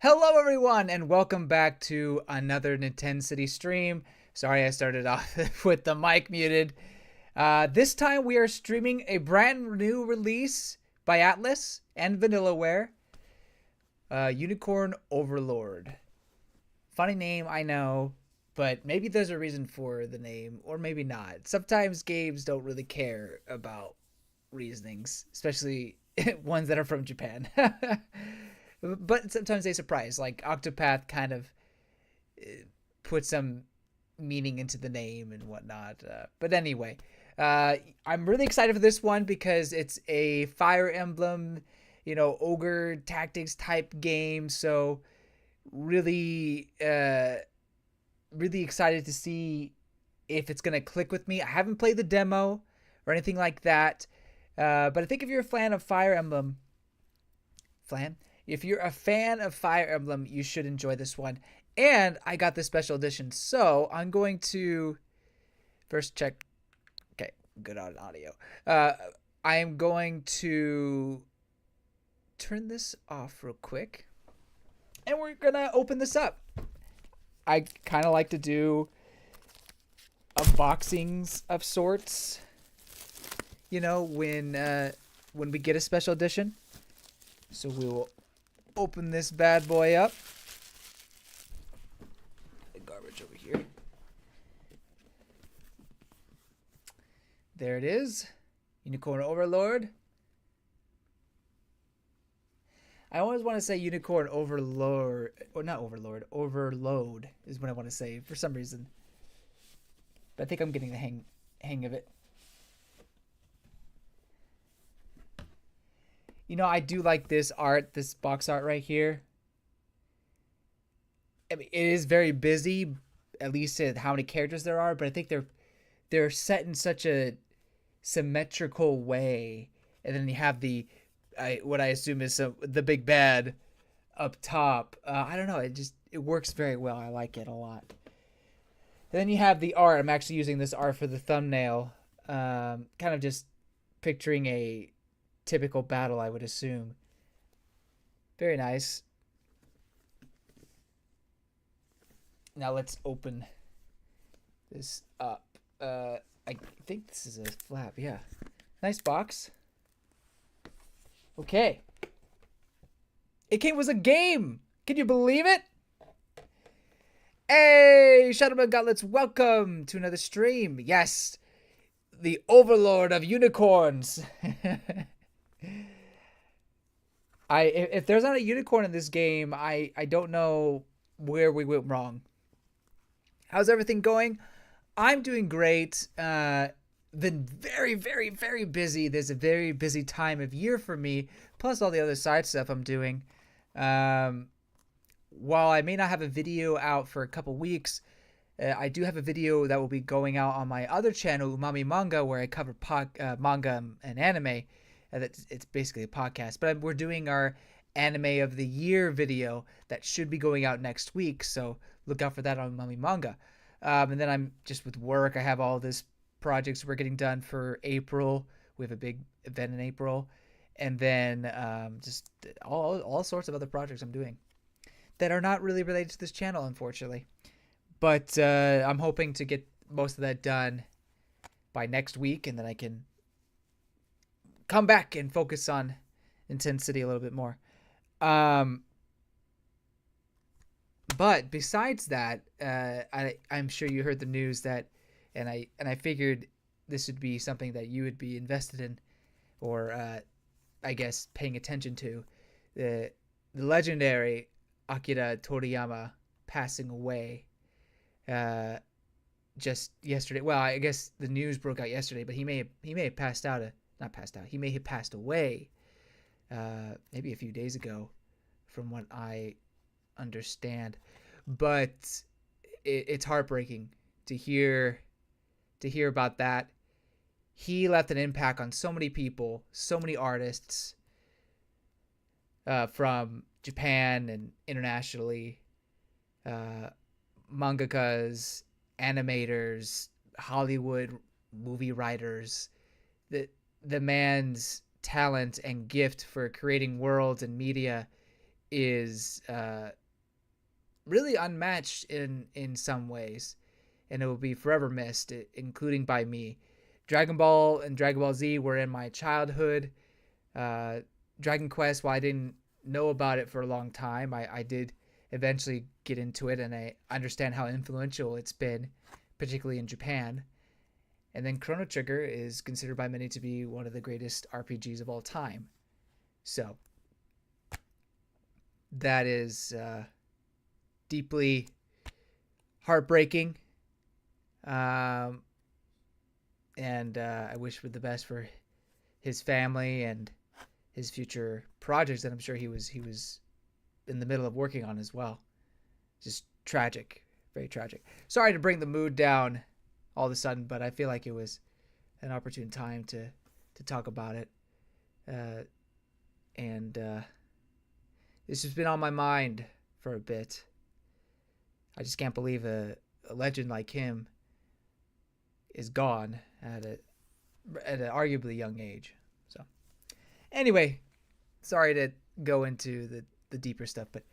Hello everyone and welcome back to another Nintendo City stream. Sorry I started off with the mic muted. This time we are streaming a brand new release by Atlas and Vanillaware, Unicorn Overlord. Funny name, I know, but maybe there's a reason for the name, or maybe not. Sometimes games don't really care about reasonings, especially ones that are from Japan. But sometimes they surprise. Like Octopath kind of put some meaning into the name and whatnot. But anyway, I'm really excited for this one because it's a Fire Emblem, Ogre Tactics type game. So really, really excited to see if it's gonna click with me. I haven't played the demo or anything like that, but I think if you're a fan of Fire Emblem, if you're a fan of Fire Emblem, you should enjoy this one. And I got this special edition, so I'm going to first check. Okay, good on audio. I am going to turn this off real quick, and we're gonna open this up. I kind of like to do unboxings of sorts, when we get a special edition. So we will open this bad boy up. The garbage over here. There it is. Unicorn Overlord. I always want to say Unicorn Overlord, or not Overlord, Overload is what I want to say for some reason. But I think I'm getting the hang of it. I do like this art, this box art right here. I mean, it is very busy, at least at how many characters there are, but I think they're set in such a symmetrical way. And then you have what I assume is the big bad up top. I don't know, it works very well. I like it a lot. Then you have the art. I'm actually using this art for the thumbnail. Kind of just picturing a typical battle, I would assume. Very nice. Now let's open this up. I think this is a flap. Yeah, nice box. Okay, it came with a game. Can you believe it? Hey, Shadowman Gauntlets, welcome to another stream. Yes, the Overlord of Unicorns. If there's not a unicorn in this game, I don't know where we went wrong. How's everything going? I'm doing great. Been very, very, very busy. There's a very busy time of year for me, plus all the other side stuff I'm doing. While I may not have a video out for a couple weeks, I do have a video that will be going out on my other channel, Umami Manga, where I cover manga and anime. It's basically a podcast, but we're doing our anime of the year video that should be going out next week, so look out for that on Umami Manga. And then I'm just with work. I have all this projects we're getting done for April. We have a big event in April, and then just all sorts of other projects I'm doing that are not really related to this channel, unfortunately. But I'm hoping to get most of that done by next week, and then I can come back and focus on Nintendo City a little bit more. But besides that, I'm sure you heard the news that, and I figured this would be something that you would be invested in, or I guess paying attention to. The legendary Akira Toriyama passing away just yesterday. Well, I guess the news broke out yesterday, but he may have passed out. Not passed out. He may have passed away maybe a few days ago, from what I understand. But it's heartbreaking to hear about that. He left an impact on so many people, so many artists from Japan and internationally, mangakas, animators, Hollywood movie writers. The man's talent and gift for creating worlds and media is really unmatched in some ways, and it will be forever missed, including by me. Dragon Ball and Dragon Ball Z were in my childhood. Dragon Quest, while I didn't know about it for a long time, I did eventually get into it, and I understand how influential it's been, particularly in Japan. And then Chrono Trigger is considered by many to be one of the greatest RPGs of all time. So that is deeply heartbreaking. And I wish for the best for his family and his future projects that I'm sure he was in the middle of working on as well. Just tragic, very tragic. Sorry to bring the mood down all of a sudden, but I feel like it was an opportune time to talk about it. And it's just been on my mind for a bit. I just can't believe a legend like him is gone at an arguably young age. So anyway, sorry to go into the deeper stuff, but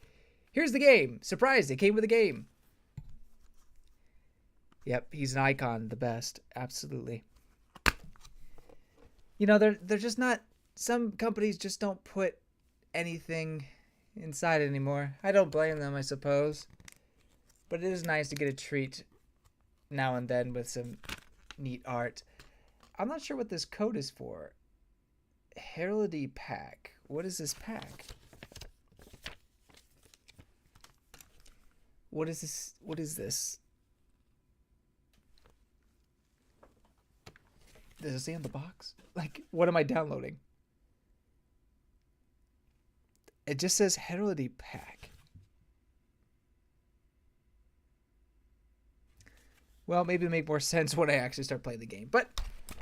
here's the game. Surprised, it came with a game. Yep, he's an icon, the best. Absolutely. You know, they're just not, some companies just don't put anything inside anymore. I don't blame them, I suppose. But it is nice to get a treat now and then with some neat art. I'm not sure what this code is for. Heraldry pack. What is this pack? What is this? What is this? Does it say on the box? Like, what am I downloading? It just says Heraldry pack. Well, maybe it'll make more sense when I actually start playing the game. But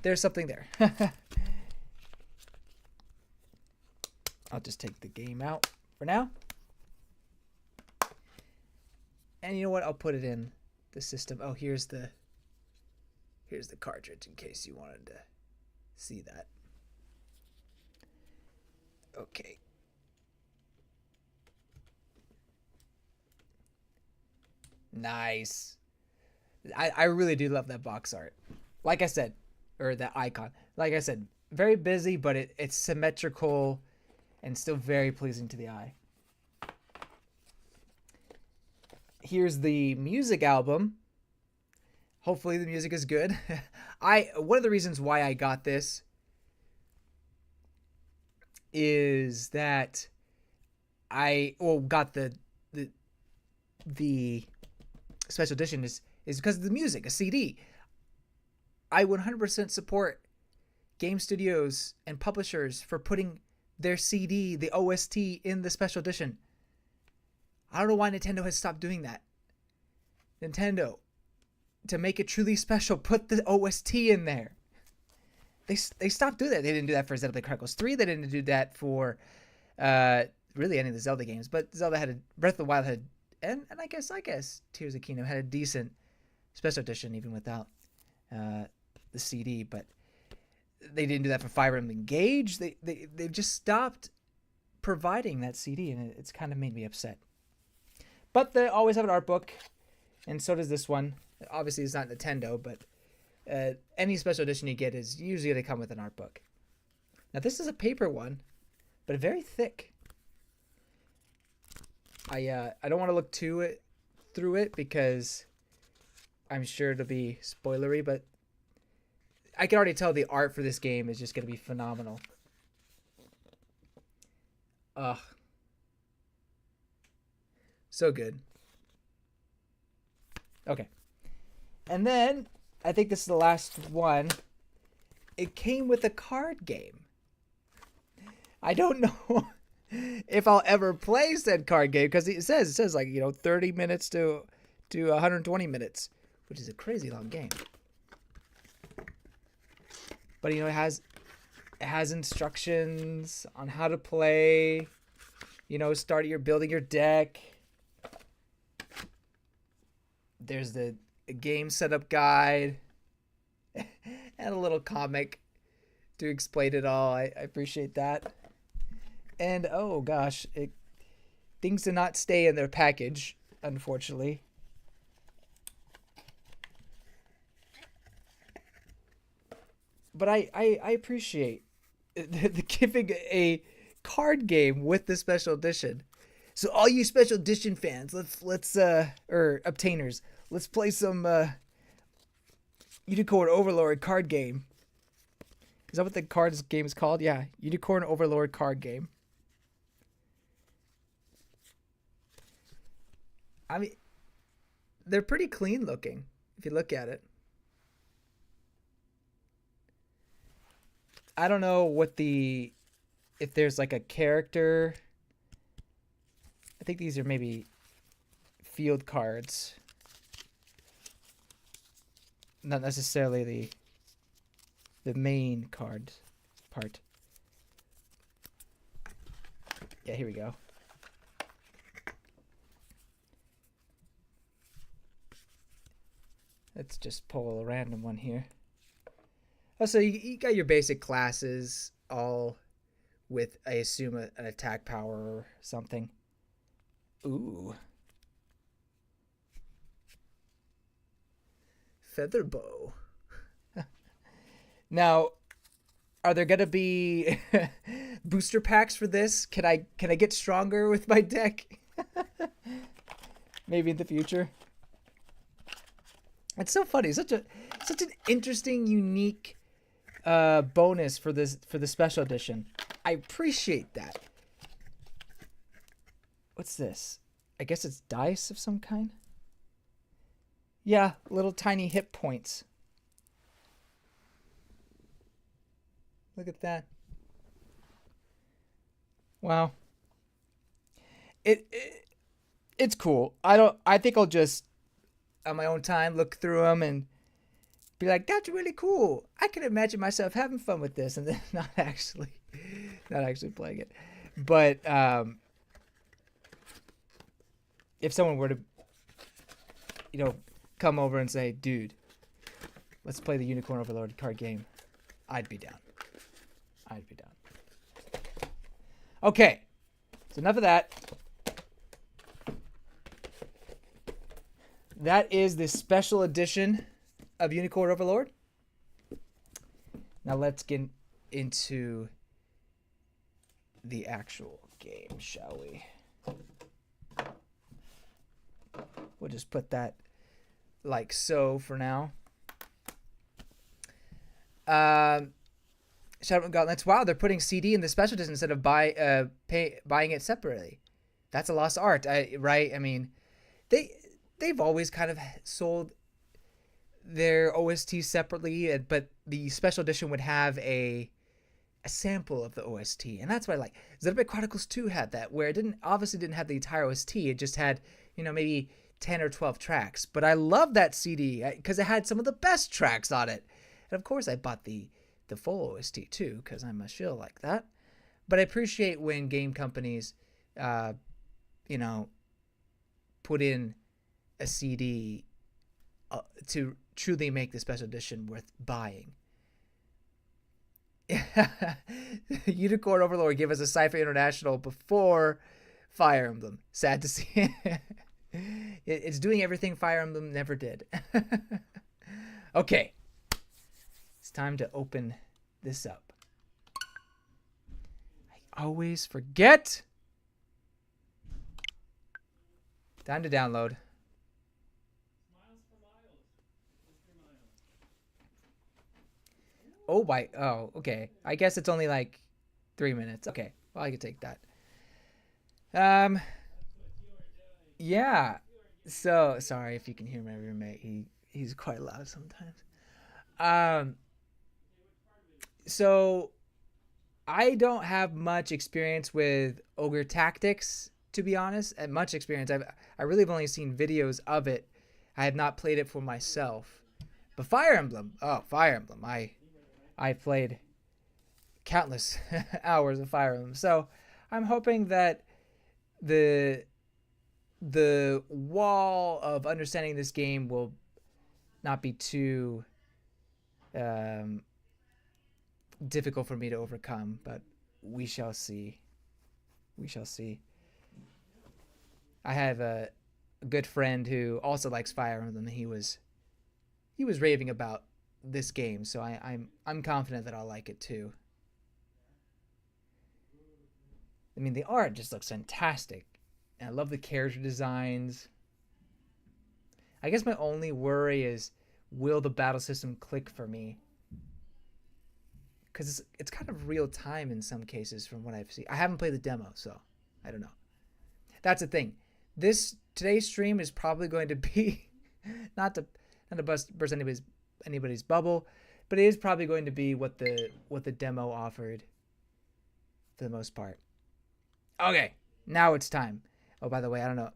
there's something there. I'll just take the game out for now. And you know what? I'll put it in the system. Oh, here's the cartridge in case you wanted to see that. Okay. Nice. I really do love that box art. Like I said, or that icon. Like I said, very busy, but it's symmetrical and still very pleasing to the eye. Here's the music album. Hopefully the music is good. One of the reasons why I got this is that I got the special edition is because of the music, a CD. I 100% support game studios and publishers for putting their CD, the OST, in the special edition. I don't know why Nintendo has stopped doing that. Nintendo, to make it truly special, put the OST in there. They stopped doing that. They didn't do that for Xenoblade Chronicles 3. They didn't do that for really any of the Zelda games. But Zelda had Breath of the Wild had, and I guess Tears of the Kingdom had a decent special edition even without the CD. But they didn't do that for Fire Emblem Engage. They've just stopped providing that CD, and it's kind of made me upset. But they always have an art book, and so does this one. Obviously, it's not Nintendo, but any special edition you get is usually going to come with an art book. Now, this is a paper one, but very thick. I don't want to look through it because I'm sure it'll be spoilery, but I can already tell the art for this game is just going to be phenomenal. Ugh. So good. Okay. And then, I think this is the last one. It came with a card game. I don't know if I'll ever play said card game because it says like, 30 minutes to 120 minutes, which is a crazy long game. But it has instructions on how to play, building your deck. There's the game setup guide and a little comic to explain it all. I appreciate that. And oh gosh, Things do not stay in their package, unfortunately. But I appreciate the giving a card game with the special edition. So all you special edition fans, let's or obtainers, let's play some Unicorn Overlord card game. Is that what the cards game is called? Yeah, Unicorn Overlord card game. I mean, they're pretty clean looking if you look at it. I don't know if there's like a character. I think these are maybe field cards. Not necessarily the main card part. Yeah, here we go. Let's just pull a random one here. Oh, so you got your basic classes all with, I assume, an attack power or something. Ooh. Feather bow. Now, are there gonna be booster packs for this? Can I get stronger with my deck? Maybe in the future. It's so funny. Such an interesting, unique bonus for the special edition. I appreciate that. What's this? I guess it's dice of some kind. Yeah, little tiny hit points. Look at that. Wow. It's cool. I think I'll just on my own time look through them and be like, that's really cool. I can imagine myself having fun with this, and then not actually playing it. But if someone were to, come over and say, dude, let's play the Unicorn Overlord card game, I'd be down. Okay, so enough of that. That is the special edition of Unicorn Overlord. Now let's get into the actual game, shall we? We'll just put that like so for now. Shadow Gauntlets. Wow, they're putting CD in the special edition instead of buying it separately. That's a lost art, right? I mean, they've always kind of sold their OST separately, but the special edition would have a sample of the OST, and that's what I like. Xenoblade Chronicles 2 had that, where it obviously didn't have the entire OST. It just had, maybe 10 or 12 tracks. But I love that CD because it had some of the best tracks on it. And of course, I bought the full OST too, because I'm a shill like that. But I appreciate when game companies, put in a CD to truly make the special edition worth buying. Unicorn Overlord gave us a Sci-Fi International before Fire Emblem. Sad to see. It's doing everything Fire Emblem never did. Okay. It's time to open this up. I always forget. Time to download. Oh, okay. I guess it's only like 3 minutes. Okay. Well, I could take that. Yeah. So, sorry if you can hear my roommate. He's quite loud sometimes. So I don't have much experience with Ogre Tactics, to be honest. And much experience. I really have only seen videos of it. I have not played it for myself. But Fire Emblem. Oh, Fire Emblem. I played countless hours of Fire Emblem. So I'm hoping that the wall of understanding this game will not be too difficult for me to overcome, but we shall see. I have a good friend who also likes Fire Emblem. He was raving about this game, so I'm confident that I'll like it too. I mean, the art just looks fantastic. And I love the character designs. I guess my only worry is, will the battle system click for me? Because it's kind of real time in some cases from what I've seen. I haven't played the demo, so I don't know. That's the thing. Today's stream is probably going to be not to burst anybody's bubble, but it is probably going to be what the demo offered for the most part. Okay, now it's time. Oh, by the way, I don't know.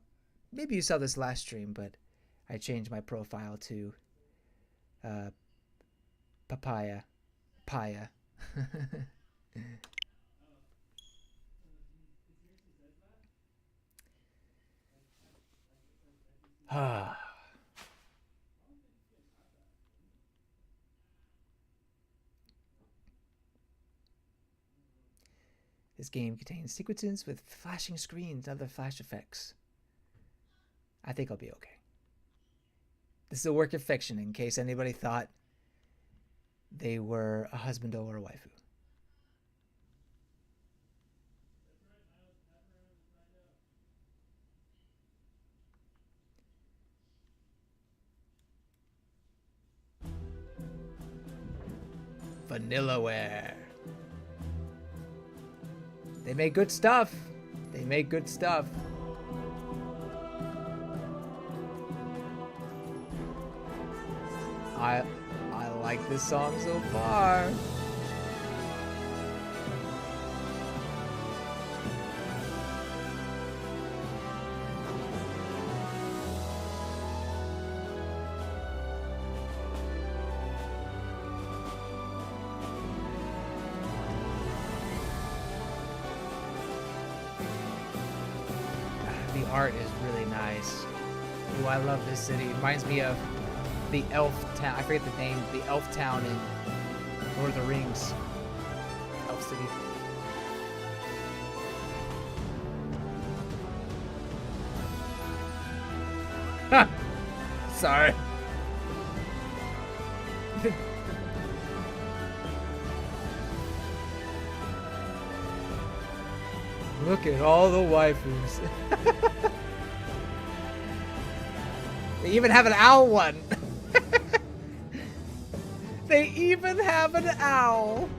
Maybe you saw this last stream, but I changed my profile to Papaya. This game contains sequences with flashing screens and other flash effects. I think I'll be okay. This is a work of fiction, in case anybody thought they were a husband or a waifu. Vanillaware. They make good stuff. They make good stuff. I like this song so far. The art is really nice. Ooh, I love this city. It reminds me of the elf town. I forget the name. The elf town in Lord of the Rings. Elf City. Sorry. Look at all the waifus. They even have an owl one. They even have an owl.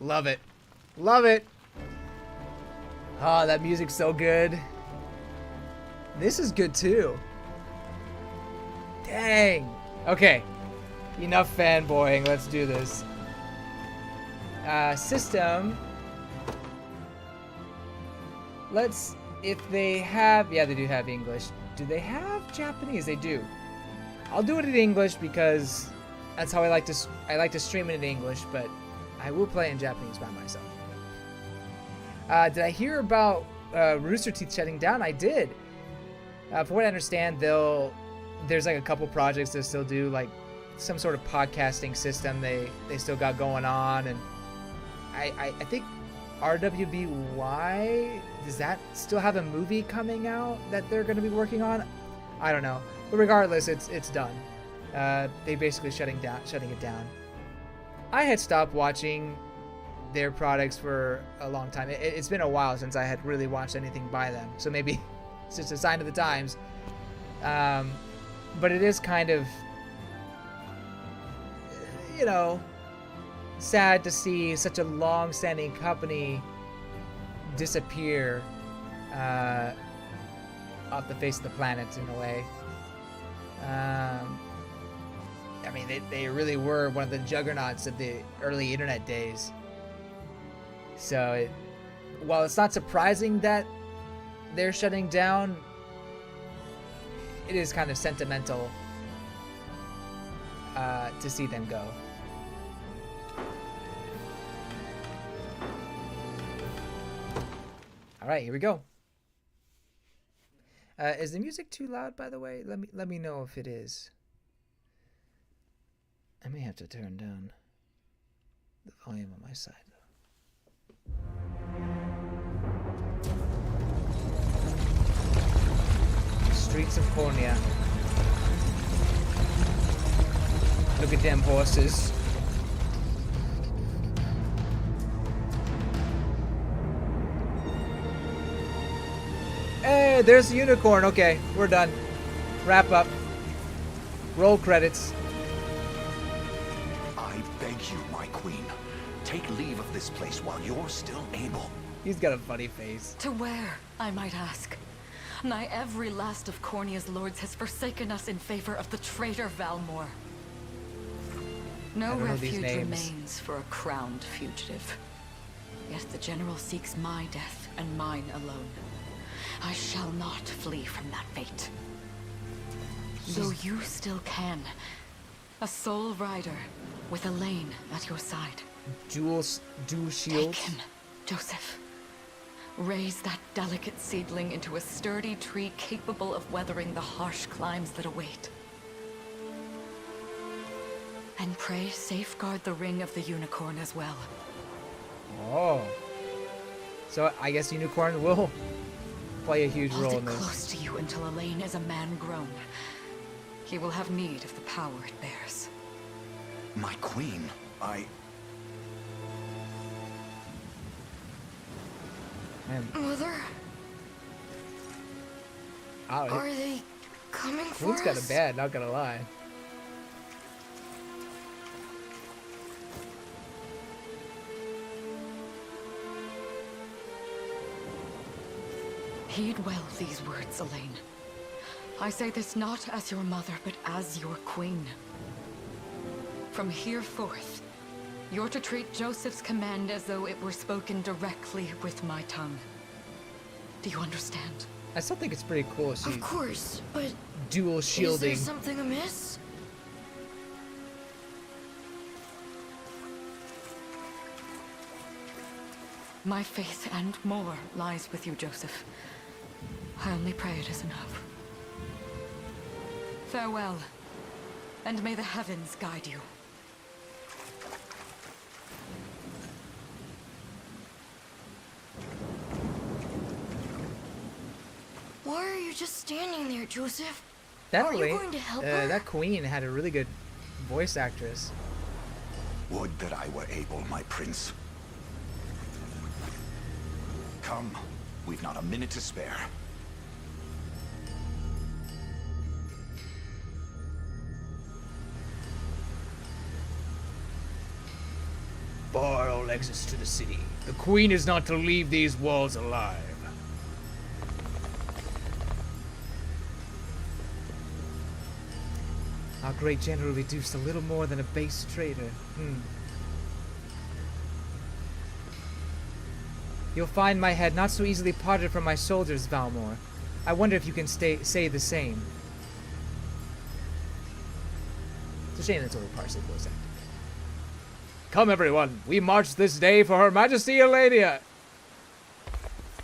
Love it. Love it. Oh, that music's so good. This is good too. Dang. Okay. Enough fanboying. Let's do this. System. Let's, if they have, yeah, they do have English. Do they have Japanese? They do. I'll do it in English because that's how I like to stream it in English, but I will play in Japanese by myself. Did I hear about Rooster Teeth shutting down? I did. From what I understand, there's like a couple projects they still do, like some sort of podcasting system they still got going on, and I think RWBY, does that still have a movie coming out that they're going to be working on? I don't know, but regardless, it's done. They basically shutting it down. I had stopped watching their products for a long time. It's been a while since I had really watched anything by them, so maybe it's just a sign of the times. But it is kind of, you know, sad to see such a long-standing company disappear off the face of the planet in a way. I mean, they really were one of the juggernauts of the early internet days. So, while it's not surprising that they're shutting down, it is kind of sentimental to see them go. All right, here we go. Is the music too loud, by the way? Let me know if it is. I may have to turn down the volume on my side, though. Streets of Cornea. Look at them horses. Hey, there's the unicorn. Okay, we're done. Wrap up. Roll credits. I beg you, my queen, take leave of this place while you're still able. He's got a funny face. To where, I might ask? Nigh every last of Cornea's lords has forsaken us in favor of the traitor Valmore. No refuge remains for a crowned fugitive. Yet the general seeks my death and mine alone. I shall not flee from that fate. Though you still can. A sole rider with Elaine at your side. Dual shields. Take him, Joseph. Raise that delicate seedling into a sturdy tree capable of weathering the harsh climes that await. And pray safeguard the ring of the unicorn as well. Oh. So I guess unicorn will play a huge role in this. Hold it close to you until Elaine is a man grown. He will have need of the power it bears. My queen, Mother? Are they coming for us? Queen's got it bad, not gonna lie. Heed well these words, Elaine. I say this not as your mother, but as your queen. From here forth, you're to treat Joseph's command as though it were spoken directly with my tongue. Do you understand? I still think it's pretty cool. Of course, but dual shielding. Is there something amiss? My faith and more lies with you, Joseph. I only pray it is enough. Farewell, and may the heavens guide you. Why are you just standing there, Joseph? That Are you going to help her? That queen had a really good voice actress. would that I were able, my prince. Come, we've not a minute to spare. Bar all exits to the city. The queen is not to leave these walls alive. Our great general reduced a little more than a base traitor. You'll find my head not so easily parted from my soldiers, Valmore. I wonder if you can say the same. It's a shame that's only partially voice acted. Come everyone, we march this day for Her Majesty Elania.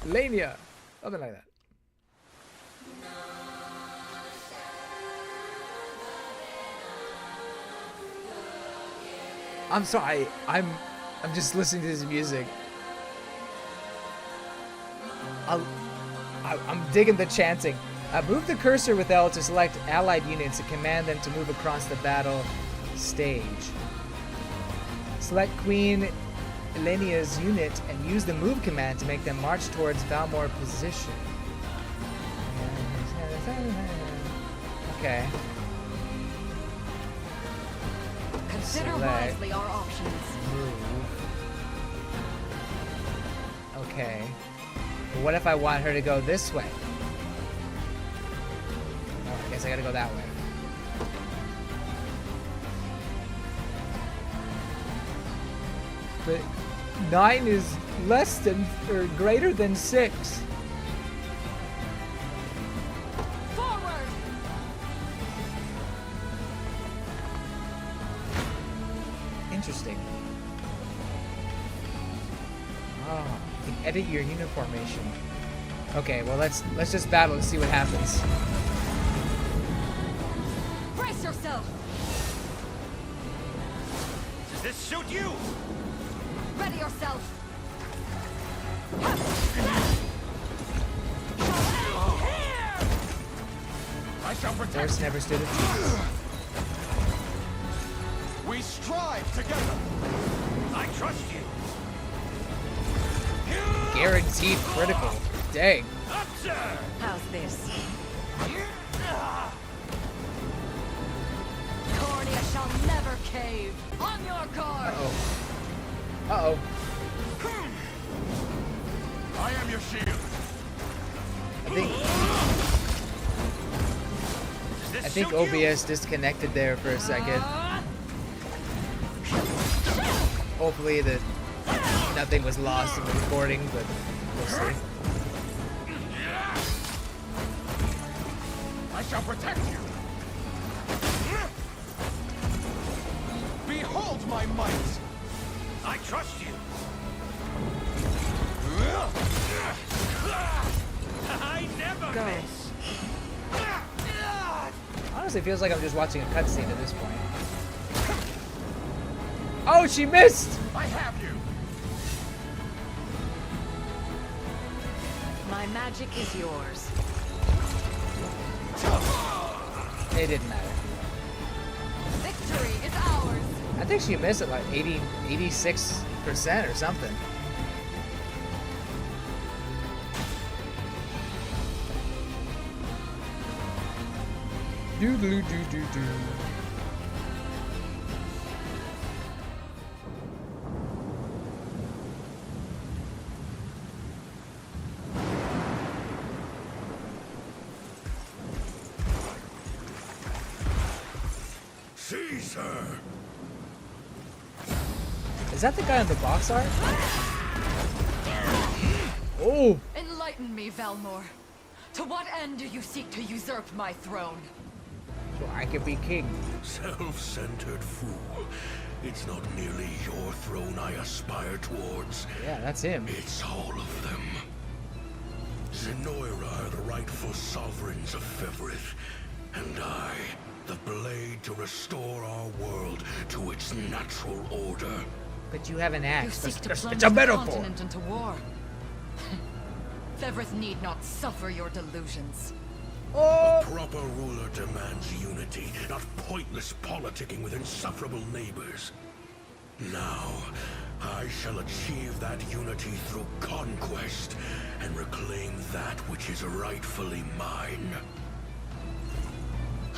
Elania. Something like that. I'm sorry, I'm just listening to this music. I'm digging the chanting. Move the cursor with L to select allied units and command them to move across the battle stage. Select Queen Elenia's unit and use the move command to make them march towards Valmore position. Okay. Consider Select. wisely our options. Move. Okay. But what if I want her to go this way? Oh, I guess I gotta go that way. But 9 is less than or greater than 6. Forward! interesting. Oh, you can edit your uniformation. Okay, well let's just battle and see what happens. Brace yourself! Does this suit you? Ready yourself! I shall protect Force you. never stood a chance. We strive together. I trust you. Guaranteed critical. Dang. Up, sir. How's this? Cornea shall never cave! On your guard! Uh-oh. I am your shield. I think OBS disconnected there for a second. Hopefully nothing was lost in the recording, but we'll see. I shall protect you. Behold my might. I trust you. I never Go. miss. Honestly, it feels like I'm just watching a cutscene at this point. Oh, she missed! I have you. My magic is yours. It didn't matter. Victory is ours! I think she missed it like 86% or something. Doodle doo doo doo. Caesar. Is that the guy on the box art? Oh! Enlighten me, Valmor. To what end do you seek to usurp my throne? So I can be king. Self-centered fool. It's not merely your throne I aspire towards. Yeah, that's him. It's all of them. Zenoira are the rightful sovereigns of Fevrith, and I, the blade to restore our world to its natural order. But you have an You axe. seek to It's plunge a the metaphor. continent into war. Fevrith need not suffer your delusions. Oh! Proper ruler demands unity, not pointless politicking with insufferable neighbors. Now, I shall achieve that unity through conquest and reclaim that which is rightfully mine.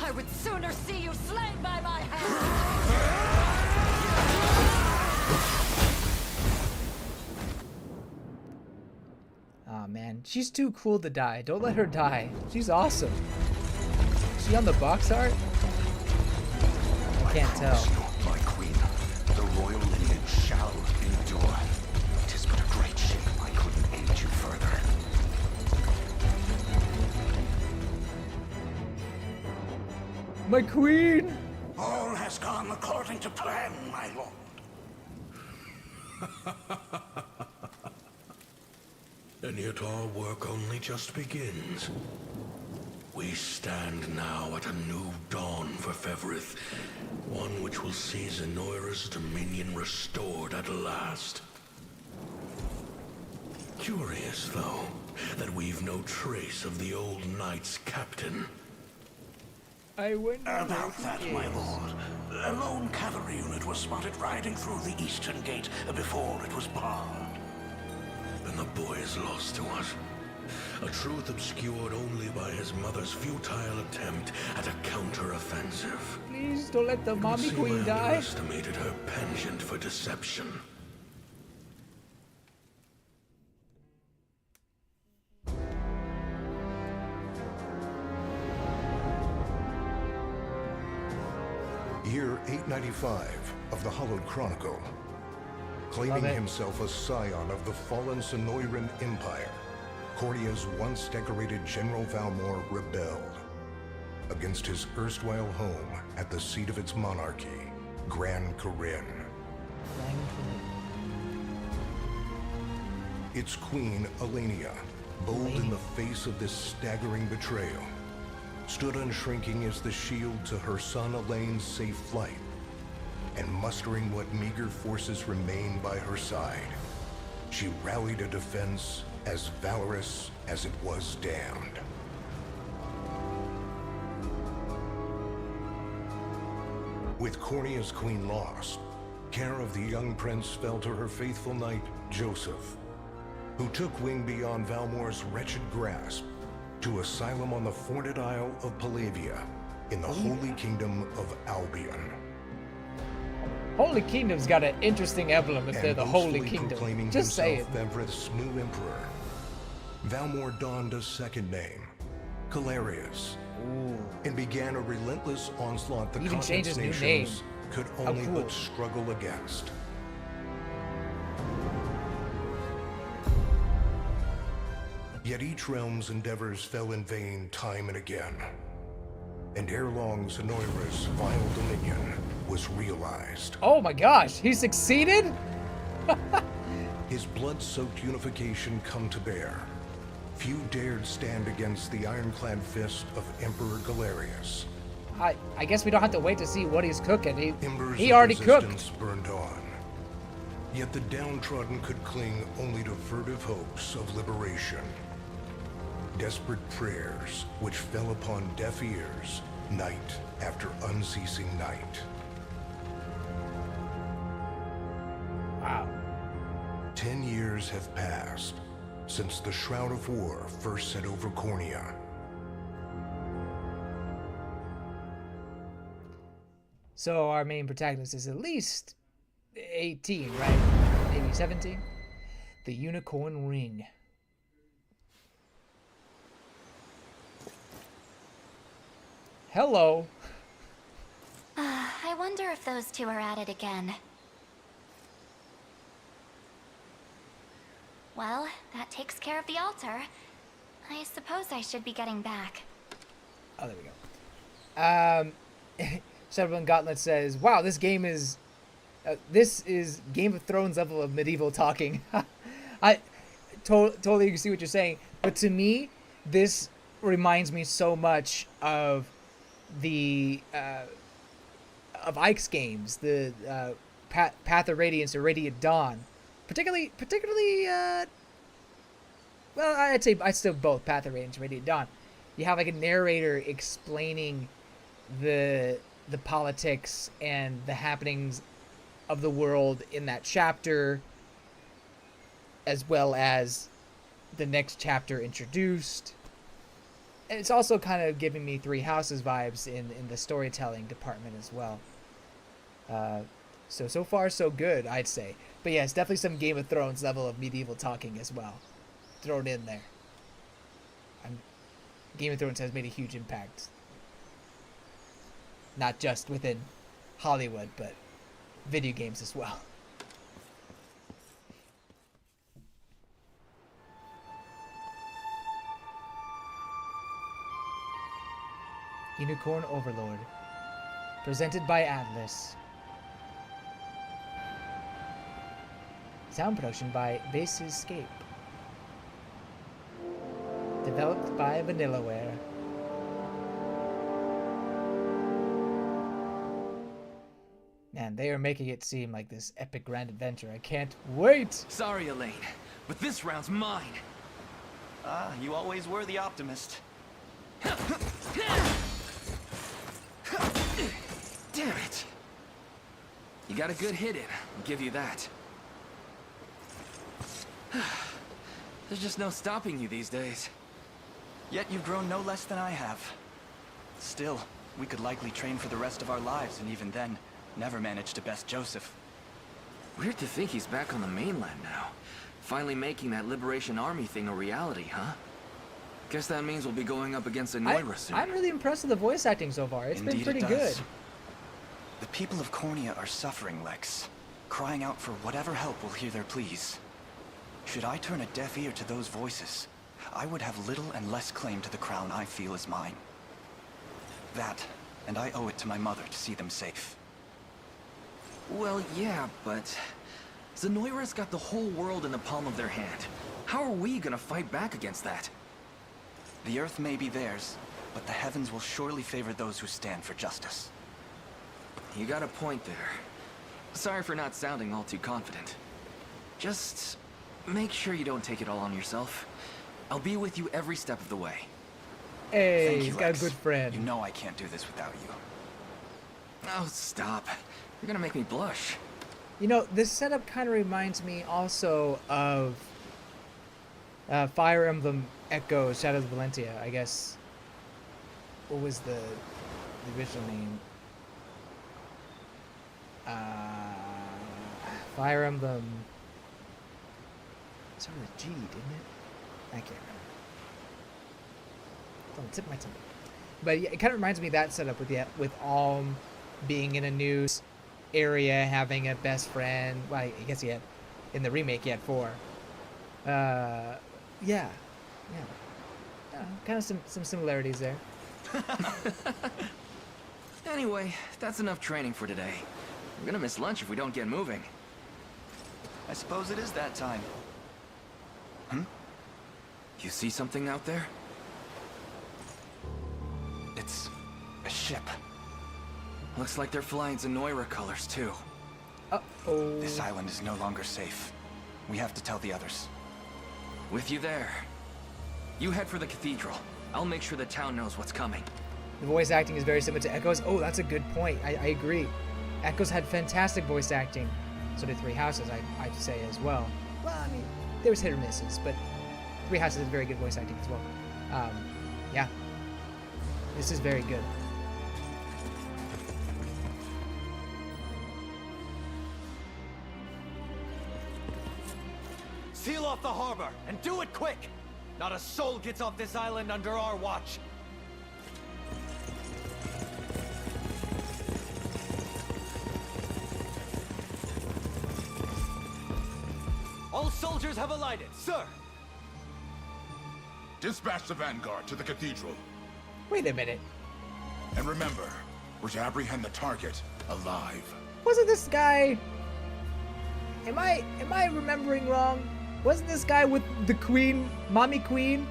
I would sooner see you slain by my hand! Aw, man. She's too cool to die. Don't let her die. She's awesome. Is she on the box art? I can't tell. You, my queen, the royal lineage shall endure. 'Tis but a great shame I couldn't aid you further. My queen! All has gone according to plan, my lord. And yet our work only just begins. We stand now at a new dawn for Fevrith, one which will see Zenoira's dominion restored at last. Curious, though, that we've no trace of the old knight's captain. I wonder About that, my lord. A lone cavalry unit was spotted riding through the eastern gate before it was barred. And the boy is lost to us. A truth obscured only by his mother's futile attempt at a counter-offensive. Please don't let the mommy Concealer queen die. underestimated her penchant for deception. Year 895 of the Hallowed Chronicle. Claiming himself a scion of the fallen Sonoran Empire, Cordia's once decorated General Valmor rebelled against his erstwhile home at the seat of its monarchy, Gran Corinne. Its queen, Elenia, bold in the face of this staggering betrayal, stood unshrinking as the shield to her son Elaine's safe flight, and mustering what meager forces remained by her side, she rallied a defense as valorous as it was damned. With Cornea's queen lost, care of the young prince fell to her faithful knight, Joseph, who took wing beyond Valmore's wretched grasp to asylum on the forted isle of Palavia in the Holy Kingdom of Albion. Holy Kingdom's got an interesting emblem if they're the Holy boastfully Kingdom. proclaiming Just say it. himself Evereth's new emperor, Valmore donned a second name, Calarius, and began a relentless onslaught the Even changed continent's his new name. nations could How only cool. but struggle against. Yet each realm's endeavors fell in vain time and again, and ere long Sonoira's vile dominion was realized. Oh my gosh, he succeeded? His blood-soaked unification come to bear. Few dared stand against the ironclad fist of Emperor Galerius. I guess we don't have to wait to see what he's cooking. Embers He of already cooked. resistance burned on. Yet the downtrodden could cling only to furtive hopes of liberation. Desperate prayers which fell upon deaf ears night after unceasing night. Wow. 10 years have passed since the Shroud of War first set over Cornea. So our main protagonist is at least 18, right? Maybe 17? The Unicorn Ring. Hello. I wonder if those two are at it again. Well, that takes care of the altar. I suppose I should be getting back. Oh, there we go. Shadowrun Gauntlet says, wow, this game is... this is Game of Thrones level of medieval talking. I totally see what you're saying. But to me, this reminds me so much of the... of Ike's games. The Path of Radiance or Radiant Dawn. Particularly, well, I'd still both Path of Radiance, Radiant Dawn. You have like a narrator explaining the politics and the happenings of the world in that chapter, as well as the next chapter introduced. And it's also kind of giving me Three Houses vibes in the storytelling department as well. So far so good, I'd say. But yeah, it's definitely some Game of Thrones level of medieval talking as well, thrown in there. Game of Thrones has made a huge impact. Not just within Hollywood, but video games as well. Unicorn Overlord. Presented by Atlas. Sound production by Base's Escape. Developed by Vanillaware. Man, they are making it seem like this epic grand adventure. I can't wait! Sorry, Elaine, but this round's mine. You always were the optimist. Damn it! You got a good hit in, I'll give you that. There's just no stopping you these days. Yet you've grown no less than I have. Still, we could likely train for the rest of our lives, and even then, never manage to best Joseph. Weird to think he's back on the mainland now. Finally making that Liberation Army thing a reality, huh? Guess that means we'll be going up against Sonoira soon. I'm really impressed with the voice acting so far. It's been Indeed pretty it good. does. The people of Cornea are suffering, Lex. Crying out for whatever help will hear their pleas. Should I turn a deaf ear to those voices, I would have little and less claim to the crown I feel is mine. That, and I owe it to my mother to see them safe. Well, yeah, but Zenoira's got the whole world in the palm of their hand. How are we gonna fight back against that? The Earth may be theirs, but the heavens will surely favor those who stand for justice. You got a point there. Sorry for not sounding all too confident. Just make sure you don't take it all on yourself. I'll be with you every step of the way. Hey, Thank he's you, got a Lex. good friend. You know I can't do this without you. Oh, stop. You're gonna make me blush. You know, this setup kind of reminds me also of Fire Emblem Echoes, Shadows of Valentia, I guess. What was the original name? Fire Emblem. It started with a G, didn't it? I can't remember. It's on the tip of my tongue. But yeah, it kind of reminds me of that setup with Alm being in a new area, having a best friend. Well, I guess he had, in the remake, he had 4. Yeah. Kind of some similarities there. Anyway, that's enough training for today. I'm gonna miss lunch if we don't get moving. I suppose it is that time. You see something out there? It's a ship. Looks like they're flying Zenoira colors, too. Uh-oh. This island is no longer safe. We have to tell the others. With you there. You head for the cathedral. I'll make sure the town knows what's coming. The voice acting is very similar to Echoes. Oh, that's a good point. I agree. Echoes had fantastic voice acting. So did Three Houses, I'd say as well. Well, I mean, there was hit or misses, but Three Houses had very good voice acting as well. Yeah. This is very good. Seal off the harbor, and do it quick! Not a soul gets off this island under our watch. All soldiers have alighted, sir! Dispatch the vanguard to the cathedral. Wait a minute. And remember, we're to apprehend the target alive. Wasn't this guy... Am I remembering wrong? Wasn't this guy with the queen, mommy queen?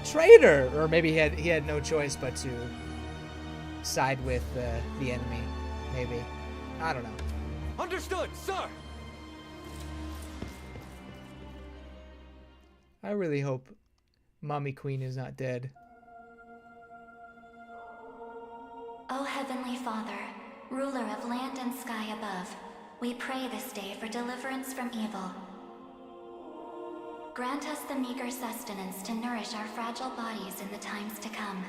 Traitor! Or maybe he had no choice but to side with the enemy. Maybe. I don't know. Understood, sir! I really hope mommy queen is not dead. O Heavenly Father, ruler of land and sky above, we pray this day for deliverance from evil. Grant us the meager sustenance to nourish our fragile bodies in the times to come.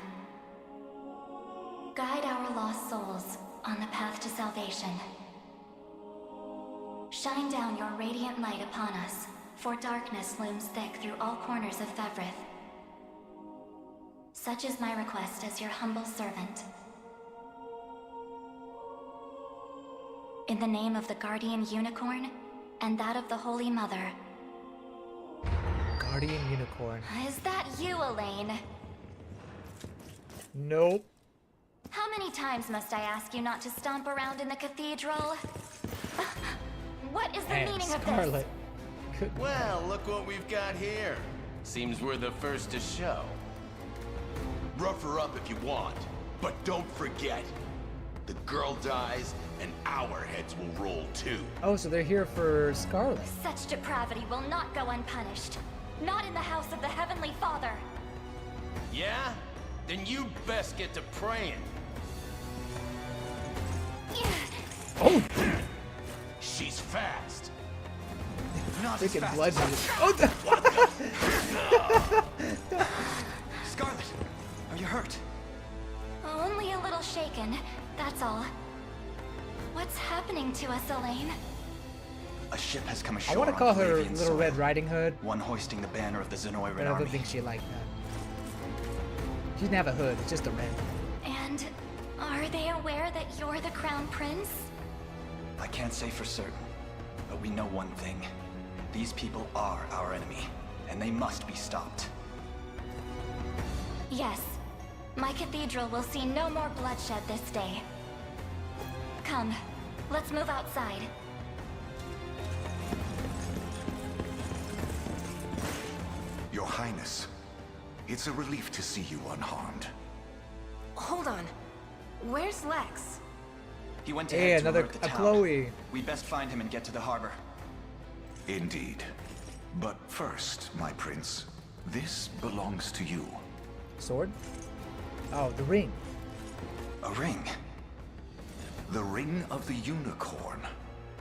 Guide our lost souls on the path to salvation. Shine down your radiant light upon us, for darkness looms thick through all corners of Fevrith. Such is my request as your humble servant. In the name of the Guardian Unicorn, and that of the Holy Mother. Guardian Unicorn. Is that you, Elaine? Nope. How many times must I ask you not to stomp around in the cathedral? What is the meaning of this? Well, look what we've got here. Seems we're the first to show. Rough her up if you want, but don't forget, the girl dies and our heads will roll too. Oh, so they're here for Scarlet. Such depravity will not go unpunished. Not in the house of the Heavenly Father. Yeah? Then you best get to praying. Oh! She's fast. Not as Freaking fast blood. as Oh! Scarlet, are you hurt? Only a little shaken, that's all. What's happening to us, Elaine? A ship has come ashore. I want to call on her Palladian Little soil, Red Riding Hood, one hoisting the banner of the Zenoiran but I don't army. think she liked that. She didn't have a hood, it's just a red. And are they aware that you're the Crown Prince? I can't say for certain, but we know one thing. These people are our enemy, and they must be stopped. Yes. My cathedral will see no more bloodshed this day. Come, let's move outside. Your Highness, it's a relief to see you unharmed. Hold on. Where's Lex? He went to Hey, head to another alert the town. Chloe. We best find him and get to the harbor. Indeed. But first, my prince, this belongs to you. Sword? Oh, the ring. A ring? The Ring of the Unicorn.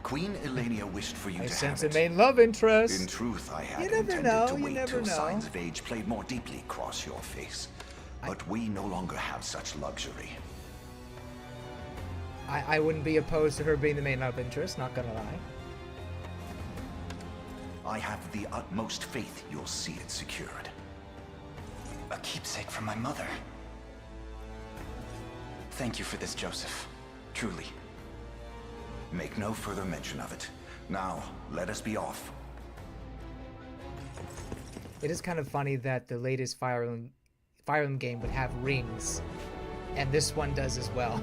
Queen Elenia wished for you I to sense have a it. main love interest. In truth, I had You never intended know, to you wait never till know. signs of age played more deeply across your face. But we no longer have such luxury. I wouldn't be opposed to her being the main love interest, not gonna lie. I have the utmost faith you'll see it secured. A keepsake from my mother. Thank you for this, Joseph. Truly. Make no further mention of it. Now, let us be off. It is kind of funny that the latest Fire Emblem game would have rings, and this one does as well.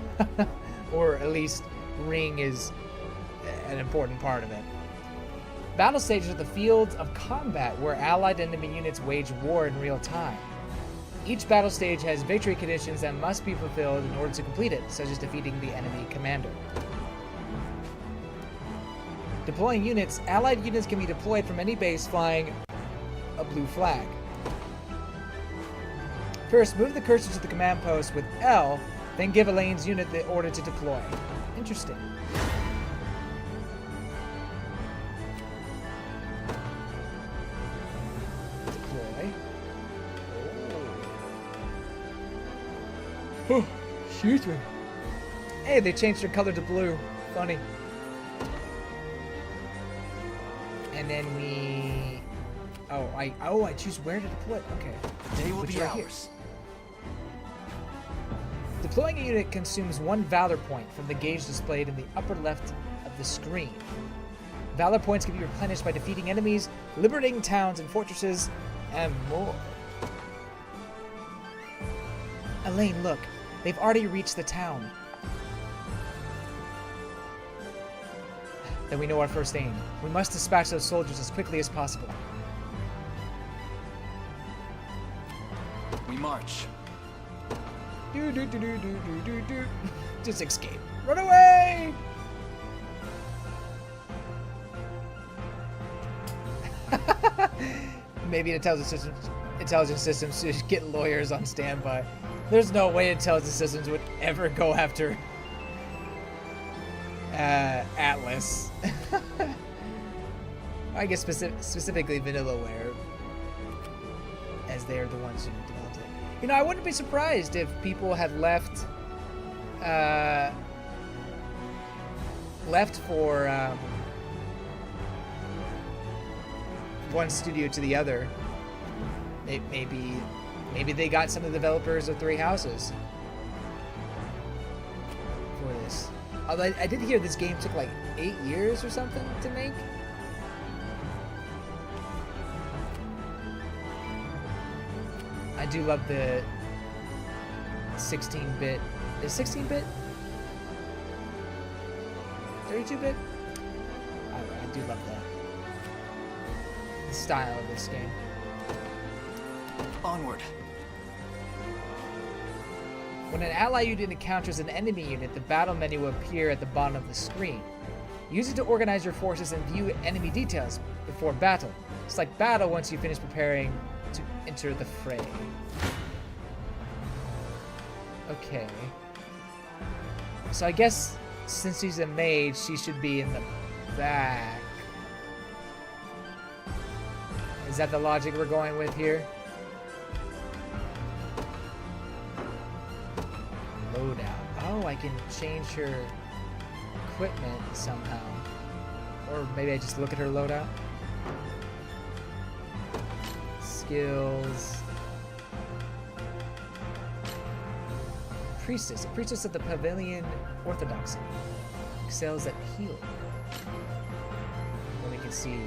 Or at least ring is an important part of it. Battle stages are the fields of combat where allied enemy units wage war in real time. Each battle stage has victory conditions that must be fulfilled in order to complete it, such as defeating the enemy commander. Deploying units. Allied units can be deployed from any base flying a blue flag. First, move the cursor to the command post with L, then give Elaine's unit the order to deploy. Interesting. Deploy. Oh, excuse me. Hey, they changed their color to blue. Funny. And then we... I choose where to deploy. Okay. Day will Which be right here. ours. Deploying a unit consumes 1 Valor point from the gauge displayed in the upper left of the screen. Valor points can be replenished by defeating enemies, liberating towns and fortresses, and more. Elaine, look. They've already reached the town. Then we know our first aim. We must dispatch those soldiers as quickly as possible. We march. Do. Just escape. Run away! Maybe intelligence systems should get lawyers on standby. There's no way intelligence systems would ever go after Atlas. I guess specifically Vanillaware, as they're the ones who developed it. You know, I wouldn't be surprised if people had left for one studio to the other. Maybe they got some of the developers of Three Houses for this. Although I did hear this game took like 8 years or something to make. I do love the 16-bit. Is 16-bit? 32-bit? I do love the style of this game. Onward. When an ally unit encounters an enemy unit, the battle menu will appear at the bottom of the screen. Use it to organize your forces and view enemy details before battle. Select battle once you finish preparing to enter the fray. Okay. So I guess since she's a mage, she should be in the back. Is that the logic we're going with here? Loadout. Oh, I can change her equipment somehow. Or maybe I just look at her loadout. Skills. Priestess. A priestess of the Pavilion Orthodoxy. Excels at healing. Then we can see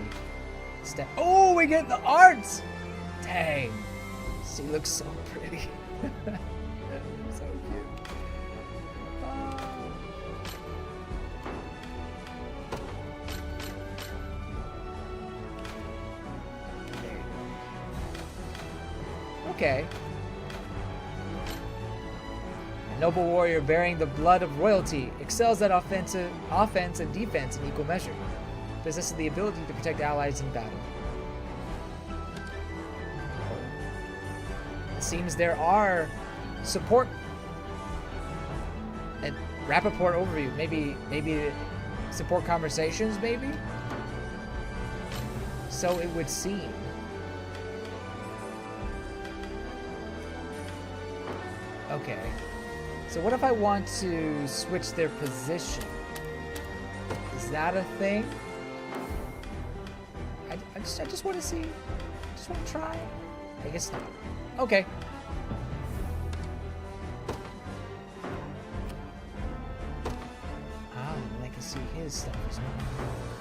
step. Oh, we get the arts! Dang. She looks so pretty. Okay. A noble warrior bearing the blood of royalty excels at offense and defense in equal measure. Possesses the ability to protect allies in battle. It seems there are support and Rappaport overview. Maybe support conversations, maybe? So it would seem. Okay. So what if I want to switch their position? Is that a thing? I just want to see. Just want to try. I guess not. Okay. And I can see his stuff as well.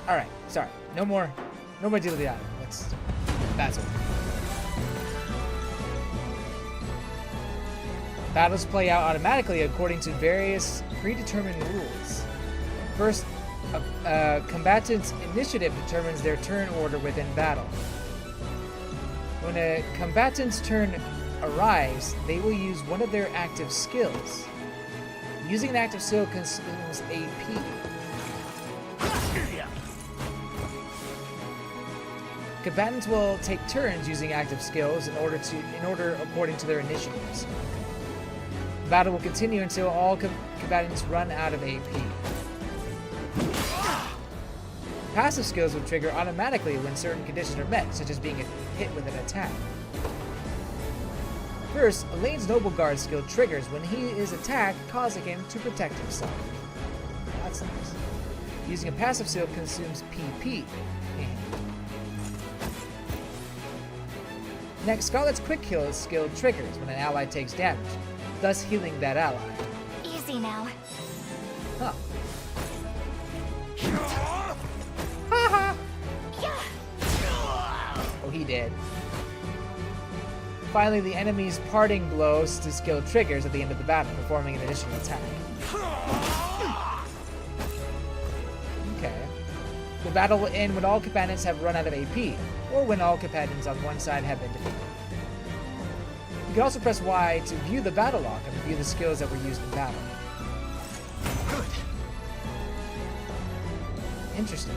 All right. Sorry. No more deal with the island. That's it. Battles play out automatically according to various predetermined rules. First, a combatant's initiative determines their turn order within battle. When a combatant's turn arrives, they will use one of their active skills. Using an active skill consumes AP. Combatants will take turns using active skills in order according to their initiatives. The battle will continue until all combatants run out of AP. Passive skills will trigger automatically when certain conditions are met, such as being hit with an attack. First, Elaine's Noble Guard skill triggers when he is attacked, causing him to protect himself. That's nice. Using a passive skill consumes PP. Next, Scarlet's Quick Kill skill triggers when an ally takes damage, thus healing that ally. Easy now. Huh. Oh, he did. Finally, the enemy's parting blows to skill triggers at the end of the battle, performing an additional attack. Okay. The battle will end when all combatants have run out of AP, or when all combatants on one side have been defeated. You can also press Y to view the battle log and review the skills that were used in battle. Good. Interesting.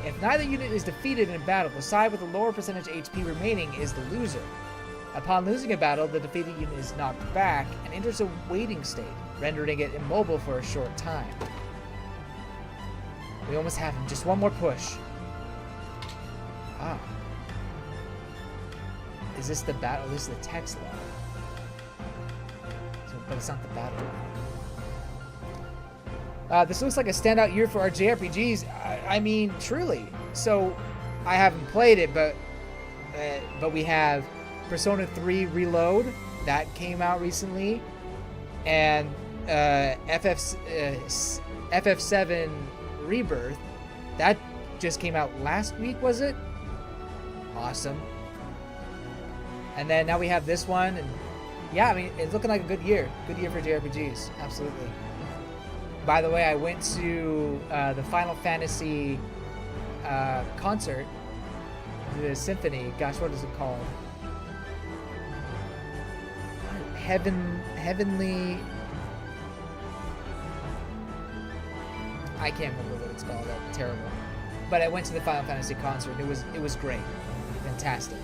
If neither unit is defeated in battle, the side with the lower percentage HP remaining is the loser. Upon losing a battle, the defeated unit is knocked back and enters a waiting state, rendering it immobile for a short time. We almost have him. Just one more push. Ah. Is this the battle? This is the text log. But it's not the battle log. This looks like a standout year for our JRPGs. I mean, truly. So, I haven't played it, but we have Persona 3 Reload that came out recently, and FF7 Rebirth that just came out last week, was it? Awesome. And then now we have this one, and yeah, I mean, it's looking like a good year for JRPGs. Absolutely. By the way, I went to the Final Fantasy concert, the symphony. Gosh, what is it called? Heavenly. I can't remember what it's called. That's terrible. But I went to the Final Fantasy concert. It was great, fantastic.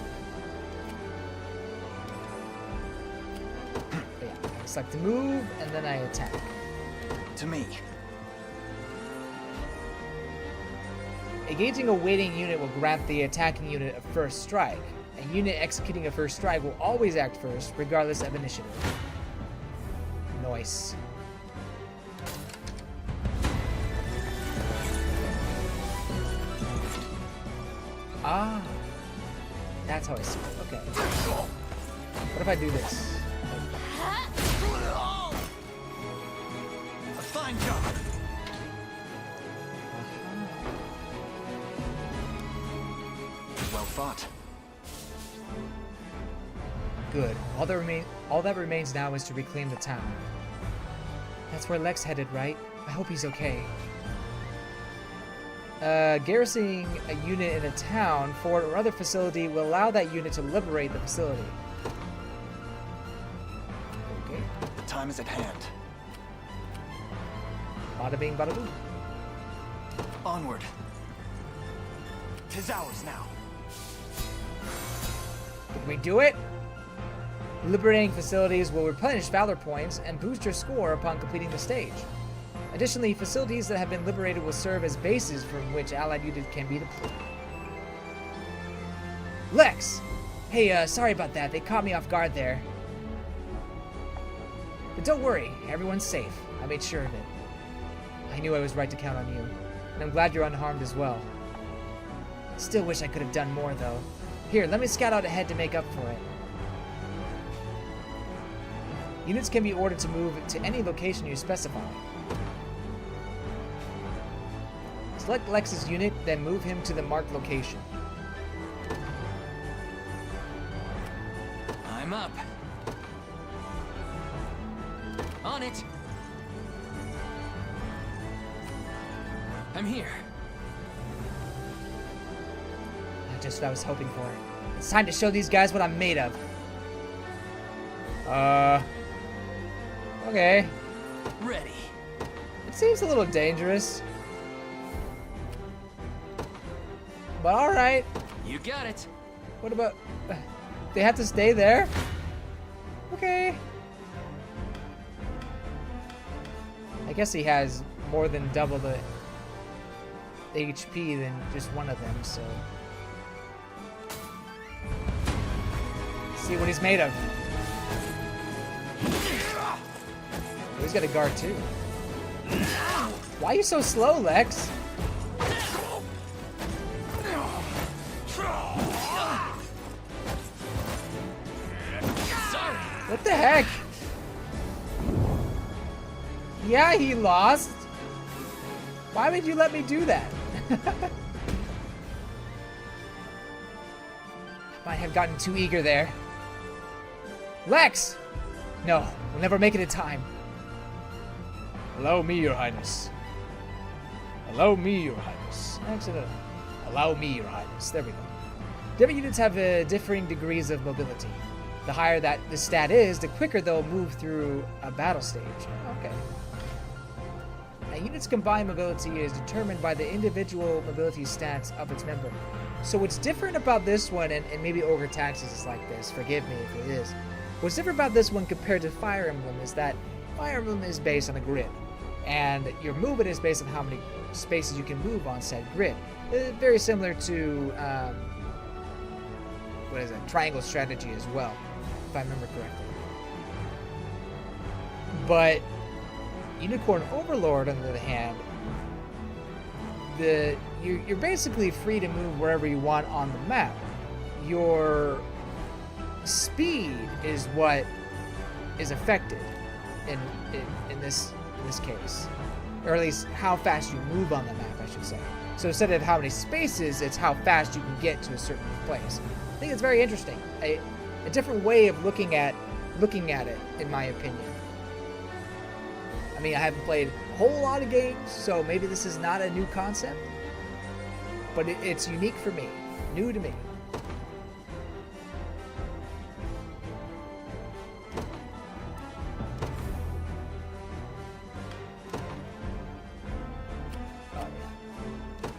But yeah, I select to move, and then I attack. To me. Engaging a waiting unit will grant the attacking unit a first strike. A unit executing a first strike will always act first, regardless of initiative. Nice. Ah, that's how I see it. Okay. What if I do this? A fine job. Well fought. Good. All that remains now is to reclaim the town. That's where Lex headed, right? I hope he's okay. Garrisoning a unit in a town, fort, or other facility will allow that unit to liberate the facility. Okay. The time is at hand. Bada bing, bada boom. Onward. 'Tis ours now. Can we do it? Liberating facilities will replenish Valor points and boost your score upon completing the stage. Additionally, facilities that have been liberated will serve as bases from which allied units can be deployed. Lex! Hey, sorry about that. They caught me off guard there. But don't worry, everyone's safe. I made sure of it. I knew I was right to count on you, and I'm glad you're unharmed as well. Still wish I could have done more, though. Here, let me scout out ahead to make up for it. Units can be ordered to move to any location you specify. Select Lex's unit, then move him to the marked location. I'm up. On it. I'm here. Just what I was hoping for. It's time to show these guys what I'm made of. Okay. Ready. It seems a little dangerous. But alright. You got it. What about... They have to stay there? Okay. I guess he has more than double the HP than just one of them, so... See what he's made of. Oh, he's got a guard too. Why are you so slow, Lex? What the heck? Yeah, he lost. Why would you let me do that? Might have gotten too eager there. Lex! No, we'll never make it in time. Allow me, Your Highness. Allow me, Your Highness. Actually, allow me, Your Highness. There we go. Different units have differing degrees of mobility. The higher that the stat is, the quicker they'll move through a battle stage. Okay. A unit's combined mobility is determined by the individual mobility stats of its member. So what's different about this one, and maybe Ogre Tactics is like this, forgive me if it is. What's different about this one compared to Fire Emblem is that Fire Emblem is based on a grid, and your movement is based on how many spaces you can move on said grid. Very similar to, what is it, Triangle Strategy as well, if I remember correctly. But Unicorn Overlord, on the other hand, you're basically free to move wherever you want on the map. Your speed is what is affected in this case, or at least how fast you move on the map, I should say. So instead of how many spaces, it's how fast you can get to a certain place. I think it's very interesting. A different way of looking at it, in my opinion. I mean, I haven't played a whole lot of games, so maybe this is not a new concept, but it's unique for me, new to me.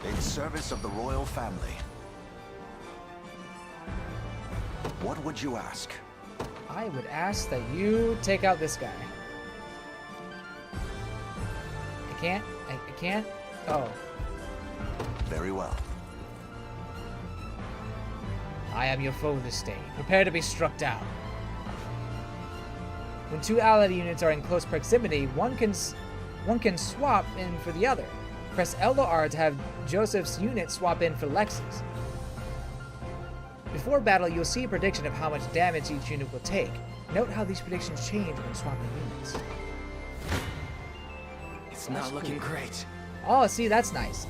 In service of the royal family. What would you ask? I would ask that you take out this guy. I can't? I can't? Oh. Very well. I am your foe this day. Prepare to be struck down. When two allied units are in close proximity, one can swap in for the other. Press L to R to have Joseph's unit swap in for Lex's. Before battle, you'll see a prediction of how much damage each unit will take. Note how these predictions change when swapping units. It's not looking great. Oh, see, that's nice.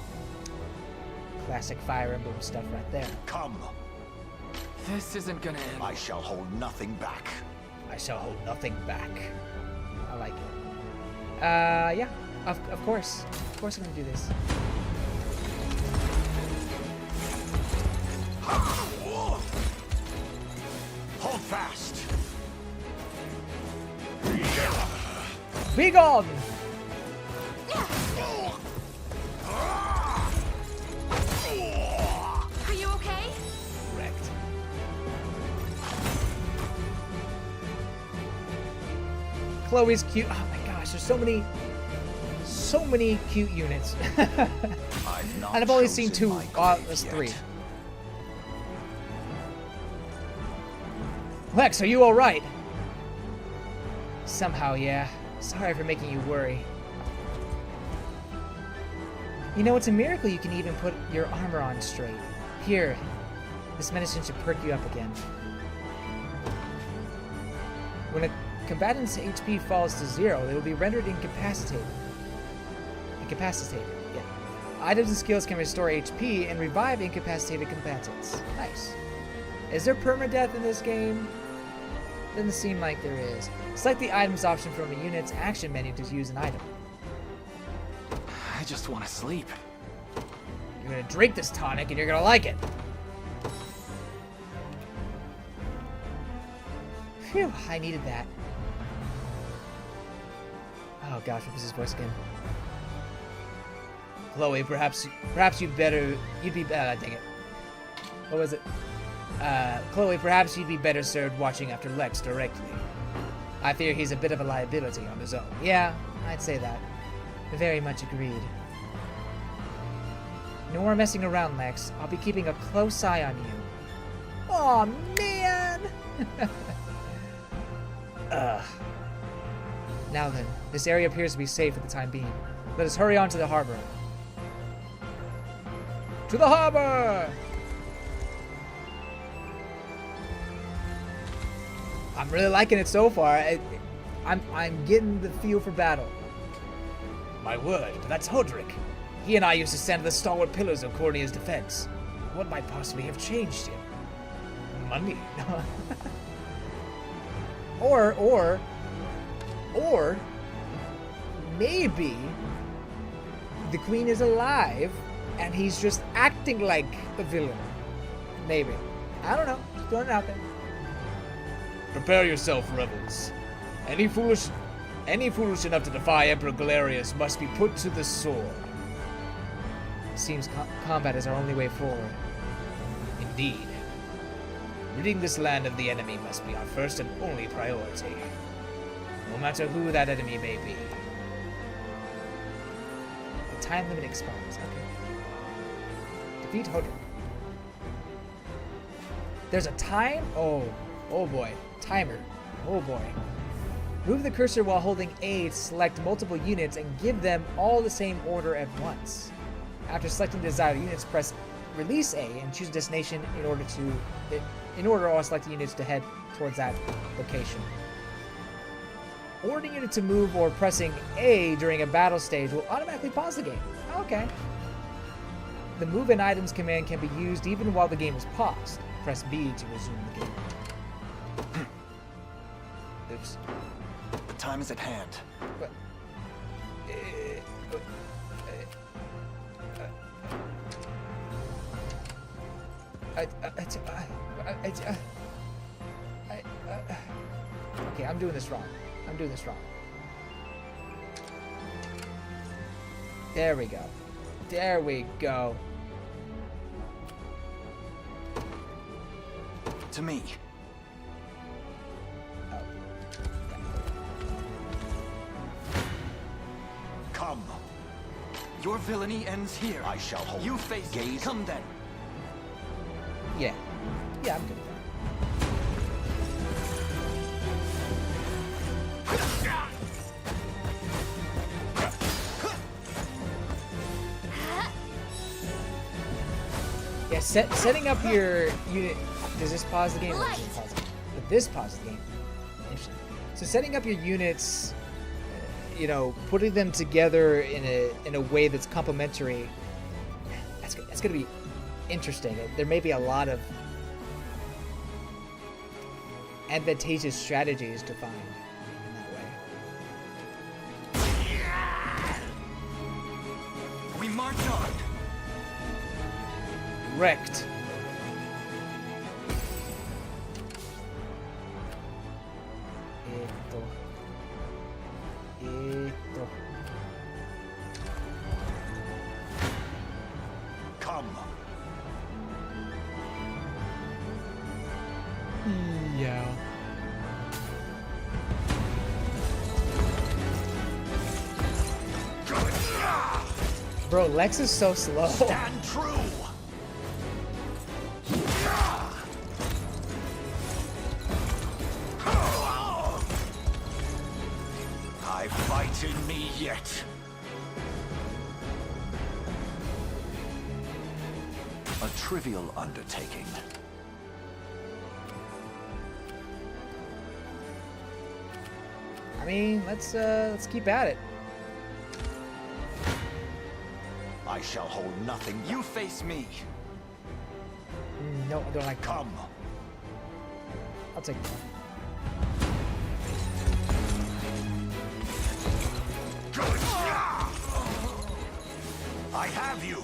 Classic Fire Emblem stuff right there. Come. This isn't gonna end. I shall hold nothing back. I shall hold nothing back. I like it. Yeah, of course. Of course I'm gonna do this. Hold fast. Be gone! Are you okay? Wrecked. Chloe's cute. Oh my gosh, there's so many cute units. And I've only seen two. That's three. Lex, are you alright? Somehow, yeah. Sorry for making you worry. You know, it's a miracle you can even put your armor on straight. Here, this medicine should perk you up again. When a combatant's HP falls to 0, they will be rendered incapacitated. Incapacitated, yeah. Items and skills can restore HP and revive incapacitated combatants. Nice. Is there permadeath in this game? Doesn't seem like there is. Select the items option from a unit's action menu to use an item. I just want to sleep. You're gonna drink this tonic and you're gonna like it. Phew, I needed that. Oh gosh, what was his voice again? Chloe, perhaps you'd be better. Dang it. What was it? Chloe, perhaps you'd be better served watching after Lex directly. I fear he's a bit of a liability on his own. Yeah, I'd say that. Very much agreed. No more messing around, Lex. I'll be keeping a close eye on you. Aw, man! Ugh. Now then, this area appears to be safe for the time being. Let us hurry on to the harbor. To the harbor! I'm really liking it so far. I'm getting the feel for battle. My word, but that's Hodrick. He and I used to stand at the stalwart pillars of Cornea's defense. What might possibly have changed him? Money. or maybe the queen is alive and he's just acting like a villain. Maybe. I don't know. Just throwing it out there. Prepare yourself, rebels. Any foolish enough to defy Emperor Galerius must be put to the sword. Seems combat is our only way forward. Indeed. Ridding this land of the enemy must be our first and only priority. No matter who that enemy may be. The time limit expires. Okay. Defeat Hodrick. There's a time? Oh boy. Timer. Oh boy. Move the cursor while holding A to select multiple units and give them all the same order at once. After selecting the desired units, press release A and choose a destination in order all selected units to head towards that location. Ordering unit to move or pressing A during a battle stage will automatically pause the game. Okay. The move and items command can be used even while the game is paused. Press B to resume the game. Oops. The time is at hand. What? Okay, I'm doing this wrong. There we go. To me. Come. Your villainy ends here. I shall hold. You face gaze. Come then. Yeah, I'm good with that. Yeah, setting up your unit. Does this pause the game? Or does this pause the game? But this pauses the game. Interesting. So setting up your units, you know, putting them together in a way that's complementary. That's gonna be interesting. There may be a lot of advantageous strategies to find in that way. We march on. Wrecked. Come! Yeah. Bro, Lex is so slow. Stand true! I fight in me yet. A trivial undertaking. I mean, let's keep at it. I shall hold nothing. You face me. No, I don't like that. Come. I'll take that. I have you.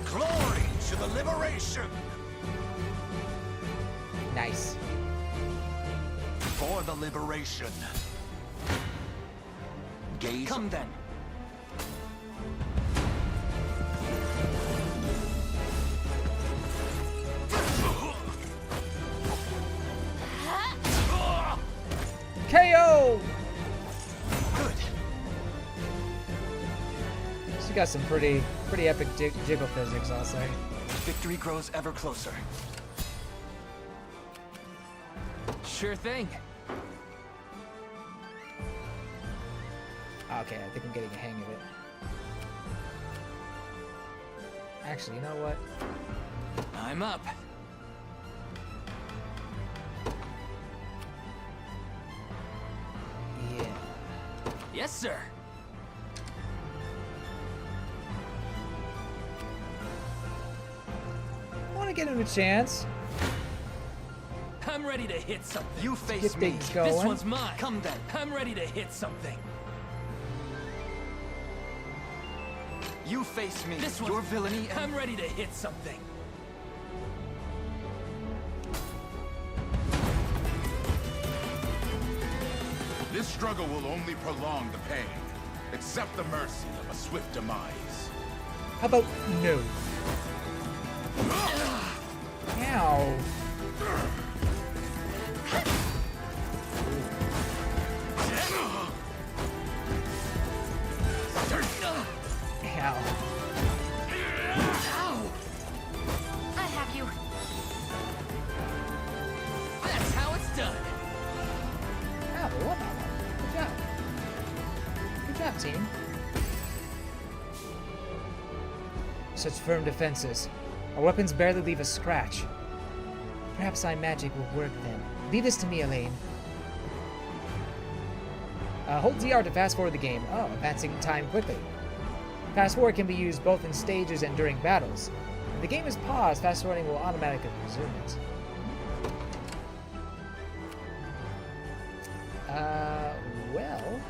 Glory to the liberation. Nice. For the liberation. Gaze. Come then. KO! Good. She got some pretty epic jiggle physics, I'll say. Victory grows ever closer. Sure thing. Okay, I think I'm getting a hang of it. Actually, you know what? I'm up. Yeah. Yes, sir. I want to give him a chance. I'm ready to hit something. You face Get me. things going. This one's mine. Come then. I'm ready to hit something. You face me. This Your one's... villainy and... I'm ready to hit something. This struggle will only prolong the pain. Accept the mercy of a swift demise. How about no? Ow. Ow. Ow! I have you. That's how it's done. Ow, what? Good job. Good job, team. Such firm defenses. Our weapons barely leave a scratch. Perhaps my magic will work then. Leave this to me, Elaine. Hold DR to fast forward the game. Oh, advancing time quickly. Fast forward can be used both in stages and during battles. If the game is paused, fast forwarding will automatically resume it. Well...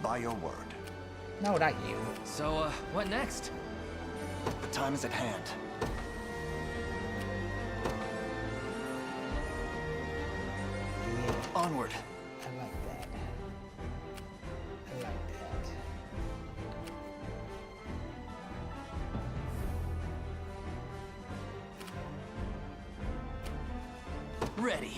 By your word. No, not you. So, what next? The time is at hand. Yeah, Onward. I like that. I like that. Ready.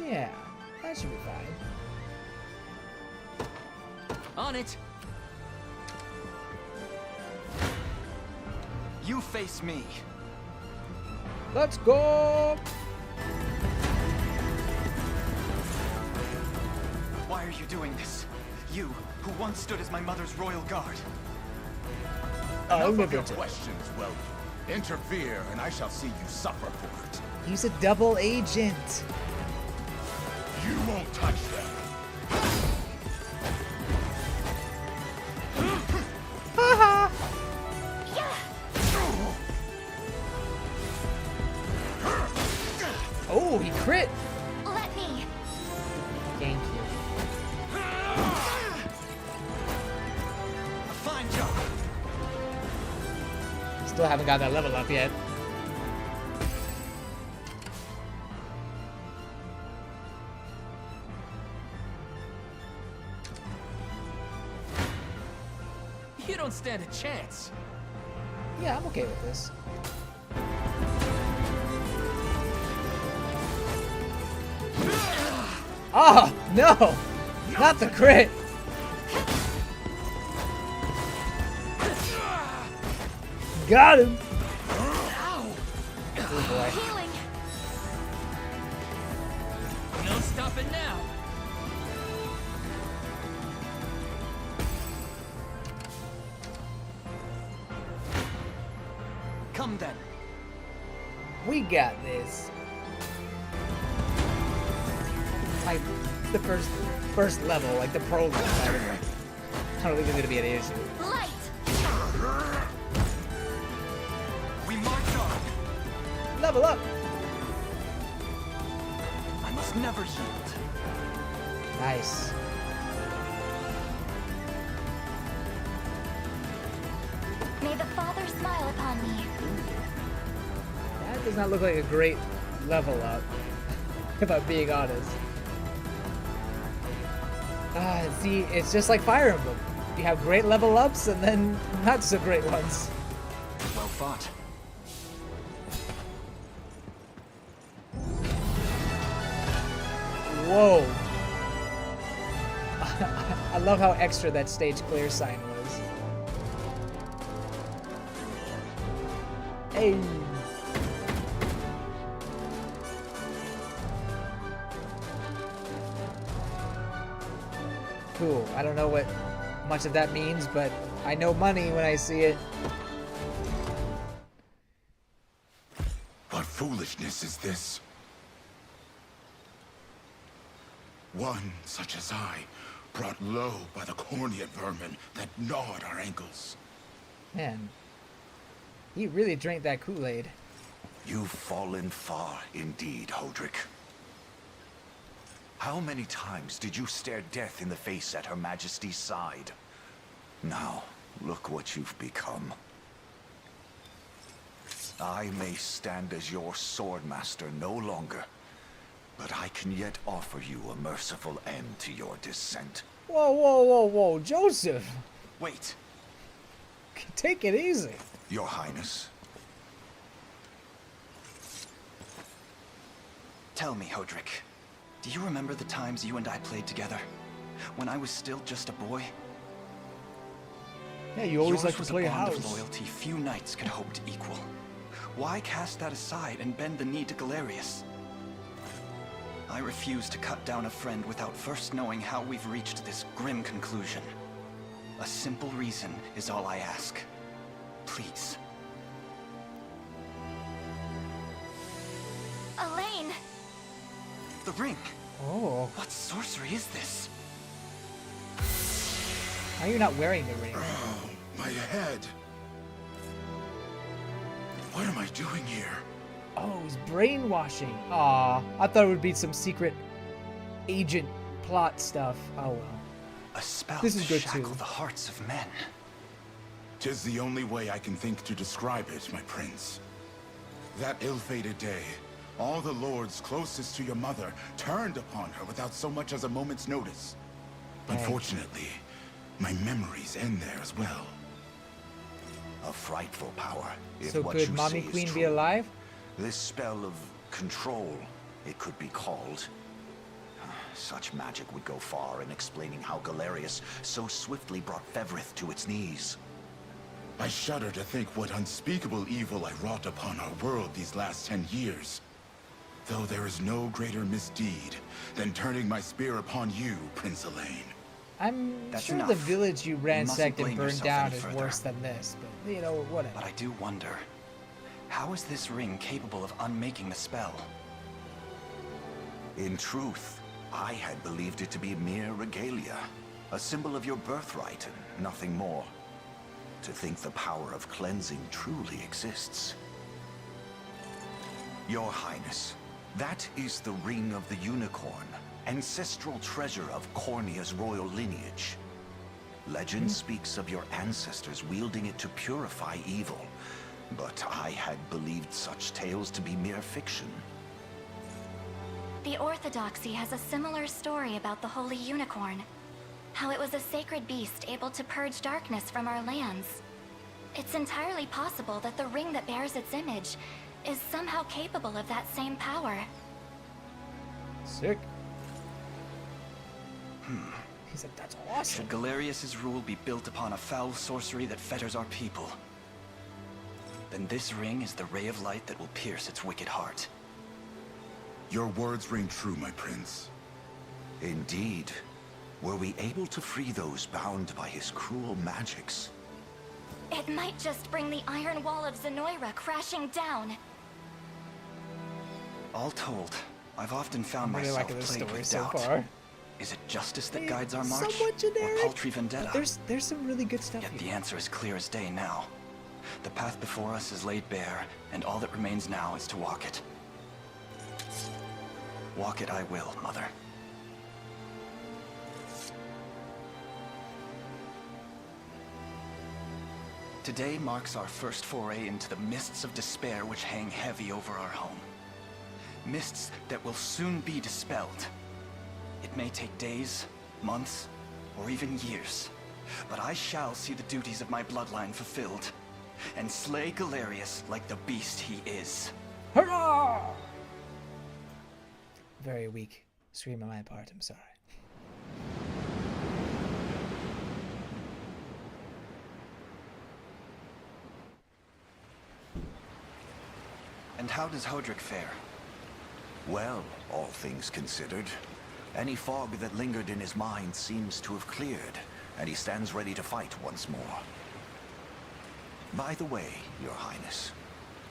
Yeah, that should be fine. On it. You face me. Let's go! Why are you doing this? You, who once stood as my mother's royal guard. Enough of your questions, Welby. Interfere, and I shall see you suffer for it. He's a double agent. You won't touch them. Haha! Oh, he crit! Let me. Still haven't got that level up yet. You don't stand a chance. Yeah, I'm okay with this. Oh, no! Not the crit! Got him! Oh boy. Healing. No stopping now. Come then. We got this. Like the first level, like the prologue. I don't think it's gonna be an issue. Light. We march on. Level up. I must never yield. Nice. May the Father smile upon me. That does not look like a great level up, if I'm being honest. See, it's just like Fire Emblem. You have great level ups and then not so great ones. Well fought. Whoa. I love how extra that stage clear sign was. Hey. Cool. I don't know what much of that means, but I know money when I see it. What foolishness is this? One such as I, brought low by the cornea vermin that gnawed our ankles. Man, he really drank that Kool-Aid. You've fallen far indeed, Hodrick. How many times did you stare death in the face at Her Majesty's side? Now, look what you've become. I may stand as your swordmaster no longer, but I can yet offer you a merciful end to your descent. Whoa, whoa, whoa, whoa, Joseph! Wait. Take it easy. Your Highness. Tell me, Hodrick, do you remember the times you and I played together? When I was still just a boy? Yeah, you always Yours like to was play a bond house. of loyalty few knights could hope to equal. Why cast that aside and bend the knee to Galerius? I refuse to cut down a friend without first knowing how we've reached this grim conclusion. A simple reason is all I ask. Please. Elaine! The ring! Oh. What sorcery is this? How are you not wearing the ring? Oh, my head. What am I doing here? Oh, it was brainwashing. Aw, I thought it would be some secret agent plot stuff. Oh well. A spell This is to good shackle too. the hearts of men. 'Tis the only way I can think to describe it, my prince. That ill-fated day, all the lords closest to your mother turned upon her without so much as a moment's notice. Unfortunately, my memories end there as well. A frightful power, if So what could you Mommy say is Queen true. be alive? This spell of control, it could be called. Such magic would go far in explaining how Galerius so swiftly brought Fevrith to its knees. I shudder to think what unspeakable evil I wrought upon our world these last 10 years. Though there is no greater misdeed than turning my spear upon you, Prince Elaine. I'm That's sure enough. the village you You ransacked mustn't and blame burned yourself down any is further. worse than this, but you know, whatever. But I do wonder, how is this ring capable of unmaking the spell? In truth, I had believed it to be mere regalia, a symbol of your birthright and nothing more. To think the power of cleansing truly exists. Your Highness, that is the Ring of the Unicorn, ancestral treasure of Cornea's royal lineage. Legend speaks of your ancestors wielding it to purify evil, But I had believed such tales to be mere fiction. The Orthodoxy has a similar story about the Holy Unicorn. How it was a sacred beast able to purge darkness from our lands. It's entirely possible that the ring that bears its image is somehow capable of that same power. Sick. He's like, that's awesome. Should Galerius's rule be built upon a foul sorcery that fetters our people, then this ring is the ray of light that will pierce its wicked heart. Your words ring true, my prince. Indeed. Were we able to free those bound by his cruel magics? It might just bring the Iron Wall of Zenoira crashing down. All told, I've often found I'm really myself liking this plagued story with so doubt. far. Is it justice that guides our march, Somewhat generic, or paltry vendetta? but there's some really good stuff Yet here. the answer is clear as day now. The path before us is laid bare, and all that remains now is to walk it. Walk it I will, Mother. Today marks our first foray into the mists of despair which hang heavy over our home. Mists that will soon be dispelled. It may take days, months, or even years, but I shall see the duties of my bloodline fulfilled, and slay Galerius like the beast he is. Hurrah! Very weak scream on my part, I'm sorry. And how does Hodrick fare? Well, all things considered, any fog that lingered in his mind seems to have cleared, and he stands ready to fight once more. By the way, Your Highness,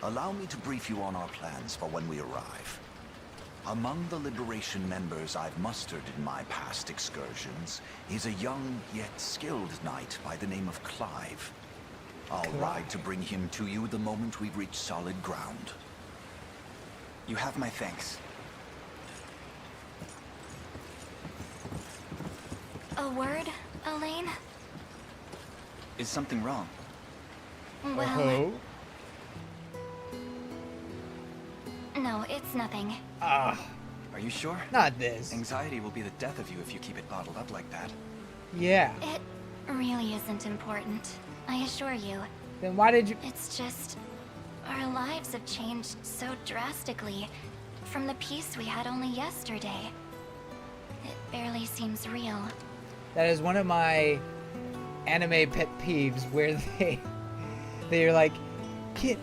allow me to brief you on our plans for when we arrive. Among the Liberation members I've mustered in my past excursions is a young yet skilled knight by the name of Clive. I'll ride to bring him to you the moment we reach solid ground. You have my thanks. A word, Elaine? Is something wrong? Well... No, it's nothing. Ah. Are you sure? Not this. Anxiety will be the death of you if you keep it bottled up like that. Yeah. It really isn't important, I assure you. Then why did you... It's just... our lives have changed so drastically from the peace we had only yesterday. It barely seems real. That is one of my anime pet peeves where they're like, kid,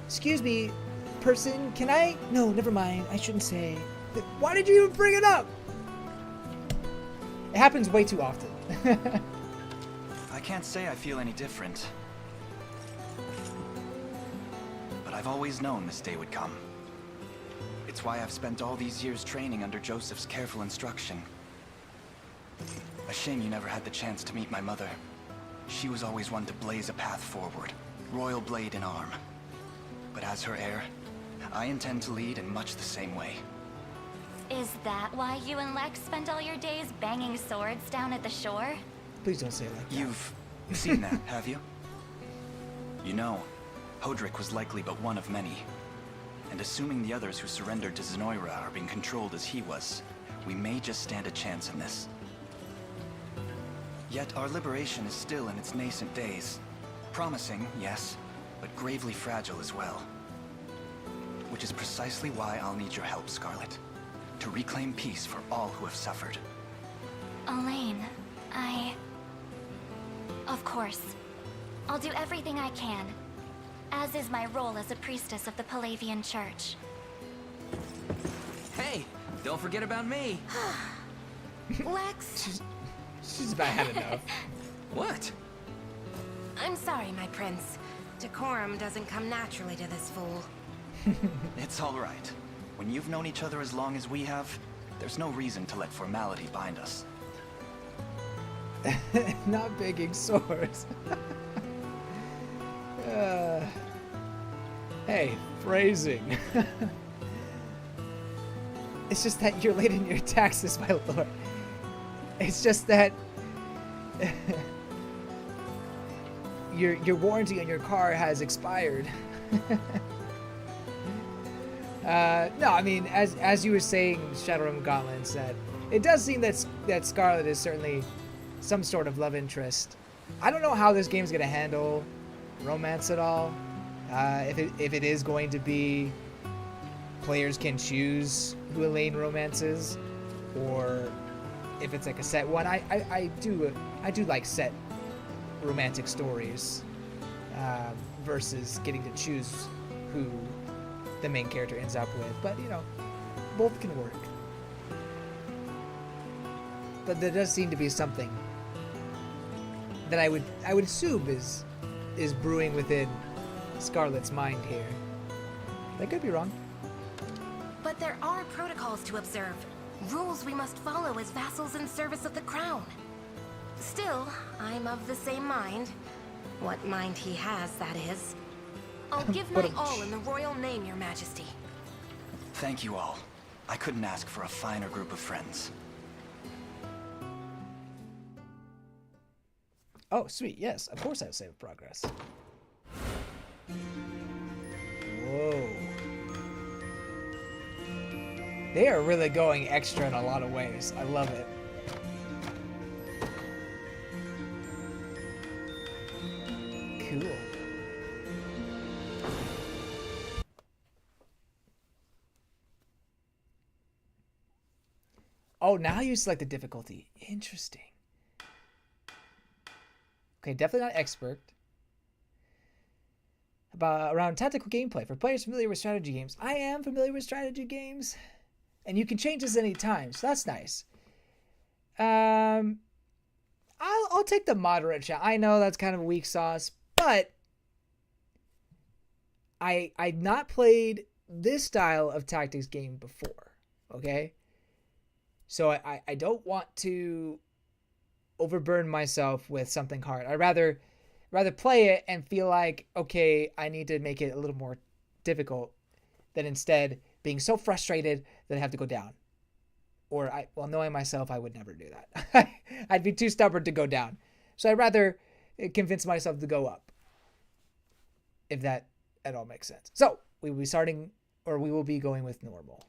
excuse me, person, can I? No, never mind. I shouldn't say. Why did you even bring it up? It happens way too often. I can't say I feel any different. But I've always known this day would come. It's why I've spent all these years training under Joseph's careful instruction. A shame you never had the chance to meet my mother. She was always one to blaze a path forward, royal blade in arm. But as her heir, I intend to lead in much the same way. Is that why you and Lex spent all your days banging swords down at the shore? Please don't say it like that. You've seen that, have you? You know, Hodrick was likely but one of many. And assuming the others who surrendered to Zenoira are being controlled as he was, we may just stand a chance in this. Yet our liberation is still in its nascent days. Promising, yes, but gravely fragile as well. Which is precisely why I'll need your help, Scarlet. To reclaim peace for all who have suffered. Elaine, Of course. I'll do everything I can. As is my role as a priestess of the Palavian Church. Hey, don't forget about me. Lex? She's about had enough. What? I'm sorry, my prince. Decorum doesn't come naturally to this fool. It's all right. When you've known each other as long as we have, there's no reason to let formality bind us. Not begging swords. Hey, phrasing. It's just that you're late in your taxes, my lord. It's just that... your warranty on your car has expired. No, I mean, as you were saying, Shadowrun Gauntlets, that it does seem that Scarlet is certainly some sort of love interest. I don't know how this game's gonna handle romance at all. If it is going to be players can choose who Elaine romances, or if it's like a set one. I do like set romantic stories versus getting to choose who the main character ends up with. But you know, both can work. But there does seem to be something that I would assume is brewing within Scarlet's mind here. I could be wrong. But there are protocols to observe, rules we must follow as vassals in service of the crown. Still, I'm of the same mind. What mind he has, that is. I'll give my all in the royal name, Your Majesty. Thank you all. I couldn't ask for a finer group of friends. Oh, sweet. Yes, of course I'll save progress. Whoa. They are really going extra in a lot of ways. I love it. Cool. Oh, now you select the difficulty. Interesting. Okay, definitely not expert. Around tactical gameplay for players familiar with strategy games. I am familiar with strategy games, and you can change this any time, so that's nice. I'll take the moderate challenge. I know that's kind of a weak sauce, but I'd not played this style of tactics game before. Okay, so I don't want to overburden myself with something hard. I'd rather play it and feel like, okay, I need to make it a little more difficult than instead being so frustrated that I have to go down. Or knowing myself, I would never do that. I'd be too stubborn to go down. So I'd rather convince myself to go up. If that at all makes sense. So we will be going with normal.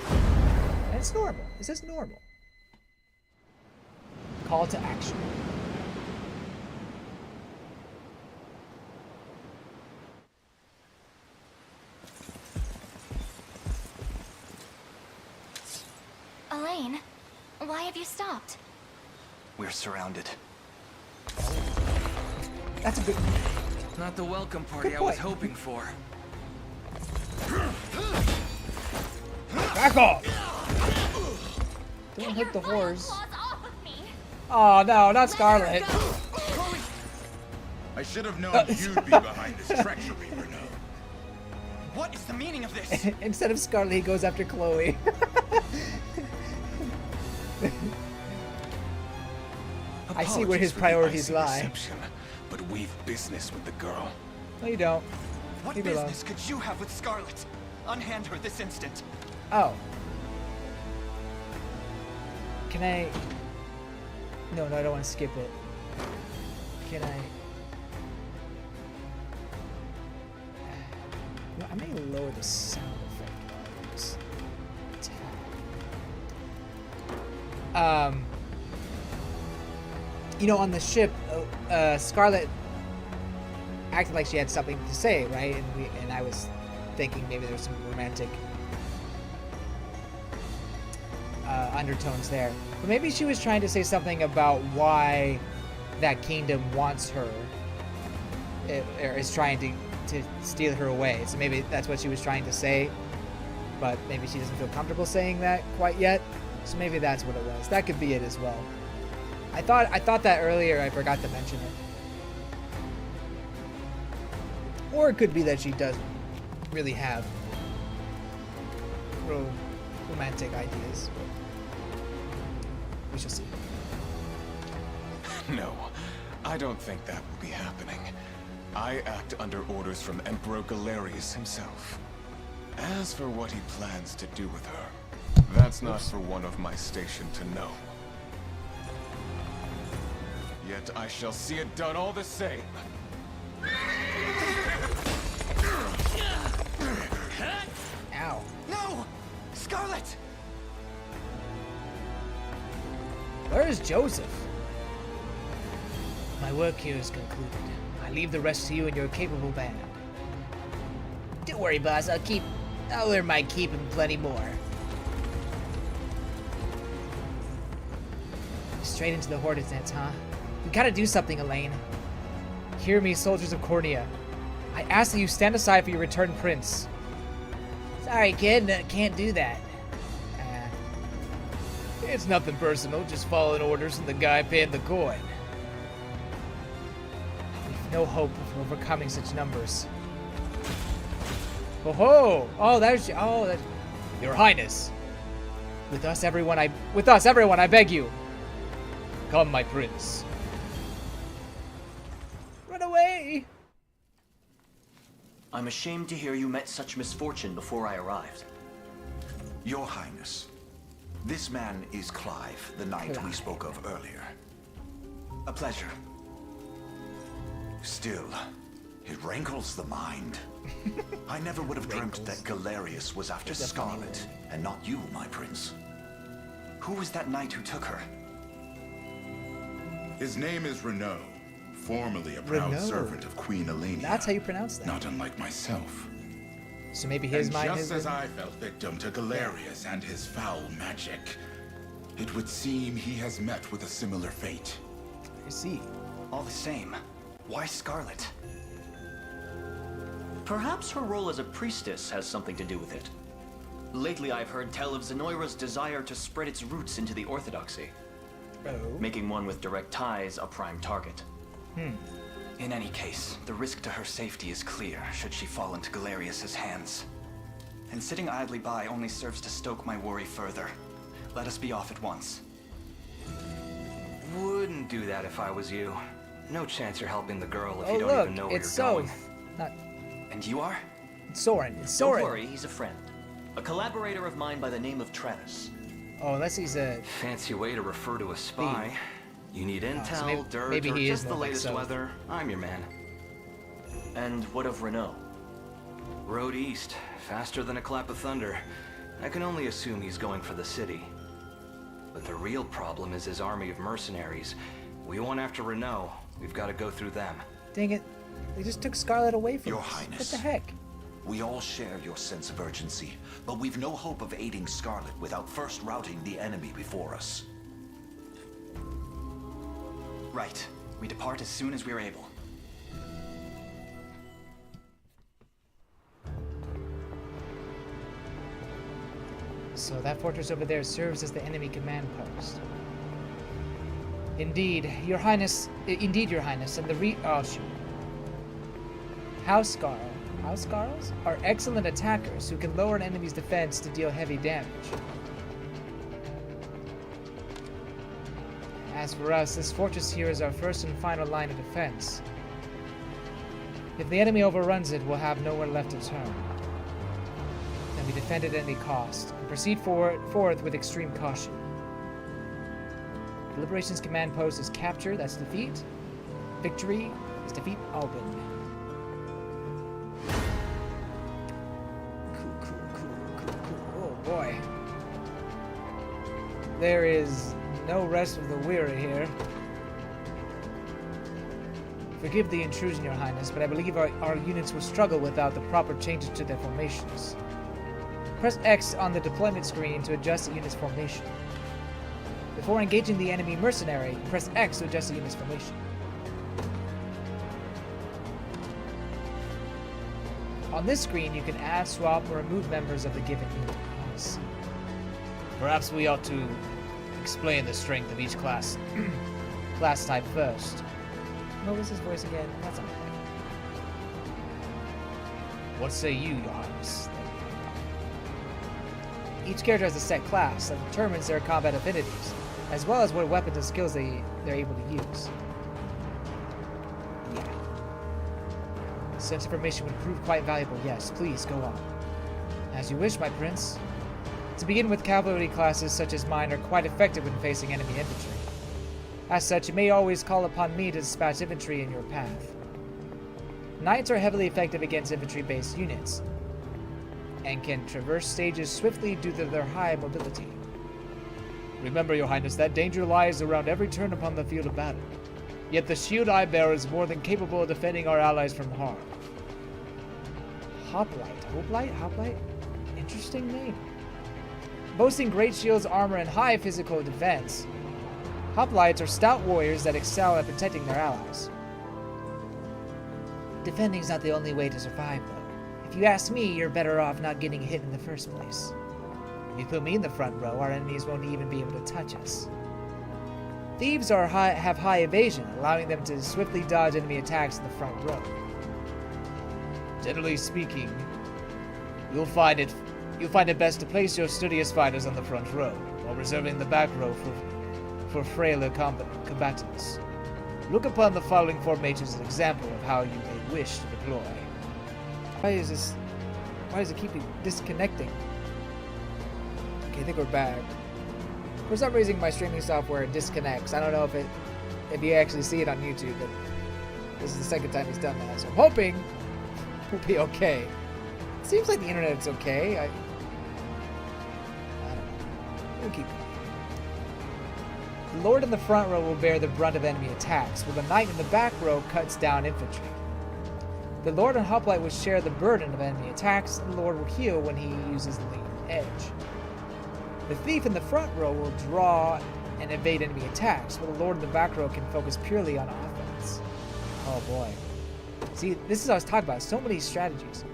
And it's normal. It says normal. Call to action. Elaine, why have you stopped? We're surrounded. That's a good... Not the welcome party I was hoping for. Back off! Don't hit the horse. Oh no, not Scarlet. I should have known you'd be behind this treachery, Renault. What is the meaning of this? Instead of Scarlet, he goes after Chloe. I see where his priorities lie. But we've business with the girl. No, you don't. What business could you have with Scarlet? Unhand her this instant. Oh. Can I... No, I don't want to skip it. Can I... No, I may lower the sound effect. You know, on the ship, Scarlet acted like she had something to say, right? And I was thinking maybe there was some romantic undertones there. But maybe she was trying to say something about why that kingdom wants her, or is trying to steal her away. So maybe that's what she was trying to say, but maybe she doesn't feel comfortable saying that quite yet. So maybe that's what it was. That could be it as well. I thought that earlier. I forgot to mention it. Or it could be that she doesn't really have romantic ideas. We shall see. No, I don't think that will be happening. I act under orders from Emperor Galerius himself. As for what he plans to do with her, that's not for one of my station to know. Yet I shall see it done all the same. Ow. No! Scarlet! Where is Joseph? My work here is concluded. I leave the rest to you and your capable band. Don't worry, boss. I'll earn my keep and plenty more. Straight into the Hornet's nets, huh? We gotta do something, Elaine. Hear me, soldiers of Cornea. I ask that you stand aside for your returned prince. Sorry, kid. Can't do that. It's nothing personal, just following orders from the guy paying the coin. We've no hope of overcoming such numbers. Oh ho! That's Your Highness. With us, everyone, I beg you. Come, my prince. Run away! I'm ashamed to hear you met such misfortune before I arrived. Your Highness, this man is Clive, the knight we spoke of earlier. A pleasure. Still, it rankles the mind. I never would have dreamt that Galerius was after Scarlet, and not you, my prince. Who was that knight who took her? His name is Renaud, formerly a proud servant of Queen Elenia. That's how you pronounce that. Not unlike myself. So maybe his mind just as I fell victim to Galerius and his foul magic, it would seem he has met with a similar fate. I see. All the same, why Scarlet? Perhaps her role as a priestess has something to do with it. Lately I've heard tell of Zenoira's desire to spread its roots into the Orthodoxy. Making one with direct ties a prime target. In any case, the risk to her safety is clear should she fall into Galerius's hands. And sitting idly by only serves to stoke my worry further. Let us be off at once. Wouldn't do that if I was you. No chance you're helping the girl if you don't even know where you're going. And you are? It's Soren. It's Soren. Don't worry, he's a friend. A collaborator of mine by the name of Travis. Oh, unless he's a... Fancy way to refer to a spy. You need intel, dirt, maybe or he just is the more like latest so. weather. I'm your man. And what of Renaud? Road east, faster than a clap of thunder. I can only assume he's going for the city. But the real problem is his army of mercenaries. We want after Renaud. We've got to go through them. Dang it. They just took Scarlet away from Your us. Highness. What the heck? We all share your sense of urgency, but we've no hope of aiding Scarlet without first routing the enemy before us. Right. We depart as soon as we're able. So that fortress over there serves as the enemy command post. Indeed, Your Highness, and the oh shoot. Housecarls are excellent attackers who can lower an enemy's defense to deal heavy damage. As for us, this fortress here is our first and final line of defense. If the enemy overruns it, we'll have nowhere left to turn. Then we defend it at any cost, and proceed forth with extreme caution. The Liberation's command post is capture, that's defeat. Victory is defeat Albin. Cool. Oh boy. There is no rest for the weary here. Forgive the intrusion, Your Highness, but I believe our units will struggle without the proper changes to their formations. Press X on the deployment screen to adjust the unit's formation. Before engaging the enemy mercenary, press X to adjust the unit's formation. On this screen, you can add, swap, or remove members of the given unit. Yes. Perhaps we ought to explain the strength of each class type first. What was his voice again? That's not right. What say you, Your Highness? Each character has a set class that determines their combat affinities, as well as what weapons and skills they're able to use. Yeah. Such information would prove quite valuable, yes. Please, go on. As you wish, my prince. To begin with, cavalry classes such as mine are quite effective when facing enemy infantry. As such, you may always call upon me to dispatch infantry in your path. Knights are heavily effective against infantry-based units, and can traverse stages swiftly due to their high mobility. Remember, Your Highness, that danger lies around every turn upon the field of battle. Yet the shield I bear is more than capable of defending our allies from harm. Hoplite? Interesting name. Boasting great shields, armor, and high physical defense, hoplites are stout warriors that excel at protecting their allies. Defending's not the only way to survive, though. If you ask me, you're better off not getting hit in the first place. If you put me in the front row, our enemies won't even be able to touch us. Thieves have high evasion, allowing them to swiftly dodge enemy attacks in the front row. Generally speaking, you'll find it best to place your sturdiest fighters on the front row, while reserving the back row for frailer combatants. Look upon the following formations as an example of how you may wish to deploy. Why does it keep disconnecting? Okay, I think we're back. For some reason, my streaming software disconnects. I don't know if you actually see it on YouTube, but this is the second time he's done that, so I'm hoping we'll be okay. It seems like the internet's okay. I don't know. We'll keep going. The Lord in the front row will bear the brunt of enemy attacks, while the Knight in the back row cuts down infantry. The Lord and Hoplite will share the burden of enemy attacks, and the Lord will heal when he uses the lead edge. The Thief in the front row will draw and evade enemy attacks, while the Lord in the back row can focus purely on offense. Oh boy. See, this is what I was talking about. So many strategies.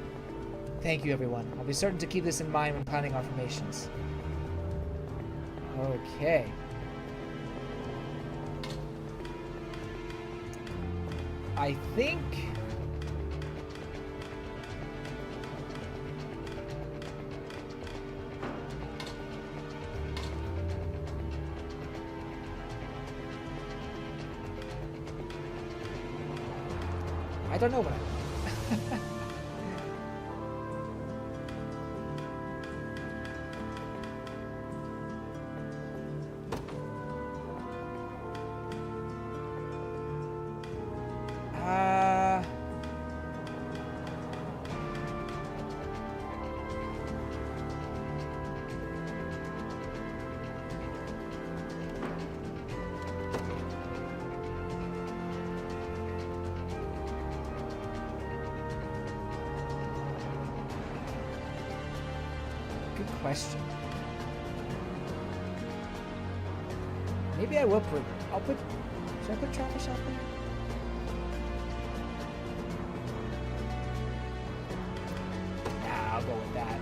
Thank you, everyone. I'll be certain to keep this in mind when planning our formations. Okay. I think... I don't know what I want. Question. Maybe I will put. Should I put Travis out there? Nah, I'll go with that.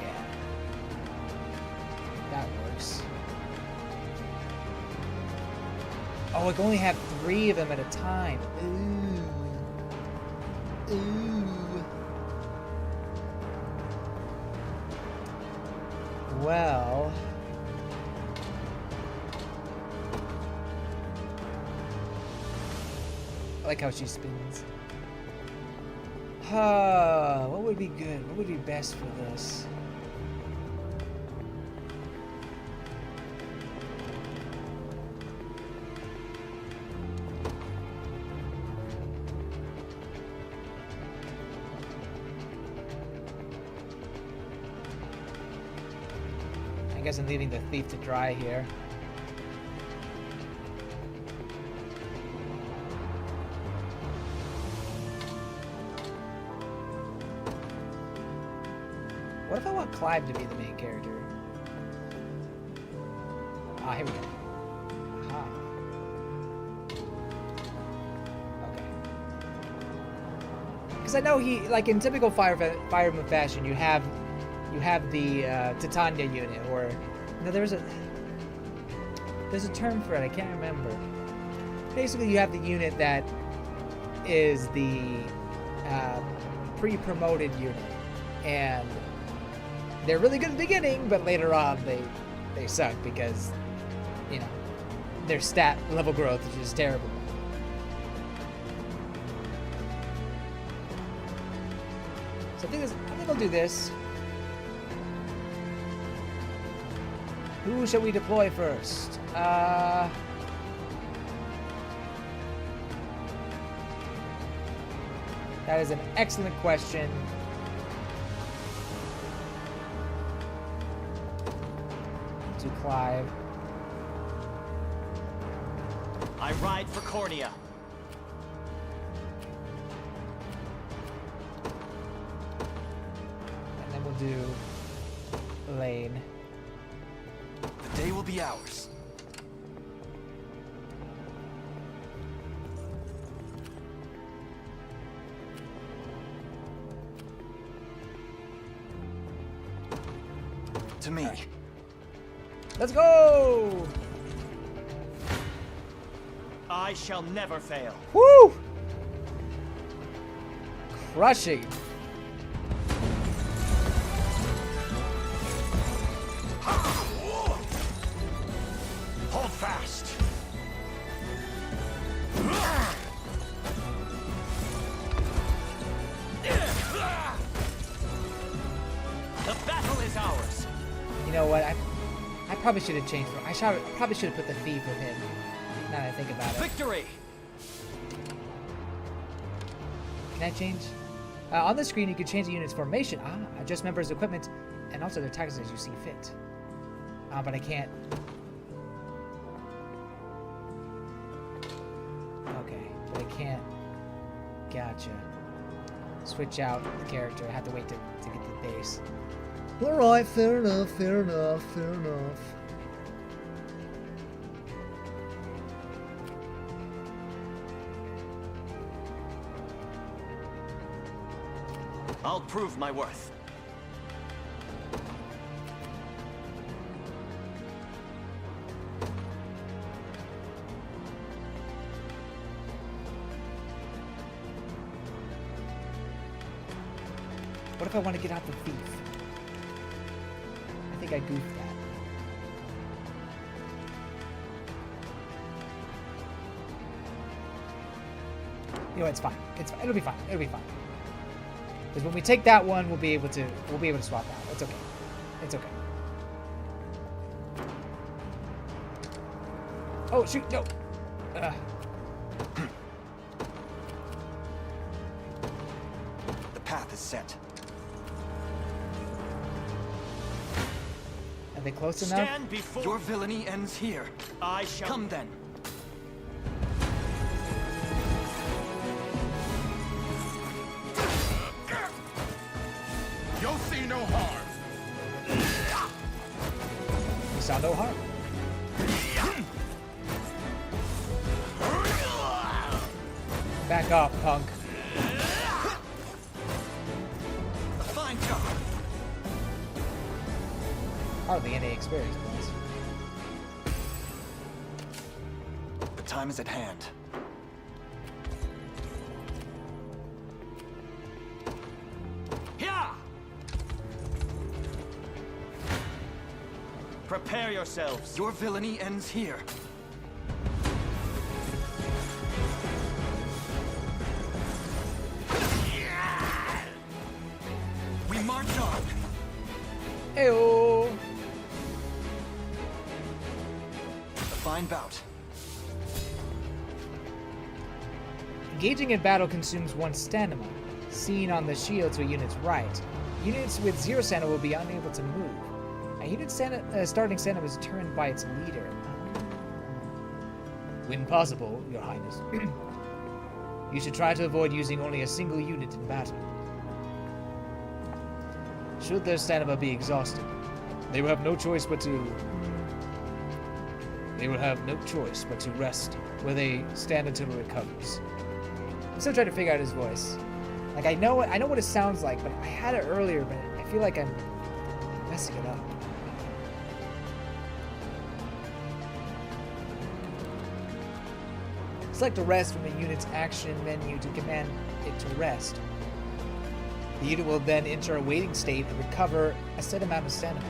Yeah. That works. Oh, I can only have 3 of them at a time. Ooh. Ooh. Well. I like how she spins. What would be good? What would be best for this? I guess I'm leaving the Thief to dry here. What if I want Clive to be the main character? Ah, here we go. Aha. Okay. Because I know he, like in typical Fire Emblem fashion, you have the Titania unit, or no, there's a term for it. I can't remember. Basically, you have the unit that is the pre-promoted unit, and they're really good at the beginning, but later on they suck because, you know, their stat level growth is just terrible. So I think I'll do this. Who shall we deploy first? That is an excellent question. To Clive. I ride for Cornea. And then we'll do Lane. The day will be ours. To me. Let's go! I shall never fail. Woo! Crushing. Hold fast. The battle is ours. You know what? I probably should have changed. I probably should have put the thief with him. Now that I think about it. Victory. Can I change? On the screen, you can change the unit's formation. Adjust members' equipment, and also their tactics as you see fit. But I can't. Okay, but I can't. Gotcha. Switch out the character. I have to wait to get the base. Alright, fair enough, fair enough, fair enough. I'll prove my worth. What if I want to get out the thief? I think I goofed that. You know, it's fine. It'll be fine. It'll be fine. Because when we take that one, we'll be able to swap out. It's okay. It's okay. Oh shoot! No. The path is set. Are they close enough? Stand before Your villainy ends here. I shall Come then. You'll see no harm. You saw no harm. Back up, punk. A fine job. Hardly any experience points. The time is at hand. Here! Prepare yourselves. Your villainy ends here. We march on. Heyo. A fine bout. Engaging in battle consumes one stamina, seen on the shield to a unit's right. Units with 0 stamina will be unable to move. A unit's starting stamina is determined by its leader. When possible, Your Highness, you should try to avoid using only a single unit in battle. Should their stamina be exhausted, they will have no choice but to rest where they stand until it recovers. I'm still trying to figure out his voice. Like I know what it sounds like, but I had it earlier, but I feel like I'm messing it up. Select a rest from the unit's action menu to command it to rest. The unit will then enter a waiting state and recover a set amount of stamina.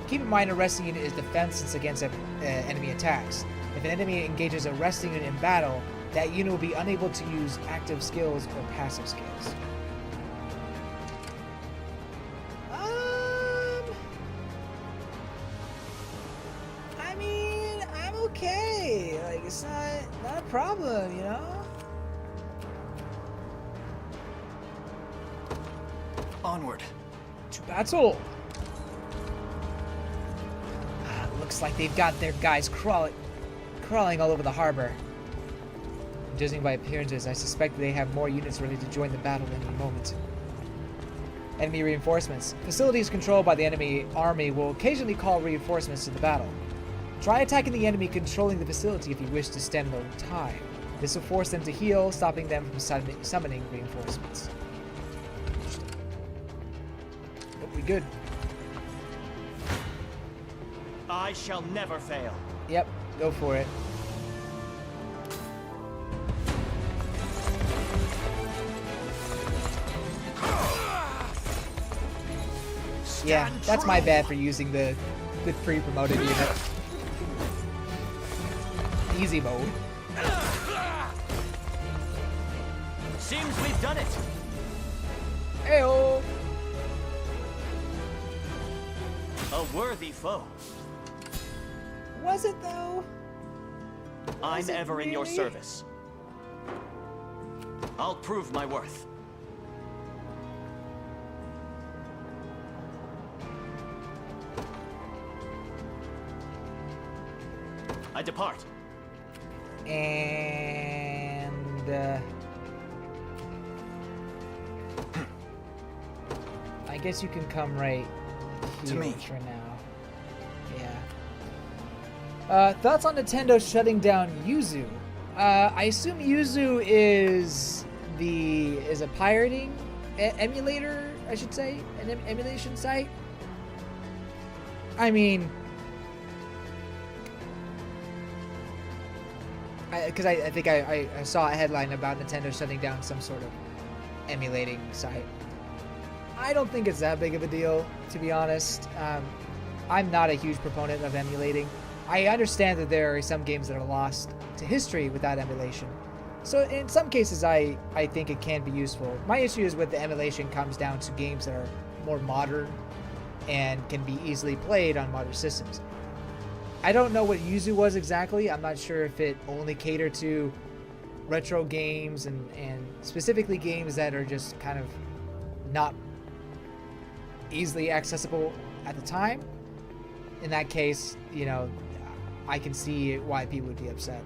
Keep in mind a resting unit is defenseless against enemy attacks. If an enemy engages a resting unit in battle, that unit will be unable to use active skills or passive skills. Onward. To battle. Looks like they've got their guys crawling all over the harbor. Judging by appearances, I suspect they have more units ready to join the battle in a moment. Enemy reinforcements. Facilities controlled by the enemy army will occasionally call reinforcements to the battle. Try attacking the enemy controlling the facility if you wish to stand their time. This will force them to heal, stopping them from summoning reinforcements. But we good. I shall never fail. Yep, go for it. Yeah, that's my bad for using the pre-promoted unit. Easy mode. Seems we've done it. Heyo. A worthy foe. Was it though? I'm ever in your service. I'll prove my worth. I depart. And I guess you can come right here to me for now. Yeah. Thoughts on Nintendo shutting down Yuzu? I assume Yuzu is a pirating emulator, I should say, an emulation site. I mean, because I think I saw a headline about Nintendo shutting down some sort of emulating site. I don't think it's that big of a deal, to be honest. I'm not a huge proponent of emulating. I understand that there are some games that are lost to history without emulation. So in some cases, I think it can be useful. My issue is with the emulation comes down to games that are more modern and can be easily played on modern systems. I don't know what Yuzu was exactly. I'm not sure if it only catered to retro games and specifically games that are just kind of not easily accessible at the time. In that case, you know, I can see why people would be upset.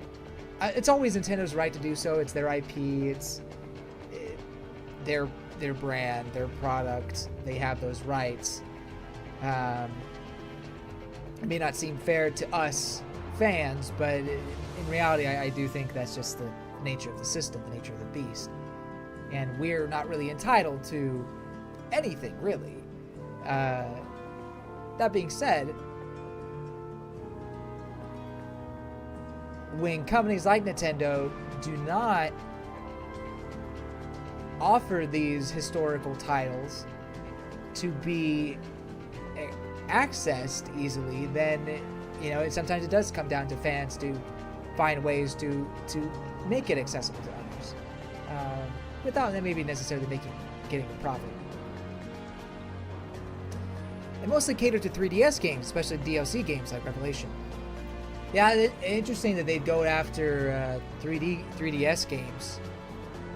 It's always Nintendo's right to do so. It's their IP. It's their brand, their product. They have those rights. It may not seem fair to us fans, but in reality, I do think that's just the nature of the system, the nature of the beast. And we're not really entitled to anything, really. That being said, when companies like Nintendo do not offer these historical titles to be accessed easily, then sometimes it does come down to fans to find ways to make it accessible to others, without them maybe necessarily getting a profit. They mostly cater to 3DS games, especially DLC games like Revelation. Yeah, interesting that they'd go after 3DS games.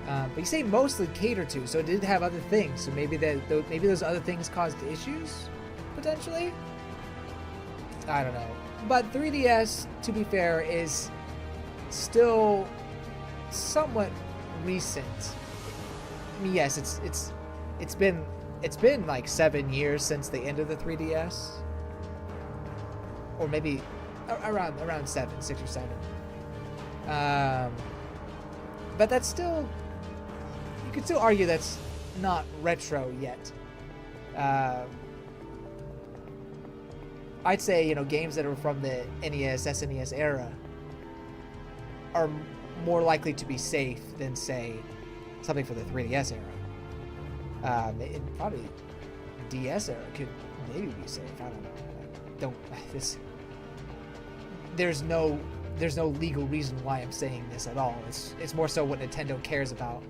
But you say mostly cater to, so it did have other things. So maybe those other things caused issues, potentially? I don't know. But 3DS, to be fair, is still somewhat recent. I mean, yes, it's been like 7 years since the end of the 3DS, or maybe around 6 or 7. But that's still, you could still argue that's not retro yet. I'd say, games that are from the NES, SNES era are more likely to be safe than, say, something for the 3DS era. Probably DS era could maybe be safe. I don't know. There's no legal reason why I'm saying this at all. It's more so what Nintendo cares about.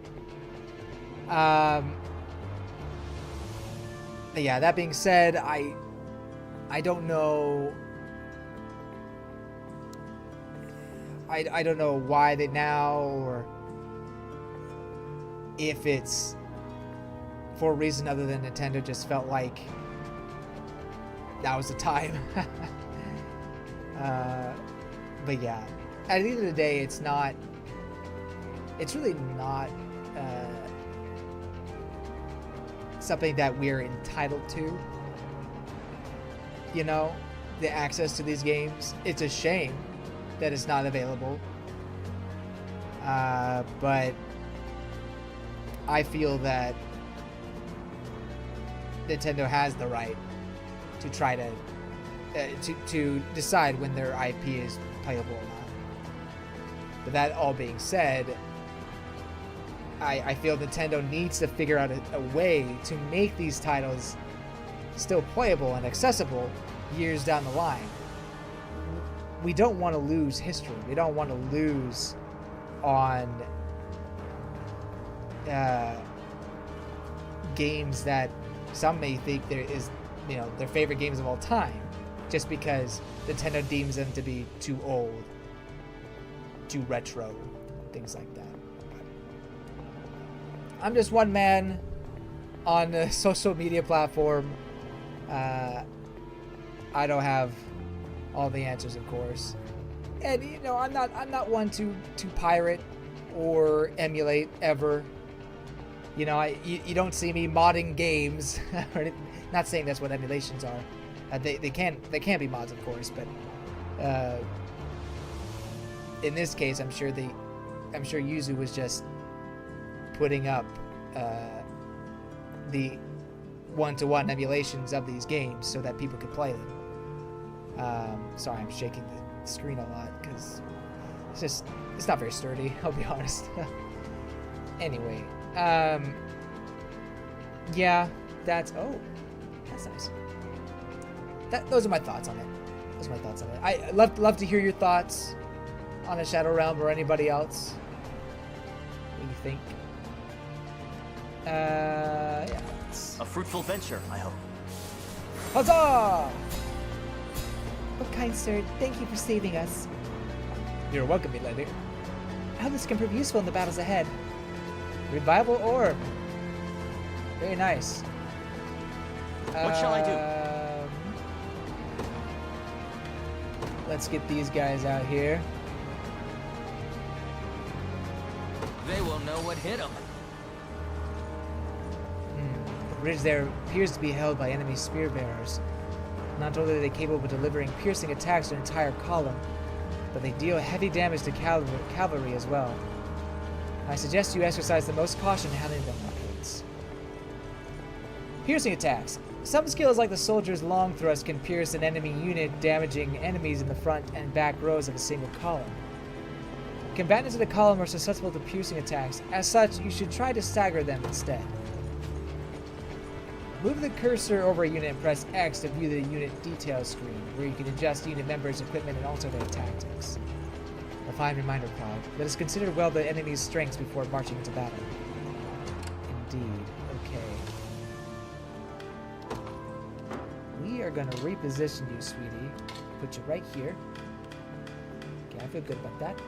But yeah, that being said, I don't know. I don't know why they now, or if it's for a reason other than Nintendo just felt like that was the time. But yeah, at the end of the day, it's really not something that we're entitled to. You know, the access to these games. It's a shame that it's not available. But I feel that Nintendo has the right to try to decide when their IP is playable or not. But that all being said, I feel Nintendo needs to figure out a way to make these titles still playable and accessible years down the line. We don't want to lose history. We don't want to lose on games that some may think there is, you know, their favorite games of all time, just because Nintendo deems them to be too old, too retro, things like that. I'm just one man on a social media platform. I don't have all the answers, of course, and you know, I'm not one to pirate or emulate ever. You know, you don't see me modding games. Not saying that's what emulations are. They can be mods, of course, but in this case, I'm sure Yuzu was just putting up the one-to-one emulations of these games so that people could play them. Sorry, I'm shaking the screen a lot because it's not very sturdy. I'll be honest. Anyway. Yeah, that's nice. Those are my thoughts on it. I love to hear your thoughts on the Shadow Realm or anybody else. What do you think? Yeah. A fruitful venture, I hope. Huzzah! Oh, kind sir, thank you for saving us. You're welcome, Midlander. I hope this can prove useful in the battles ahead. Revival orb. Very nice. What shall I do? Let's get these guys out here. They will know what hit them. The bridge there appears to be held by enemy spear bearers. Not only are they capable of delivering piercing attacks to an entire column, but they deal heavy damage to cavalry as well. I suggest you exercise the most caution handling them upwards. Piercing attacks. Some skills like the soldier's long thrust can pierce an enemy unit, damaging enemies in the front and back rows of a single column. Combatants in the column are susceptible to piercing attacks. As such, you should try to stagger them instead. Move the cursor over a unit and press X to view the unit details screen, where you can adjust unit members' equipment and alter their tactics. A fine reminder, Cloud. Let us consider well the enemy's strengths before marching into battle. Indeed. Okay. We are going to reposition you, sweetie. Put you right here. Okay, I feel good about that.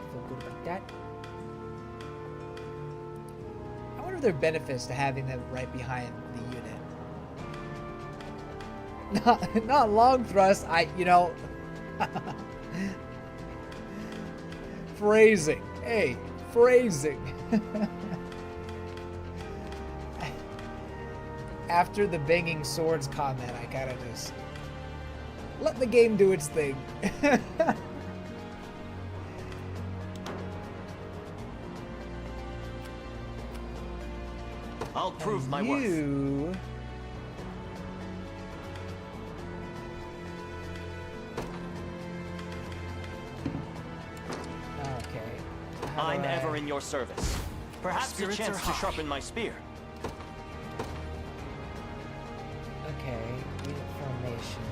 I wonder if there are benefits to having them right behind the unit. Not long thrust. Phrasing. Hey, phrasing. After the banging swords comment, I kind of just let the game do its thing. I'll prove my worth. I'm ever in your service. Perhaps a chance to sharpen my spear. Okay, unit formation.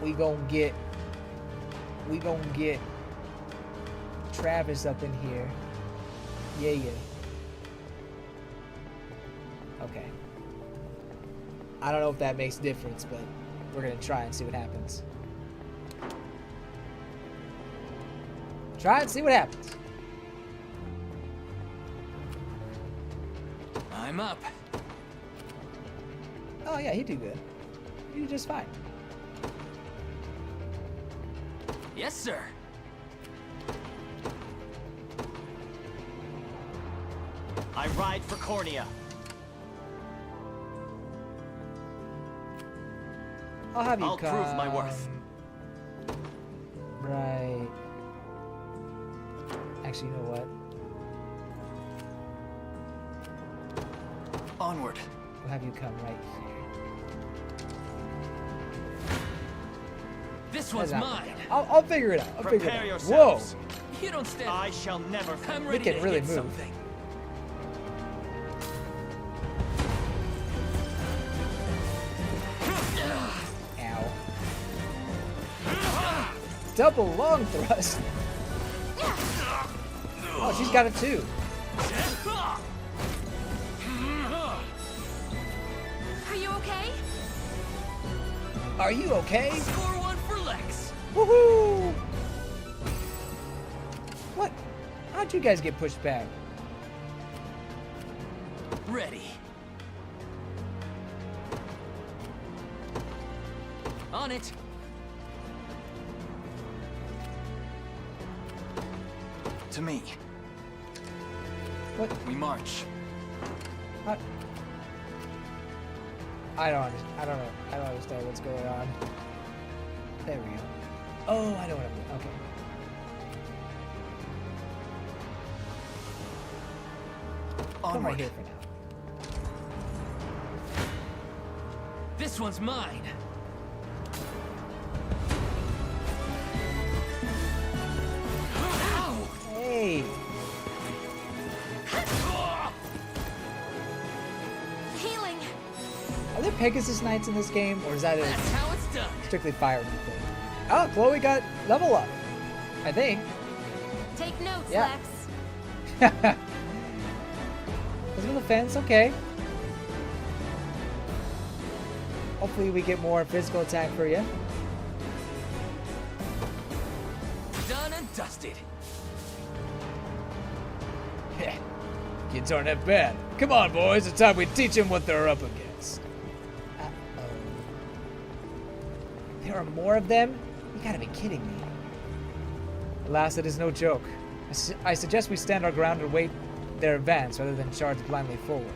We gonna get Travis up in here. Yeah. Okay. I don't know if that makes a difference, but we're gonna try and see what happens. Try and see what happens. I'm up. Oh yeah, he do good. He do just fine. Yes, sir. I ride for Cornea. I'll have you I'll come. prove my worth. Right. Actually, you know what? Onward. We'll have you come right here. This one's That's not mine. bad. I'll figure it out. I'll figure Prepare it out. yourselves. Whoa! You don't stand. I shall never. I'm We ready can to really hit move. something. Ow. Double long thrust. Oh, she's got it too. Are you okay? Are you okay? Score one for Lex. Woohoo! What? How'd you guys get pushed back? Ready. On it. To me. What? We march. What? I don't understand. I don't know. I don't understand what's going on. There we go. Oh, I know what I'm doing. Okay. Come right Onward. here for now. This one's mine. Ow! Hey! Healing. Are there Pegasus Knights in this game, or is that That's a how it's done. strictly Fire Emblem thing? Oh, Chloe got level up. I think. Take notes, Yeah. Lex. Physical defense, okay. Hopefully we get more physical attack for you. Done and dusted. Kids aren't that bad. Come on, boys. It's time we teach them what they're up against. Uh-oh. There are more of them? You gotta be kidding me. Alas, it is no joke. I suggest we stand our ground and wait their advance rather than charge blindly forward.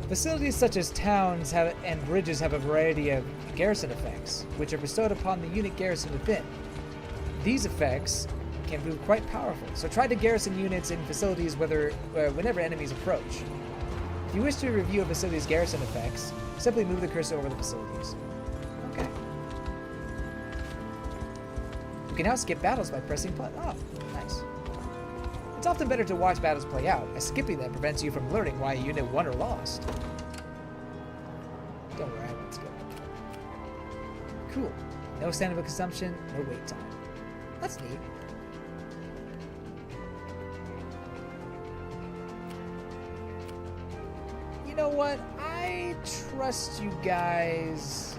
Facilities such as towns and bridges have a variety of garrison effects, which are bestowed upon the unit garrison within. These effects can prove quite powerful, so try to garrison units in facilities whenever enemies approach. If you wish to review a facility's garrison effects, simply move the cursor over the facilities. Okay. You can now skip battles by pressing play. Oh, nice. It's often better to watch battles play out, as skipping them prevents you from learning why a unit won or lost. Don't worry, let's go. Cool. No standard consumption, no wait time. That's neat. You know what? I trust you guys.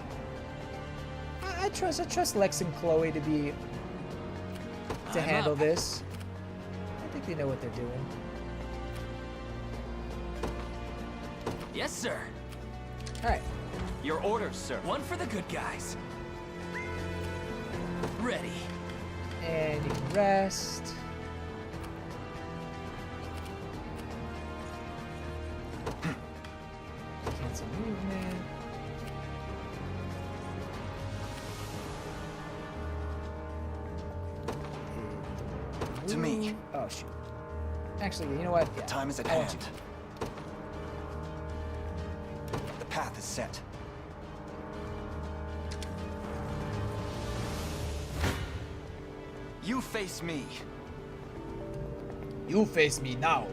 I trust Lex and Chloe to handle this. I think they know what they're doing. Yes, sir. All right. Your orders, sir. One for the good guys. Ready. And you can rest. Cancel movement. To me. Oh shoot. Actually, you know what? Yeah, Time is at I want hand. The path is set. You face me. You face me now.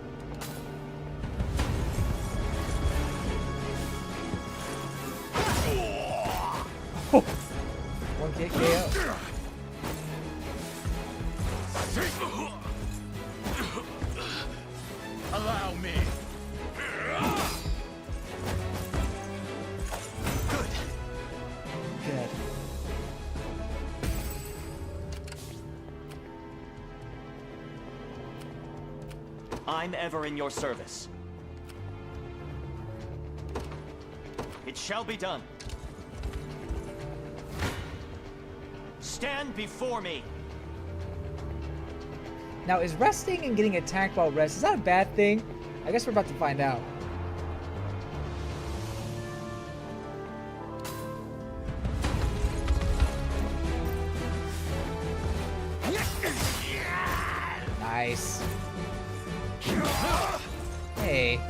One kick KO. Allow me. Good. I'm ever in your service. It shall be done. Stand before me. Now, is resting and getting attacked while rest, is that a bad thing? I guess we're about to find out. Nice. Hey.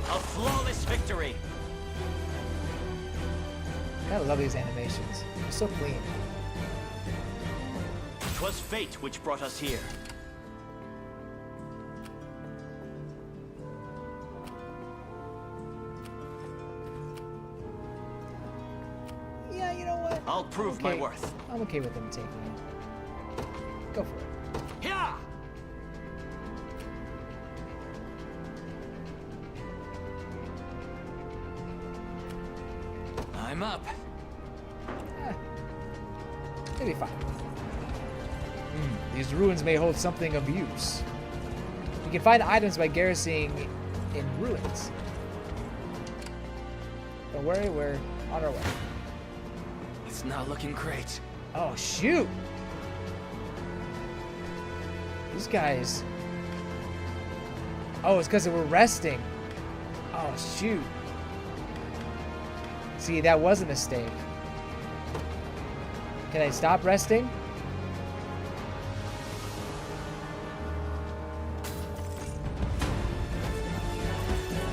A flawless victory. Gotta love these animations. They're so clean. 'Twas fate which brought us here. Yeah, you know what? I'll prove my worth. I'm okay with them taking it. Go for it. Yeah. I'm up. It'll be fine. These ruins may hold something of use. You can find items by garrisoning in ruins. Don't worry, we're on our way. It's not looking great. Oh, shoot! These guys... Oh, it's because we're resting. Oh, shoot. See, that was a mistake. Can I stop resting?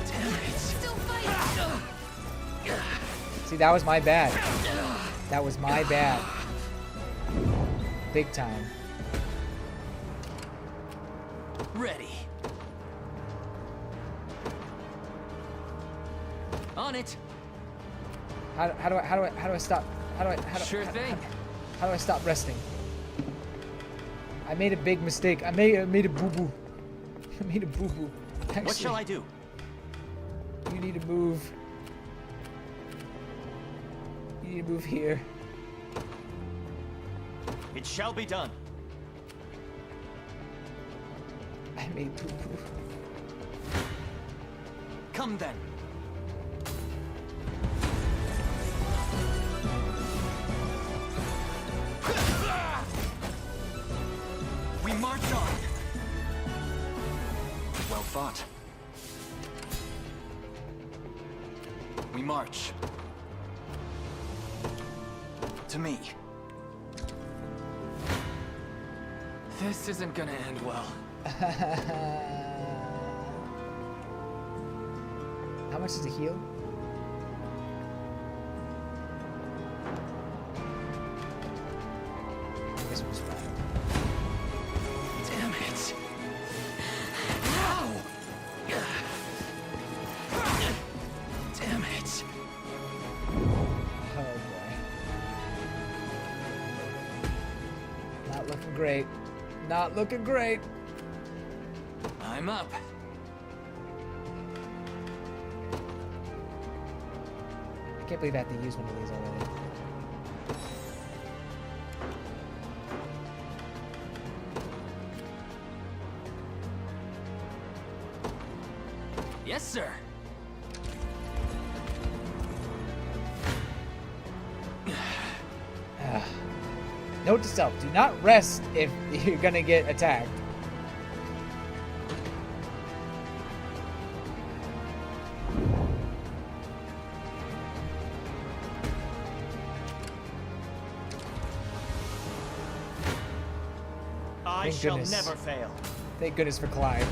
Damn it. Still fighting. See, that was my bad. That was my bad. Big time. Ready. On it. How do I stop? Sure thing. How do I stop resting? I made a big mistake. I made a boo-boo. I made a boo-boo. What shall I do? You need to move. You need to move here. It shall be done. I made boo-boo. Come then. We march on. Well fought. We march. To me. This isn't gonna end well. How much does it heal? I guess we'll just try it. Damn it. Damn it. Oh boy. Not looking great. Not looking great. I'm up. I can't believe I have to use one of these already. Yes, sir. Note to self, do not rest if you're gonna get attacked. I Thank shall goodness. never fail. Thank goodness for Clive.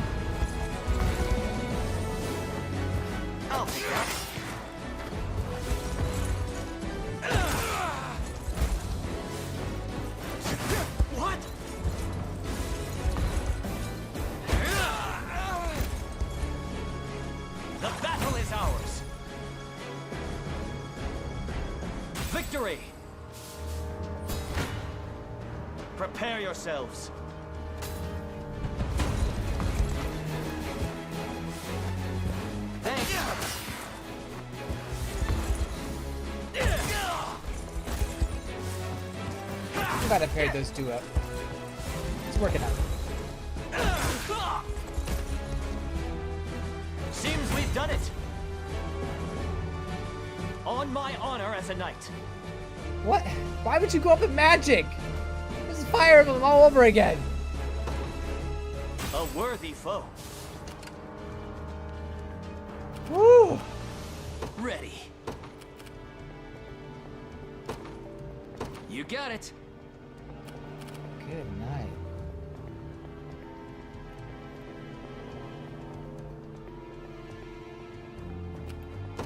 I'll take that. What? The battle is ours. Victory! Prepare yourselves. Thanks. glad I paired those two up. It's working out. Seems we've done it. On my honor as a knight. What? Why would you go up in magic? This is Fire Emblem all over again. A worthy foe. Woo! Ready. You got it. Good night.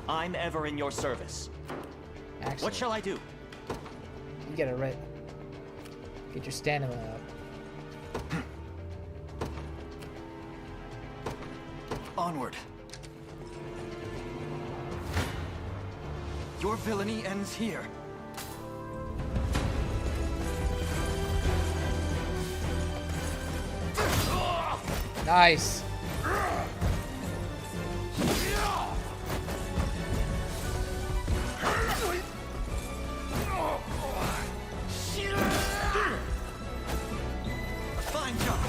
I'm ever in your service. Actually, What shall I do? You get it right. Get your stamina up. Onward. Your villainy ends here. Nice. Fine job.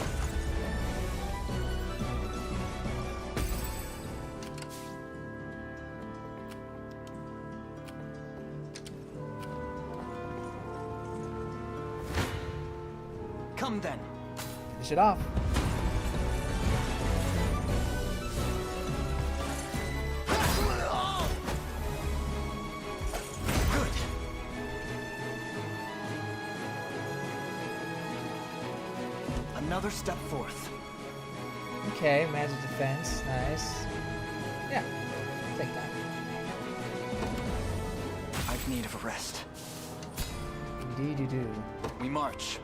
Come then. Finish it off. Good. Another step forth. Okay, magic defense. Nice. Yeah, take that. I've need of a rest. Indeed you do. We march.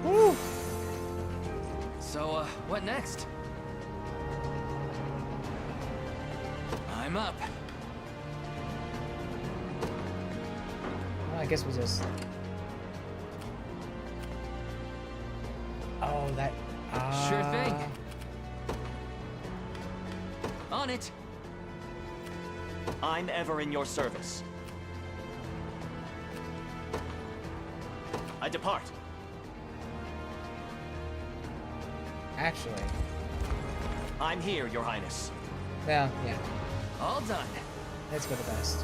Woo! So, what next? I'm up. Well, I guess we'll just... Oh, that... Sure thing. On it. I'm ever in your service. I depart. Actually. I'm here, Your Highness. Well, yeah. All done. That's for the best.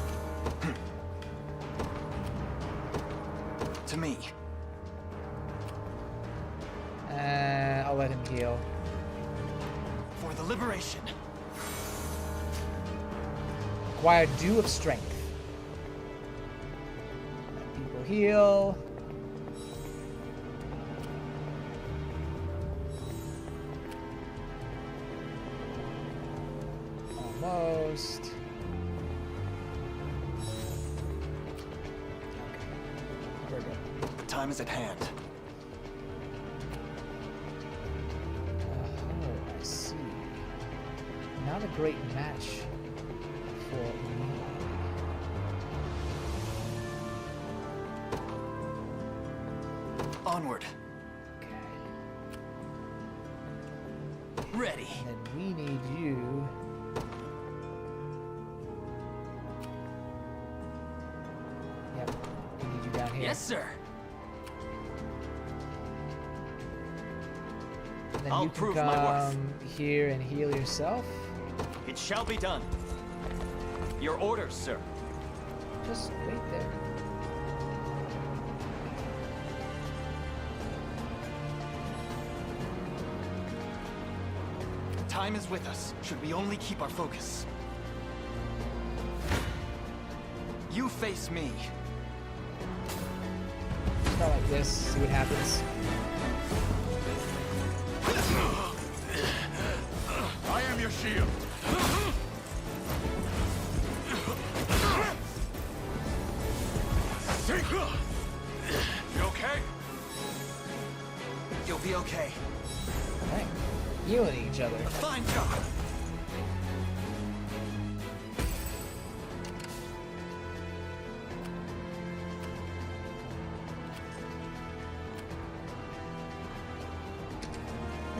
To me. I'll let him heal. For the liberation. Acquire Dew of Strength. Let people heal. Almost. Okay. We're good. The time is at hand. Oh, I see. Not a great match for me. Onward. Okay. Ready. And then we need you. Yep. We need you down here. Yes, sir. And then I'll you can prove my worth. come here and heal yourself. It shall be done. Your orders, sir. Just wait there. Time is with us, should we only keep our focus. You face me. Start like this, see what happens. I am your shield. You okay? You'll be okay. Alright. Healing each other. Fine job.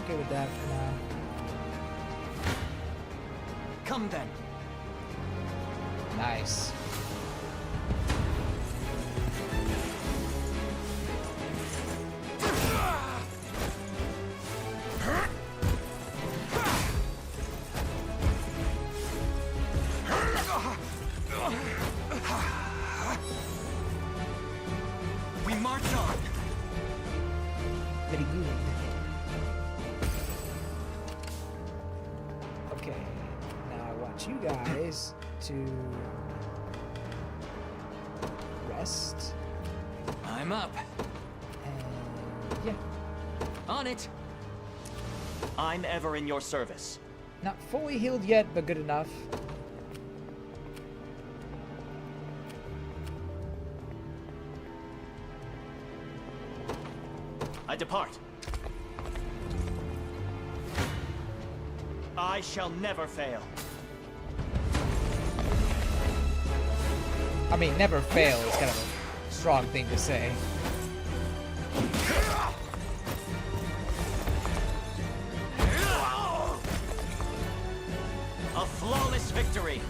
Okay with that for now. Come Come then. Nice. We march on. Very good. Okay, now I want you guys to rest. I'm up. And yeah, On it. I'm ever in your service. not fully healed yet, but good enough. I depart. I shall never fail. I mean, never fail is kind of a strong thing to say. A flawless victory.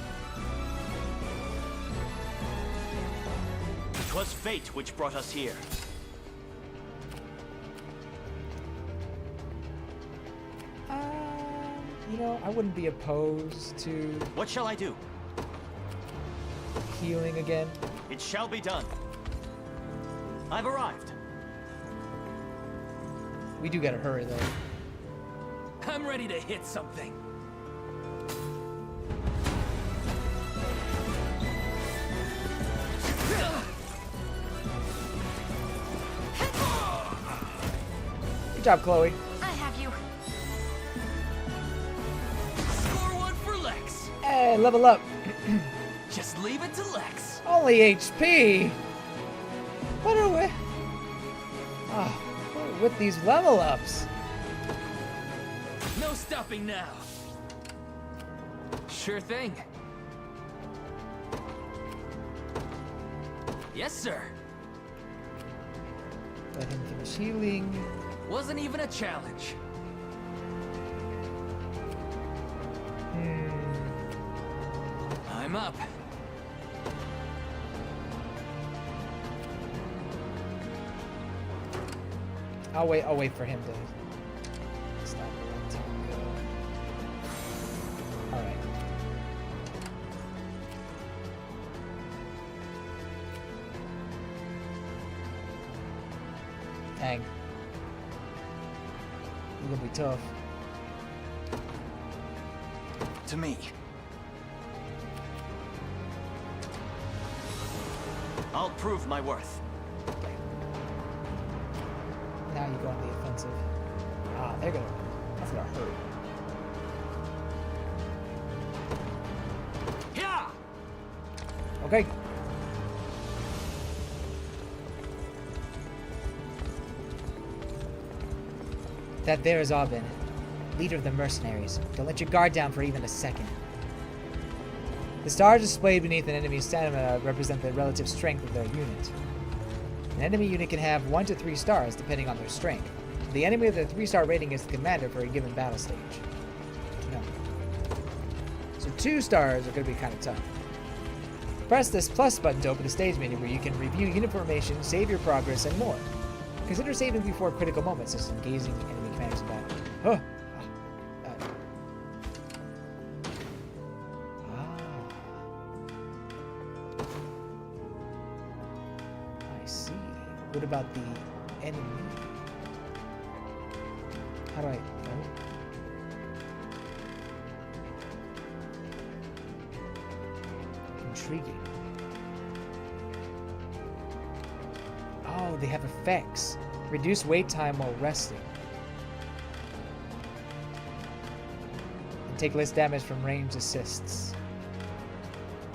'Twas fate which brought us here. You know, I wouldn't be opposed to What shall I do? healing again. It shall be done. I've arrived. We do gotta hurry though. I'm ready to hit something. Good job, Chloe. I have you. Score one for Lex. Hey, level up. Just leave it to Lex. Only HP. What are we? Oh, what are with these level ups? No stopping now. Sure thing. Yes, sir. Let him finish healing. Wasn't even a challenge. I'm up. I'll wait for him to stop a long time ago. Alright. Dang. It's gonna be tough. To me. I'll prove my worth. Now you go on the offensive. Ah, they're gonna. That's gonna hurt. Yeah. Okay. That there is Aubin, leader of the mercenaries. Don't let your guard down for even a second. The stars displayed beneath an enemy's stamina represent the relative strength of their unit. An enemy unit can have 1 to 3 stars depending on their strength. The enemy with a 3-star rating is the commander for a given battle stage. No. So 2 stars are going to be kind of tough. Press this plus button to open the stage menu where you can review unit formation, save your progress, and more. Consider saving before critical moments, such as engaging enemy commanders in battle. Huh. I see. What about the enemy? How do I... Oh. Intriguing. Oh, they have effects. Reduce wait time while resting. And take less damage from range assists.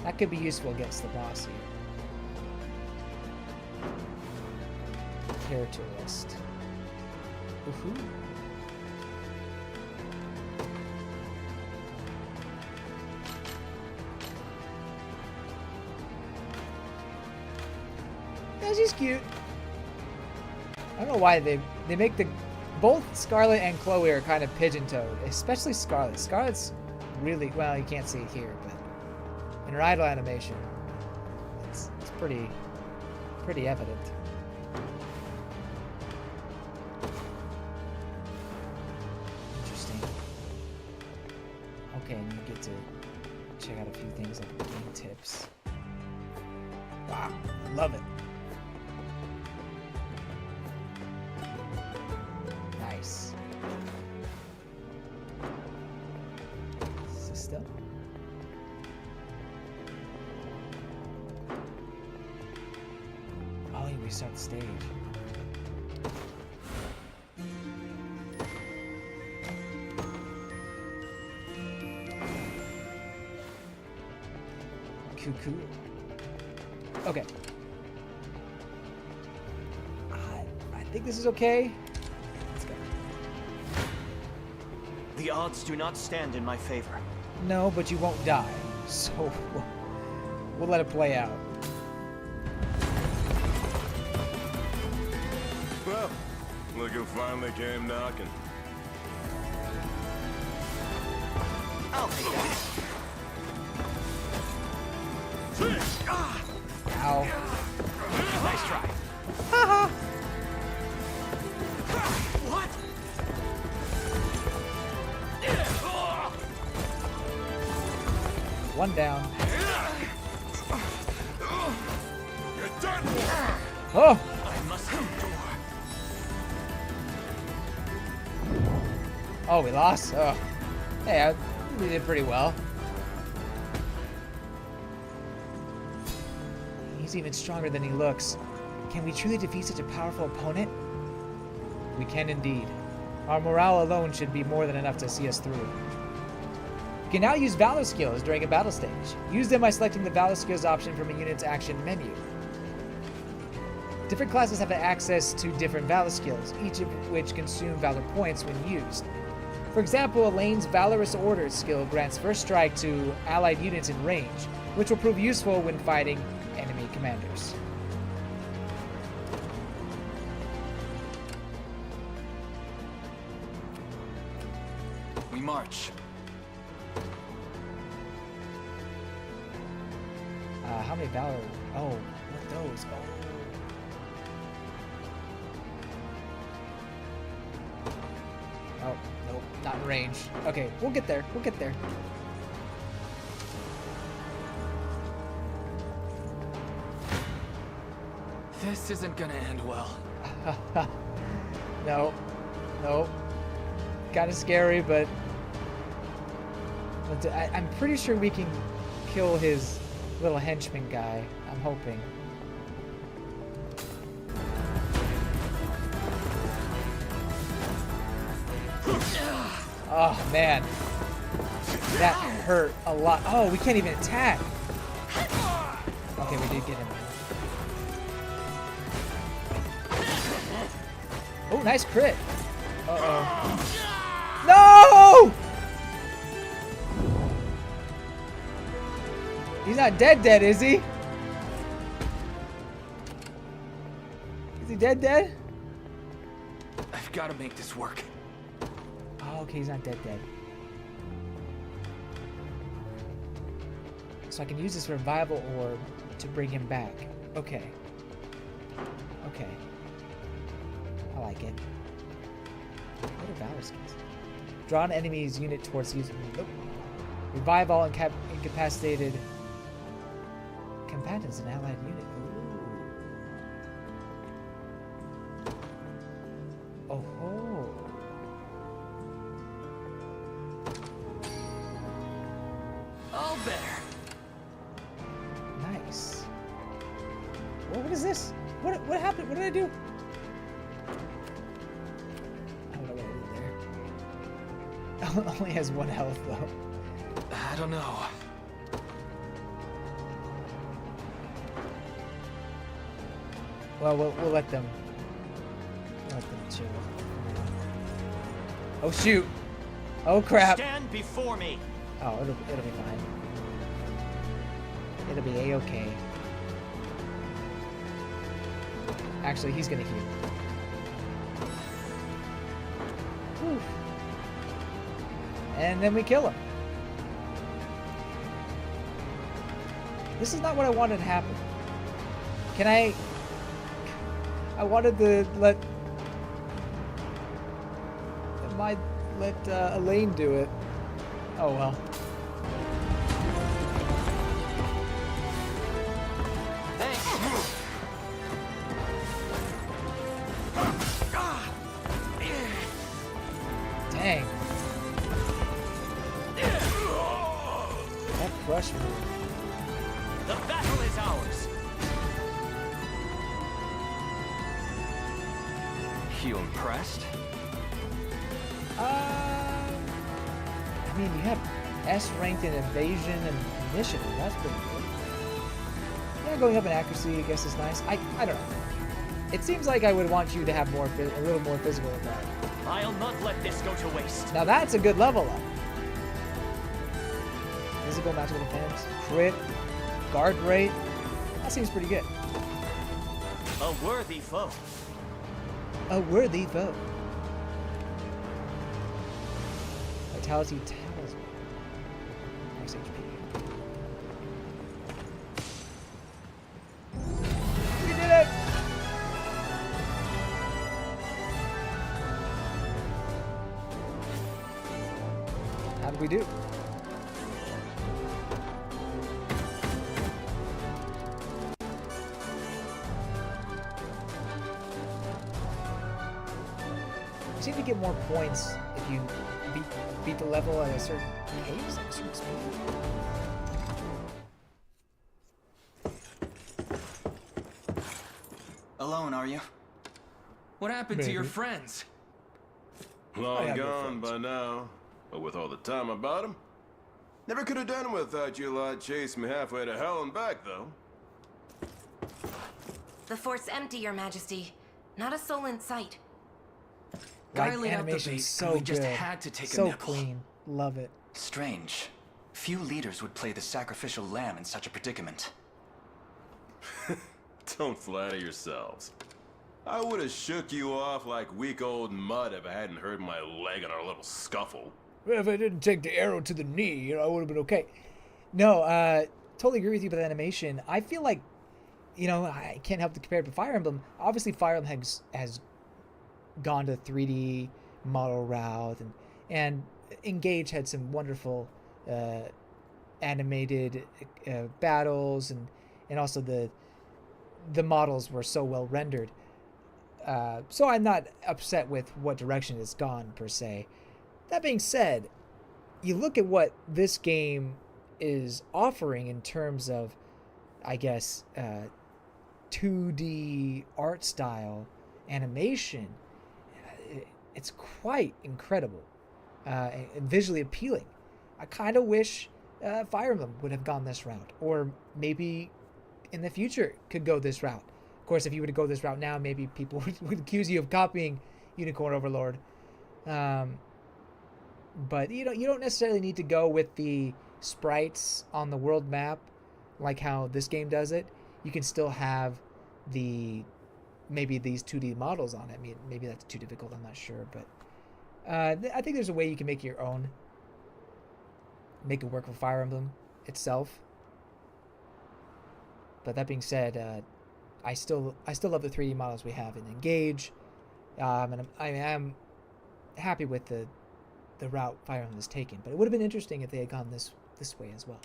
That could be useful against the boss here. Character list. Woohoo. Yeah, she's cute. I don't know why they make the both Scarlet and Chloe are kind of pigeon-toed, especially Scarlet. Scarlet's really well. You can't see it here, but in her idle animation, it's pretty evident. Interesting. Okay, and you get to check out a few things like game tips. Wow, love it. Nice. System. Oh, you restart the stage. Cool. Okay. I think this is okay. Let's go. The odds do not stand in my favor. No, but you won't die. So we'll let it play out. Well, look who finally came knocking. I'll take that. Ow. Nice try. Haha. What? One down. You're done. Oh. I must endure. Oh, we lost. Oh. Hey, we did pretty well. He's even stronger than he looks. Can we truly defeat such a powerful opponent? We can indeed. Our morale alone should be more than enough to see us through. You can now use Valor skills during a battle stage. Use them by selecting the Valor skills option from a unit's action menu. Different classes have access to different Valor skills, each of which consume Valor points when used. For example, Elaine's Valorous Orders skill grants first strike to allied units in range, which will prove useful when fighting enemy commanders. We march. How many Valor? Oh, what those? Oh, nope, not in range. Okay, we'll get there. We'll get there. This isn't gonna end well. No. Nope. Kind of scary, but I'm pretty sure we can kill his little henchman guy. I'm hoping. Oh, man. That hurt a lot. Oh, we can't even attack. Okay, we did get him. Oh, nice crit. Uh-oh. No! He's not dead, is he? Is he dead? I've got to make this work. Oh, okay, he's not dead. So I can use this revival orb to bring him back. Okay. I like it. What are Valor skills? Draw an enemy's unit towards using. Nope. Revive all incapacitated combatants in allied unit. Ooh. Oh ho. All better. Nice. Well, what is this? What happened? What did I do? I don't know what I did there. Only has 1 health though. I don't know. Well, we'll let them chill. Oh shoot! Oh crap! Stand before me. Oh, it'll be fine. It'll be a-okay. Actually, he's gonna heal. Whew. And then we kill him. This is not what I wanted to happen. Can I wanted to let Elaine do it. Oh well. Dang. That crush move. The battle is ours. You impressed? I mean, you have S ranked in evasion and initiative. That's pretty good. Yeah, going up in accuracy, I guess, is nice. I don't know. It seems like I would want you to have more, a little more physical attack. I'll not let this go to waste. Now that's a good level up. Physical, magical defense, crit, guard rate. That seems pretty good. A worthy foe. A worthy foe. Vitality Talisman. Max HP. You did it! How did we do? You seem to get more points if you beat the level at a certain pace, at a certain speed. Alone, are you? What happened to your friends? Long gone by now. But with all the time about him, never could have done without you lot chasing me halfway to hell and back, though. The fort's empty, Your Majesty. Not a soul in sight. Like animation, so we just good. had to take a so nibble. clean. Love it. Strange. Few leaders would play the sacrificial lamb in such a predicament. Don't flatter yourselves. I would have shook you off like weak old mud if I hadn't hurt my leg in our little scuffle. Well, if I didn't take the arrow to the knee, I would have been okay. No, totally agree with you about the animation. I feel like, I can't help to compare it to Fire Emblem. Obviously, Fire Emblem has gone to 3D model route, and Engage had some wonderful animated battles, and also the models were so well rendered. So I'm not upset with what direction it's gone per se. That being said, you look at what this game is offering in terms of, I guess, 2D art style animation. It's quite incredible and visually appealing. I kind of wish Fire Emblem would have gone this route, or maybe in the future could go this route. Of course, if you were to go this route now, maybe people would accuse you of copying Unicorn Overlord. But you don't necessarily need to go with the sprites on the world map like how this game does it. You can still have maybe these 2D models on it. I mean, maybe that's too difficult, I'm not sure, but I think there's a way you can make your own. Make it work for Fire Emblem itself. But that being said, I still love the 3D models we have in Engage, and I am happy with the route Fire Emblem has taken. But it would have been interesting if they had gone this way as well.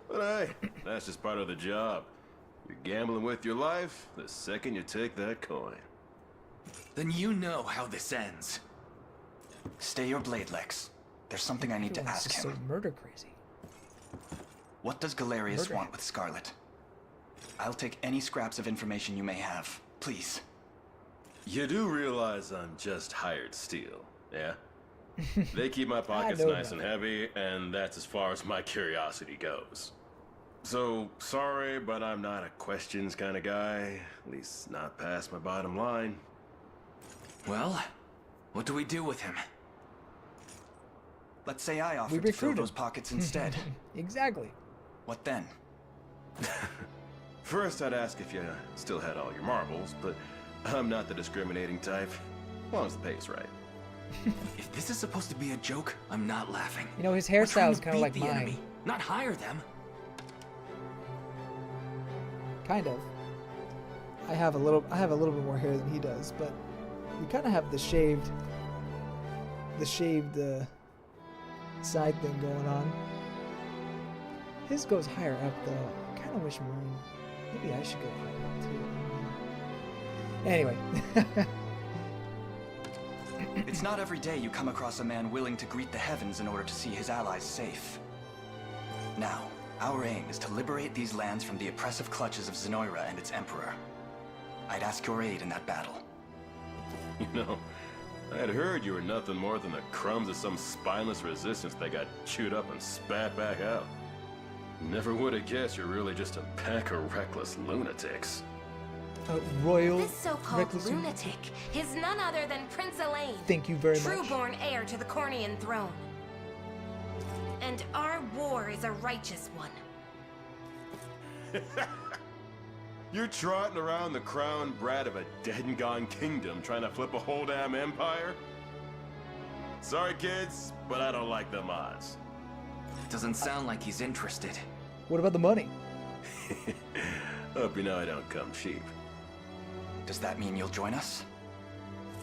But hey, that's just part of the job. You're gambling with your life the second you take that coin. Then you know how this ends. Stay your blade, Lex. There's something I need to ask him. So murder crazy. What does Galerius want with Scarlet? I'll take any scraps of information you may have, please. You do realize I'm just hired steel, yeah? They keep my pockets nice and heavy, and that's as far as my curiosity goes. So, sorry, but I'm not a questions kind of guy. At least not past my bottom line. Well, what do we do with him? Let's say I offer to fill those pockets instead. Exactly. What then? First, I'd ask if you still had all your marbles, but I'm not the discriminating type. As long as the pay's right. If this is supposed to be a joke, I'm not laughing. His hairstyle is kind of like mine. enemy, not hire them. Kind of. I have a little bit more hair than he does, but we kind of have the shaved side thing going on. His goes higher up though. I kind of wish mine. Maybe I should go higher up too. Anyway. It's not every day you come across a man willing to greet the heavens in order to see his allies safe. Now, our aim is to liberate these lands from the oppressive clutches of Zenoira and its emperor. I'd ask your aid in that battle. You know, I had heard you were nothing more than the crumbs of some spineless resistance that got chewed up and spat back out. Never would have guessed you're really just a pack of reckless lunatics. A royal This so-called lunatic is none other than Prince Elaine. Thank you very much. True-born heir to the Cornian throne. And our war is a righteous one. You're trotting around the crowned brat of a dead and gone kingdom trying to flip a whole damn empire? Sorry, kids, but I don't like them odds. Doesn't sound like he's interested. What about the money? Hope you know I don't come cheap. Does that mean you'll join us?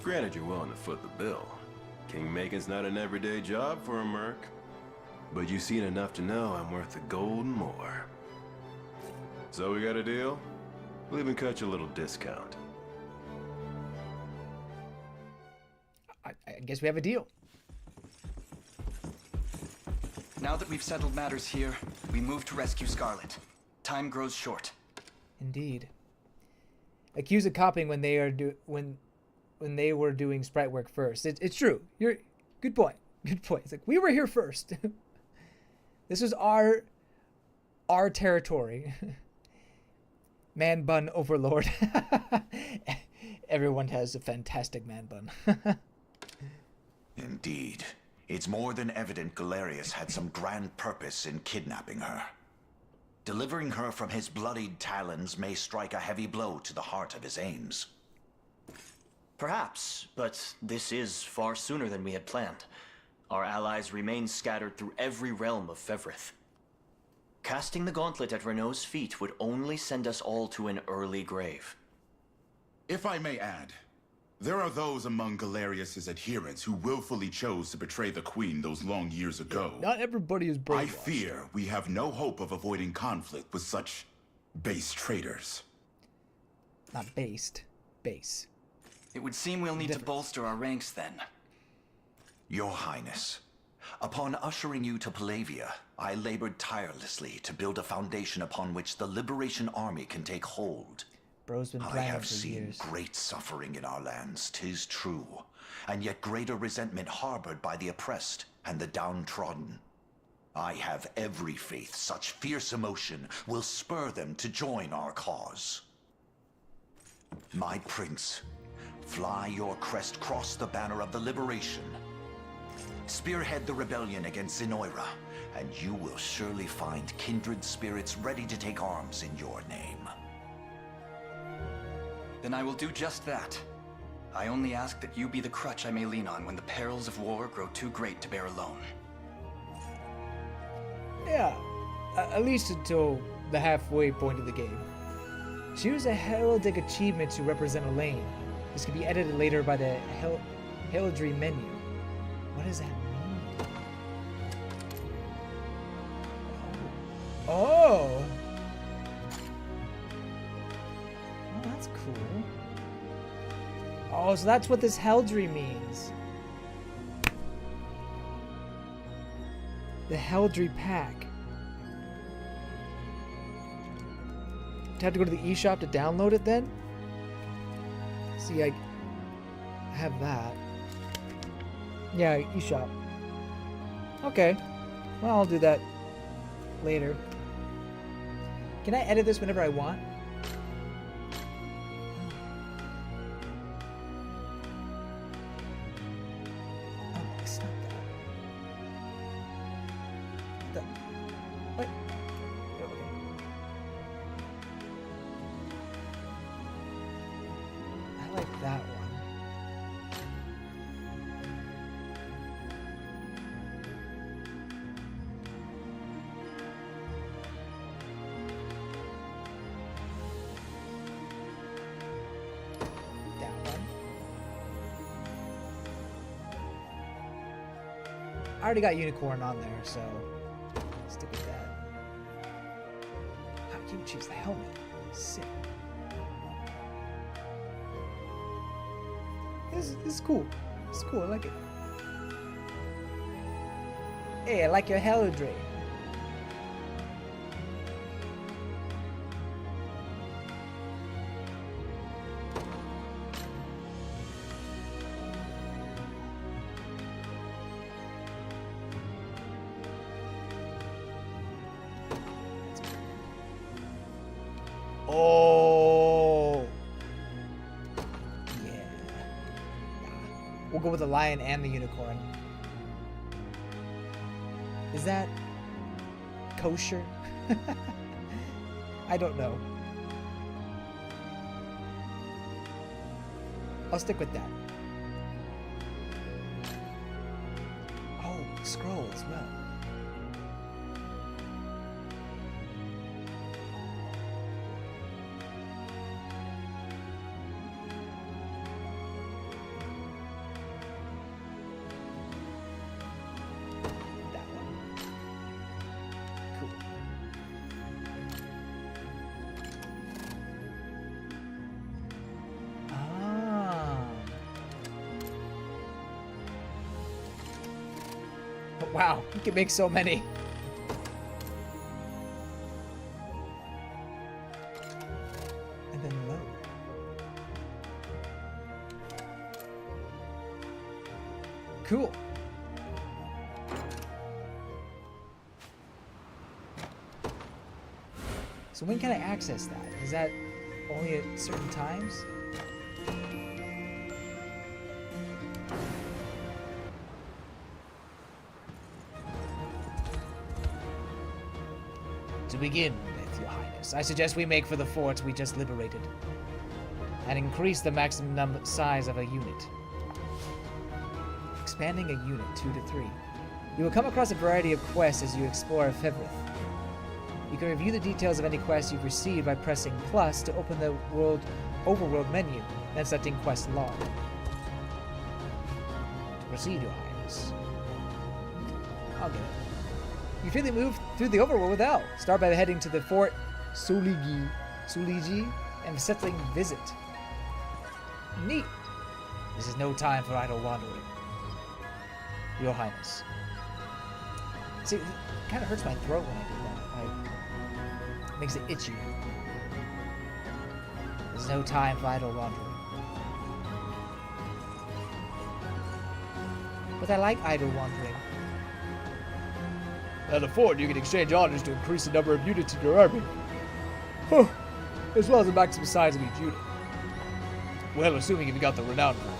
Granted, you're willing to foot the bill. King-making's not an everyday job for a merc. But you've seen enough to know I'm worth the gold and more. So we got a deal? We'll even cut you a little discount. I guess we have a deal. Now that we've settled matters here, we move to rescue Scarlet. Time grows short. Indeed. Accuse of copying when they are when they were doing sprite work first. It's true. You're good point. Good point. It's like we were here first. This was our territory. Man bun overlord. Everyone has a fantastic man bun. Indeed. It's more than evident Galerius had some grand purpose in kidnapping her. Delivering her from his bloodied talons may strike a heavy blow to the heart of his aims. Perhaps, but this is far sooner than we had planned. Our allies remain scattered through every realm of Fevrith. Casting the gauntlet at Renault's feet would only send us all to an early grave. If I may add, there are those among Galerius's adherents who willfully chose to betray the Queen those long years ago. Not everybody is brainwashed. I fear we have no hope of avoiding conflict with such base traitors. Not based. Base. It would seem we'll need to bolster our ranks then. Your Highness, upon ushering you to Palavia, I labored tirelessly to build a foundation upon which the Liberation Army can take hold. Bro's been I planning have for seen years. great suffering in our lands, 'tis true, and yet greater resentment harbored by the oppressed and the downtrodden. I have every faith such fierce emotion will spur them to join our cause. My prince, fly your crest cross the banner of the liberation. Spearhead the rebellion against Zenoira, and you will surely find kindred spirits ready to take arms in your name. Then I will do just that. I only ask that you be the crutch I may lean on when the perils of war grow too great to bear alone. Yeah, at least until the halfway point of the game. Choose a heraldic achievement to represent Elaine. This can be edited later by the heraldry menu. What does that mean? Oh! Oh, that's cool. Oh, so that's what this heraldry means. The heraldry pack. Do I have to go to the eShop to download it then? See, I have that. Yeah, eShop. Okay. Well, I'll do that later. Can I edit this whenever I want? Oh, it's not that. What? Okay. I like that one. I already got Unicorn on there, so stick with that. How do you choose the helmet? Sick. This is cool. It's cool. I like it. Hey, I like your heraldry. Oh. Yeah. We'll go with the lion and the unicorn. Is that kosher? I don't know. I'll stick with that. Oh, scroll as well. Wow, you can make so many. And then load. Cool. So when can I access that? Is that only at certain times? To begin with, Your Highness, I suggest we make for the fort we just liberated and increase the maximum size of a unit. Expanding a unit 2 to 3. You will come across a variety of quests as you explore Fevrith. You can review the details of any quest you've received by pressing plus to open the overworld menu, then selecting quest log. To proceed, Your Highness. I'll get it. You freely move through the overworld with L. Start by heading to the Fort Suligi and settling visit. Neat. This is no time for idle wandering. Your Highness. See, it kind of hurts my throat when I do that. It makes it itchy. There's no time for idle wandering. But I like idle wandering. At the fort, you can exchange honors to increase the number of units in your army, as well as the maximum size of each unit. Well, assuming you've got the renown for it.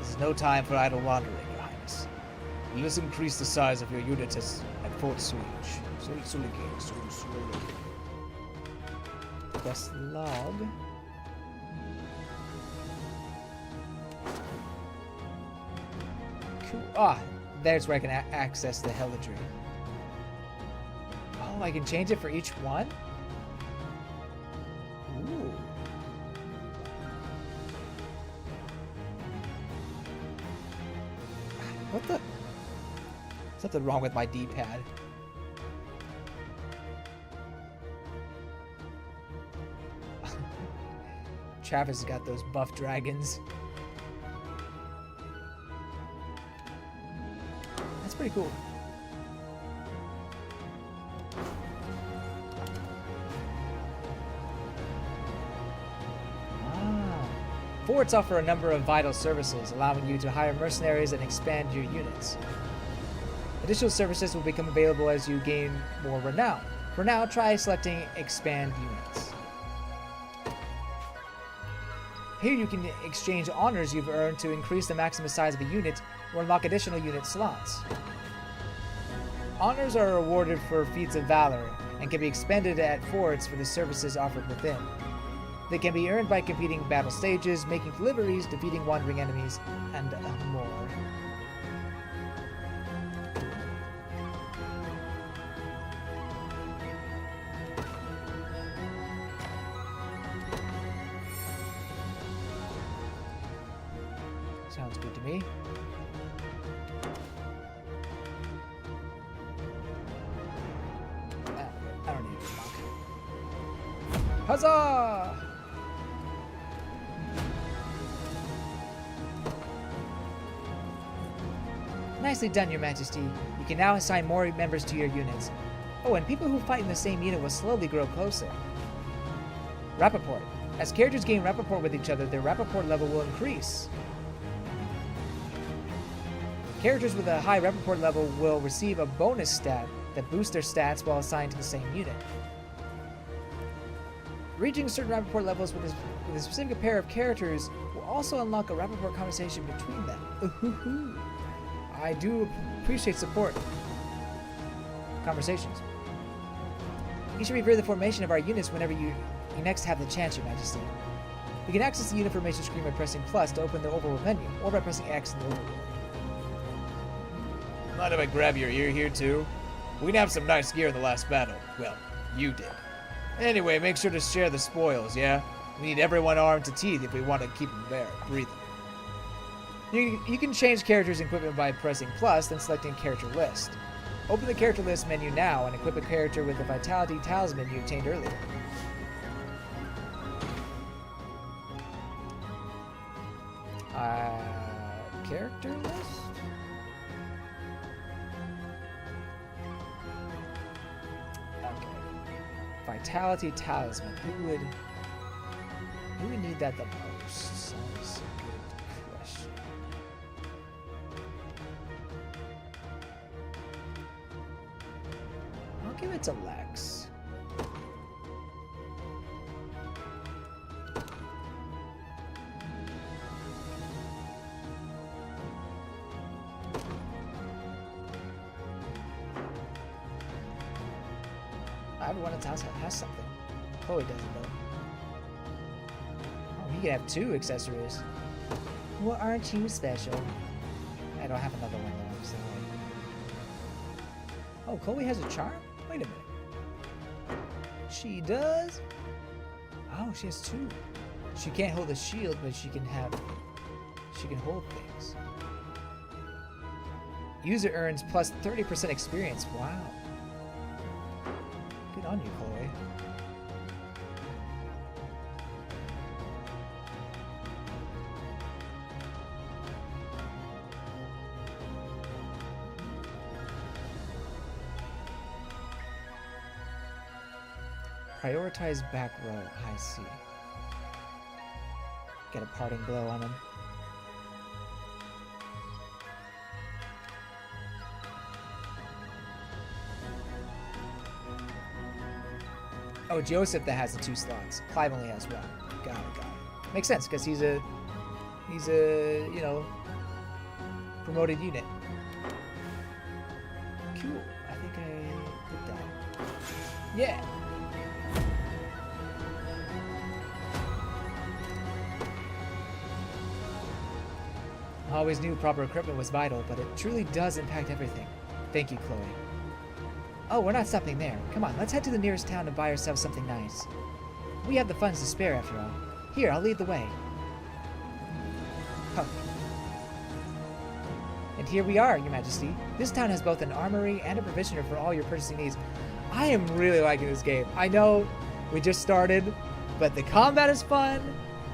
This is no time for idle wandering, Your Highness. Let's increase the size of your units at Fort Suligi. Quest log. Cool. Ah. There's where I can access the heraldry. Oh, I can change it for each one? Ooh. What the? Something wrong with my D-pad. Travis has got those buff dragons. Pretty cool. Forts offer a number of vital services, allowing you to hire mercenaries and expand your units. Additional services will become available as you gain more renown. For now, try selecting Expand Units. Here you can exchange honors you've earned to increase the maximum size of a unit or unlock additional unit slots. Honors are awarded for feats of valor and can be expended at forts for the services offered within. They can be earned by completing battle stages, making deliveries, defeating wandering enemies, and more. Sounds good to me. I don't need a block. Huzzah! Nicely done, Your Majesty. You can now assign more members to your units. Oh, and people who fight in the same unit will slowly grow closer. Rapport. As characters gain rapport with each other, their rapport level will increase. Characters with a high rapport level will receive a bonus stat that boosts their stats while assigned to the same unit. Reaching certain rapport levels with a specific pair of characters will also unlock a rapport conversation between them. Ooh-hoo-hoo. I do appreciate support. Conversations. You should review the formation of our units whenever you next have the chance, Your Majesty. You can access the unit formation screen by pressing plus to open the overworld menu, or by pressing X in the overworld. Mind if I grab your ear here too? We didn't have some nice gear in the last battle. Well, you did. Anyway, make sure to share the spoils, yeah? We need everyone armed to teeth if we want to keep them breathing. You can change characters' equipment by pressing plus, then selecting character list. Open the character list menu now and equip a character with the Vitality Talisman you obtained earlier. Character list? Okay. Vitality Talisman. Who would need that the most? That's a good question. I'll give it to Lex. Everyone in the house has something. Chloe doesn't though. Oh, he can have 2 accessories. Well, aren't you special? I don't have another one though, I'm sorry. Oh, Chloe has a charm? Wait a minute. She does? Oh, she has 2. She can't hold a shield, but she can hold things. User earns plus 30% experience. Wow. Good on you, Chloe. Prioritize back row. I see. Get a parting blow on him. Oh, Joseph that has the 2 slots. Clive only has 1. Got it. Makes sense because he's a you know, promoted unit. Cool. I think I did that. Yeah. I always knew proper equipment was vital, but it truly does impact everything. Thank you, Chloe. Oh, we're not stopping there. Come on, let's head to the nearest town and buy ourselves something nice. We have the funds to spare, after all. Here, I'll lead the way. Huh. And here we are, Your Majesty. This town has both an armory and a provisioner for all your purchasing needs. I am really liking this game. I know we just started, but the combat is fun.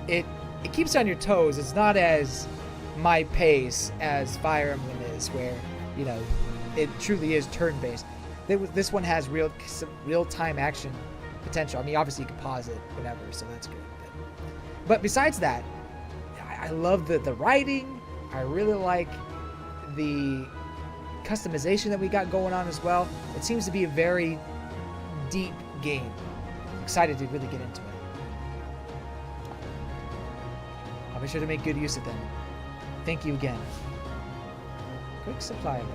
It keeps you on your toes. It's not as my pace as Fire Emblem is, where, you know, it truly is turn-based. This one has real-time action potential. I mean, obviously you can pause it, whatever, so that's good. But besides that, I love the writing. I really like the customization that we got going on as well. It seems to be a very deep game. Excited to really get into it. I'll be sure to make good use of them. Thank you again. Quick supply room.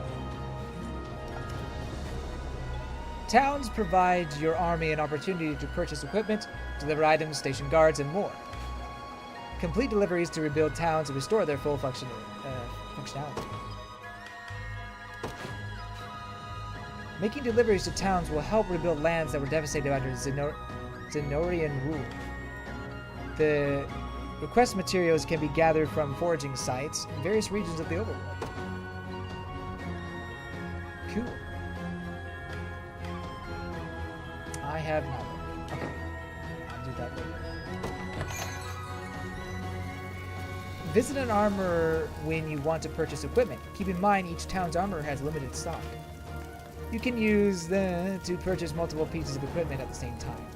Towns provide your army an opportunity to purchase equipment, deliver items, station guards, and more. Complete deliveries to rebuild towns and restore their full functionality. Making deliveries to towns will help rebuild lands that were devastated under Zenorian rule. The Request materials can be gathered from foraging sites in various regions of the overworld. Cool. I have nothing. Okay. I'll do that later. Visit an armor when you want to purchase equipment. Keep in mind each town's armor has limited stock. You can use them to purchase multiple pieces of equipment at the same time.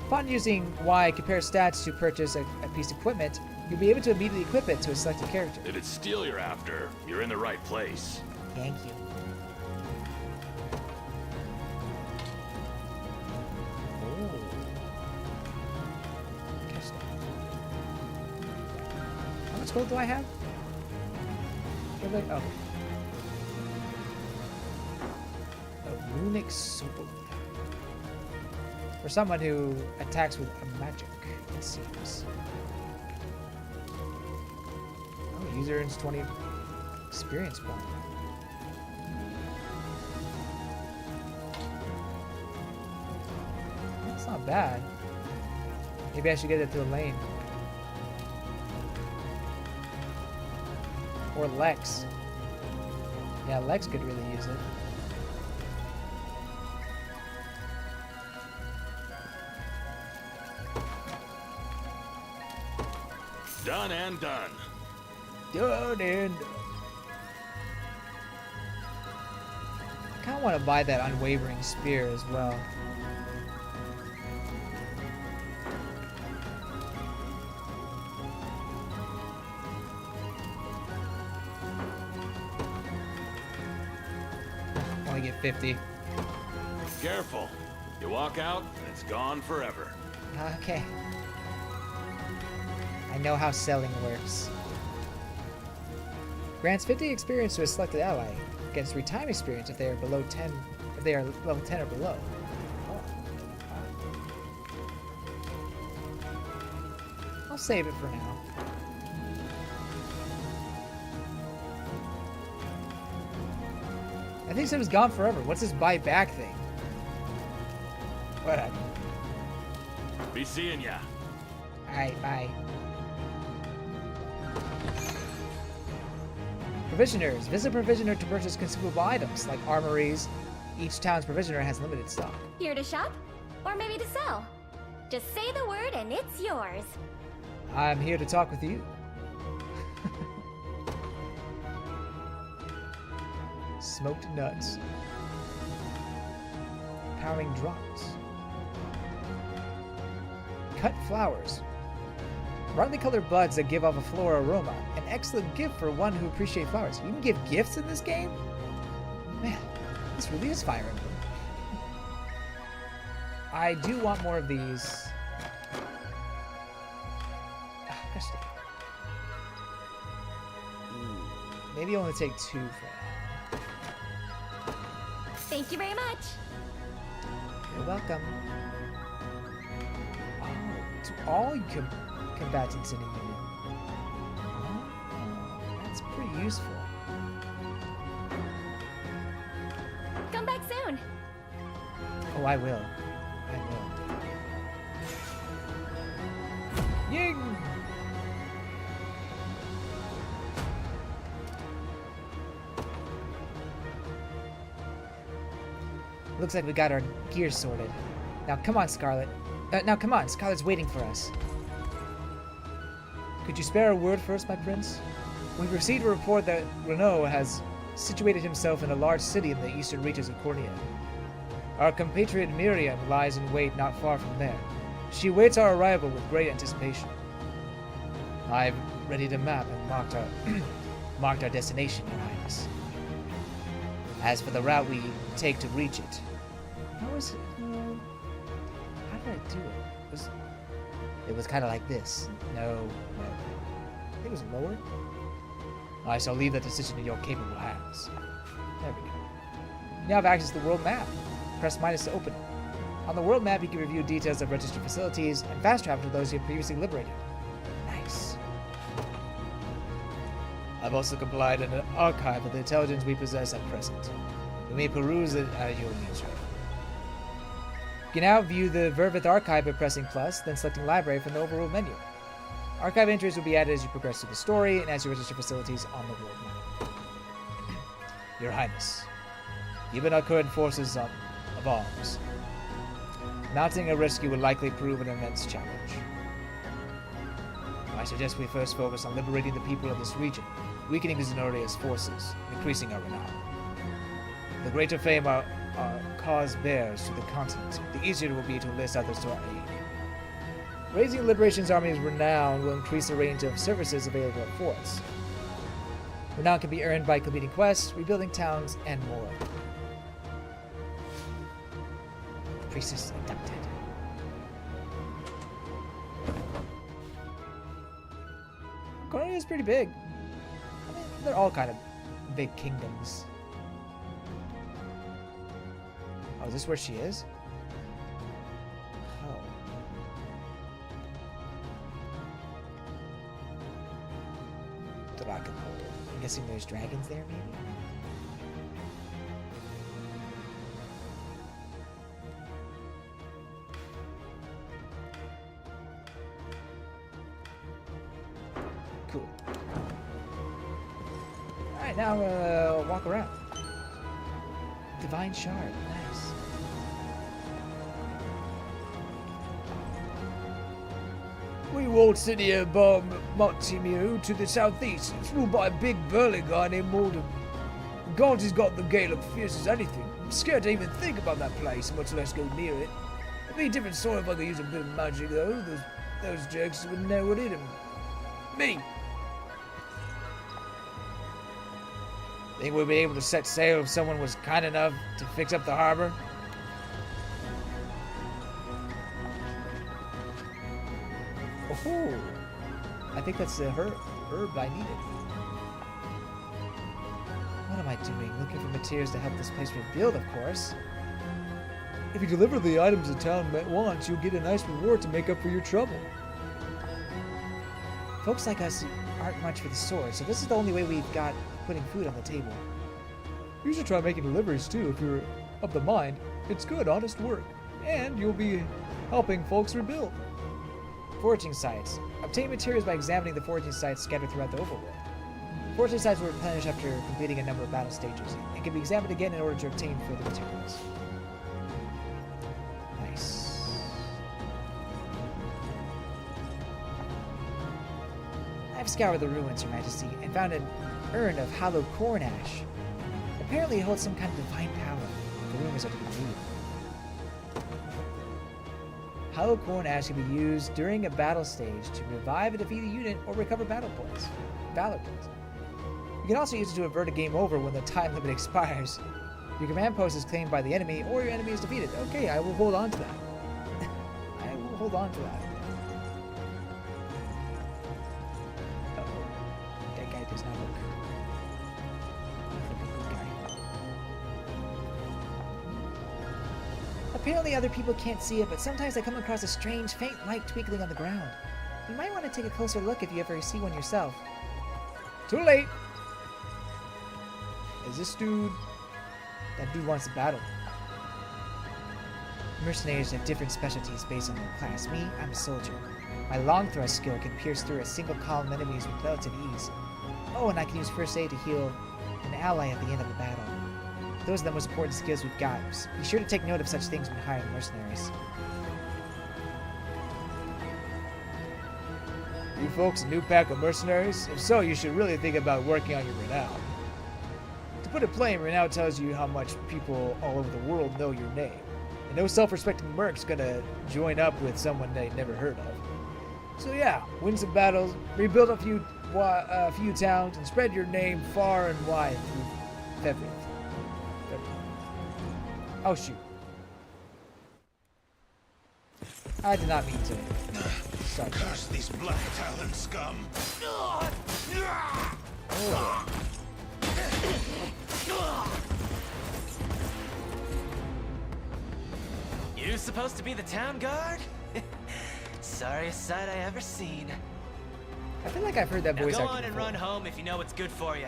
Upon using Y compare stats to purchase a piece of equipment, you'll be able to immediately equip it to a selected character. If it's steel you're after, you're in the right place. Thank you. How much gold do I have? Oh. A runic sword. For someone who attacks with a magic, it seems. Oh, user earns 20 experience points. That's not bad. Maybe I should get it to the lane. Or Lex. Yeah, Lex could really use it. Done and done. Done and done. I kind of want to buy that unwavering spear as well. Only get 50. Careful. You walk out and it's gone forever. Okay. I know how selling works. Grants 50 experience to a selected ally. Gets 3 time experience if they are below 10. If they are level 10 or below. Oh. I'll save it for now. I think it was gone forever. What's this buy back thing? Whatever. Be seeing ya. Alright, bye. Provisioners. Visit Provisioner to purchase consumable items like armories. Each town's Provisioner has limited stock. Here to shop? Or maybe to sell? Just say the word and it's yours. I'm here to talk with you. Smoked nuts. Powering drops. Cut flowers. Brightly colored buds that give off a floral aroma. An excellent gift for one who appreciates flowers. You can give gifts in this game? Man, this really is Fire Emblem. I do want more of these. Maybe only take 2 for now. Thank you very much. You're welcome. Oh, to all combatants in a unit. Oh, that's pretty useful. Come back soon. Oh, I will. I will. Ying! Looks like we got our gear sorted. Now come on, Scarlet. Scarlet's waiting for us. Could you spare a word for us, my prince? We've received a report that Renault has situated himself in a large city in the eastern reaches of Cornea. Our compatriot Miriam lies in wait not far from there. She awaits our arrival with great anticipation. I've readied a map and marked our destination, Your Highness. As for the route we take to reach it, how was it? How did I do it? It was kind of like this. No. I think it was lower. I shall leave that decision in your capable hands. There we go. You now have access to the world map. Press minus to open it. On the world map, you can review details of registered facilities and fast travel to those you have previously liberated. Nice. I've also compiled an archive of the intelligence we possess at present. You may peruse it at your leisure. You can now view the Vervith archive by pressing plus, then selecting library from the overworld menu. Archive entries will be added as you progress through the story and as you register facilities on the world map. Your Highness, given our current forces of arms, mounting a rescue will likely prove an immense challenge. I suggest we first focus on liberating the people of this region, weakening the Zenoria's forces, and increasing our renown. The greater fame our cause bears to the continent, the easier it will be to enlist others to our aid. Raising Liberation's army's renown will increase the range of services available for us. Renown can be earned by completing quests, rebuilding towns, and more. Priestess abducted. Cornelia is pretty big. I mean, they're all kind of big kingdoms. Oh, is this where she is? Oh. Dragonhold. I'm guessing there's dragons there, maybe? Cool. Alright, now walk around. Divine Shard. Nice. We waltzed in here by Montemieu to the southeast. It's ruled by a big burly guy named Morden. Gaunt's got the gale up fierce as anything. I'm scared to even think about that place, much less go near it. It'd be a different story if I could use a bit of magic, though. Those jerks wouldn't know what hit them. Me! Think we'd be able to set sail if someone was kind enough to fix up the harbor? Oh, I think that's the herb I needed. What am I doing? Looking for materials to help this place rebuild, of course. If you deliver the items the town wants, you'll get a nice reward to make up for your trouble. Folks like us aren't much for the sword, so this is the only way we've got putting food on the table. You should try making deliveries too if you're of the mind. It's good, honest work. And you'll be helping folks rebuild. Foraging sites. Obtain materials by examining the foraging sites scattered throughout the overworld. Foraging sites will replenish after completing a number of battle stages and can be examined again in order to obtain further materials. Nice. I've scoured the ruins, Your Majesty, and found an urn of hallowed corn ash. Apparently it holds some kind of divine power. The rumors are to be believed. Hallowed corn ash can be used during a battle stage to revive a defeated unit or recover battle points. Valor points. You can also use it to avert a game over when the time limit expires. Your command post is claimed by the enemy or your enemy is defeated. Okay, I will hold on to that. I will hold on to that. That guy does not look like a good guy. Apparently other people can't see it, but sometimes I come across a strange, faint light twinkling on the ground. You might want to take a closer look if you ever see one yourself. Too late! Is this dude... That dude wants to battle. Mercenaries have different specialties based on their class. Me, I'm a soldier. My long thrust skill can pierce through a single column enemies with relative ease. Oh, and I can use first aid to heal an ally at the end of the battle. Those are the most important skills we've got. Be sure to take note of such things when hiring mercenaries. You folks a new pack of mercenaries? If so, you should really think about working on your renown. To put it plain, renown tells you how much people all over the world know your name. And no self-respecting merc's gonna join up with someone they never heard of. So yeah, win some battles, rebuild a few towns, and spread your name far and wide through Fevric. Oh shoot. I did not mean to. Sorry. Curse these black talon scum. Oh. You supposed to be the town guard? Sorriest sight I ever seen. I feel like I've heard that voice now go actor on and before. run home if you know what's good for you.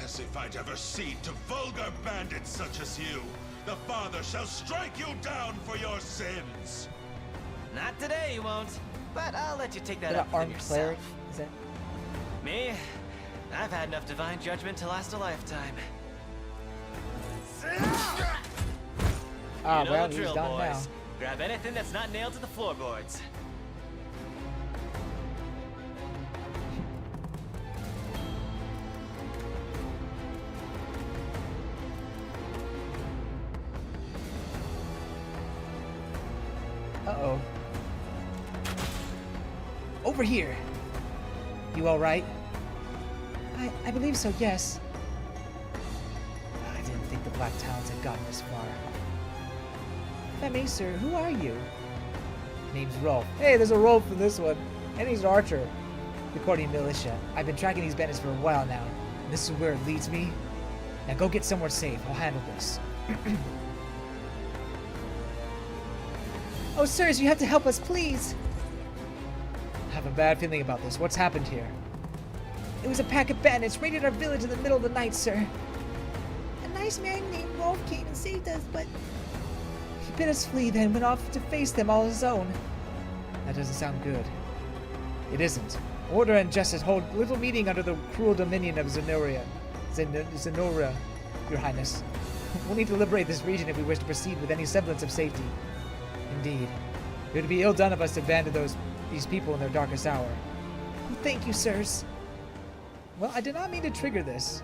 As if I'd ever cede to vulgar bandits such as you. the Father shall strike you down for your sins. Not today, you won't. But I'll let you take that Is up that with armed yourself. cleric? Is that? Me? I've had enough divine judgment to last a lifetime. Ah, You know well, the he's drill, done boys. now. Grab anything that's not nailed to the floorboards. Uh-oh. Over here. You all right? I believe so, yes. I didn't think the Black Talons had gotten this far. If I may, sir, who are you? Name's Rolf. Hey, there's a Rolf in this one. And he's an archer. The Cordian militia. I've been tracking these bandits for a while now. And this is where it leads me. Now go get somewhere safe. I'll handle this. Oh, sirs, you have to help us, please. I have a bad feeling about this. What's happened here? It was a pack of bandits raided our village in the middle of the night, sir. A nice man named Rolf came and saved us, but he bid us flee, then went off to face them all on his own. That doesn't sound good. It isn't. Order and justice hold little meeting under the cruel dominion of Zenora, Your Highness. We'll need to liberate this region if we wish to proceed with any semblance of safety. Indeed. It would be ill done of us to abandon these people in their darkest hour. Well, thank you, sirs. Well, I did not mean to trigger this.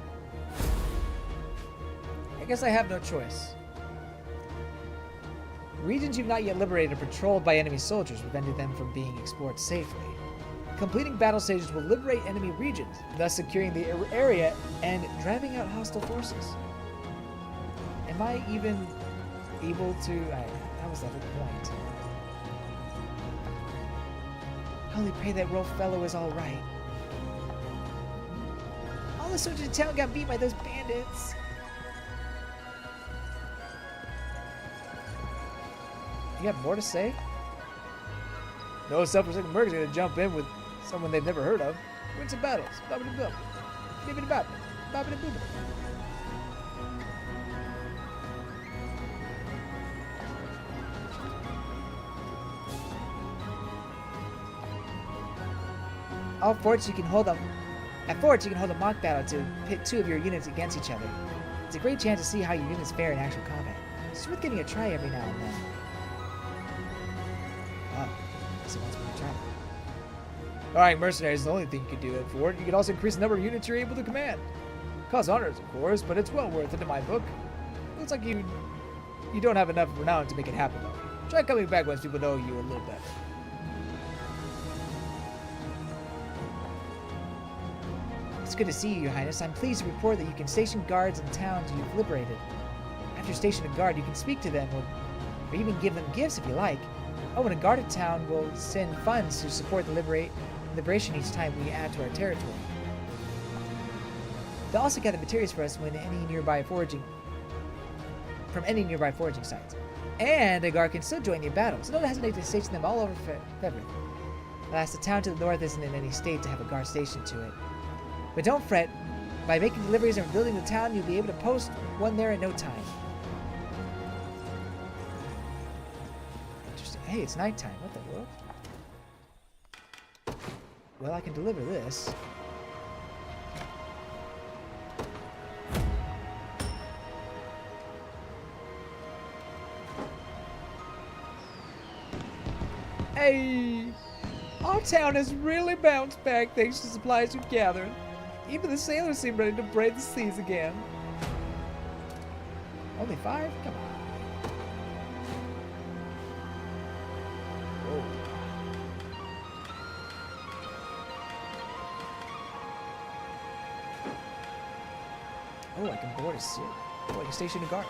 I guess I have no choice. Regions you've not yet liberated are patrolled by enemy soldiers, preventing them from being explored safely. Completing battle stages will liberate enemy regions, thus securing the area and driving out hostile forces. Am I even able to... that was the whole point. I only pray that Rolf fellow is all right. All the soldiers in town got beat by those bandits. You have more to say? No self-respecting mercs are gonna jump in with someone they've never heard of. Win some battles. Bobbity-bub. Bibbity-bop. Bobbity-boobity. At forts you can hold a mock battle to pit two of your units against each other. It's a great chance to see how your units fare in actual combat. It's worth getting a try every now and then. Wow, so wants me to try. Alright, mercenaries is the only thing you can do at fort. You can also increase the number of units you're able to command. Cause honors, of course, but it's well worth it in my book. Looks like you don't have enough renown to make it happen though. Try coming back once people know you a little better. It's good to see you, Your Highness. I'm pleased to report that you can station guards in towns you've liberated. After stationing a guard, you can speak to them or even give them gifts if you like. Oh, and a guarded town will send funds to support the liberation each time we add to our territory. They'll also gather materials for us from any nearby foraging sites. And a guard can still join your battle, so don't hesitate to station them all over February. Alas, the town to the north isn't in any state to have a guard stationed to it. But don't fret. By making deliveries and building the town, you'll be able to post one there in no time. Interesting. Hey, it's nighttime. What the world? Well, I can deliver this. Hey! Our town has really bounced back thanks to supplies we've gathered. Even the sailors seem ready to brave the seas again. Only 5? Come on. Whoa. Oh, I can board a ship. Oh, I can station a guard.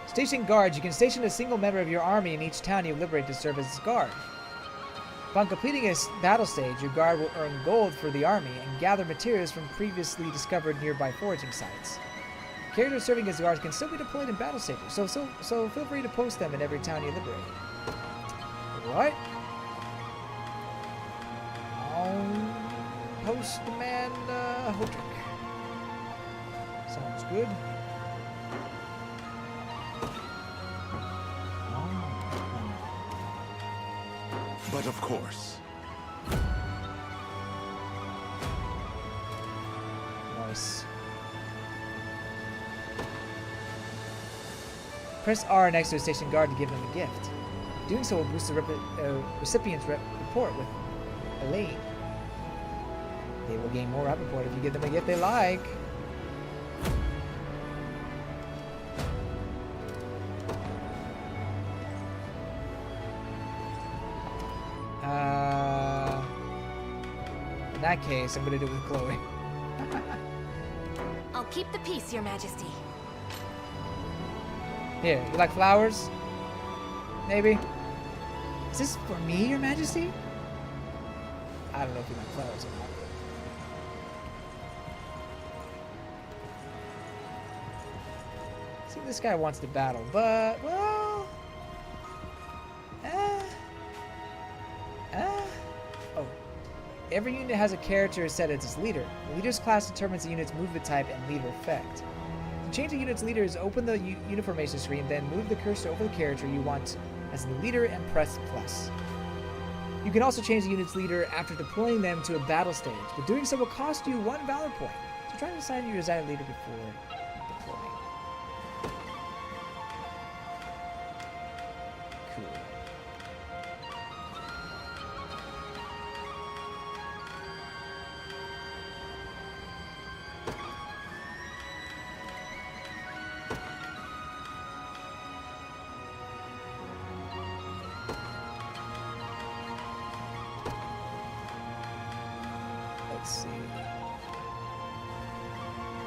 Station guards. You can station a single member of your army in each town you liberate to serve as guard. Upon completing a battle stage, your guard will earn gold for the army and gather materials from previously discovered nearby foraging sites. Characters serving as guards can still be deployed in battle stages, so feel free to post them in every town you liberate. Alright. Postman Hodrick. Sounds good. But of course. Nice. Press R next to a station guard to give them a gift. Doing so will boost the recipient's rapport with Elaine. They will gain more rapport if you give them a gift they like. In that case, I'm gonna do it with Chloe. I'll keep the peace, Your Majesty. Here, you like flowers? Maybe? Is this for me, Your Majesty? I don't know if you like flowers or not. See, this guy wants to battle, but, well... Oh. Every unit has a character set as its leader. The leader's class determines the unit's movement type and leader effect. To change the unit's leader is open the unit formation screen, then move the cursor over the character you want as the leader and press plus. You can also change the unit's leader after deploying them to a battle stage, but doing so will cost you 1 valor point. So try to decide your desired leader before deploying. Cool. Let's see.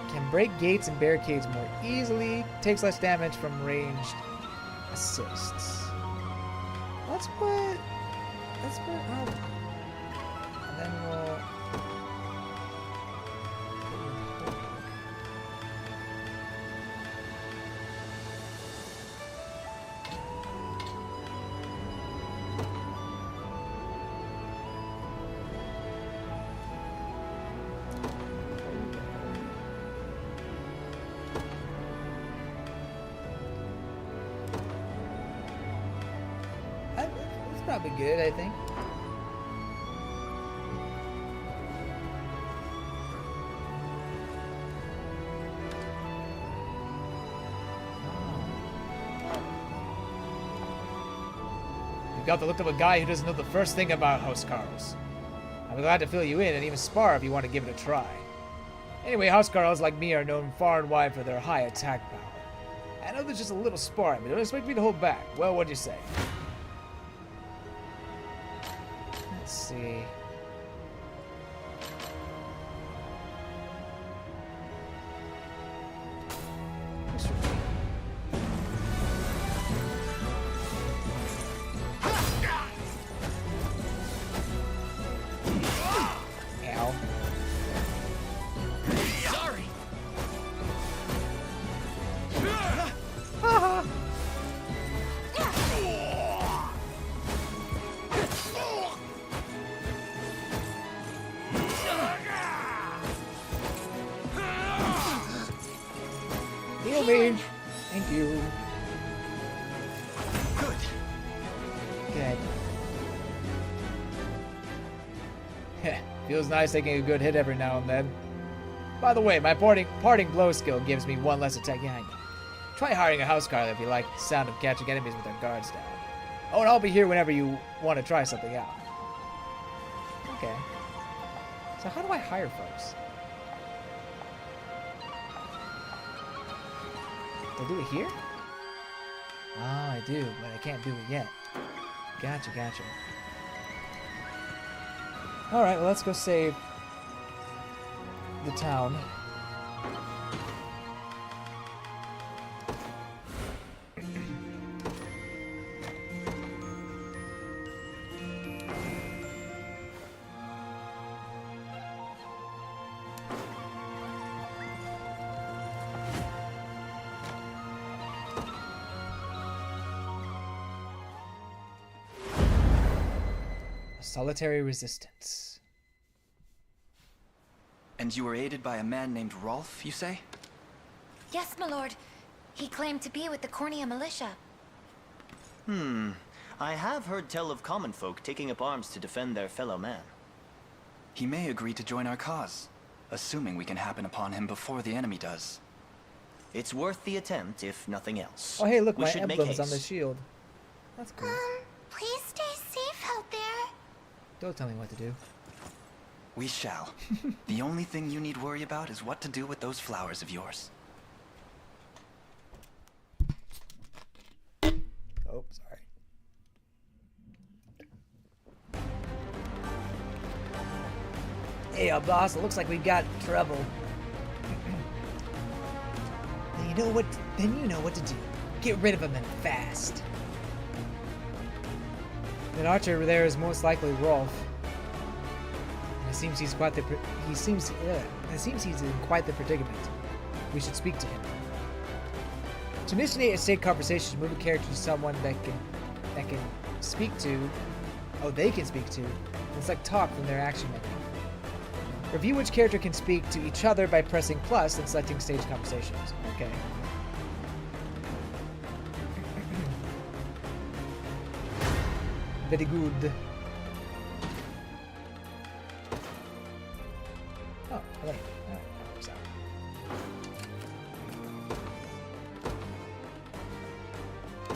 Can break gates and barricades more easily. Takes less damage from ranged assists. Let's put and then we'll that's probably good, I think. You got the look of a guy who doesn't know the first thing about housecarls. I'm glad to fill you in and even spar if you want to give it a try. Anyway, housecarls like me are known far and wide for their high attack power. I know there's just a little sparring, but don't expect me to hold back. Well, what'd you say? Let's see. Ow. Sorry. Heal me. Thank you. Good. Good. Feels nice taking a good hit every now and then. By the way, my parting blow skill gives me 1 less attack. Yeah, I know. Try hiring a housecarl if you like the sound of catching enemies with their guards down. Oh, and I'll be here whenever you want to try something out. Okay. So how do I hire folks? Do I do it here? Ah, I do, but I can't do it yet. Gotcha, gotcha. Alright, well, let's go save the town. Solitary resistance. And you were aided by a man named Rolf, you say? Yes, my lord. He claimed to be with the Cornea militia. I have heard tell of common folk taking up arms to defend their fellow man. He may agree to join our cause, assuming we can happen upon him before the enemy does. It's worth the attempt, if nothing else. Oh, hey, look, We my should make emblem's on the haste. shield. That's cool. Please stay safe out there. Don't tell me what to do. We shall. The only thing you need worry about is what to do with those flowers of yours. Oh, sorry. Hey, boss, it looks like we've got trouble. Then you know what to do. Get rid of him and fast. An archer there is most likely Rolf. It seems he's quite the it seems he's in quite the predicament. We should speak to him. To initiate a safe conversation, move a character to someone that can speak to. Oh, they can speak to. It's like talk from their action menu. Review which character can speak to each other by pressing plus and selecting stage conversations. Okay. Very good. Oh, wait. Oh, sorry.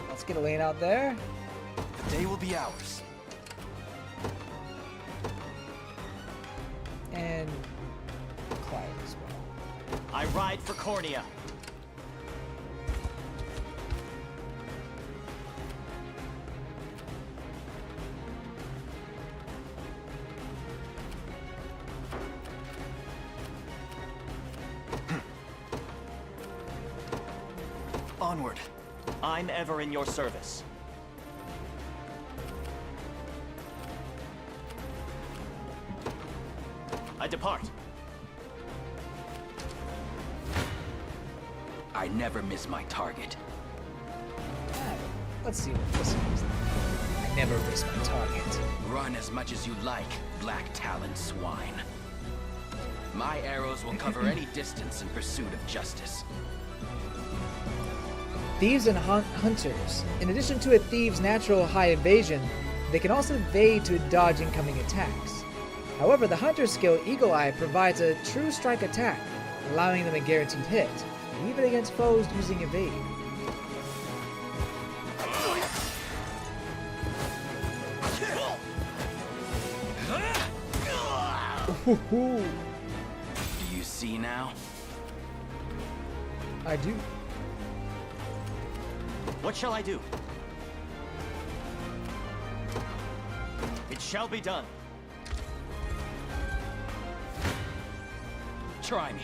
Let's get a lane out there. The day will be ours. And Clyde as well. I ride for Cornea. Onward. I'm ever in your service. I depart. I never miss my target. Let's see what this is. I never miss my target. Run as much as you like, black-taloned swine. My arrows will cover any distance in pursuit of justice. Thieves and hunters. In addition to a thief's natural high evasion, they can also evade to dodge incoming attacks. However, the hunter's skill Eagle Eye provides a true strike attack, allowing them a guaranteed hit, even against foes using evade. Do you see now? I do. What shall I do? It shall be done. Try me.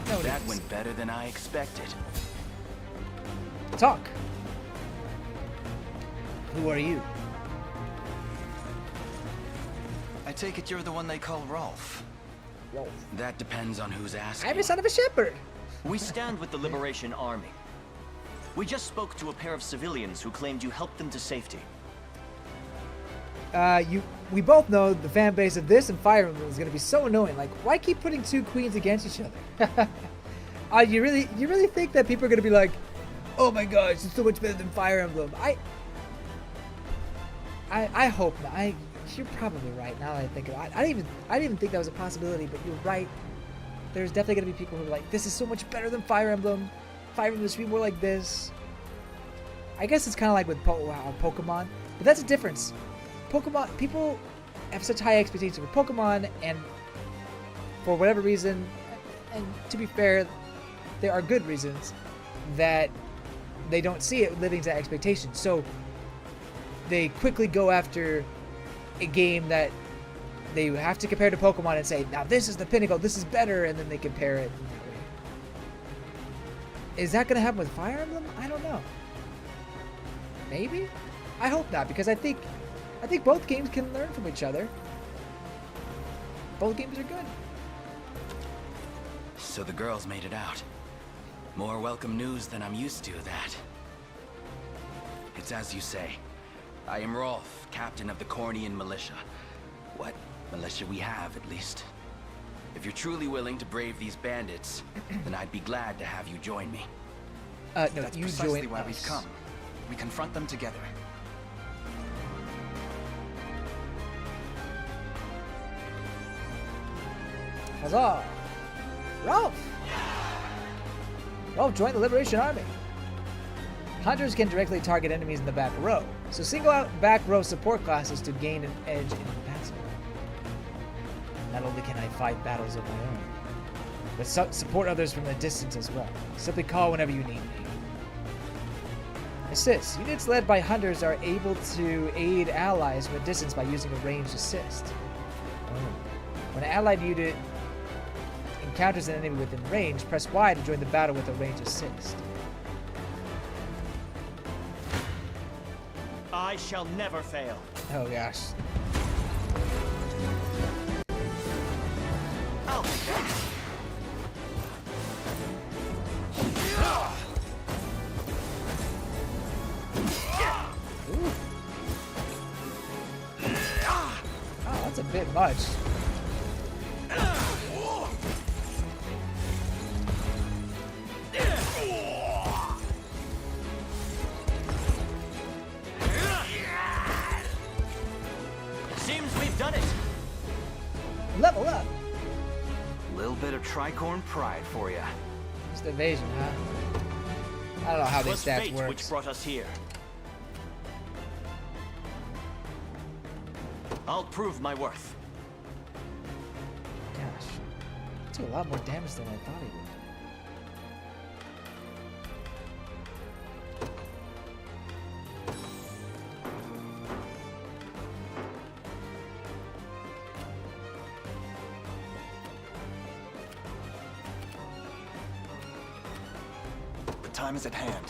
No, that went better than I expected. Talk. Who are you? I take it you're the one they call Rolf. Rolf. That depends on who's asking. I'm a son of a shepherd. We stand with the Liberation Army. We just spoke to a pair of civilians who claimed you helped them to safety. We both know the fan base of this and Fire Emblem is gonna be so annoying. Like, why keep putting two queens against each other? You really think that people are gonna be like, oh my gosh, it's so much better than Fire Emblem? I hope not. You're probably right now that I think of it. I didn't even think that was a possibility, but you're right. There's definitely gonna be people who are like, this is so much better than Fire Emblem. Fire Emblem should be more like this. I guess it's kind of like with Pokemon, but that's a difference. Pokemon, people have such high expectations for Pokemon, and for whatever reason, and to be fair, there are good reasons that they don't see it living to that expectation. So they quickly go after a game that they have to compare to Pokemon and say, now this is the pinnacle, this is better, and then they compare it in that way. Is that going to happen with Fire Emblem? I don't know. Maybe? I hope not, because I think both games can learn from each other. Both games are good. So the girls made it out. More welcome news than I'm used to, that. It's as you say. I am Rolf, captain of the Cornian militia. What militia we have, at least. If you're truly willing to brave these bandits, then I'd be glad to have you join me. No, That's you precisely join why us. we've come. We confront them together. Huzzah! Ralph! Ralph joined the Liberation Army. Hunters can directly target enemies in the back row, so single out back row support classes to gain an edge in battle. Not only can I fight battles of my own, but support others from a distance as well. Simply call whenever you need me. Assist. Units led by hunters are able to aid allies from a distance by using a ranged assist. When an allied unit encounters an enemy within range, press Y to join the battle with a ranged assist. I shall never fail. Oh gosh. I'll take that. Ooh. Oh, that's a bit much. Seems we've done it. Level up. Little bit of tricorn pride for you. Just evasion, huh? I don't know how these Was stats fate work. which brought us here. I'll prove my worth. Gosh, do a lot more damage than I thought he would. The time is at hand.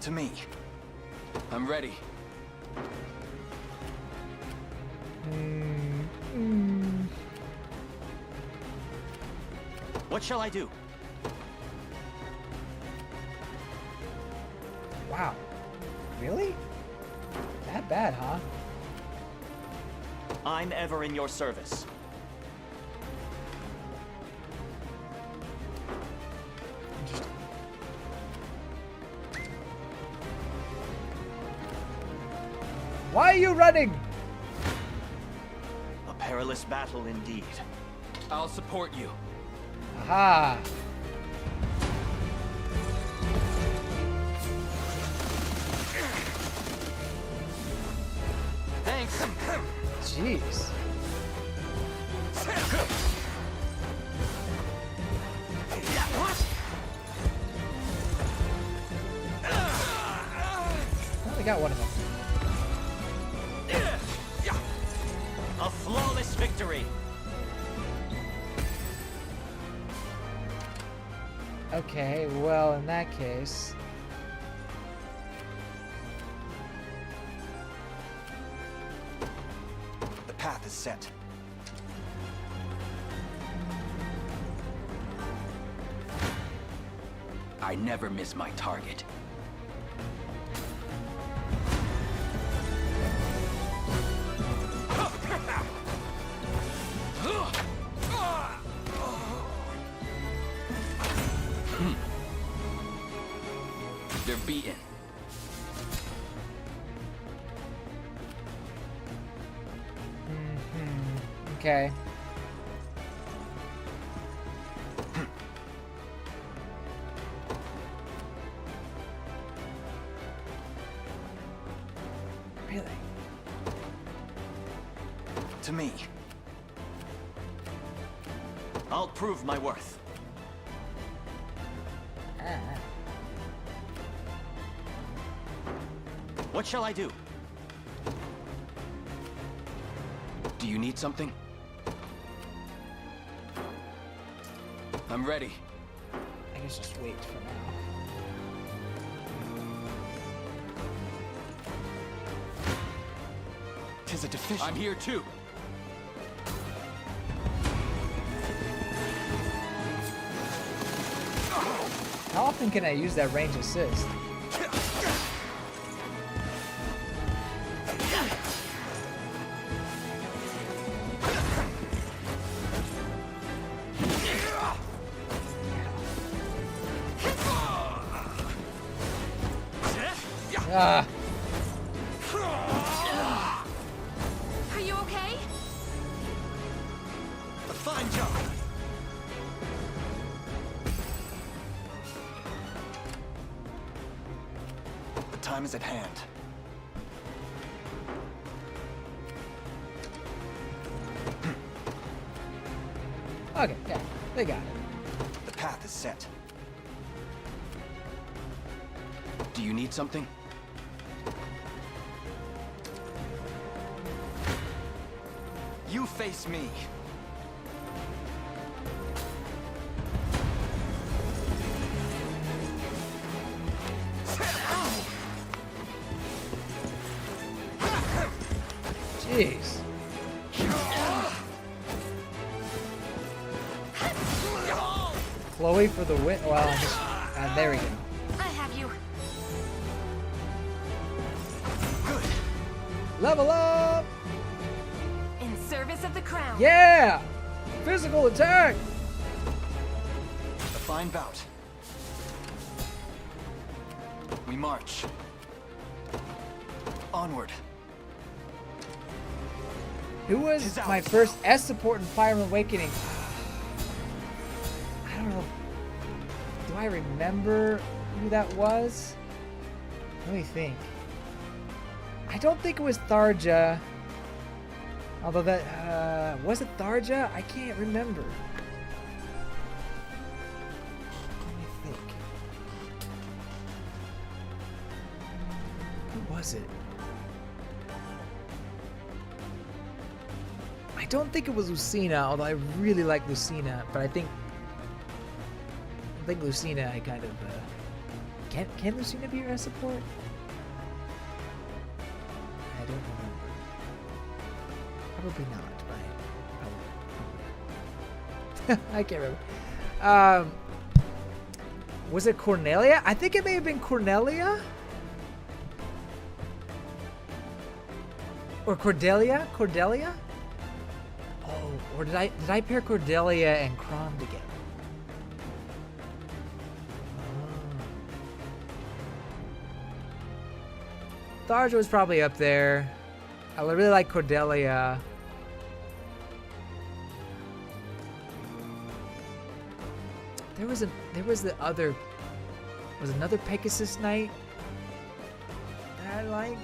To me. I'm ready. What shall I do? Wow. Really? That bad, huh? I'm ever in your service. Interesting. Why are you running? A perilous battle indeed. I'll support you. Aha. Thanks. Jeez. I only got one of them. A flawless victory. Okay, well, in that case... The path is set. I never miss my target. They're beaten. Okay. Really? To me. I'll prove my worth. What shall I do? Do you need something? I'm ready. I guess just wait for now. Tis a deficient. I'm here too. How often can I use that range assist? Ah. Are you okay? A fine job. The time is at hand. Okay, yeah, they got it. The path is set. Do you need something? You face me. Jeez. Chloe for the win. Well, there we go. I have you. Level up! In service of the crown. Yeah! Physical attack! A fine bout. We march. Onward. Who was my first S support in Fire Emblem Awakening? I don't know. Do I remember who that was? Let me think. I don't think it was Tharja. Although that, was it Tharja? I can't remember. Let me think. Who was it? I don't think it was Lucina, although I really like Lucina, but I think Lucina, I kind of, can Lucina be your S support? I don't remember. Probably not, right? I can't remember. Was it Cornelia? I think it may have been Cornelia? Or Cordelia? Cordelia? Oh, or did I pair Cordelia and Crom together? Tharja was probably up there. I really like Cordelia. There was another Pegasus Knight that I liked.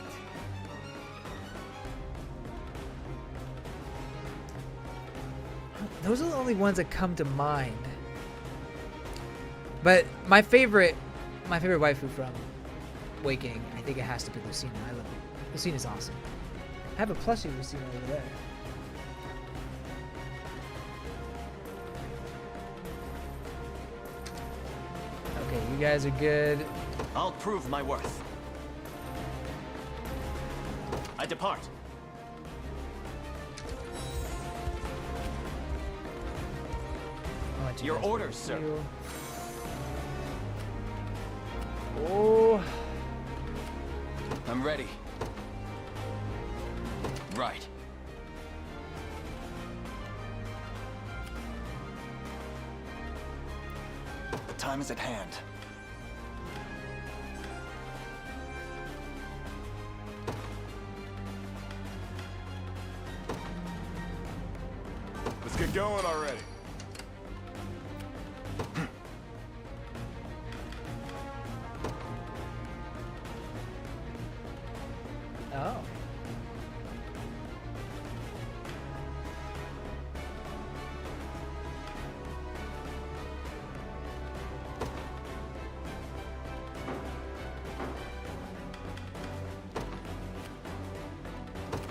Those are the only ones that come to mind. But my favorite waifu from Awakening, I think it has to be Lucina. I love it. Lucina's awesome. I have a plushie of Lucina over there. Okay, you guys are good. I'll prove my worth. I depart. Your orders, sir. Oh. I'm ready. Right. The time is at hand. Let's get going already. Oh.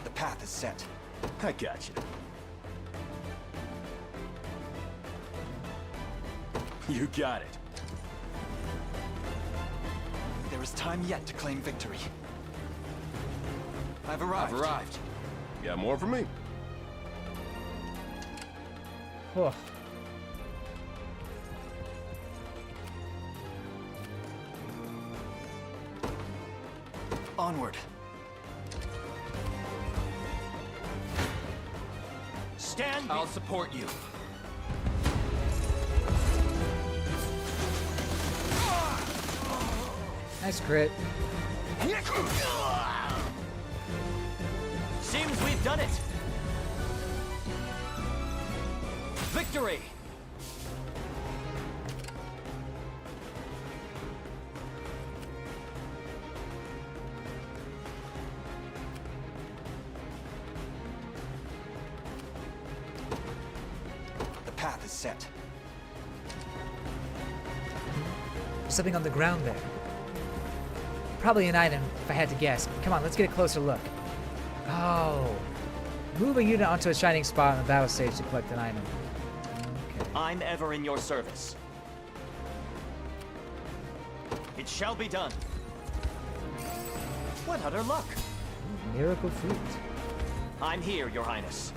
The path is set. I got you. You got it. There is time yet to claim victory. I've arrived. Got more for me? Oh. Onward. Stand. I'll support you. Nice crit. Seems we've done it. Victory! The path is set. There's something on the ground there. Probably an item, if I had to guess. Come on, let's get a closer look. Oh. Move a unit onto a shining spot on the battle stage to collect an item. Okay. I'm ever in your service. It shall be done. What utter luck! Miracle fruit. I'm here, Your Highness.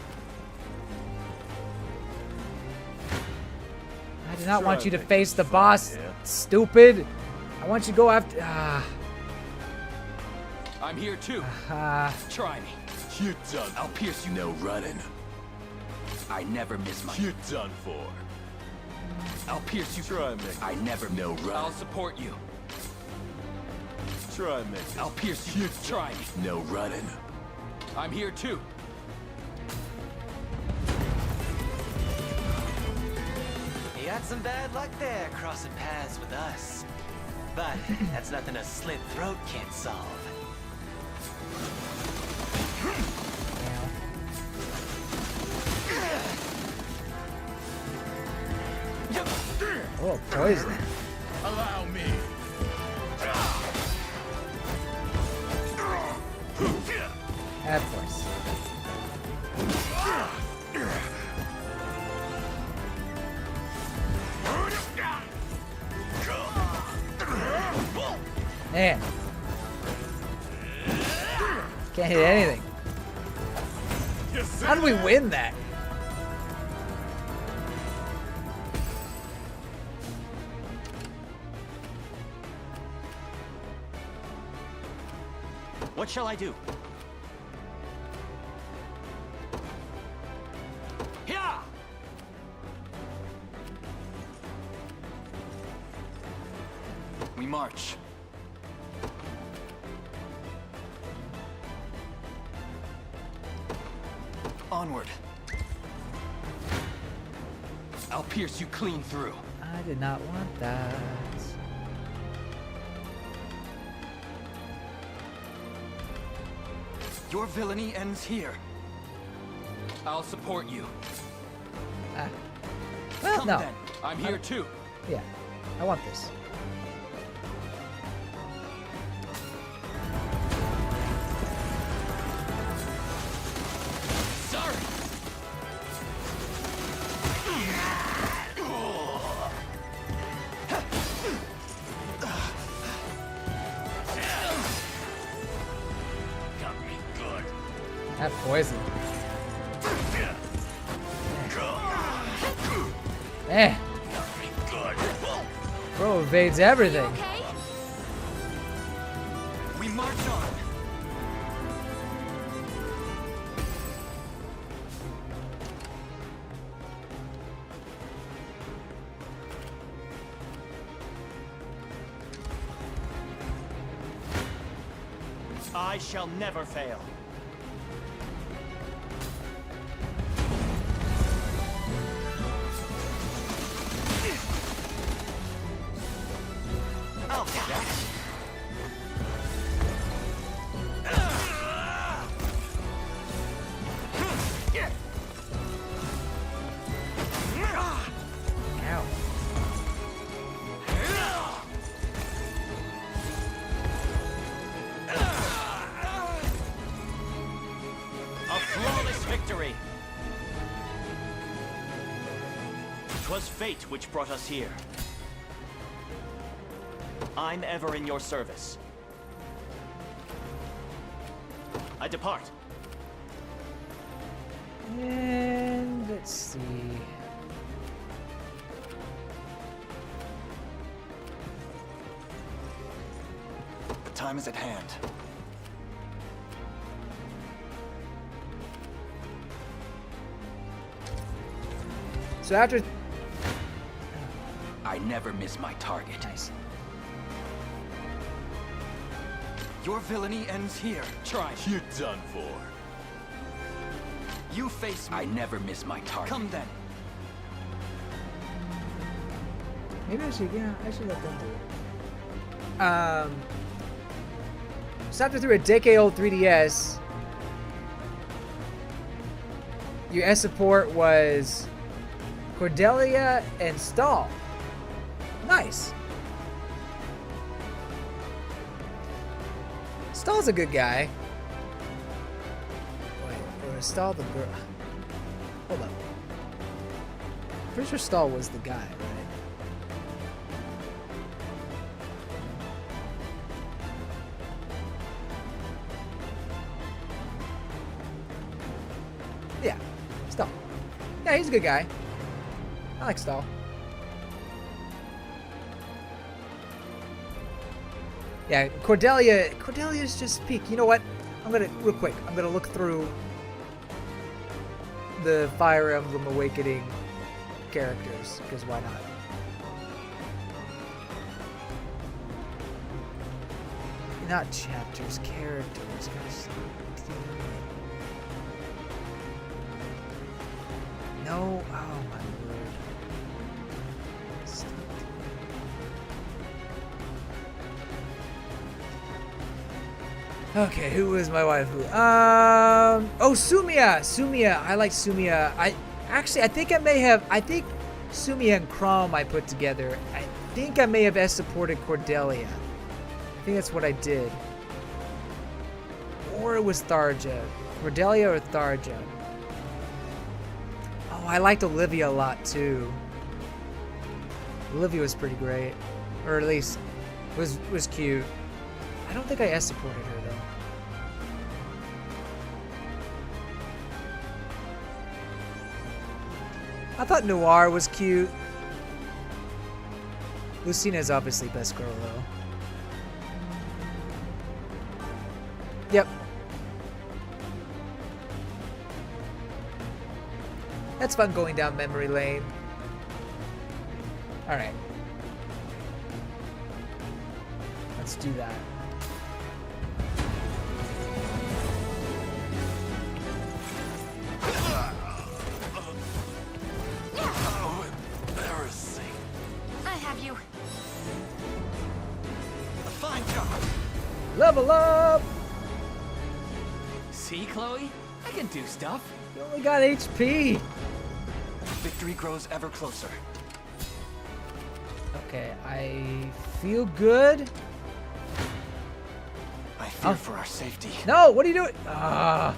I do not want you to face the boss, stupid. I want you to go after... I'm here too. Try me. You're done. I'll pierce you. No running. I never miss my... You're done for. I'll pierce you. Try me. I never... No running. I'll support you. Try me. I'll pierce you. Try me. No running. I'm here too. You had some bad luck there, crossing paths with us. But that's nothing a slit throat can't solve. Oh, poison. Allow me. Of course. Man. Can't hit anything. How do we win that? What shall I do? Here! We march. Onward. I'll pierce you clean through. I did not want that. Your villainy ends here. I'll support you. Well, Come no. then. I'm here too. Yeah, I want this. Sorry. Got me good. That poison. Eh. Got me good. Bro evades everything. Okay? We march on. I shall never fail. I'll get that. Ow. A flawless victory. 'Twas fate which brought us here. I'm ever in your service. I depart. And let's see. The time is at hand. So after... I never miss my target. Nice. Your villainy ends here. Try. You're done for. You face me. I never miss my target. Come then. Maybe I should, yeah, I should let them do it. After through a decade-old 3DS, your S support was Cordelia and Stahl. Nice. Stahl's a good guy. Wait, or is Stahl the girl? Hold up. Pretty sure Stahl was the guy, right? Yeah, Stahl. Yeah, he's a good guy. I like Stahl. Yeah, Cordelia's just peak. You know what? I'm gonna, real quick, I'm gonna look through the Fire Emblem Awakening characters, because why not? Not chapters, characters. Gosh. No, oh my word. Okay, who was my waifu? Oh, Sumiya. I like Sumiya. I think Sumiya and Chrom I put together. I think I may have supported Cordelia. I think that's what I did. Or it was Tharja. Cordelia or Tharja. Oh, I liked Olivia a lot too. Olivia was pretty great. Or at least was cute. I don't think I supported her though. I thought Noir was cute. Lucina's obviously best girl though. Yep. That's fun going down memory lane. Alright. Let's do that. Oh, embarrassing. I have you. A fine job. Level up! See, Chloe? I can do stuff. You only got HP. Victory grows ever closer. Okay, I feel good. I fear for our safety. No, what are you doing? Ah.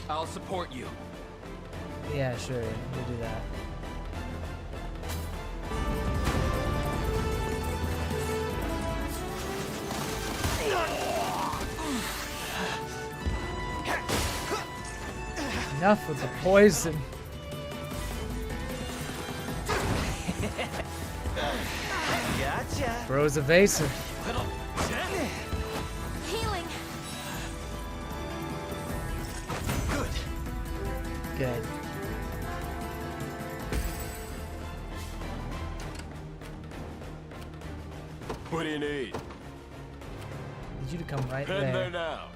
I'll support you. Yeah, sure. We'll do that. Enough with the poison. Gotcha. Bro's evasive. Healing. Good. What do you need? Need you to come right Heading there. there now.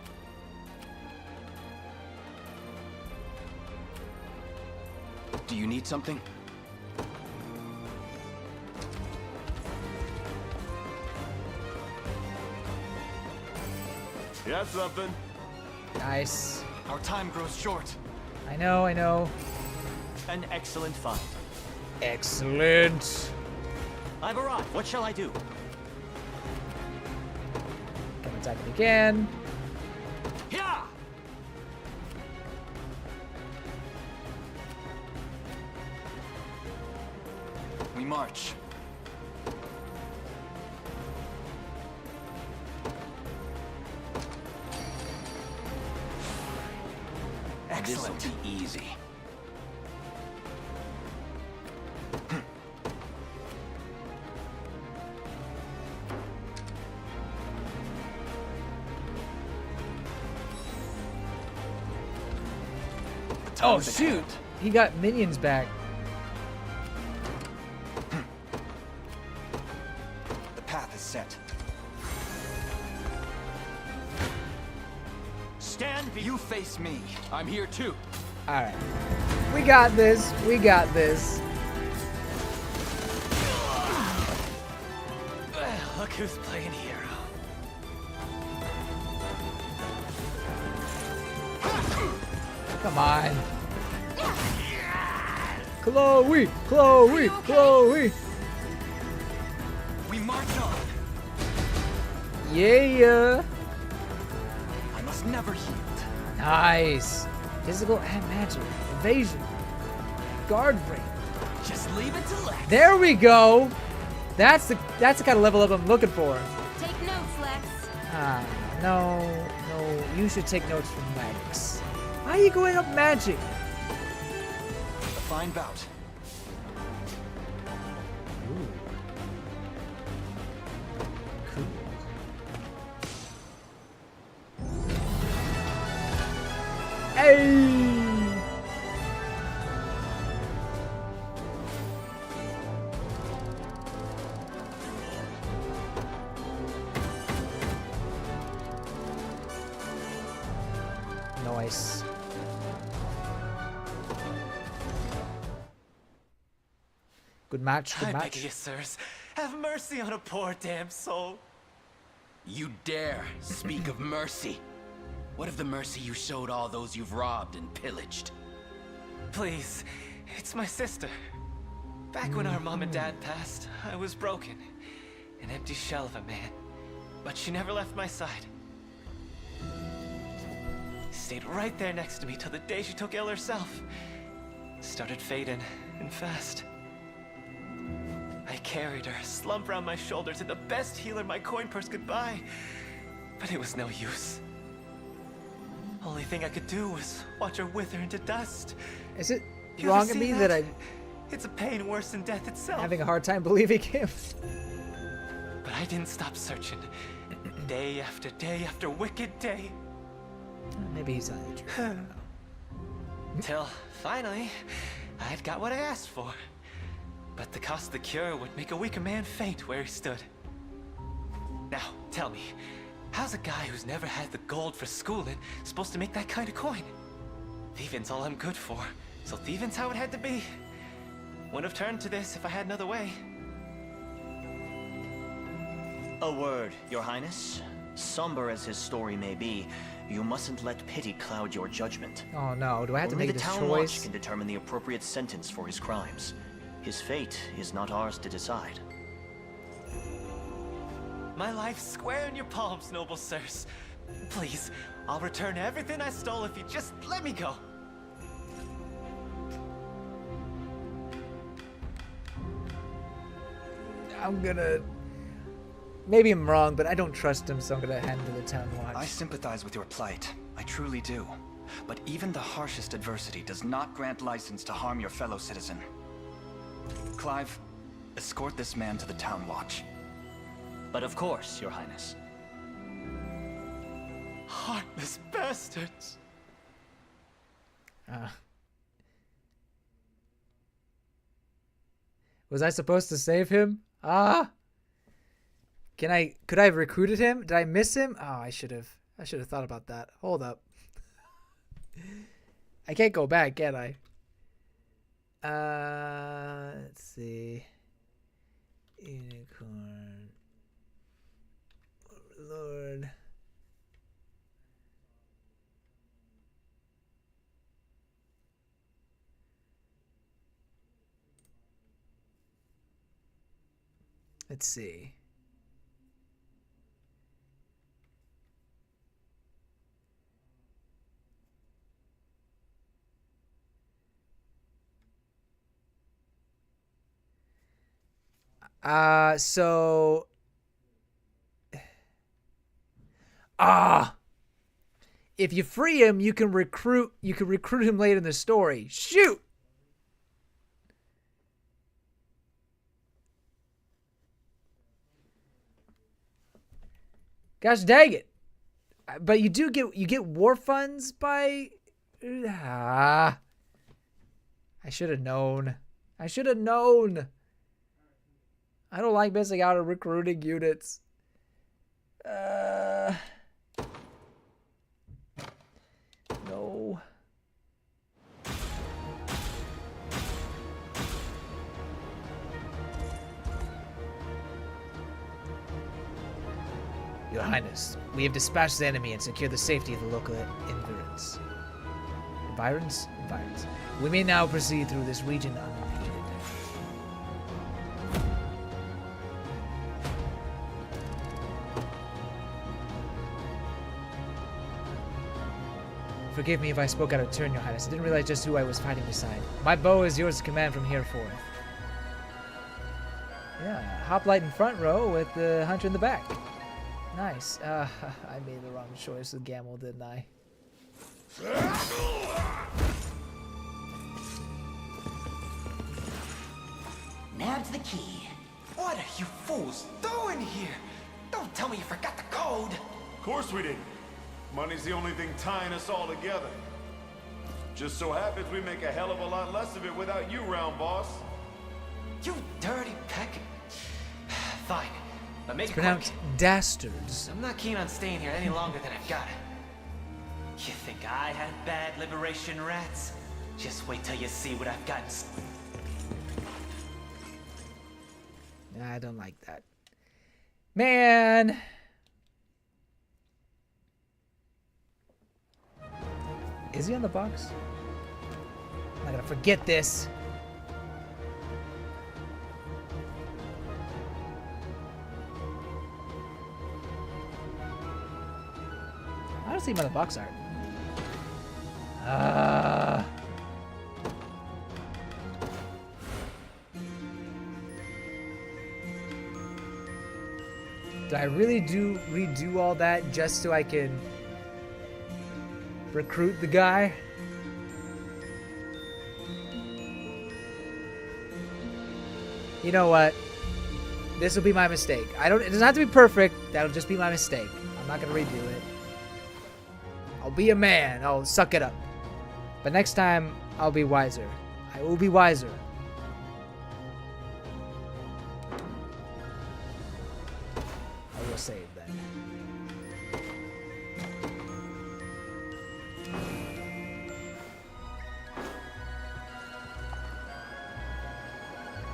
Do you need something? You got something? Nice. Our time grows short. I know. An excellent find. Excellent. I've arrived. What shall I do? Come attack me again. Yeah! We march. Excellent. This'll be easy. Oh shoot! He got minions back. The path is set. Stand be- You face me. I'm here too. All right. We got this. We got this. Well, look who's playing hero. Come on. Chloe, Chloe, Chloe. We march on. Yeah. I must never yield. Nice. Physical and magic. Evasion. Guard break. Just leave it to Lex. There we go. That's the kind of level up I'm looking for. Take notes, Lex. Ah, no. You should take notes from Lex. Why are you going up magic? A fine bout. Hey! Nice. Good match, good I beg match. you, sirs, have mercy on a poor damn soul. You dare speak of mercy? What of the mercy you showed all those you've robbed and pillaged? Please, it's my sister. Back when our mom and dad passed, I was broken. An empty shell of a man. But she never left my side. Stayed right there next to me till the day she took ill herself. Started fading, and fast. I carried her, slumped around my shoulder to the best healer my coin purse could buy. But it was no use. Only thing I could do was watch her wither into dust. Is it You wrong ever of see me that? that I'm It's a pain worse than death itself. having a hard time believing him? But I didn't stop searching. Day after wicked day. Maybe he's on the truth. Till, finally, I'd got what I asked for. But the cost of the cure would make a weaker man faint where he stood. Now, tell me, how's a guy who's never had the gold for schooling supposed to make that kind of coin? Thieving's all I'm good for, so thieving's how it had to be. Wouldn't have turned to this if I had another way. A word, Your Highness. Somber as his story may be, you mustn't let pity cloud your judgment. Oh no, do I have to Only make the this Town Watch choice? can determine the appropriate sentence for his crimes. His fate is not ours to decide. My life's square in your palms, noble sirs. Please, I'll return everything I stole if you just let me go. I'm gonna... Maybe I'm wrong, but I don't trust him, so I'm gonna hand to the Town Watch. I sympathize with your plight. I truly do. But even the harshest adversity does not grant license to harm your fellow citizen. Clive, escort this man to the Town Watch. But of course, Your Highness. Heartless bastards. Was I supposed to save him? Could I have recruited him? Did I miss him? Oh, I should have thought about that. Hold up. I can't go back, can I? Let's see. Unicorn Overlord. Let's see. So if you free him, you can recruit him later in the story. Shoot. Gosh dang it. But you get war funds by I should have known. I don't like missing out on recruiting units. No. Your Highness, we have dispatched the enemy and secured the safety of the local environs. Environs? Environs. We may now proceed through this region unimpeded. Forgive me if I spoke out of turn, Your Highness. I didn't realize just who I was fighting beside. My bow is yours to command from here forth. Yeah, hoplite in front row with the hunter in the back. Nice. I made the wrong choice with Gamble, didn't I? Nab's the key. What are you fools doing here? Don't tell me you forgot the code. Of course we didn't. Money's the only thing tying us all together. Just so happens we make a hell of a lot less of it without you, round boss. You dirty peck. Fine, but make It's it pronounced quick. dastards. I'm not keen on staying here any longer than I've got. You think I had bad liberation rats? Just wait till you see what I've got. I don't like that. Man. Is he on the box? I'm not gonna forget this. I don't see him on the box art. Do I really redo all that just so I can recruit the guy? You know what? This will be my mistake. It doesn't have to be perfect. That'll just be my mistake. I'm not gonna redo it. I'll be a man. I'll suck it up. But next time, I'll be wiser. I will be wiser. I will save then.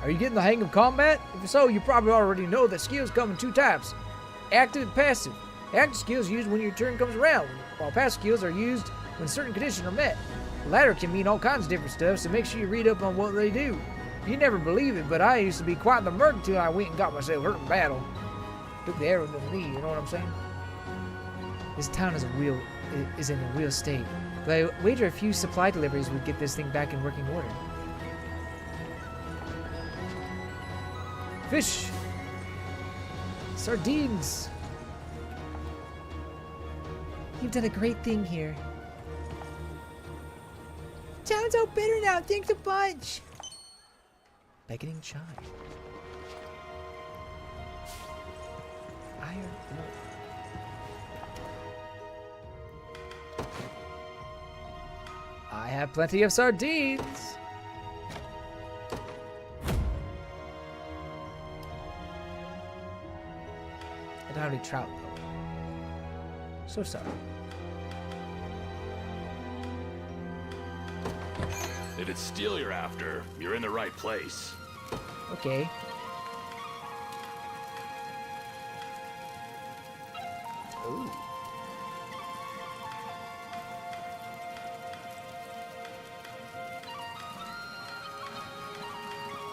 Are you getting the hang of combat? If so, you probably already know that skills come in two types. Active and passive. Active skills are used when your turn comes around, while passive skills are used when certain conditions are met. The latter can mean all kinds of different stuff, so make sure you read up on what they do. You never believe it, but I used to be quite the merc until I went and got myself hurt in battle. Took the arrow to the knee, you know what I'm saying? This town is in a real state, but I wager a few supply deliveries would get this thing back in working order. Fish! Sardines! You've done a great thing here. Town's all better now, thanks a bunch! Beckoning chime. Iron ore. I have plenty of sardines! I don't have any trout, though. So sorry. If it's steel you're after, you're in the right place. Okay. Ooh.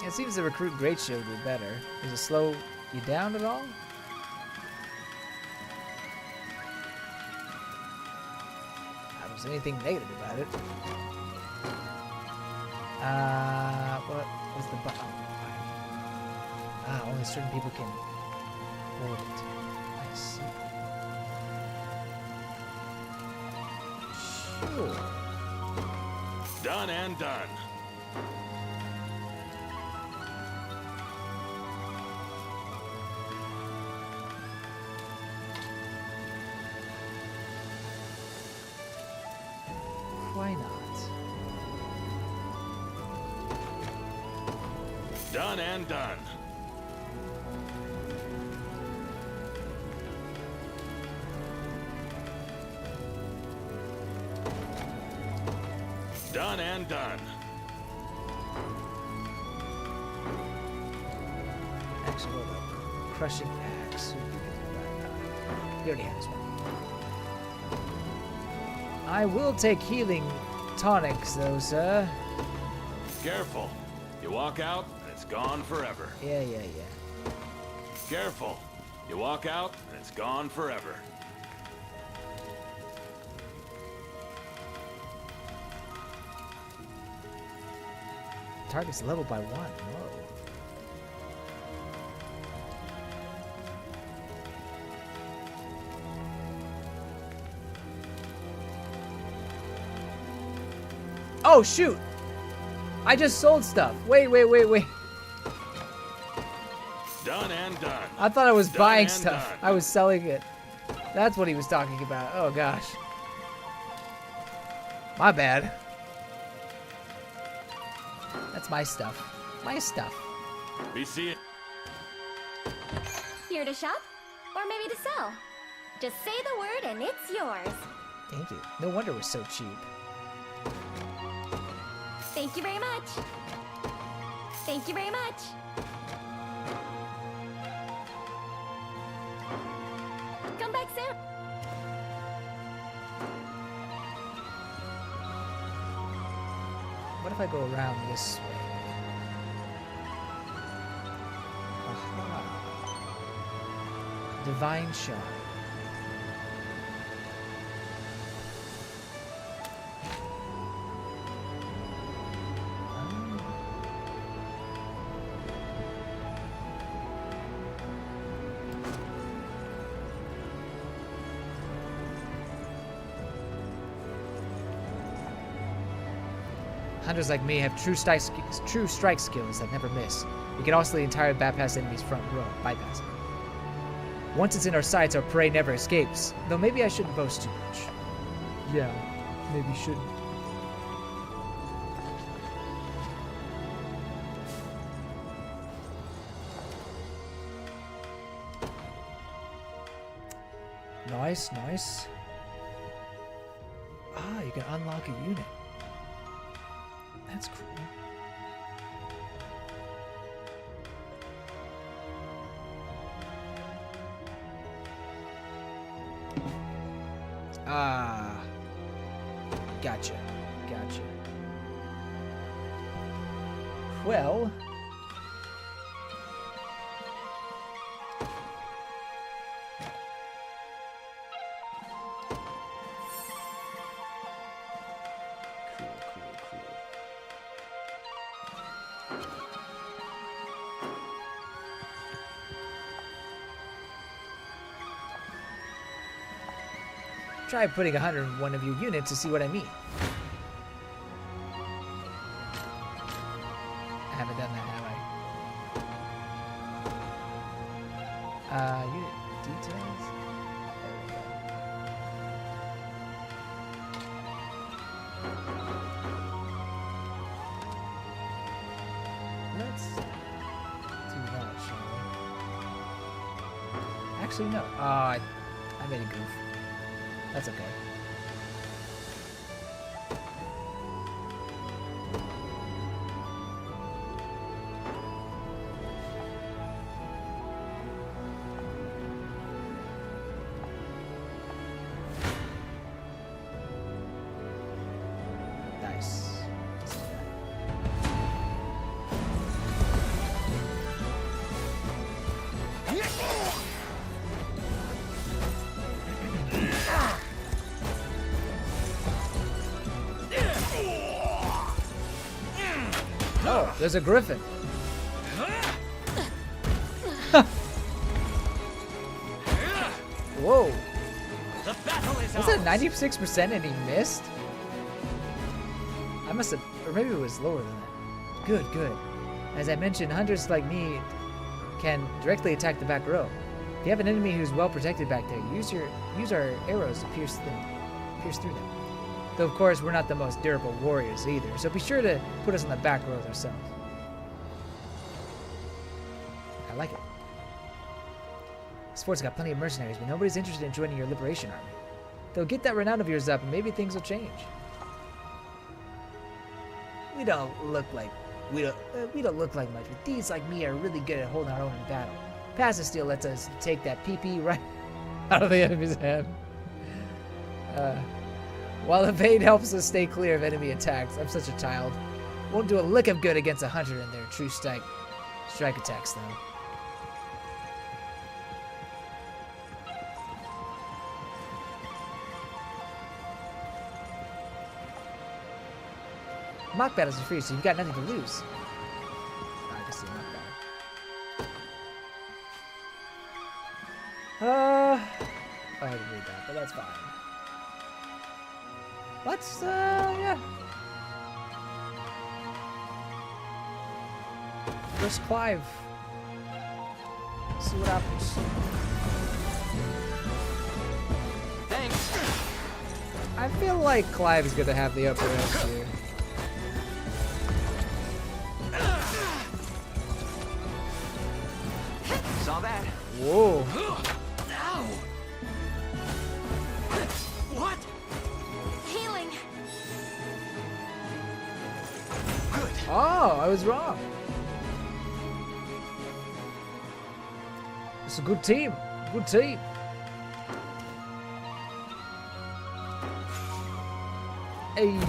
It seems the recruit great show would be better. Does it slow you down at all? I don't see anything negative about it. What was the button? Only certain people can hold it. I see. Sure. Done and done. Why not? Done and done. and done. Actually, hold up. Crushing axe. He already has one. I will take healing tonics, though, sir. Careful. You walk out, and it's gone forever. Yeah. Careful. You walk out, and it's gone forever. Target's leveled by 1. Whoa. Oh, shoot! I just sold stuff. Wait. Done and done. I thought I was Done buying and stuff. done. I was selling it. That's what he was talking about. Oh, gosh. My bad. That's my stuff. My stuff. Be seeing. Here to shop? Or maybe to sell? Just say the word and it's yours. Thank you. No wonder it was so cheap. Thank you very much. Thank you very much. Come back soon. What if I go around this way? Aha. Divine Shard. Hunters like me have true strike skills that never miss. We can also the entire bypass enemy's front row. Bypass. Once it's in our sights, our prey never escapes. Though maybe I shouldn't boast too much. Yeah, maybe shouldn't. Nice. Ah, you can unlock a unit. That's cool. Ah. Gotcha. Well. Try putting 100 in one of your units to see what I mean. I haven't done that, have I? Unit details. There we go. Let's do that, shall we? Actually, no. I made a goof. That's okay. Nice. Oh, there's a griffin. Whoa. Was that 96% and he missed? I must have, or maybe it was lower than that. Good. As I mentioned, hunters like me can directly attack the back row. If you have an enemy who's well protected back there, use our arrows to pierce through them. Though of course we're not the most durable warriors either, so be sure to put us on the back rows ourselves. I like it. This fort's got plenty of mercenaries, but nobody's interested in joining your liberation army. Though get that renown of yours up and maybe things will change. we don't look like we don't look like much, but thieves like me are really good at holding our own in battle. Passive steel lets us take that PP right out of the enemy's hand. While evade helps us stay clear of enemy attacks. I'm such a child. Won't do a lick of good against a hunter in their true strike attacks, though. Mock battles are free, so you've got nothing to lose. I can see mock battle. I didn't read that, but that's fine. Let's, yeah. Where's Clive? See what happens. Thanks. I feel like Clive is gonna have the upper edge here. Saw that. Whoa. Ow. What? Healing. Good. Oh, I was wrong. It's a good team. Good team. Hey.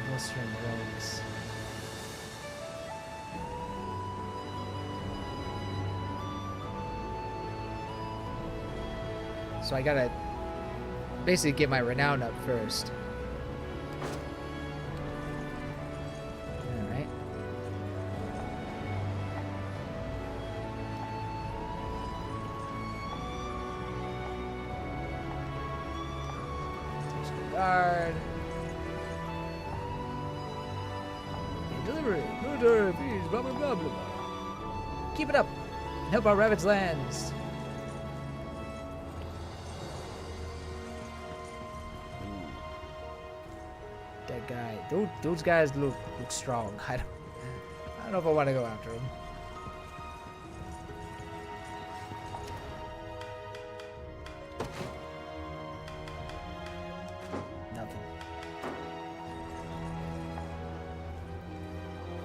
Blistering relics. So I gotta basically get my renown up first. Alright. Guard. Delivery. Order, please. Blah, blah, blah, blah. Keep it up. And help our rabbits lands. That guy. Those guys look strong. I don't know if I want to go after him.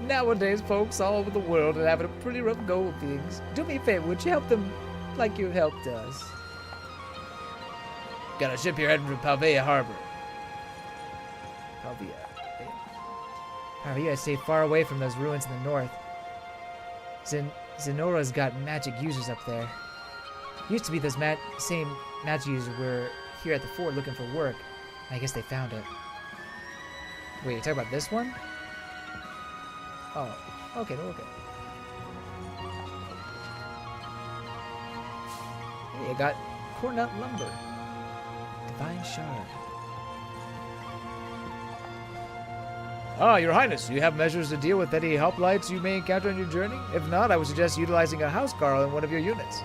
Nowadays, folks all over the world are having a pretty rough go of things. Do me a favor, would you help them like you've helped us? Got a ship here heading for Palvea Harbor. Palvea stay far away from those ruins in the north. Zenora's got magic users up there. Used to be those same magic users were here at the fort looking for work. I guess they found it. Wait, you talking about this one? Oh, okay, okay. Hey, I got cornut lumber. Divine shard. Ah, Your Highness, do you have measures to deal with any hoplites you may encounter on your journey? If not, I would suggest utilizing a housecarl in one of your units.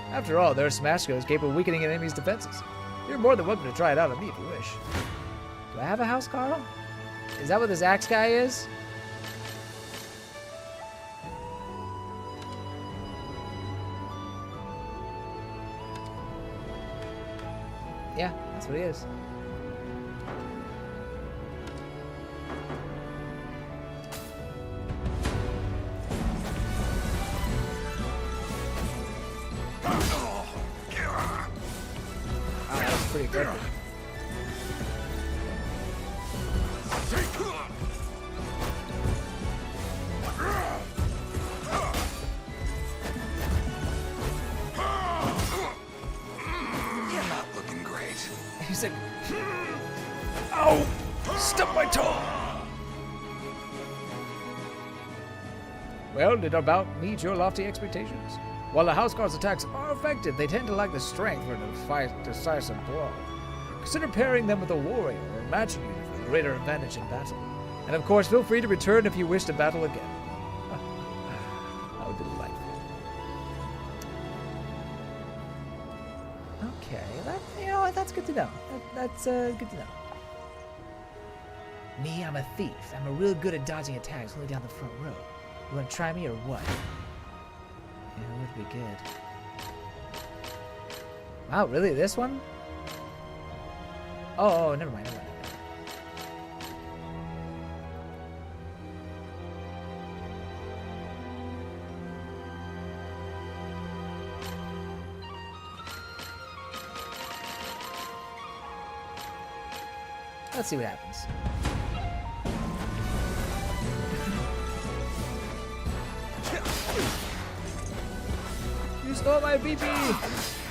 After all, there are smashcodes capable of weakening an enemy's defenses. You're more than welcome to try it out on me if you wish. Do I have a housecarl? Is that what this axe guy is? Yeah, that's what he is. Oh, that was pretty good. He's like, ow! Stuck my toe! Well, did our bout meet your lofty expectations? While the houseguard's attacks are effective, they tend to lack the strength for a decisive blow. Consider pairing them with a warrior or a magic unit for greater advantage in battle. And of course, feel free to return if you wish to battle again. How delightful. Okay, that's good to know. That's good to know. Me, I'm a thief. I'm real good at dodging attacks only down the front row. You want to try me or what? Yeah, it would be good. Oh, really? This one? Oh, never mind. Let's see what happens. You stole my BP!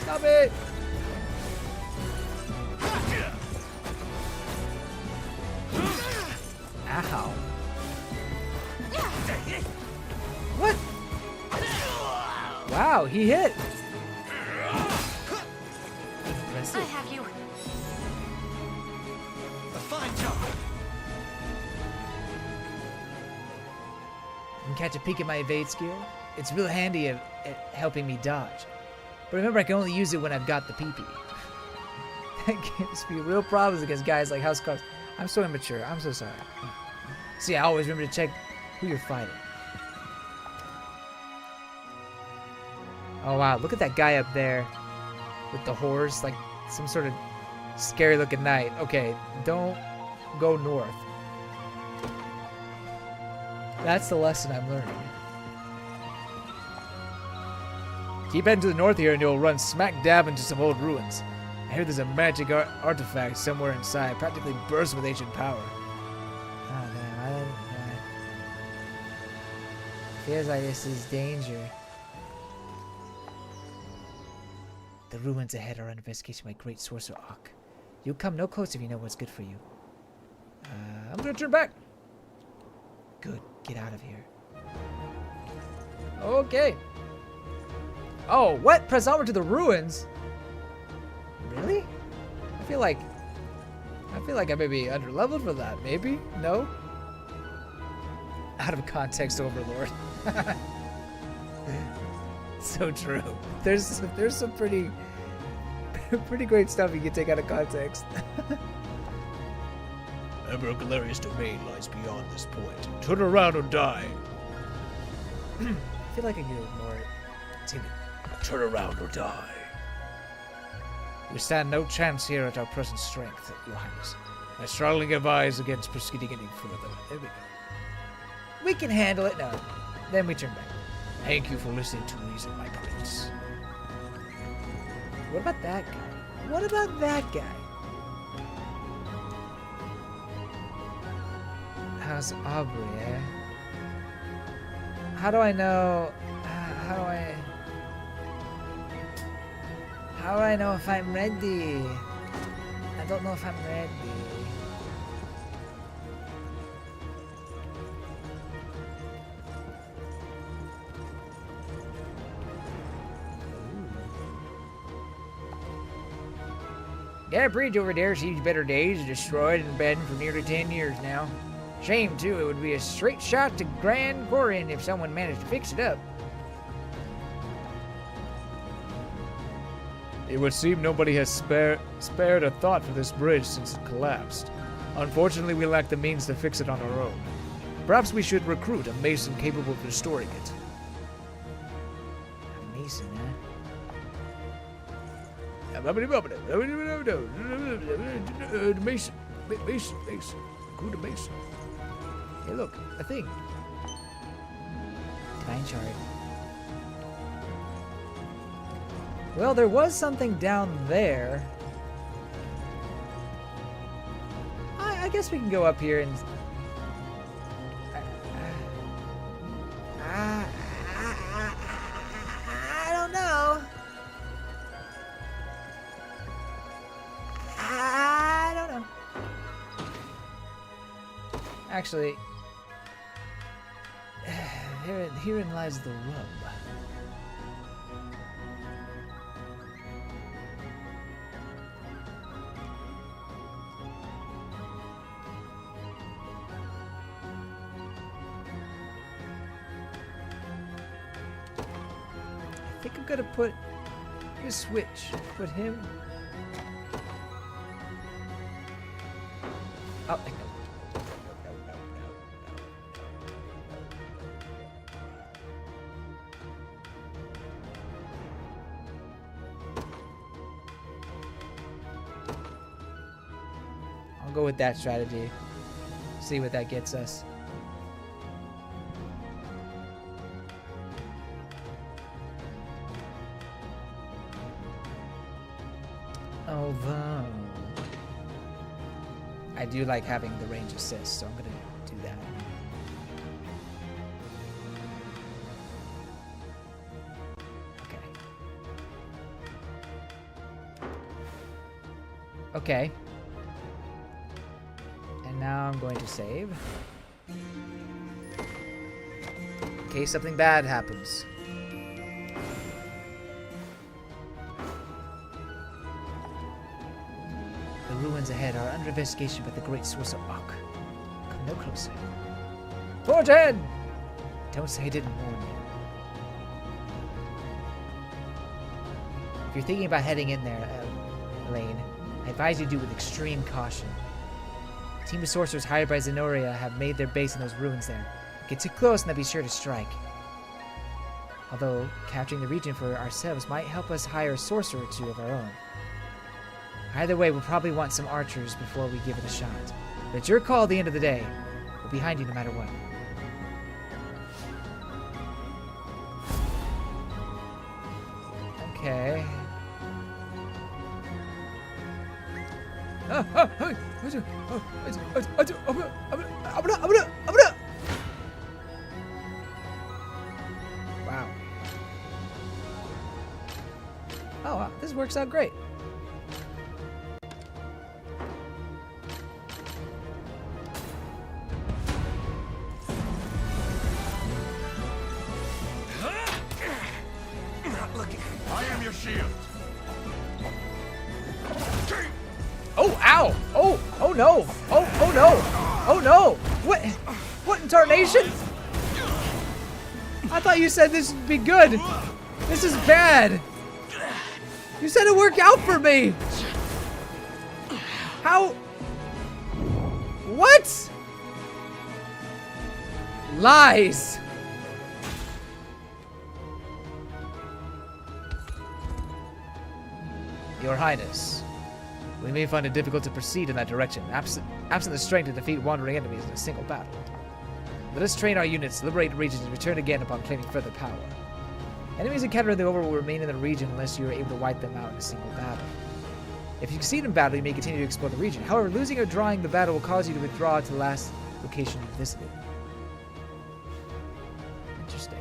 Stop it! Ow. What? Wow, he hit! I have you. A fine job. You can catch a peek at my evade skill. It's real handy at helping me dodge. But remember, I can only use it when I've got the PP. That gives me real problems against guys like House Cards. I'm so immature. I'm so sorry. See, I always remember to check who you're fighting. Oh wow, look at that guy up there with the horse, like some sort of scary looking knight. Okay, don't go north. That's the lesson I'm learning. Keep heading to the north here and you'll run smack dab into some old ruins. I hear there's a magic artifact somewhere inside, practically bursts with ancient power. Oh man, feels like this is danger. The ruins ahead are under investigation by Great Sorcerer Ogre. You'll come no closer if you know what's good for you. I'm gonna turn back. Good, get out of here. Okay. Oh, what? Press onward to the ruins? Really? I feel like I may be underleveled for that. Maybe? No? Out of context, Overlord. So true. There's some pretty great stuff you can take out of context. Emperor Galeria's domain lies beyond this point. Turn around or die. I feel like I can ignore it. It's gonna turn around or die. We stand no chance here at our present strength, Your Highness. I strongly advise against proceeding any further. There we go. We can handle it now. Then we turn back. Thank you for listening to reason, my prince. What about that guy? What about that guy? How's Aubrey, eh? How do I know? How do I know if I'm ready? I don't know if I'm ready. Yeah, bridge over there sees better days, destroyed and abandoned for nearly 10 years now. Shame, too, it would be a straight shot to Grand Corin if someone managed to fix it up. It would seem nobody has spared a thought for this bridge since it collapsed. Unfortunately, we lack the means to fix it on our own. Perhaps we should recruit a mason capable of restoring it. A mason, huh? Mason. Recruit a mason. Hey, look, a thing. Divine shard. Well, there was something down there. I guess we can go up here and... I don't know. I don't know. Actually, herein lies the rub. I think I'm gonna put his switch. Put him. Oh, no. I'll go with that strategy. See what that gets us. Although I do like having the range assist, so I'm gonna do that. Okay. And now I'm going to save. In case something bad happens. The ruins ahead are under investigation by the great source of Ak. Come no closer. Forge ahead! Don't say I didn't warn you. If you're thinking about heading in there, Elaine, I advise you do with extreme caution. A team of sorcerers hired by Zenoria have made their base in those ruins there. Get too close and they'll be sure to strike. Although, capturing the region for ourselves might help us hire a sorcerer or two of our own. Either way, we'll probably want some archers before we give it a shot. But it's your call at the end of the day. We're behind you no matter what. Okay. Wow. Oh, wow. This works out great. Not looking. I am your shield. Oh, ow! Oh no! Oh no! Oh no! What in tarnation? I thought you said this would be good. This is bad. You said it worked out for me. How? What? Lies. Your Highness, we may find it difficult to proceed in that direction, absent the strength to defeat wandering enemies in a single battle. Let us train our units, liberate regions, and return again upon claiming further power. Enemies encountered in the Overworld will remain in the region unless you are able to wipe them out in a single battle. If you succeed in battle, you may continue to explore the region. However, losing or drawing the battle will cause you to withdraw to the last location you visited. Interesting.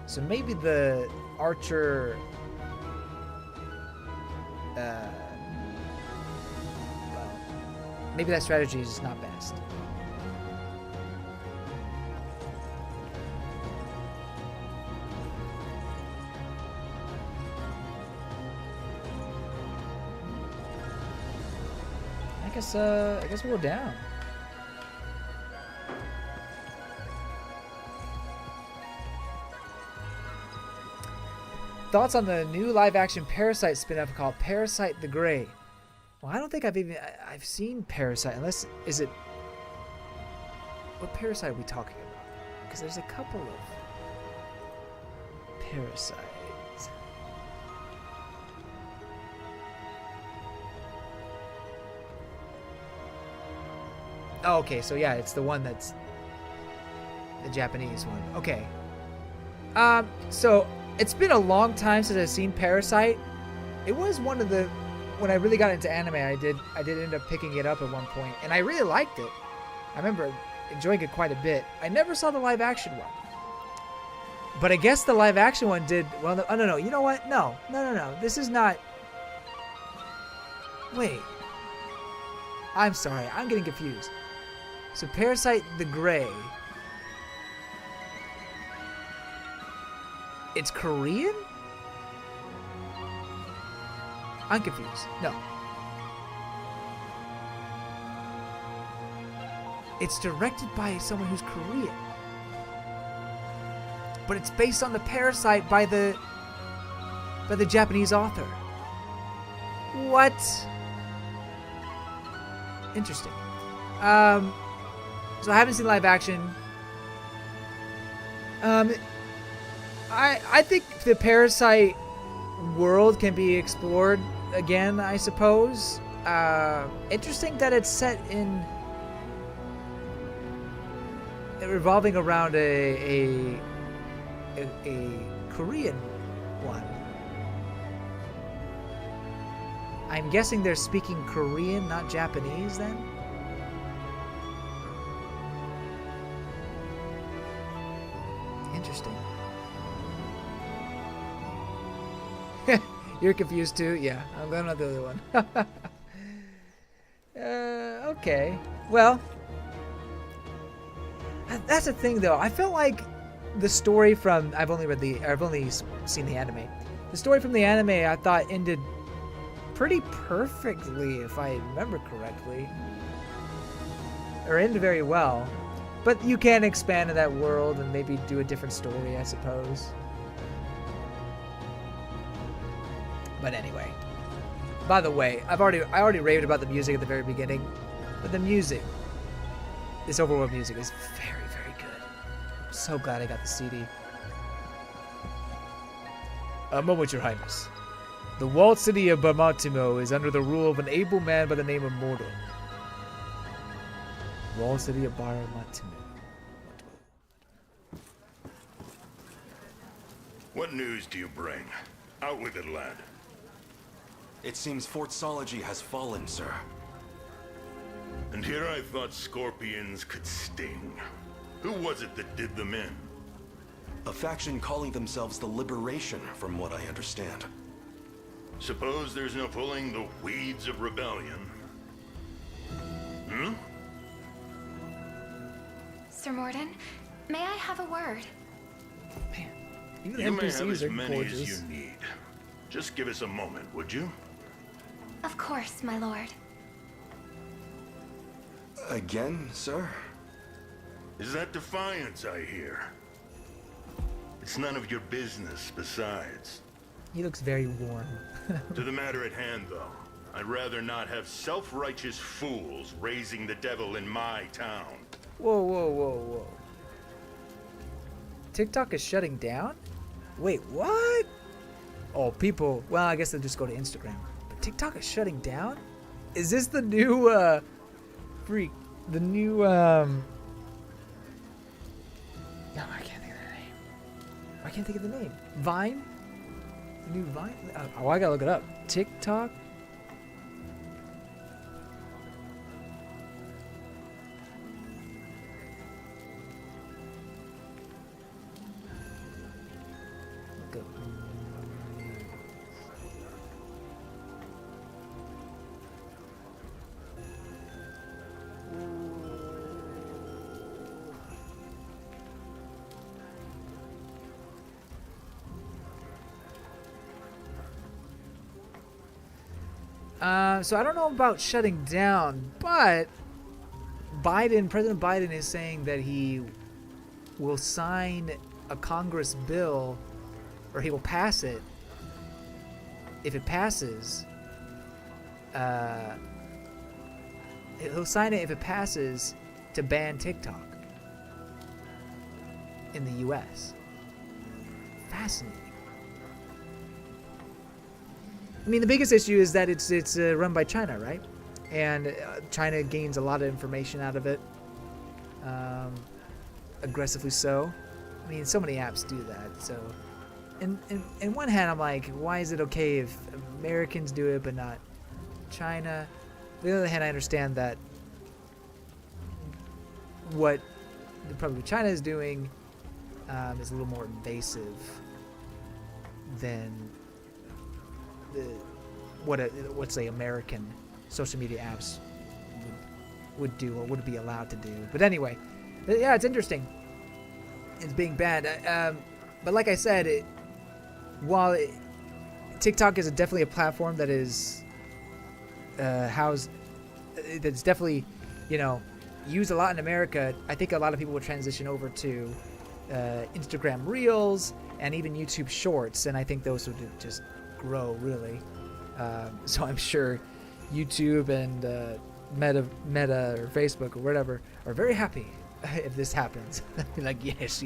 So maybe the archer... well, maybe that strategy is not best. I guess we'll go down. Thoughts on the new live-action Parasite spin-off called Parasite the Grey? Well, I don't think I've seen Parasite, unless, is it... What Parasite are we talking about? Because there's a couple of Parasites. Oh, okay, so yeah, it's the one that's the Japanese one. Okay. So it's been a long time since I've seen Parasite. It was one of the, when I really got into anime, I did end up picking it up at one point, and I really liked it. I remember enjoying it quite a bit. I never saw the live action one. But I guess the live action one did, well, oh, no, you know what? No. This is not, wait. I'm sorry, I'm getting confused. So Parasite the Grey. It's Korean? I'm confused. No. It's directed by someone who's Korean. But it's based on the Parasite by the Japanese author. What? Interesting. So I haven't seen live action. I think the Parasite world can be explored again, I suppose. Interesting that it's set in revolving around a Korean one. I'm guessing they're speaking Korean, not Japanese then? Interesting. You're confused too? Yeah, I'm not the other one. Okay. Well, that's the thing though. I felt like the story from I've only seen the anime. The story from the anime I thought ended pretty perfectly, if I remember correctly, or ended very well. But you can expand in that world and maybe do a different story, I suppose. But anyway, by the way, I already raved about the music at the very beginning, but the music, this overworld music, is very, very good. I'm so glad I got the CD. A moment, Your Highness. The walled city of Bamatimo is under the rule of an able man by the name of Mordo. Walled city of Bamatimo. What news do you bring? Out with it, lad. It seems Fort Sology has fallen, sir. And here I thought scorpions could sting. Who was it that did them in? A faction calling themselves the Liberation, from what I understand. Suppose there's no pulling the weeds of rebellion. Hmm? Sir Morden, may I have a word? Man, you may have as many as you need. Just give us a moment, would you? Of course, my lord. Again, sir? Is that defiance I hear? It's none of your business, besides. He looks very warm. To the matter at hand, though, I'd rather not have self-righteous fools raising the devil in my town. Whoa, whoa, whoa, whoa. TikTok is shutting down? Wait, what? Oh, people, well, I guess they'll just go to Instagram. But TikTok is shutting down? Is this the new, the new, no, I can't think of the name. I can't think of the name. Vine? The new Vine? Oh, I gotta look it up. TikTok? Go. So I don't know about shutting down, but President Biden is saying that he will sign a Congress bill, or he will pass it. If it passes, he'll sign it if it passes to ban TikTok in the U.S. Fascinating. I mean, the biggest issue is that it's run by China, right? And China gains a lot of information out of it, aggressively so. I mean, so many apps do that. So, in one hand, I'm like, why is it okay if Americans do it but not China? On the other hand, I understand that what probably China is doing is a little more invasive than what say American social media apps would do or would be allowed to do. But anyway, yeah, it's interesting. It's being banned. But like I said, while TikTok is definitely a platform that is that's definitely, used a lot in America, I think a lot of people will transition over to Instagram Reels and even YouTube Shorts, and I think those would just grow really. So I'm sure YouTube and Meta or Facebook or whatever are very happy if this happens. Like, yes.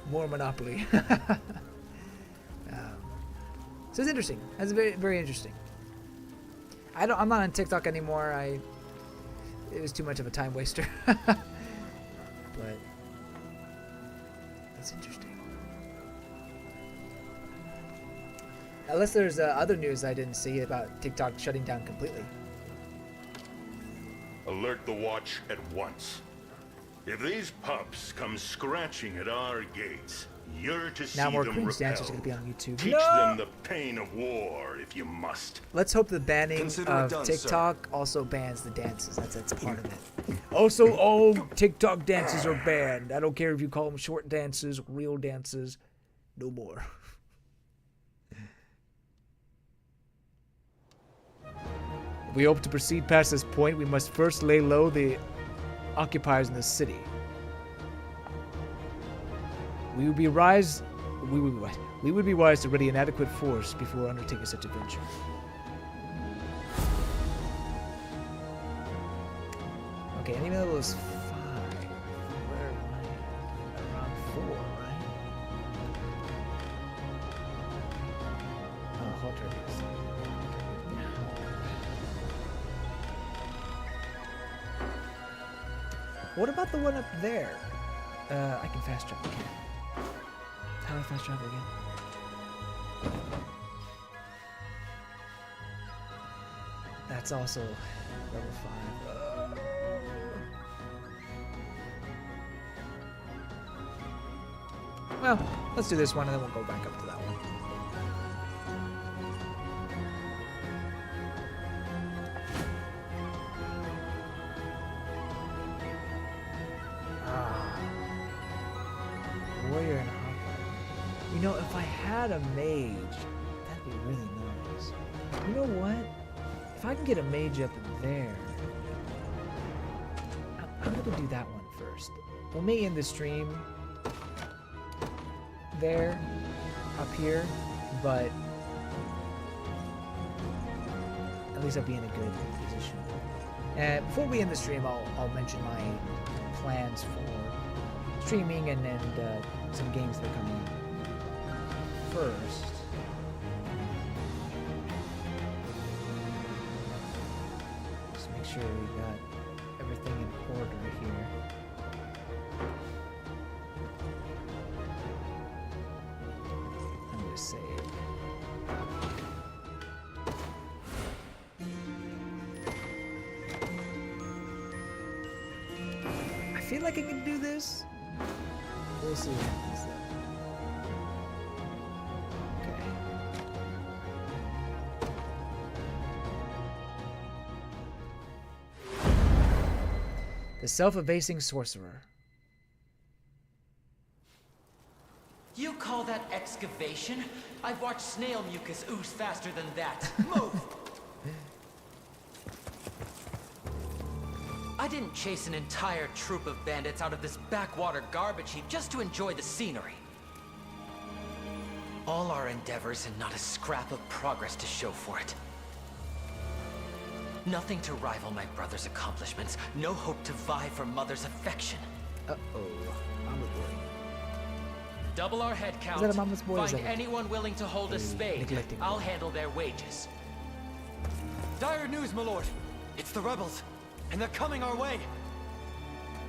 More monopoly. So it's interesting. That's very, very interesting. I'm not on TikTok anymore. It was too much of a time waster. But that's interesting. Unless there's other news I didn't see about TikTok shutting down completely. Alert the watch at once. If these pups come scratching at our gates, you're to see Now more them cringe dancers are repelled. going to be on YouTube. Teach them the pain of war if you must. Let's hope the banning Consider it of done, TikTok also bans the dances. That's part of it. Also, all TikTok dances are banned. I don't care if you call them short dances, real dances. No more. If we hope to proceed past this point, we must first lay low the occupiers in the city. We would be wise to ready an adequate force before undertaking such a venture. Okay, any of those 5. Where am I? Around 4, right? Oh, halter these. What about the one up there? I can fast travel. Okay. How do I fast travel again? That's also level 5. Well, let's do this one and then we'll go back up to that one. Warrior and Hawkeye. You know, if I had a mage, that'd be really nice. You know what? If I can get a mage up there, I'm gonna do that one first. We'll may end the stream there, up here, but at least I'll be in a good position. And before we end the stream, I'll mention my plans for streaming and some games that are coming first. Just make sure we got everything in order here. I'm gonna save. I feel like I can do this. We'll see what happens though. The self-abasing sorcerer. You call that excavation? I've watched snail mucus ooze faster than that. Move! I didn't chase an entire troop of bandits out of this backwater garbage heap just to enjoy the scenery. All our endeavors and not a scrap of progress to show for it. Nothing to rival my brother's accomplishments. No hope to vie for Mother's affection. Uh-oh. Mama's boy. Double our head count. Is that a mama's boy? Find anyone willing to hold a spade. I'll handle their wages. Dire news, my lord. It's the rebels, and they're coming our way.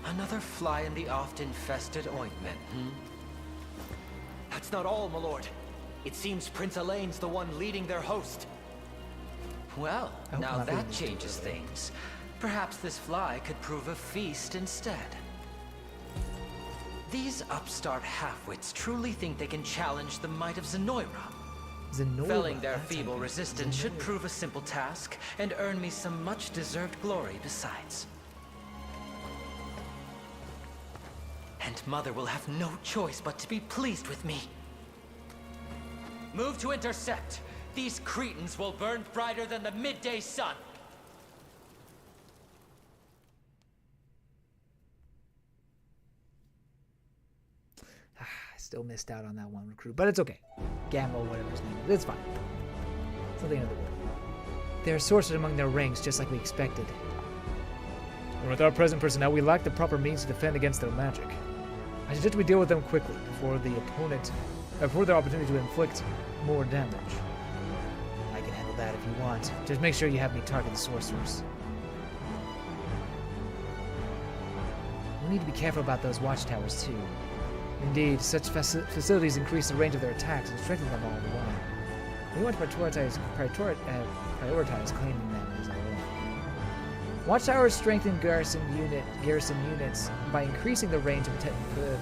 Another fly in the oft-infested ointment, That's not all, my lord. It seems Prince Elaine's the one leading their host. Well, now that changes things. Perhaps this fly could prove a feast instead. These upstart halfwits truly think they can challenge the might of Zenoira. Felling their feeble resistance should prove a simple task and earn me some much-deserved glory besides. And Mother will have no choice but to be pleased with me. Move to intercept. These cretins will burn brighter than the midday sun. Still missed out on that one recruit, but it's okay. Gamble, whatever his name is, it's fine. It's not the end of the world. They are sorcered among their ranks, just like we expected. And with our present personnel, we lack the proper means to defend against their magic. I suggest we deal with them quickly before their opportunity to inflict more damage. level that if you want. Just make sure you have me target the sorcerers. We need to be careful about those watchtowers too. Indeed, such facilities increase the range of their attacks and strengthen them all the while. We want to prioritize claiming them as our own. Watchtowers strengthen garrison units by increasing the range and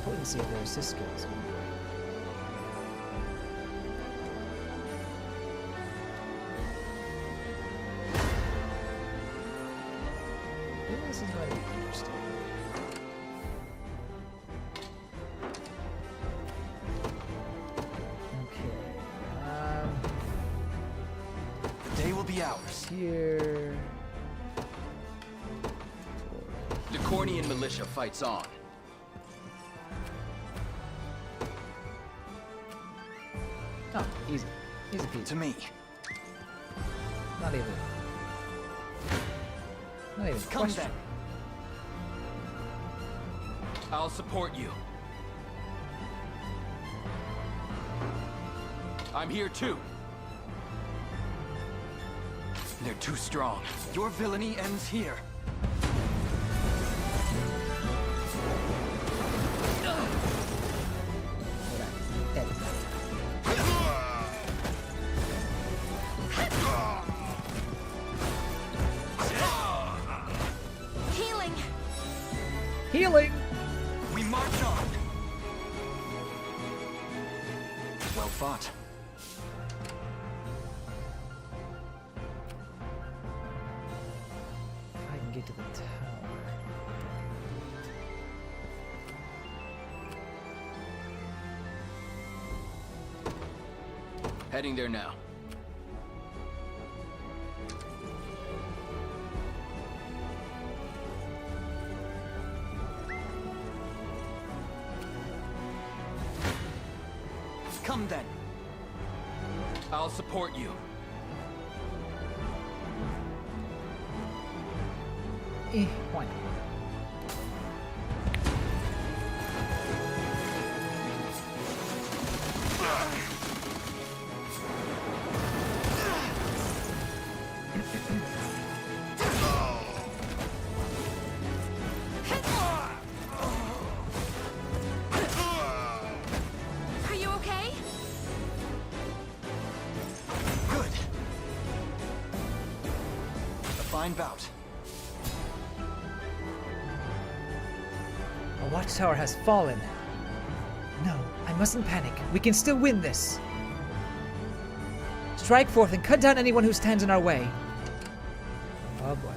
potency of their assist skills. This is going to be interesting. The day will be ours. Here. The Cornian militia fights on. Oh, easy. Easy peasy. To me. Not even. Not even. Come Question. then. I'll support you. I'm here too. They're too strong. Your villainy ends here. Healing! Healing! We march on. Well fought. If I can get to the tower. Heading there now. Come then. I'll support you. Why not? Are you okay? Good. A fine bout. A watchtower has fallen. No, I mustn't panic. We can still win this. Strike forth and cut down anyone who stands in our way. Oh boy.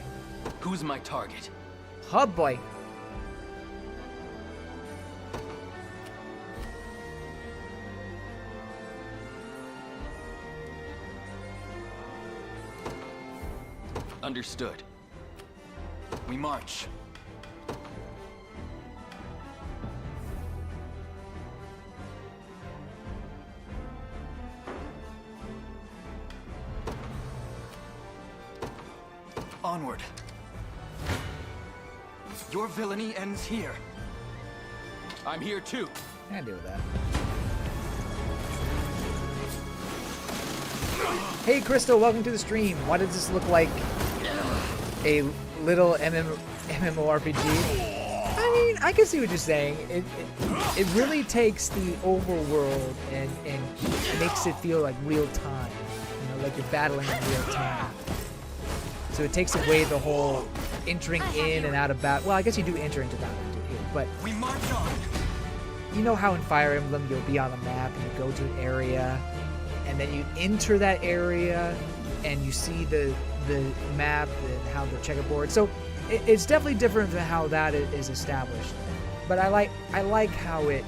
Who's my target? Oh boy. Understood. We march. Onward. Your villainy ends here. I'm here too. I can deal with that. Hey Crystal, welcome to the stream. Why does this look like a little MMORPG? I mean, I can see what you're saying. It really takes the overworld and makes it feel like real time. You know, like you're battling in real time. So it takes away the whole entering in and out of battle. Well, I guess you do enter into battle here, but we march on. You know how in Fire Emblem you'll be on a map and you go to an area, and then you enter that area, and you see the map and how the checkerboard. So it's definitely different than how that is established. But I like how it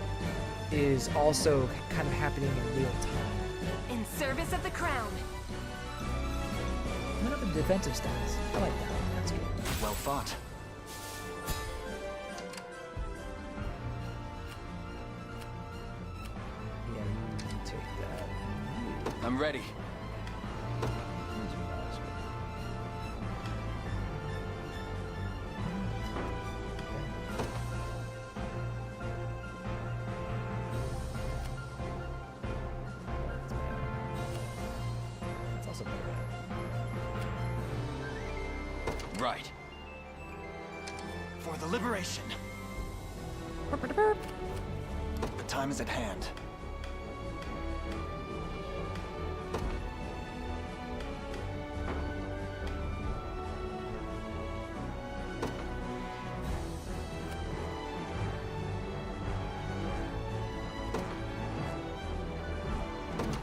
is also kind of happening in real time. In service of the crown. What about the defensive stance? I like that. That's good. Well fought. Yeah, you take that. I'm ready. That's also better. right. For the liberation. The time is at hand.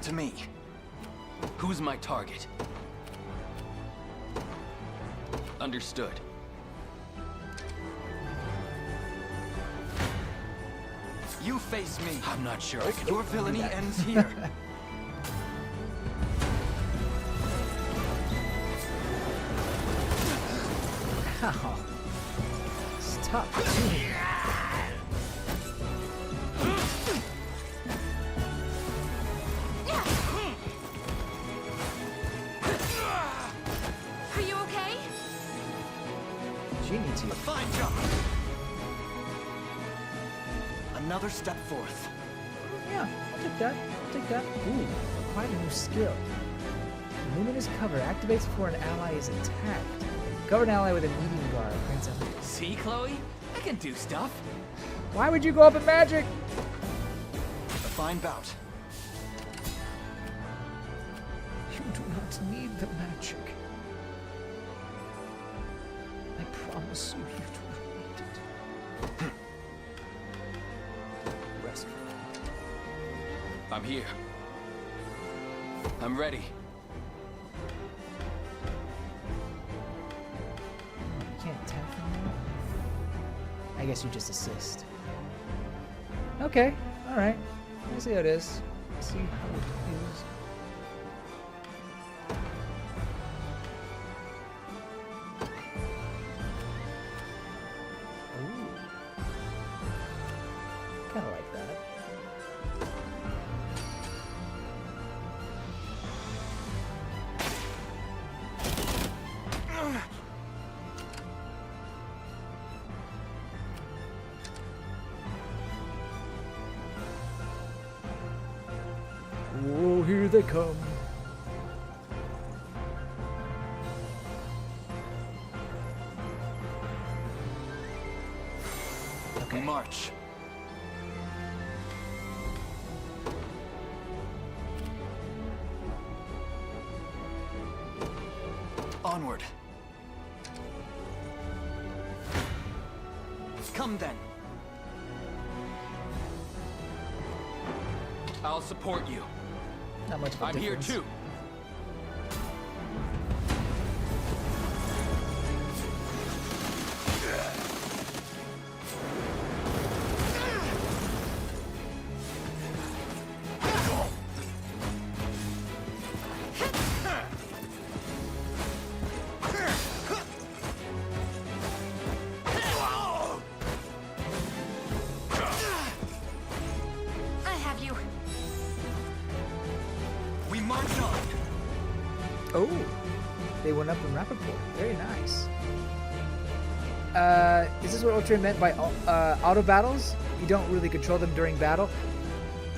To me. Who's my target? Understood. You face me. I'm not sure I can. Your villainy ends here. Ow. Stop. Are you okay? She needs you. Fine job. Another step forth. Yeah, I'll take that. I'll take that. Ooh, quite a new skill. Luminous cover activates before an ally is attacked. Cover an ally with an eating guard. See, Chloe? I can do stuff. Why would you go up in magic? A fine bout. You do not need the magic. I promise you, you do not need it. Rest. I'm here. I'm ready. You can't attack from there? I guess you just assist. Okay, alright. We'll see how it is. See how it is. Kind of like that. Oh, here they come. Okay. March. Onward. Come then. I'll support you. Not much of a I'm difference. here too. I have you. We march on. Oh, they went up in rapport. Very nice. Is this what Ultra meant by auto battles? You don't really control them during battle.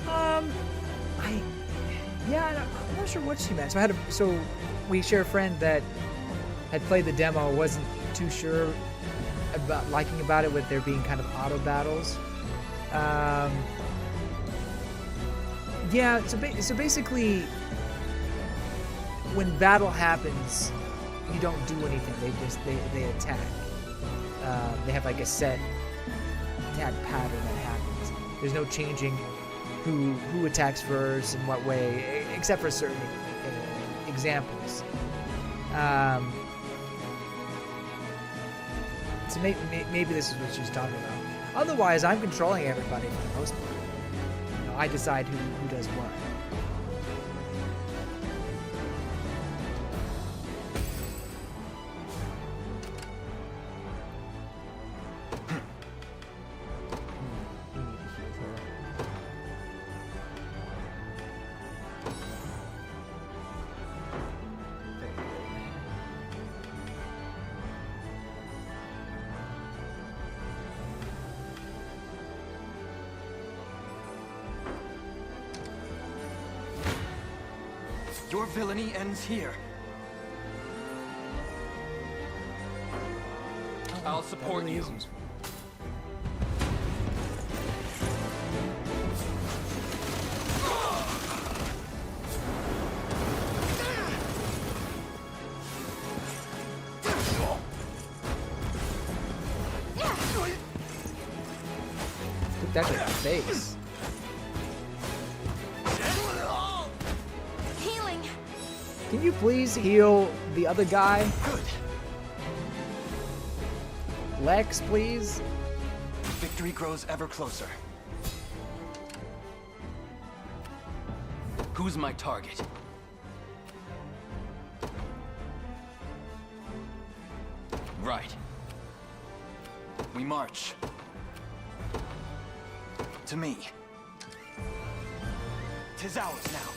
I'm not sure what she meant. So we share a friend that had played the demo, wasn't too sure about liking about it with there being kind of auto battles. So basically, when battle happens, you don't do anything. They attack. They have like a set attack pattern that happens. There's no changing who attacks first in what way, except for certain examples. So maybe this is what she's talking about. Otherwise, I'm controlling everybody for the most part. You know, I decide who does what. Your villainy ends here. I'll support you. Took that to the face. Healing. Can you please heal the other guy? Good. Lex, please. Victory grows ever closer. Who's my target? Right. We march. To me. 'Tis ours now.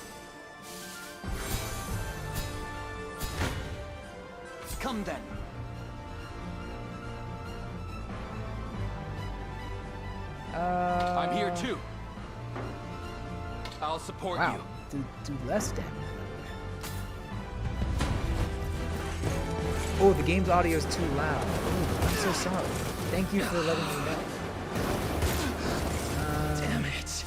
Come then. I'm here too. I'll support wow. you. Do less damage. Oh, the game's audio is too loud. Ooh, I'm so sorry. Thank you for letting me know. Damn it.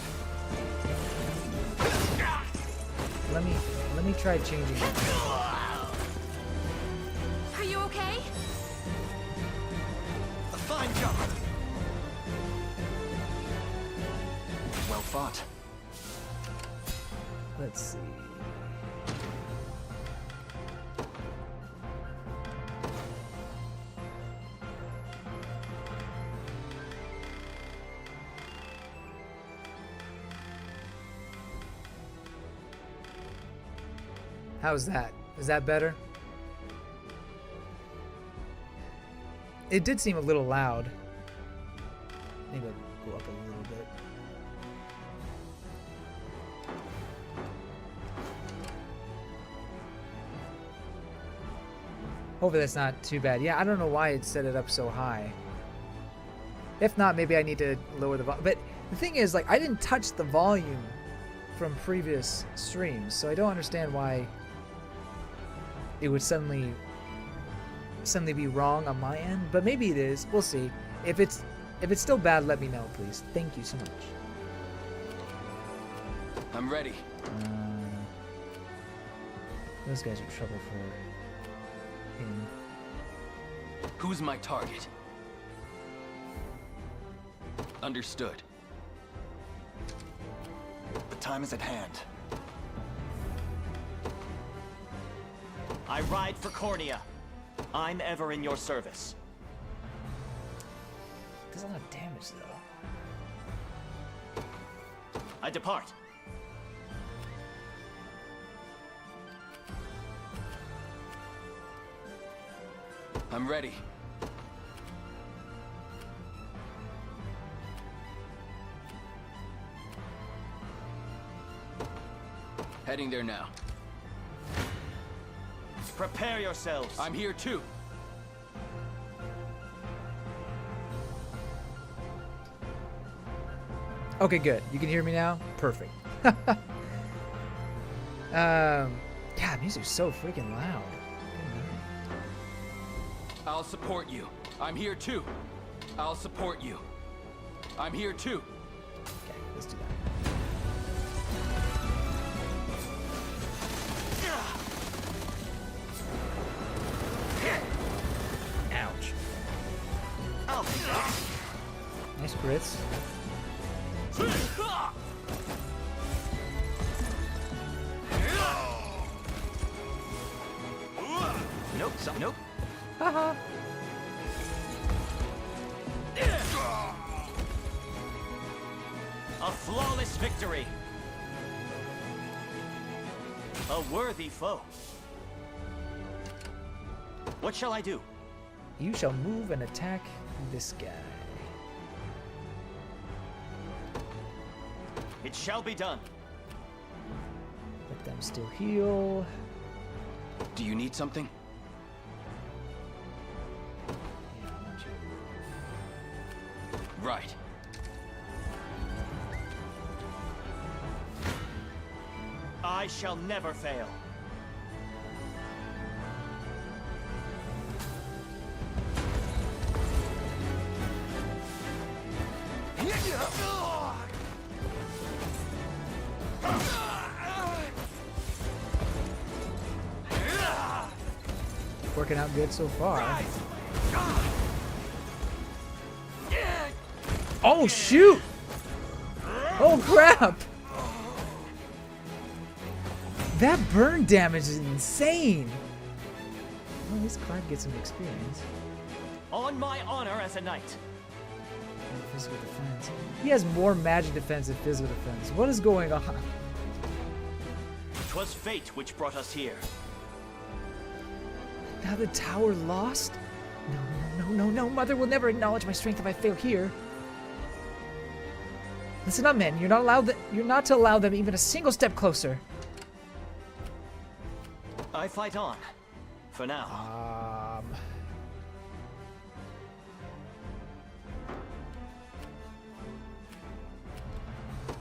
Let me try changing it. Are you okay? A fine job. Well fought. Let's see. How's that? Is that better? It did seem a little loud. Maybe I'll go up a little bit. Hopefully that's not too bad. Yeah, I don't know why it set it up so high. If not, maybe I need to lower the volume. But the thing is, like, I didn't touch the volume from previous streams, so I don't understand why it would suddenly be wrong on my end. But maybe it is. We'll see. If it's still bad, let me know, please. Thank you so much. I'm ready. Those guys are trouble for him. Who's my target? Understood. The time is at hand. I ride for Cornea. I'm ever in your service. Does a lot of damage, though. I depart. I'm ready. Heading there now. Prepare yourselves. I'm here too. Okay, good. You can hear me now? Perfect. Yeah, music's so freaking loud. I'll support you. I'm here too. I'll support you. I'm here too. Okay, let's do that. Ouch. I'll take that. Nice crits. Nope, nope. Haha. A flawless victory. A worthy foe. What shall I do? You shall move and attack this guy. It shall be done. Let them still heal. Do you need something? Right. I shall never fail. Working out good so far. Oh shoot! Oh crap! That burn damage is insane. Well, at least Clyde gets some experience. On my honor as a knight. Physical defense. He has more magic defense than physical defense. What is going on? 'Twas fate which brought us here. Now the tower lost? No. Mother will never acknowledge my strength if I fail here. Listen up, men. You're not to allow them even a single step closer. I fight on. For now.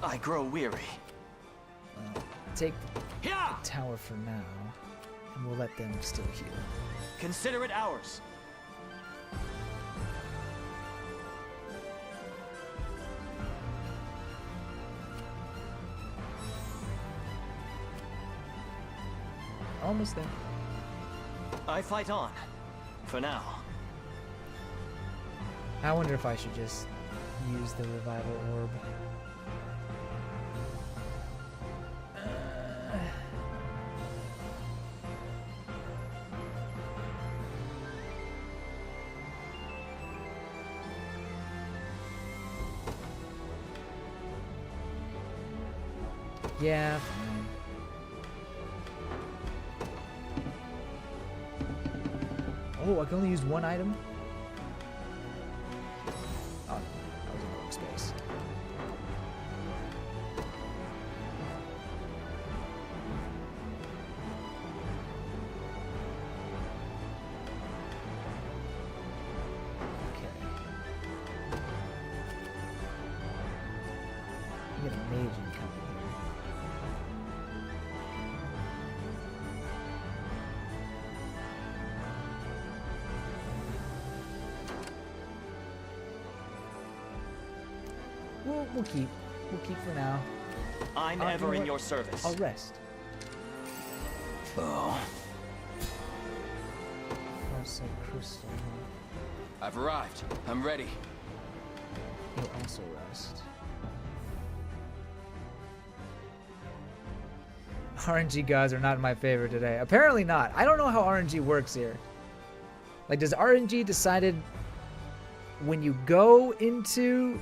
I grow weary. Take the tower for now, and we'll let them still heal. Consider it ours. Almost there. I fight on. For now. I wonder if I should just use the revival orb. Yeah. Oh, I can only use one item? Oh, that was a workspace. Okay. We got a mage incoming here. We'll keep for now. I'm ever in your service. I'll rest. Oh. Also crystal. I've arrived. I'm ready. You'll also rest. RNG gods are not my favorite today. Apparently not. I don't know how RNG works here. Like, does RNG decided when you go into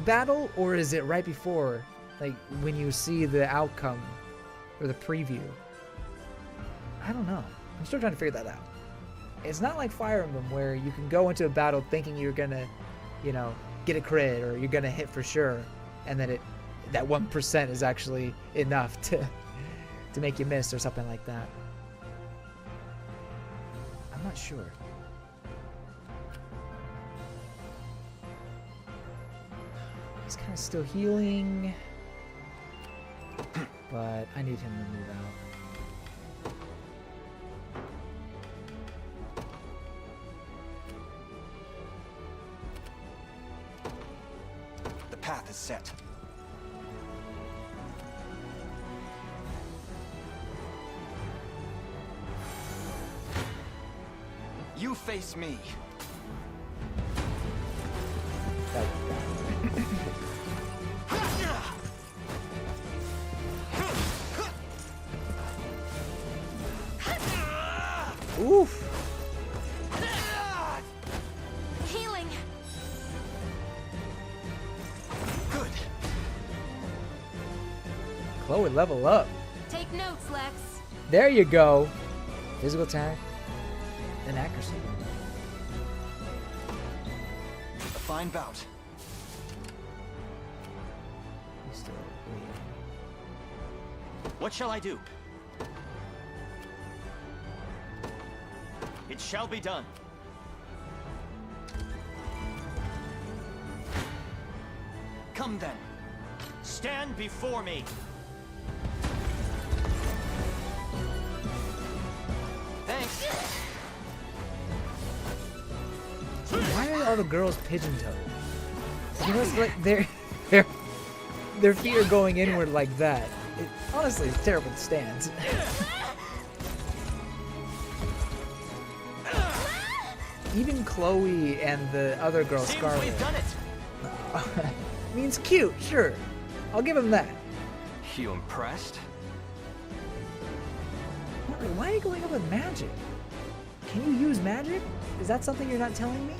battle, or is it right before, like when you see the outcome or the preview? I don't know. I'm still trying to figure that out. It's not like Fire Emblem where you can go into a battle thinking you're gonna, you know, get a crit or you're gonna hit for sure, and then that 1% is actually enough to make you miss or something like that. I'm not sure. He's kind of still healing, but I need him to move out. The path is set. You face me. Oof. Healing. Good. Chloe, level up. Take notes, Lex. There you go. Physical attack and accuracy. A fine bout. What shall I do? It shall be done. Come then. Stand before me. Thanks. Why are all the girls pigeon-toed? You know, it's like their feet are going inward like that. It, honestly, it's a terrible stance. Even Chloe and the other girl, Scarlet. We've done it. Means cute, sure. I'll give him that. You impressed? Why are you going up with magic? Can you use magic? Is that something you're not telling me?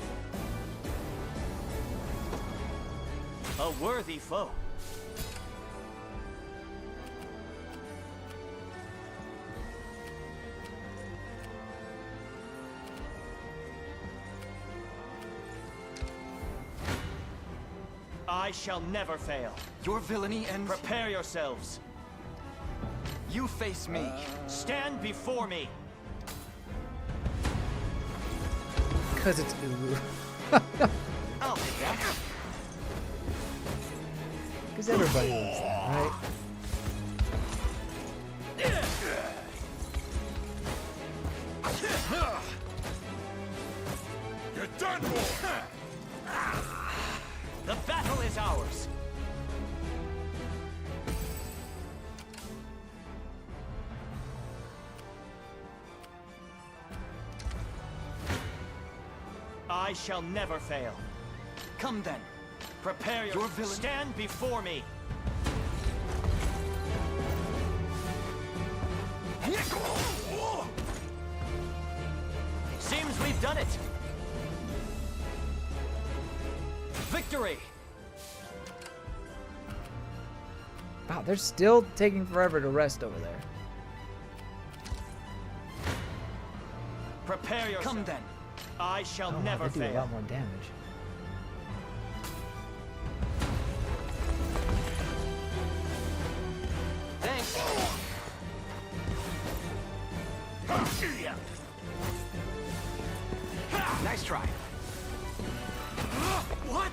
A worthy foe. I shall never fail. Your villainy ends. Prepare yourselves. You face me. Stand before me. Because it's ooh. I'll take that. Because everybody loves that, right? You're done for! The battle is ours. I shall never fail. Come then. Prepare your villain. Stand before me. Seems we've done it. Victory! Wow, they're still taking forever to rest over there. Prepare yourself. Come then. I shall Oh, never wow, they do fail. a lot more damage. Thanks. Nice try. What?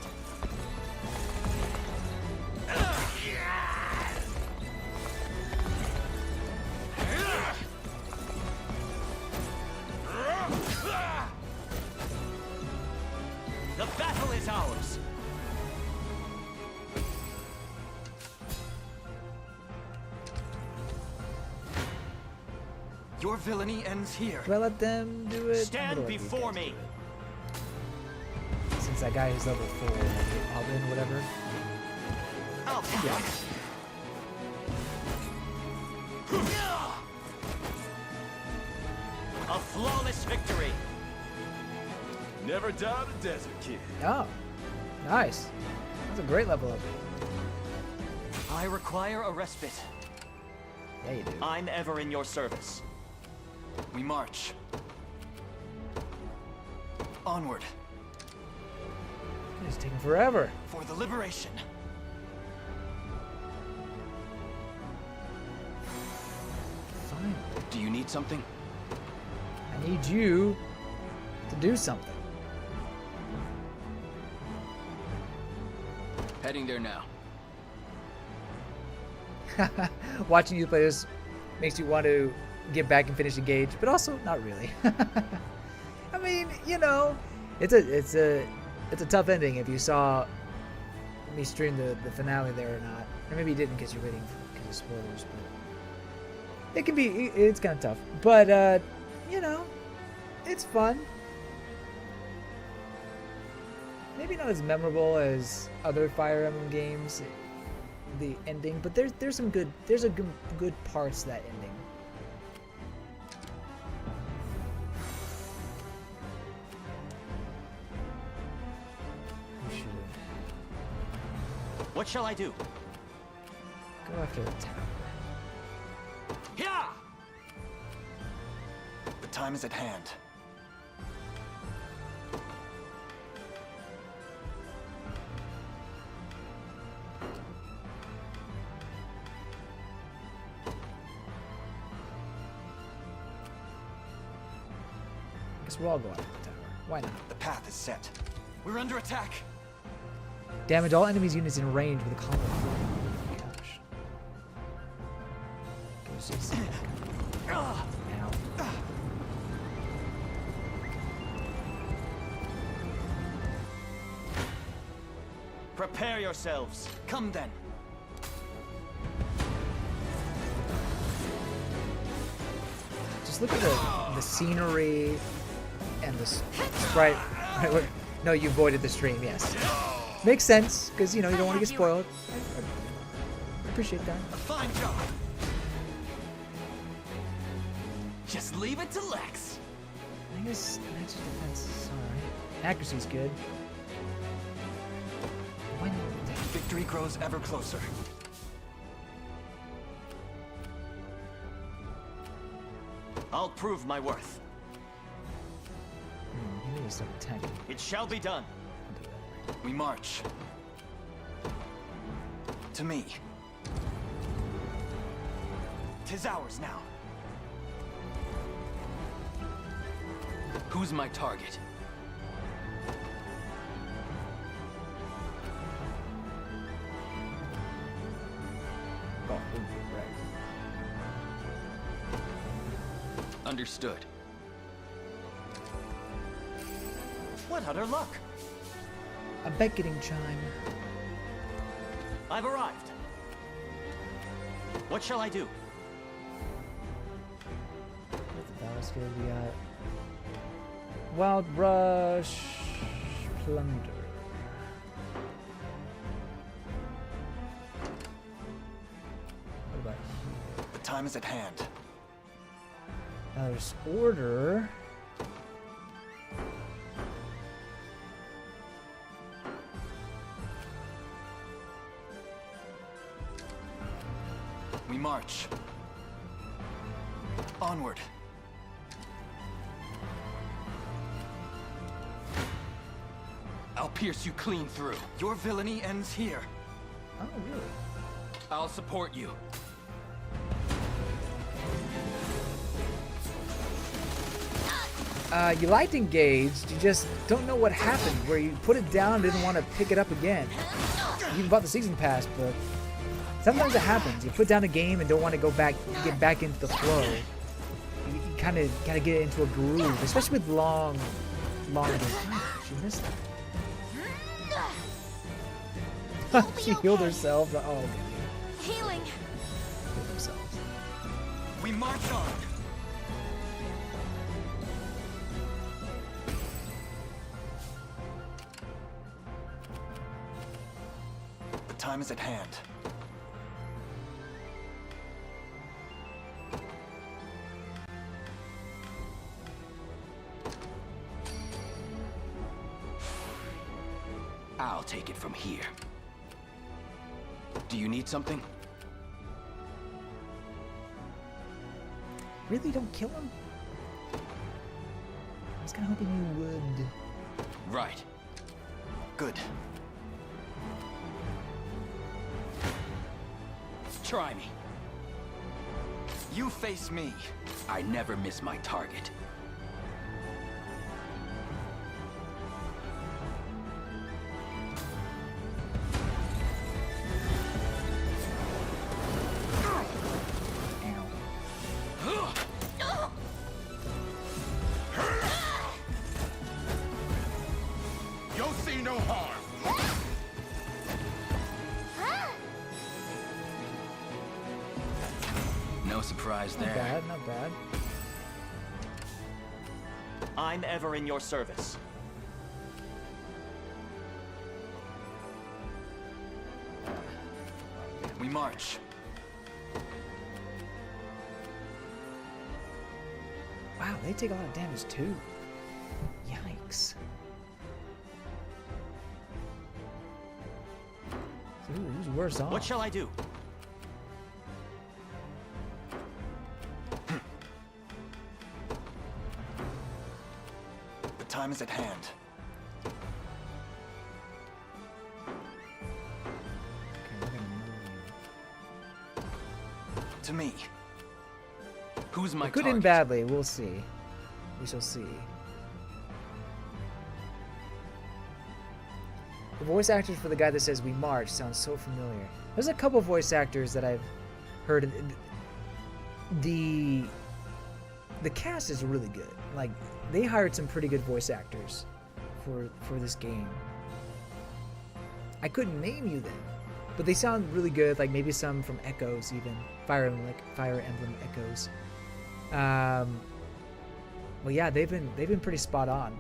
The battle is ours. Your villainy ends here. Do I let them do it? Stand before me. Since that guy is level 4, like Alvin, whatever. I'll take Yeah. A flawless victory. Never doubt a desert kid. Oh, nice. That's a great level up. I require a respite. Yeah, you do. I'm ever in your service. We march. Onward. It's taking forever. For the liberation. Fine. Do you need something? I need you to do something. Heading there now. Watching you play this makes you want to get back and finish Engage, but also not really. I mean, you know, it's a tough ending if you saw me stream the finale there or not. Or maybe you didn't because you're waiting because of spoilers, but it can be, it's kind of tough. But, you know, it's fun. Maybe not as memorable as other Fire Emblem games, the ending, but there's some good, good parts to that ending. We should What shall I do? go after the tower. Yeah! The time is at hand. Guess we'll all go after the tower. Why not? The path is set. We're under attack. Damage all enemies' units in range with a combo. Oh my gosh. Go see. Ow. Prepare yourselves. Come then. Just look at the scenery and the sprite. No, you avoided the stream. Yes, makes sense because you know you don't want to get spoiled. I appreciate that. A fine job. Just leave it to Lex. I guess Lex's defense is alright. Accuracy's good. When victory grows ever closer. I'll prove my worth. You need to start attacking. It shall be done. We march. To me. 'Tis ours now. Who's my target? Oh, right. Understood. What utter luck! A beckoning chime. I've arrived. What shall I do? That was good. We got Wild Rush, Plunder. What about here? The time is at hand. There's Order. We march. Onward. I'll pierce you clean through. Your villainy ends here. Oh, really? I'll support you. You liked engaged, you just don't know what happened, where you put it down, didn't want to pick it up again. You even bought the season pass, but sometimes it happens. You put down a game and don't want to go back, get back into the flow. You kind of gotta get into a groove, especially with long games. She missed that. She healed herself. Oh, okay. Healing. Healed themselves. We march on. The time is at hand. I'll take it from here. Do you need something? Really, don't kill him? I was kind of hoping you would. Right. Good. Try me. You face me. I never miss my target. You'll see no harm. No surprise there. Not bad, not bad. I'm ever in your service. We march. Wow, they take a lot of damage too. Yikes. So who's worse off? What shall I do? The time is at hand. To me. Who's my Good target? and badly, we'll see. We shall see. The voice actors for the guy that says "We March" sounds so familiar. There's a couple voice actors that I've heard. The cast is really good. Like, they hired some pretty good voice actors for this game. I couldn't name you them, but they sound really good. Like maybe some from Echoes, even Fire Emblem Echoes. Well, yeah, they've been pretty spot on.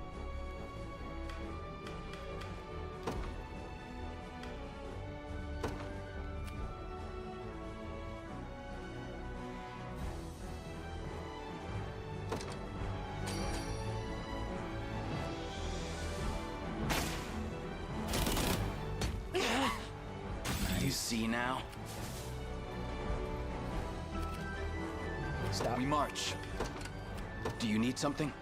You see now? Stop. We march. Do you need something?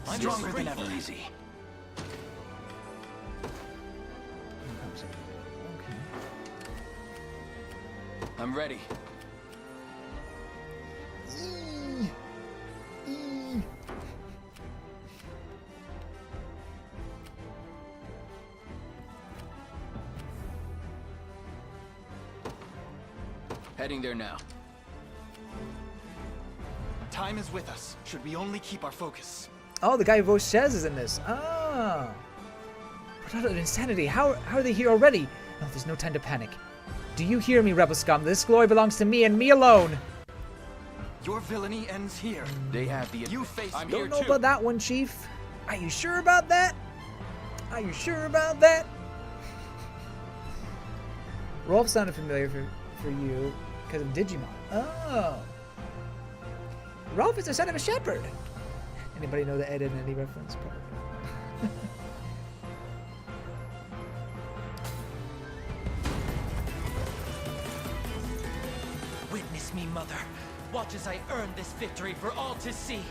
I'm stronger than ever. Easy. I'm ready. Heading there now. Time is with us. Should we only keep our focus? Oh, the guy who voiced Chez is in this. Oh. What utter insanity. How are they here already? No, there's no time to panic. Do you hear me, rebel scum? This glory belongs to me and me alone. Your villainy ends here. They have the... You face I'm me. here Don't know too. about that one, Chief. Are you sure about that? Are you sure about that? Rolf sounded familiar for you because of Digimon. Oh. Rolf is the son of a shepherd. Anybody know the Ed and Eddie reference? Probably. Witness me, Mother. Watch as I earn this victory for all to see.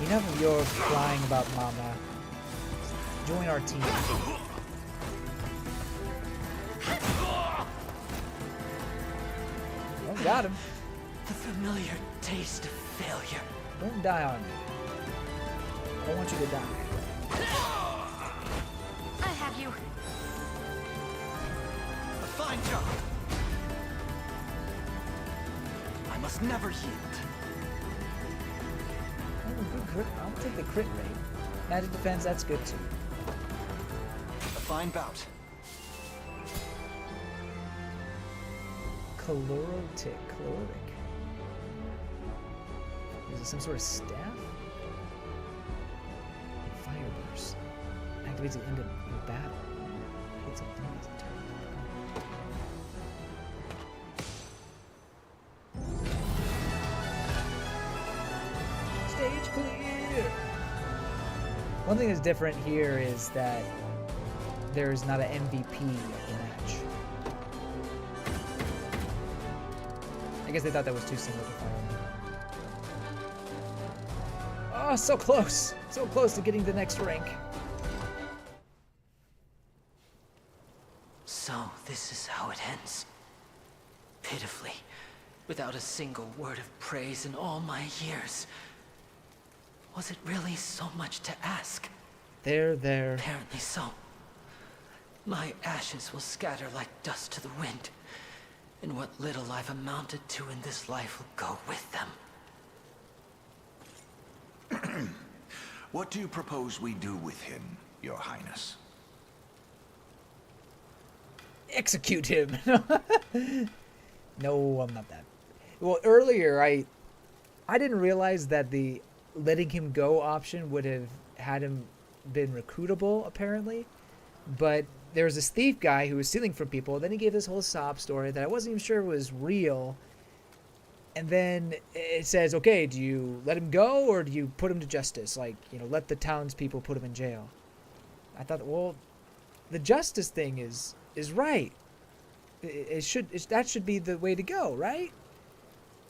Enough of your crying about Mama. Join our team. Oh, got him. The familiar taste of failure. Don't die on me. I don't want you to die. I have you. A fine job. I must never yield. I'll take the crit rate. Magic defense, that's good too. A fine bout. Caloric. Is it some sort of staff? Fire burst. Activates at the end of the battle. Hits all enemies in turn. Stage clear! One thing that's different here is that there's not an MVP of the match. I guess they thought that was too similar to Fire Emblem. Oh, so close! So close to getting the next rank. So, this is how it ends. Pitifully, without a single word of praise in all my years. Was it really so much to ask? There. Apparently so. My ashes will scatter like dust to the wind, and what little I've amounted to in this life will go with them. What do you propose we do with him, Your Highness? Execute him! No, I'm not that. Well, earlier I didn't realize that the letting him go option would have had him been recruitable, apparently. But there was this thief guy who was stealing from people. Then he gave this whole sob story that I wasn't even sure was real. And then it says, okay, do you let him go or do you put him to justice? Like, you know, let the townspeople put him in jail. I thought, well, the justice thing is right. That should be the way to go, right?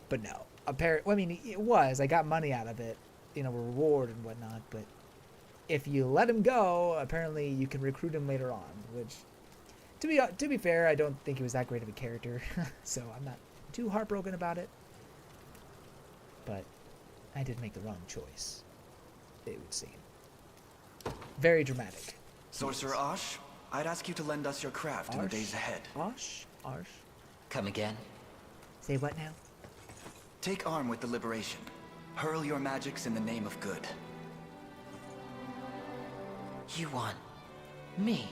But no. Apparently, I mean, it was. I got money out of it, you know, a reward and whatnot. But if you let him go, apparently you can recruit him later on. Which, to be fair, I don't think he was that great of a character, so I'm not too heartbroken about it. But I did make the wrong choice, it would seem. Very dramatic. Sorcerer Ash, I'd ask you to lend us your craft in the days ahead. Ash? Come again? Say what now? Take arm with the Liberation. Hurl your magics in the name of good. You want me?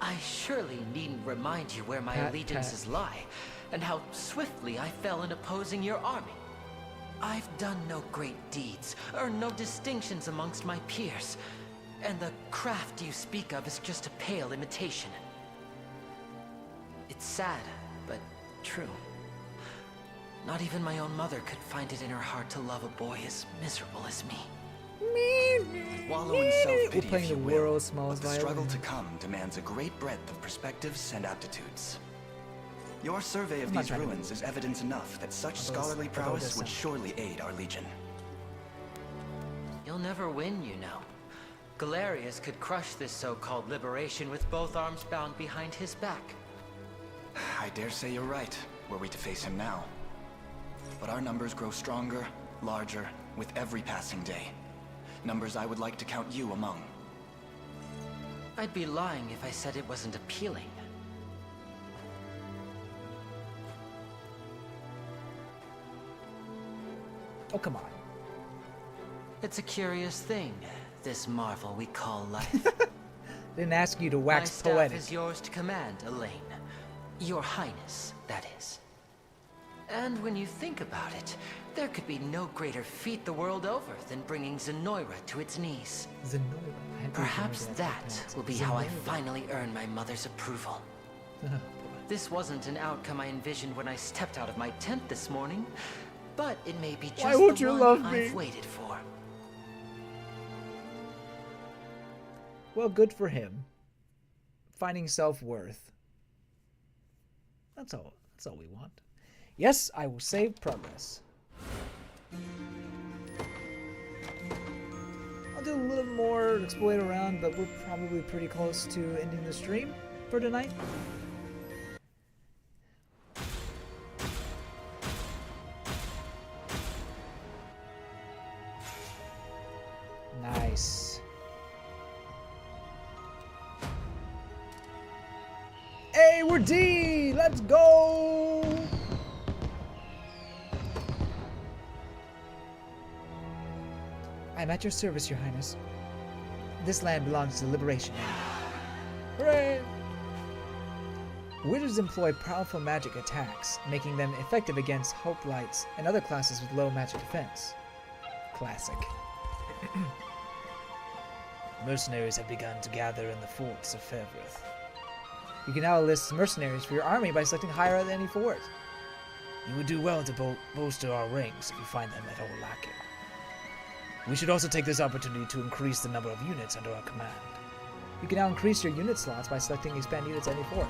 I surely needn't remind you where my allegiances lie, and how swiftly I fell in opposing your army. I've done no great deeds, earned no distinctions amongst my peers, and the craft you speak of is just a pale imitation. It's sad, but true. Not even my own mother could find it in her heart to love a boy as miserable as me. Wallow in self-pity We're playing if you the will, world's smallest but the struggle violin. to come demands a great breadth of perspectives and aptitudes. Your survey of I'm not these trying to ruins is evidence enough that such scholarly prowess would surely aid our legion. You'll never win, you know. Galerius could crush this so-called liberation with both arms bound behind his back. I dare say you're right, were we to face him now. But our numbers grow stronger, larger, with every passing day. Numbers I would like to count you among. I'd be lying if I said it wasn't appealing. Oh, come on. It's a curious thing, this marvel we call life. Didn't ask you to wax My staff poetic. is yours to command, Elaine. Your Highness, that is. And when you think about it, there could be no greater feat the world over than bringing Zenoira to its knees. Zenoira. Perhaps that will be how I finally earn my mother's approval. This wasn't an outcome I envisioned when I stepped out of my tent this morning, but it may be just Why won't the you one love I've me? waited for. Well, good for him. Finding self-worth. That's all we want. Yes, I will save progress. I'll do a little more exploit around, but we're probably pretty close to ending the stream for tonight. Nice. Hey, we're D! Let's go! I'm at your service, Your Highness. This land belongs to the Liberation Army. Hooray! Wizards employ powerful magic attacks, making them effective against hoplites and other classes with low magic defense. Classic. Mercenaries have begun to gather in the forts of Fairworth. You can now enlist mercenaries for your army by selecting higher than any fort. You would do well to bolster our ranks if you find them at all lacking. We should also take this opportunity to increase the number of units under our command. You can now increase your unit slots by selecting expand units at any fort.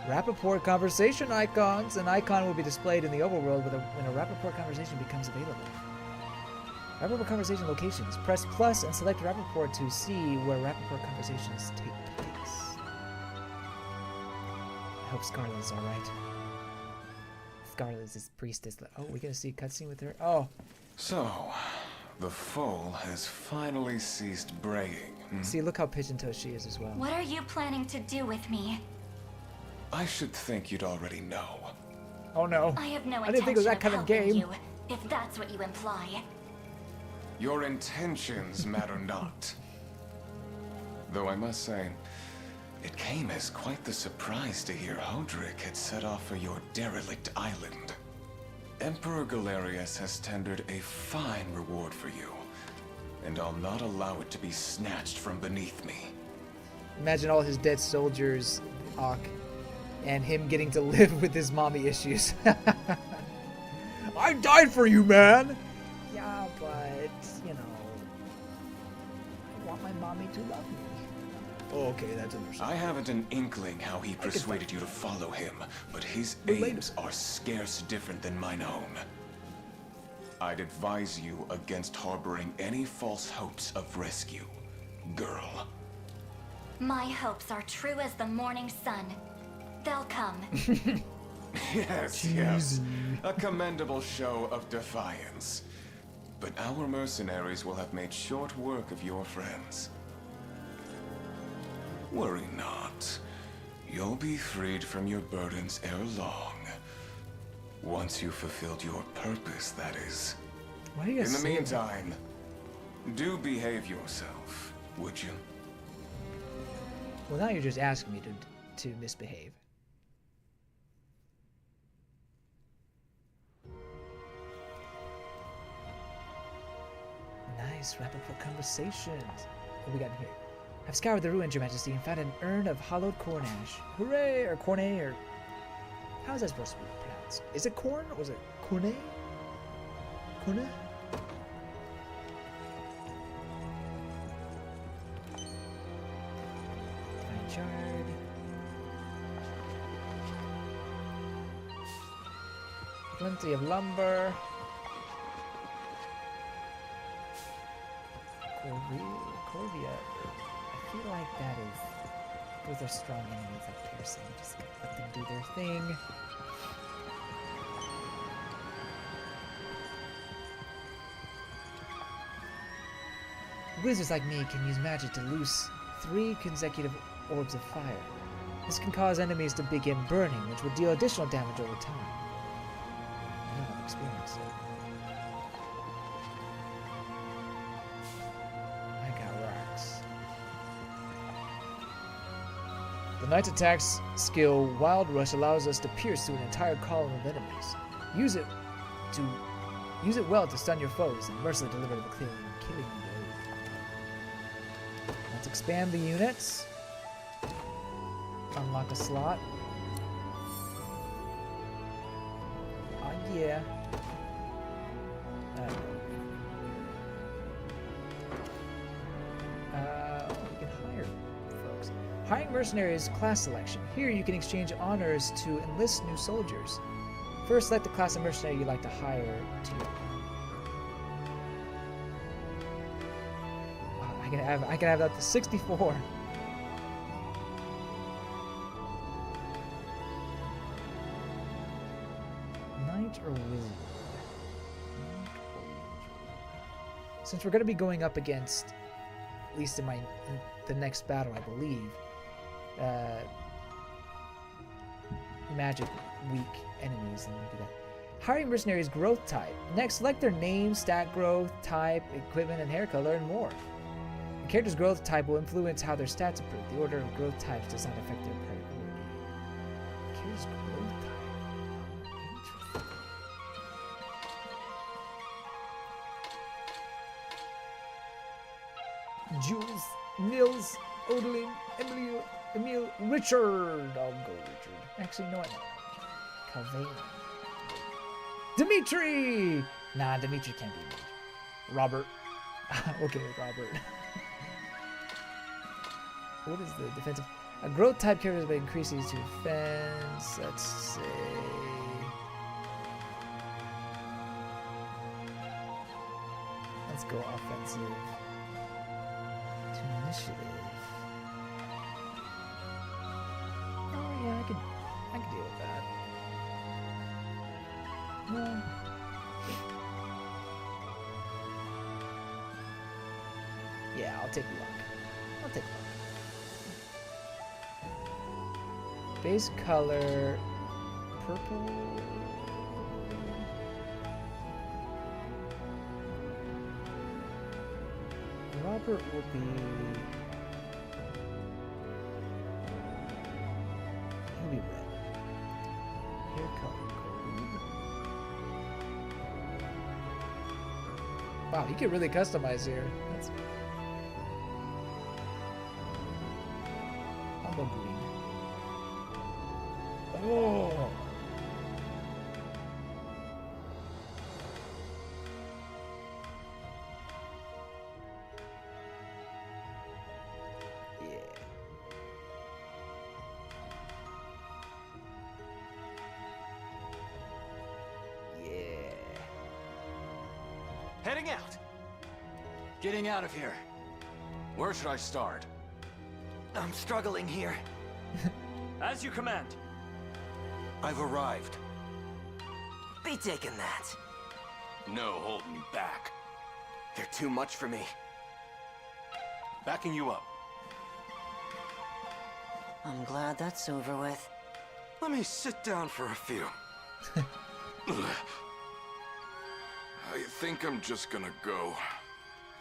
Rappaport conversation icons. An icon will be displayed in the overworld when a Rappaport conversation becomes available. Rappaport conversation locations. Press plus and select Rappaport to see where Rappaport conversations take place. I hope Scarlet is alright. Scarlet is priestess. Oh, we're gonna see a cutscene with her. Oh. So, the foal has finally ceased braying. See, look how pigeon-toed she is as well. What are you planning to do with me? I should think you'd already know. Oh no. I have no I didn't think it was that kind of helping game. you, if that's what you imply. Your intentions matter not. Though I must say, it came as quite the surprise to hear Hodrick had set off for your derelict island. Emperor Galerius has tendered a fine reward for you, and I'll not allow it to be snatched from beneath me. Imagine all his dead soldiers, Hawk, and him getting to live with his mommy issues. I died for you, man! Yeah, but, you know, I want my mommy to love me. Oh, okay, that's understandable. I haven't an inkling how he persuaded you to follow him, but his aims are scarce different than mine own. I'd advise you against harboring any false hopes of rescue, girl. My hopes are true as the morning sun. They'll come. Yes, yes. A commendable show of defiance. But our mercenaries will have made short work of your friends. Worry not. You'll be freed from your burdens ere long. Once you've fulfilled your purpose, that is. Why do you In the say meantime, do behave yourself, would you? Well, now you're just asking me to misbehave. Nice, rapid conversations. What we got in here? I've scoured the ruins, Your Majesty, and found an urn of hollowed corn ash. Hooray! Or cornet, or... How is that supposed to be pronounced? Is it corn, or was it cornet? Cornet? Fine shard. Plenty of lumber. Corvia. I feel like that is... Those are strong enemies like Pearson. Just let them do their thing. Wizards like me can use magic to loose 3 consecutive orbs of fire. This can cause enemies to begin burning, which will deal additional damage over time. I haven't experienced it. The Knight's Attack's skill Wild Rush allows us to pierce through an entire column of enemies. Use it well to stun your foes and mercilessly deliver the killing blow. Let's expand the units. Unlock a slot. Oh yeah. We can hire folks. Hiring mercenaries class selection. Here you can exchange honors to enlist new soldiers. First, select the class of mercenary you'd like to hire to your... I can have up to 64. Knight or wizard? Since we're going to be going up against, at least in the next battle, I believe, magic weak enemies, and do that. Hiring mercenaries growth type. Next, select their name, stat growth, type, equipment, and hair color, and more. The character's growth type will influence how their stats improve. The order of growth types does not affect their priority. The character's growth type. Interesting. Jules, Nils, Odeline, Emil, Richard. I'll go Richard. Actually, no, I know. Calvin. Dimitri! Nah, Dimitri can't be me. Robert. Okay, Robert. What is the defensive? A growth type character by increasing to defense. Let's say. Let's go offensive to initiative. Oh yeah, I can deal with that. No. Yeah, I'll take luck. I'll take luck. Base color purple. Robert will be. He'll be red. Hair color gold. Wow, you can really customize here. That's. I'll go green. Oh. Yeah. Yeah. Heading out. Getting out of here. Where should I start? I'm struggling here. As you command. I've arrived. Be taking that. No holding back. They're too much for me. Backing you up. I'm glad that's over with. Let me sit down for a few. I think I'm just gonna go.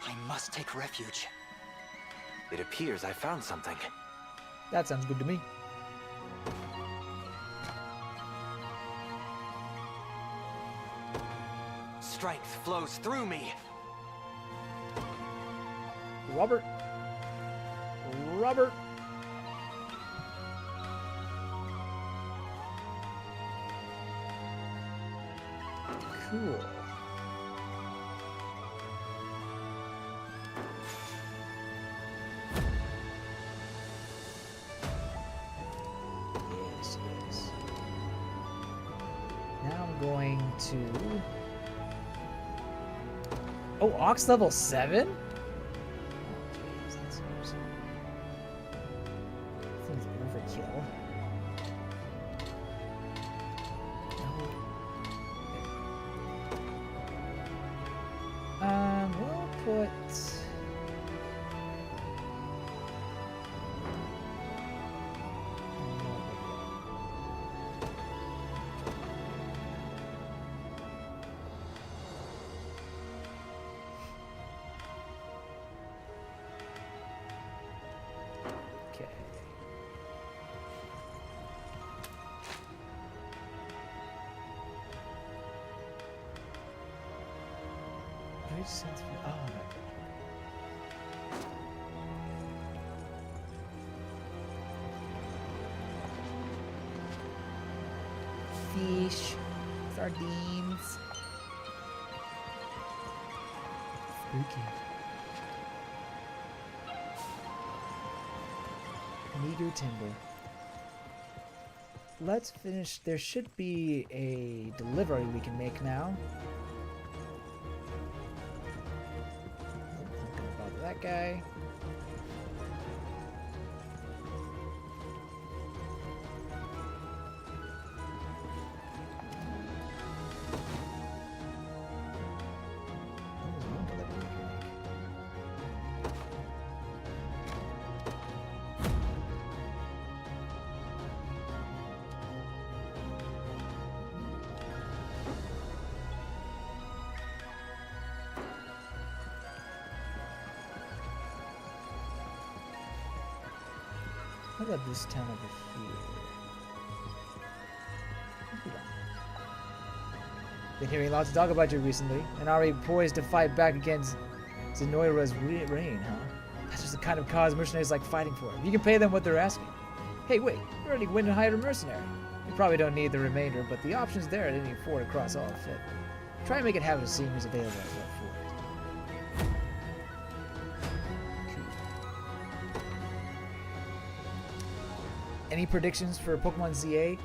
I must take refuge. It appears I found something. That sounds good to me. Strength flows through me. Robert. Robert. Cool. Yes, yes. Now I'm going to... Oh, Ox level 7? Oh, jeez, that seems overkill. We'll put... Okay. Great sense of... Oh, no. Fish, sardines. Spooky. Meager timber. Let's finish. There should be a delivery we can make now. Not gonna bother that guy. What about this town over here? Been hearing lots of talk about you recently, and already poised to fight back against Zenoira's reign, huh? That's just the kind of cause mercenaries like fighting for. You can pay them what they're asking. Hey, wait, you already went and hired a mercenary. You probably don't need the remainder, but the option's there at any fort across all fit. Try and make it have a scene who's available at that fort. Any predictions for Pokemon ZA?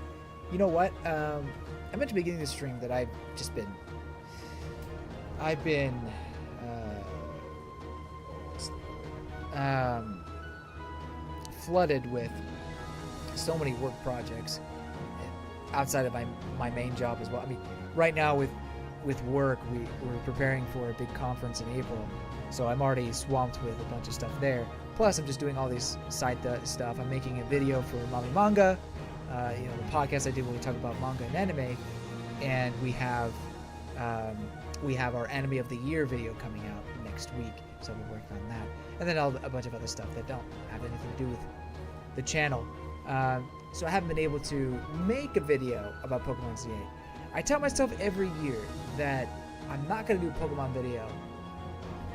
You know what? I meant to be beginning the stream that I've been flooded with so many work projects outside of my main job as well. I mean, right now with work, we're preparing for a big conference in April, so I'm already swamped with a bunch of stuff there. Plus, I'm just doing all these side stuff. I'm making a video for Mommy Manga, the podcast I did when we talk about manga and anime, and we have our Anime of the Year video coming out next week, so we're working on that, and then a bunch of other stuff that don't have anything to do with the channel. So I haven't been able to make a video about Pokemon ZA. I tell myself every year that I'm not going to do a Pokemon video.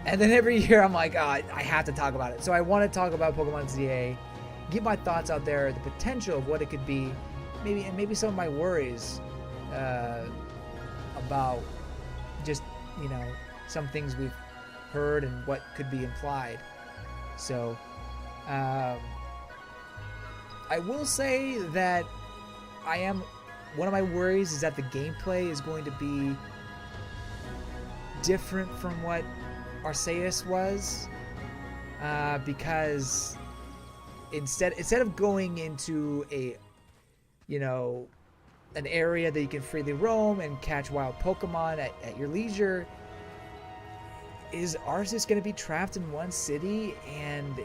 And then every year I'm like, I have to talk about it. So I want to talk about Pokemon ZA, get my thoughts out there, the potential of what it could be, maybe some of my worries about just, some things we've heard and what could be implied. So I will say that one of my worries is that the gameplay is going to be different from what Arceus was, because instead of going into an area that you can freely roam and catch wild Pokemon at your leisure, is Arceus going to be trapped in one city, and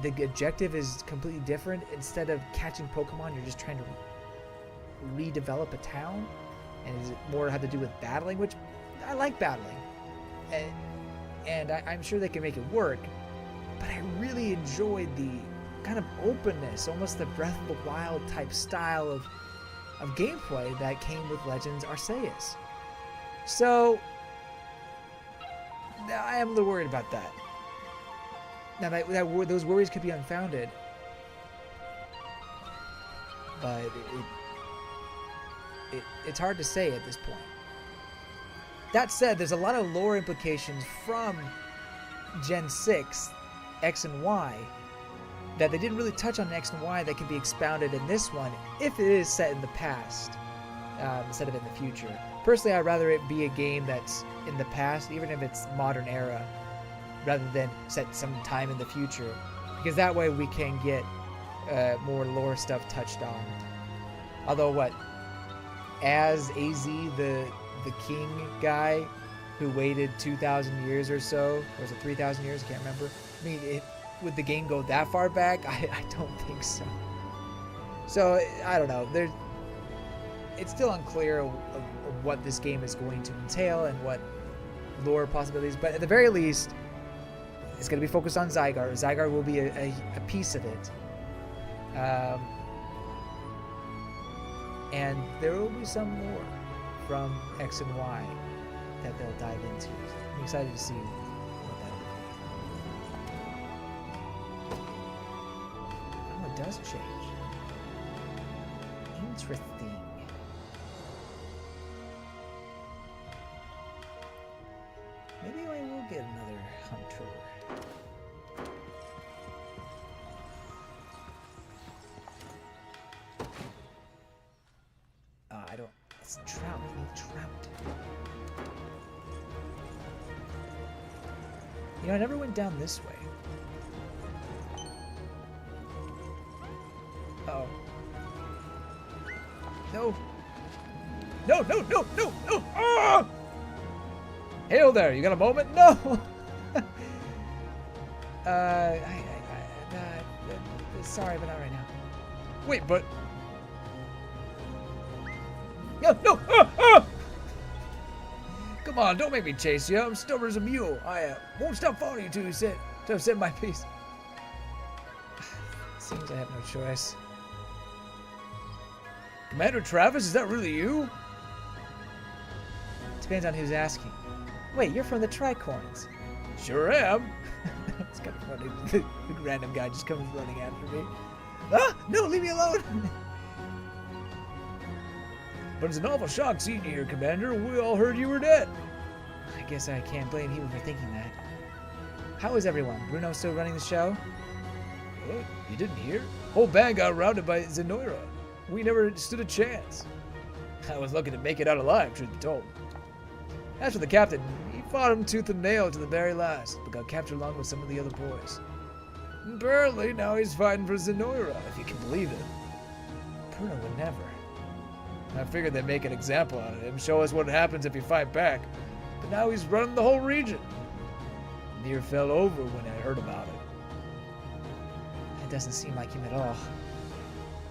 the objective is completely different. Instead of catching Pokemon, you're just trying to redevelop a town. And is it more have to do with battling, which I like battling. And I'm sure they can make it work. But I really enjoyed the kind of openness, almost the Breath of the Wild type style of gameplay that came with Legends Arceus. So I am a little worried about that. Now those worries could be unfounded, but it's hard to say at this point. That said, there's a lot of lore implications from Gen 6, X and Y, that they didn't really touch on X and Y that can be expounded in this one if it is set in the past instead of in the future. Personally, I'd rather it be a game that's in the past, even if it's modern era, rather than set some time in the future, because that way we can get more lore stuff touched on. Although as AZ, the king guy who waited 2,000 years or so, or was it 3,000 years? I can't remember. I mean, would the game go that far back? I don't think so. So, I don't know. It's still unclear of what this game is going to entail and what lore possibilities, but at the very least, it's going to be focused on Zygarde. Zygarde will be a piece of it. And there will be some more from X and Y that they'll dive into. I'm excited to see what that will be. Oh, it does change. Interesting. Maybe I will get another hunter. I don't. It's trout. I need trout. You know, I never went down this way. Uh-oh. No. No, no, no, no, no! Ah! Hail there, you got a moment? No! Sorry, but not right now. Wait, but... No, no! Ah, ah! Come on, don't make me chase you. I'm stubborn as a mule. I won't stop following you till you said my piece. Seems I have no choice. Commander Travis, is that really you? Depends on who's asking. Wait, you're from the Tricorns. Sure am. It's kind of funny. The random guy just comes running after me. Ah! No, leave me alone! But it's an awful shock seeing you here, Commander. We all heard you were dead. I guess I can't blame you for thinking that. How is everyone? Bruno still running the show? What? You didn't hear? Whole band got routed by Zenoira. We never stood a chance. I was lucky to make it out alive, truth be told. As for the captain, he fought him tooth and nail to the very last, but got captured along with some of the other boys. Apparently, now he's fighting for Zenoira, if you can believe it. Bruno would never. I figured they'd make an example out of him, show us what happens if you fight back. But now he's running the whole region. Near fell over when I heard about it. It doesn't seem like him at all.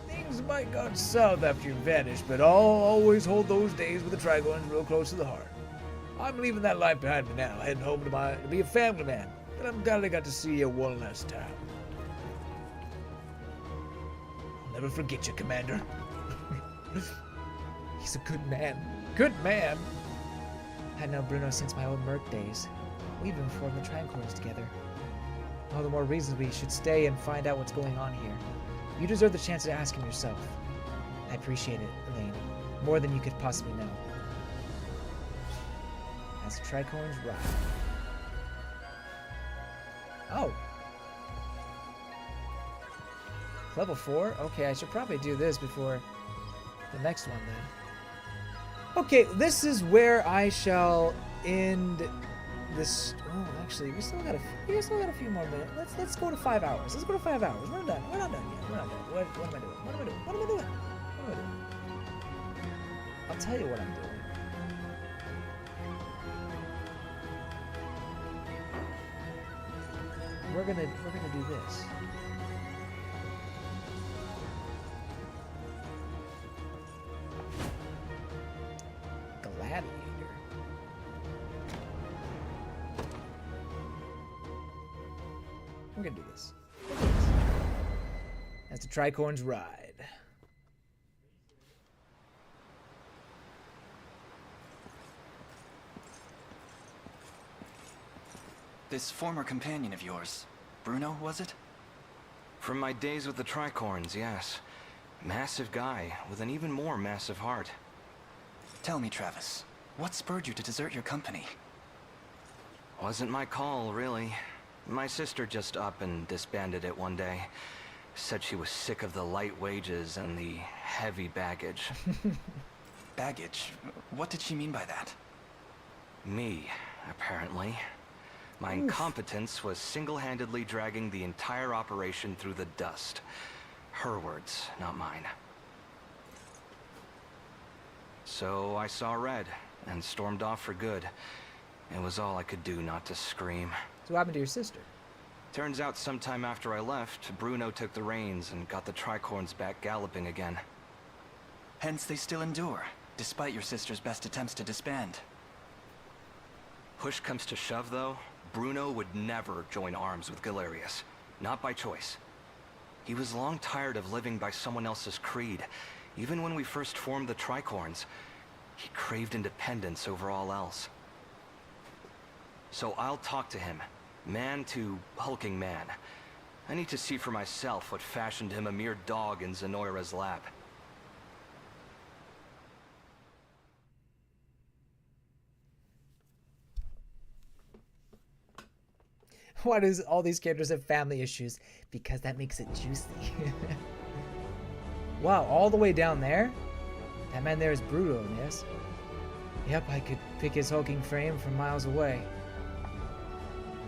Things might go south after you vanished, but I'll always hold those days with the Trigorns real close to the heart. I'm leaving that life behind me now, heading home to be a family man. But I'm glad I got to see you one last time. I'll never forget you, Commander. He's a good man. Good man! I've known Bruno since my old Merc days. We even formed the Tricorns together. All the more reasons we should stay and find out what's going on here. You deserve the chance to ask him yourself. I appreciate it, Elaine. More than you could possibly know. As the Tricorns rock. Oh! Level 4? Okay, I should probably do this before the next one then. Okay, this is where I shall end this. Oh, actually, we still got a few more minutes. Let's go to 5 hours. Let's go to 5 hours. We're not done. We're not done yet. We're not done. What am I doing? What am I doing? What am I doing? What am I doing? I'll tell you what I'm doing. we're gonna do this. Gladiator. We're gonna do this. That's the Tricorn's ride. This former companion of yours, Bruno, was it? From my days with the Tricorns, yes. Massive guy with an even more massive heart. Tell me, Travis, what spurred you to desert your company? Wasn't my call, really. My sister just up and disbanded it one day. Said she was sick of the light wages and the heavy baggage. Baggage? What did she mean by that? Me, apparently. My incompetence was single-handedly dragging the entire operation through the dust. Her words, not mine. So I saw red and stormed off for good. It was all I could do not to scream. So what happened to your sister? Turns out sometime after I left, Bruno took the reins and got the Tricorns back galloping again. Hence they still endure, despite your sister's best attempts to disband. Push comes to shove, though, Bruno would never join arms with Galerius. Not by choice. He was long tired of living by someone else's creed. Even when we first formed the Tricorns, he craved independence over all else. So I'll talk to him, man to hulking man. I need to see for myself what fashioned him a mere dog in Zenoira's lap. Why does all these characters have family issues? Because that makes it juicy. Wow, all the way down there? That man there is Bruno, yes? Yep, I could pick his hulking frame from miles away.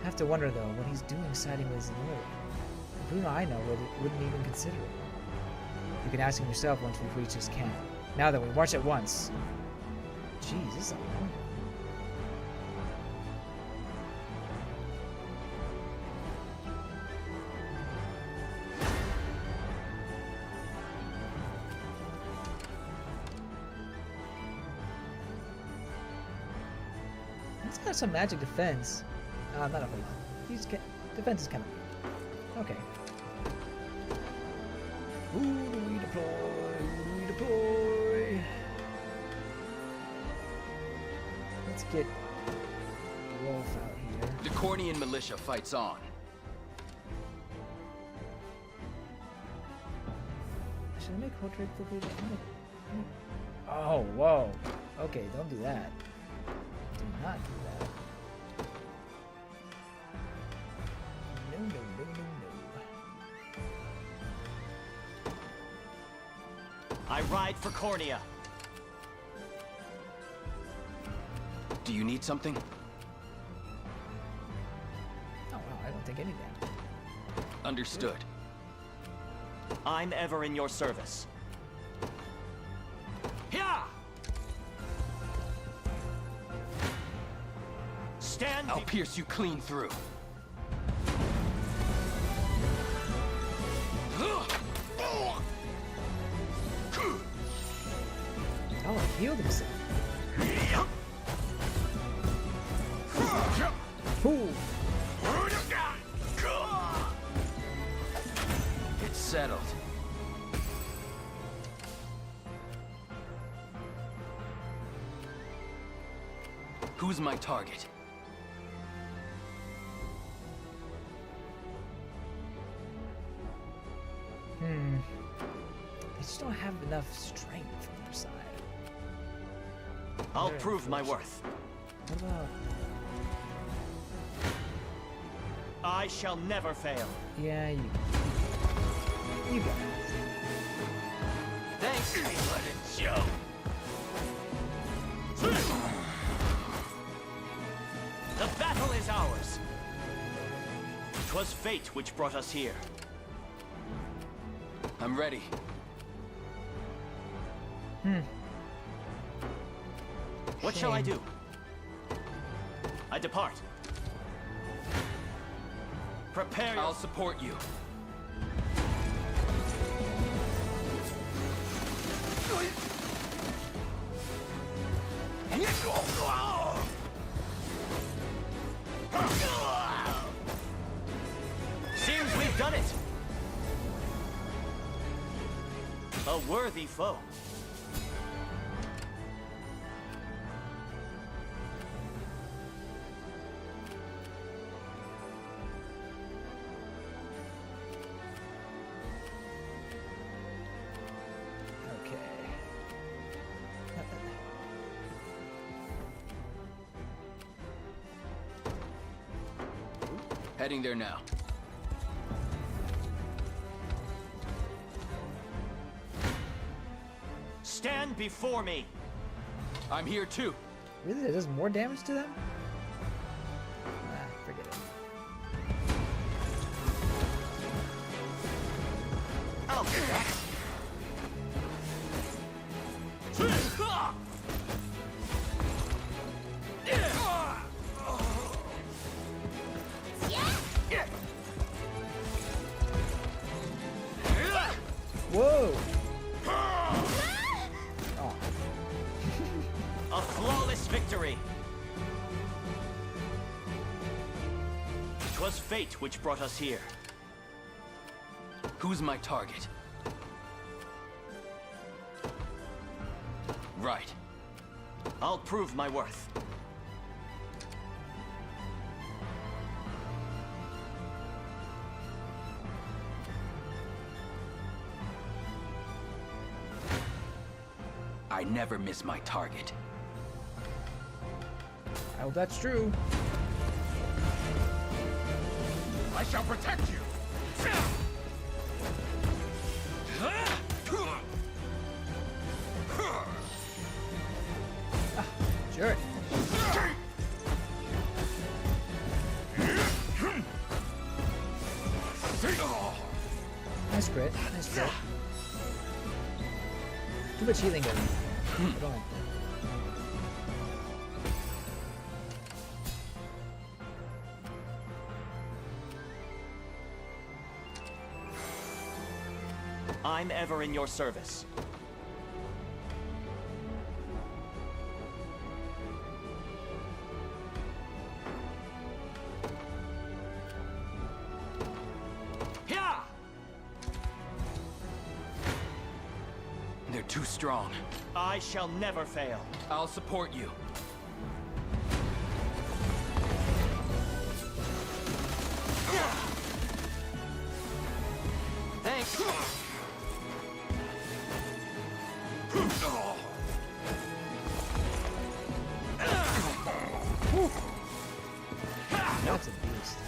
I have to wonder, though, what he's doing siding with Zenoira. Bruno I know wouldn't even consider it. You can ask him yourself once we've reached his camp. Now then, we march at once. Jeez, this is a long one. He's got some magic defense. Not a whole lot. Defense is kind of weird. Okay. Who do we deploy? Who do we deploy? Let's get Wolf out here. The Cornian militia fights on. Should I make Hodrick the leader? Oh, whoa. Okay, don't do that. Do not do that. No, no, no, no, no. I ride for Cornia. Do you need something? Oh, wow, I don't think any damage. Understood. I'm ever in your service. Yeah! Stand. I'll pierce you clean through. Oh, he healed himself. Ooh. It's settled. Who's my target? They just don't have enough strength on their side. I'll prove my worth. What about... I shall never fail. Yeah, you got it. Thanks. What a joke. The battle is ours. 'Twas fate which brought us here. I'm ready. What shall I do? I depart. Prepare. I'll support you. Seems we've done it. A worthy foe. Heading there now. Stand before me. I'm here too. Really? That does more damage to them? Forget it. I'll do that. Whoa! A flawless victory. 'Twas fate which brought us here. Who's my target? Right. I'll prove my worth. I never miss my target. I hope that's true. I shall protect you. Sure. Nice crit. Nice crit. Too much healing going. I don't like that. I'm ever in your service. They're too strong. I shall never fail. I'll support you. Thanks. That's a beast.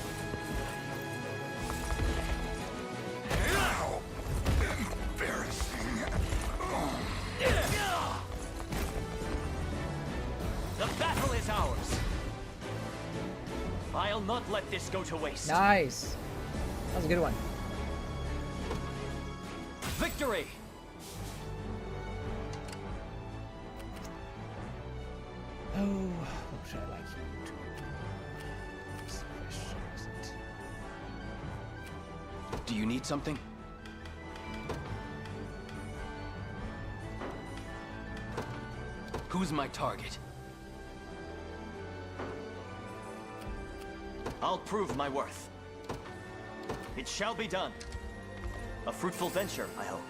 The battle is ours. I'll not let this go to waste. Nice. That was a good one. Victory! Oh, what should I like you to do? That's the question, isn't it? Do you need something? Who's my target? I'll prove my worth. It shall be done. A fruitful venture, I hope.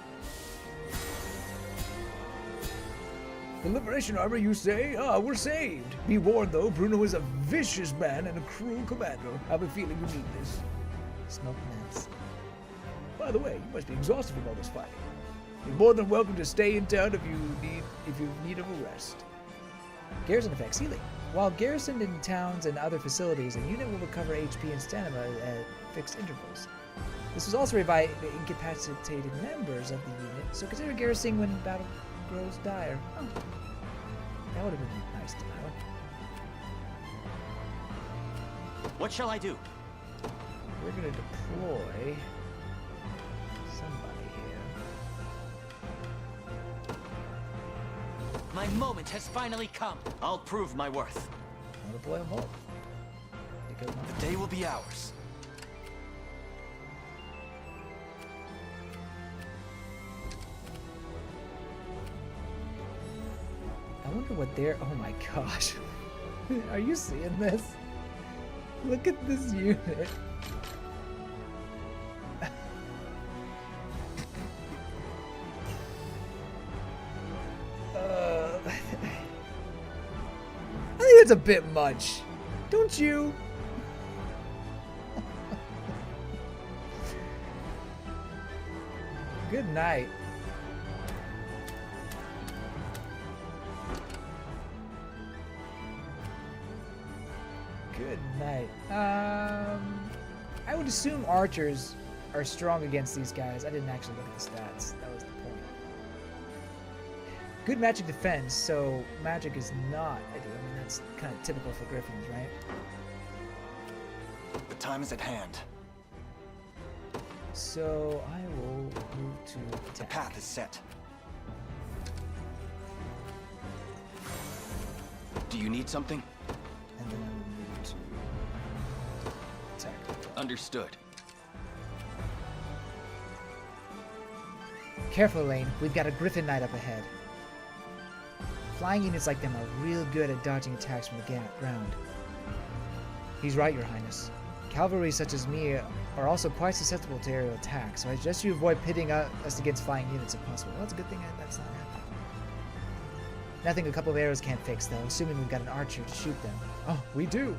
The Liberation Army, you say? Ah, we're saved. Be warned, though, Bruno is a vicious man and a cruel commander. I have a feeling you need this. Smoke nuts. By the way, you must be exhausted from all this fighting. You're more than welcome to stay in town if you need of a rest. Garrison effects healing. While garrisoned in towns and other facilities, a unit will recover HP and stamina at fixed intervals. This was also revived incapacitated members of the unit, so consider garrisoning when battle grows dire. Oh. That would have been nice to know. What shall I do? We're going to deploy somebody here. My moment has finally come. I'll prove my worth. I'll deploy them all. The day will be ours. what they're... Oh my gosh. Are you seeing this? Look at this unit. I think it's a bit much. Don't you? Good night. Good night. I would assume archers are strong against these guys. I didn't actually look at the stats. That was the point. Good magic defense, so magic is not ideal. I mean, that's kind of typical for griffins, right? The time is at hand. So I will move to attack. The path is set. Do you need something? And then I will move to attack. Understood. Careful, Lane. We've got a Griffin Knight up ahead. Flying units like them are real good at dodging attacks from the ground. He's right, Your Highness. Cavalry such as me are also quite susceptible to aerial attacks, so I suggest you avoid pitting us against flying units if possible. Well, it's a good thing that's not happening. Nothing a couple of arrows can't fix, though, assuming we've got an archer to shoot them. Oh, we do!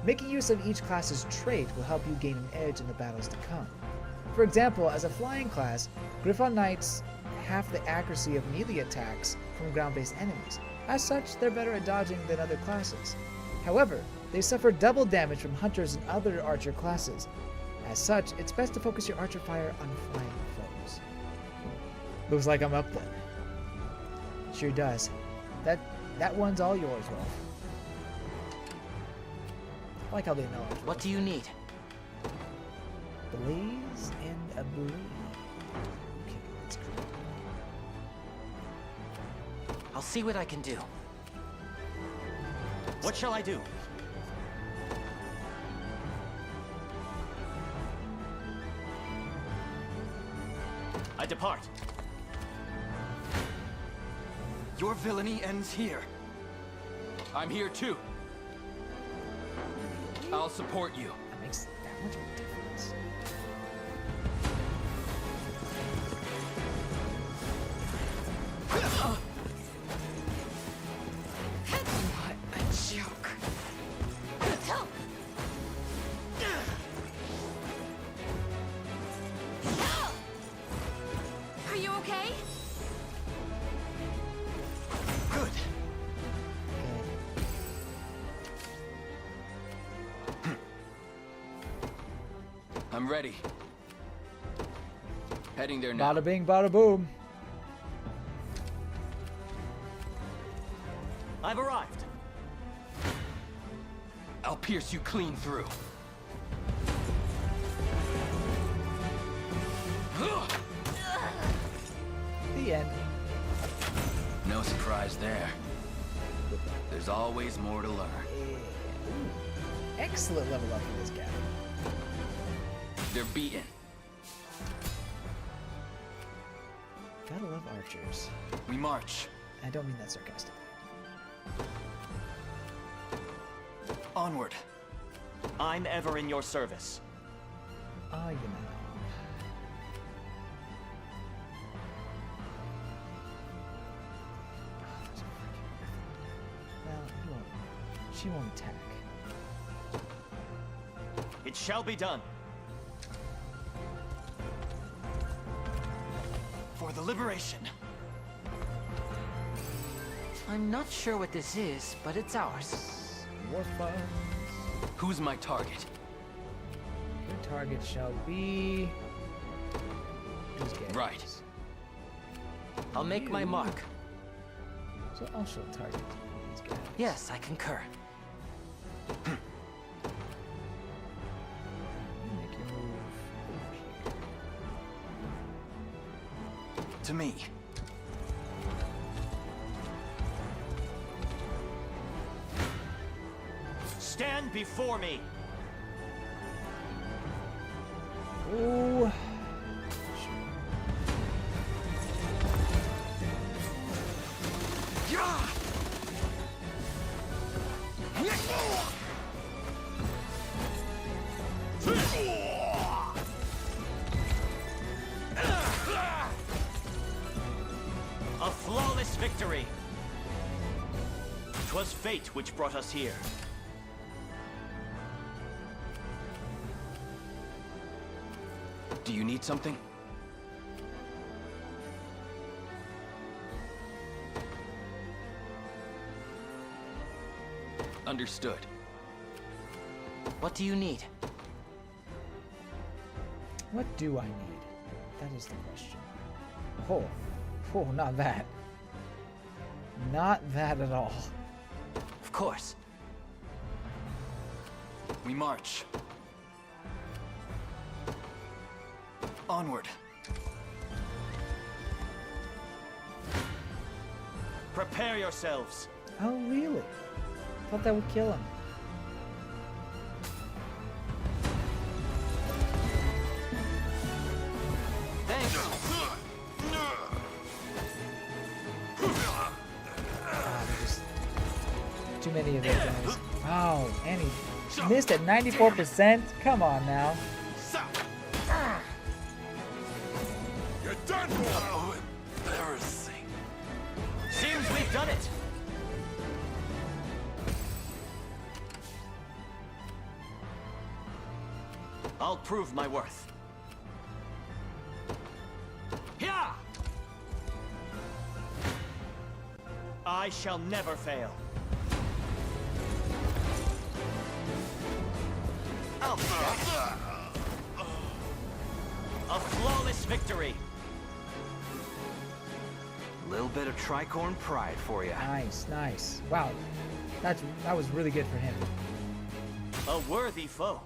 Making use of each class's trait will help you gain an edge in the battles to come. For example, as a flying class, Griffon Knights have the accuracy of melee attacks from ground-based enemies. As such, they're better at dodging than other classes. However, they suffer double damage from hunters and other archer classes. As such, it's best to focus your archer fire on flying foes. Looks like I'm up then. Sure does. That one's all yours, Rolf. I like how they know it. What do you need? Blaze and a blade. Okay, that's cool. I'll see what I can do. What shall I do? I depart. Your villainy ends here. I'm here too. I'll support you. That makes that much of a difference. What a joke. Are you okay? Good. I'm ready. Heading there now. Bada bing, bada boom. I've arrived. I'll pierce you clean through. The end. No surprise there. There's always more to learn. Excellent level up for this guy. They're beaten. Gotta love archers. We march. I don't mean that sarcastically. Onward. I'm ever in your service. Ah, you know. Well, he won't. She won't attack. It shall be done. For the liberation. I'm not sure what this is, but it's ours. War funds. Who's my target? Your target shall be... these guys. Right. I'll make my mark. So I'll show target these guys. Yes, I concur. Make your move over here. To me. Stand before me. Ooh. flawless victory! 'Twas fate which brought us here. Do you need something? Understood. What do you need? What do I need? That is the question. Oh, not that. Not that at all. Of course. We march. Onward. Prepare yourselves. Oh, really? Thought that would kill him. Thanks. Too many of those guys. Oh, and he missed at 94%. Come on now. You're done for! Oh, embarrassing. Seems we've done it. I'll prove my worth. Yeah! I shall never fail. I'll be back. A flawless victory. Little bit of tricorn pride for you. Nice, nice. Wow, that was really good for him. A worthy foe.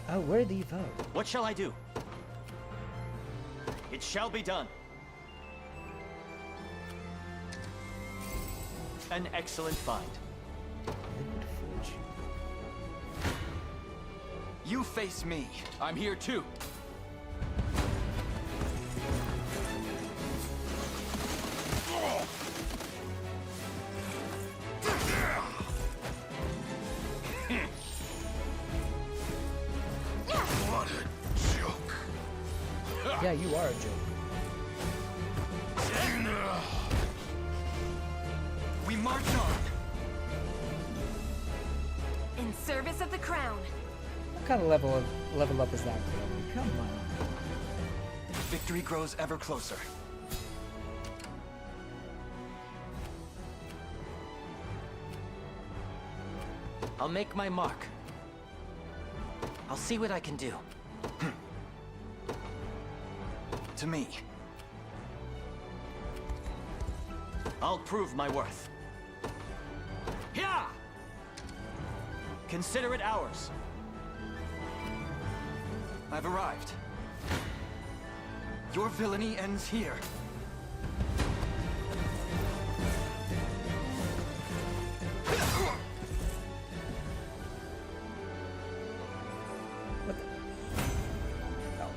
A worthy foe. What shall I do? It shall be done. An excellent find. You face me. I'm here too. What a joke. Yeah, you are a joke. We march on. In service of the crown. What kind of level up is that, Chloe? Come on. Victory grows ever closer. I'll make my mark. I'll see what I can do. To me. I'll prove my worth. Yeah! Consider it ours. I've arrived. Your villainy ends here. What the? Oh.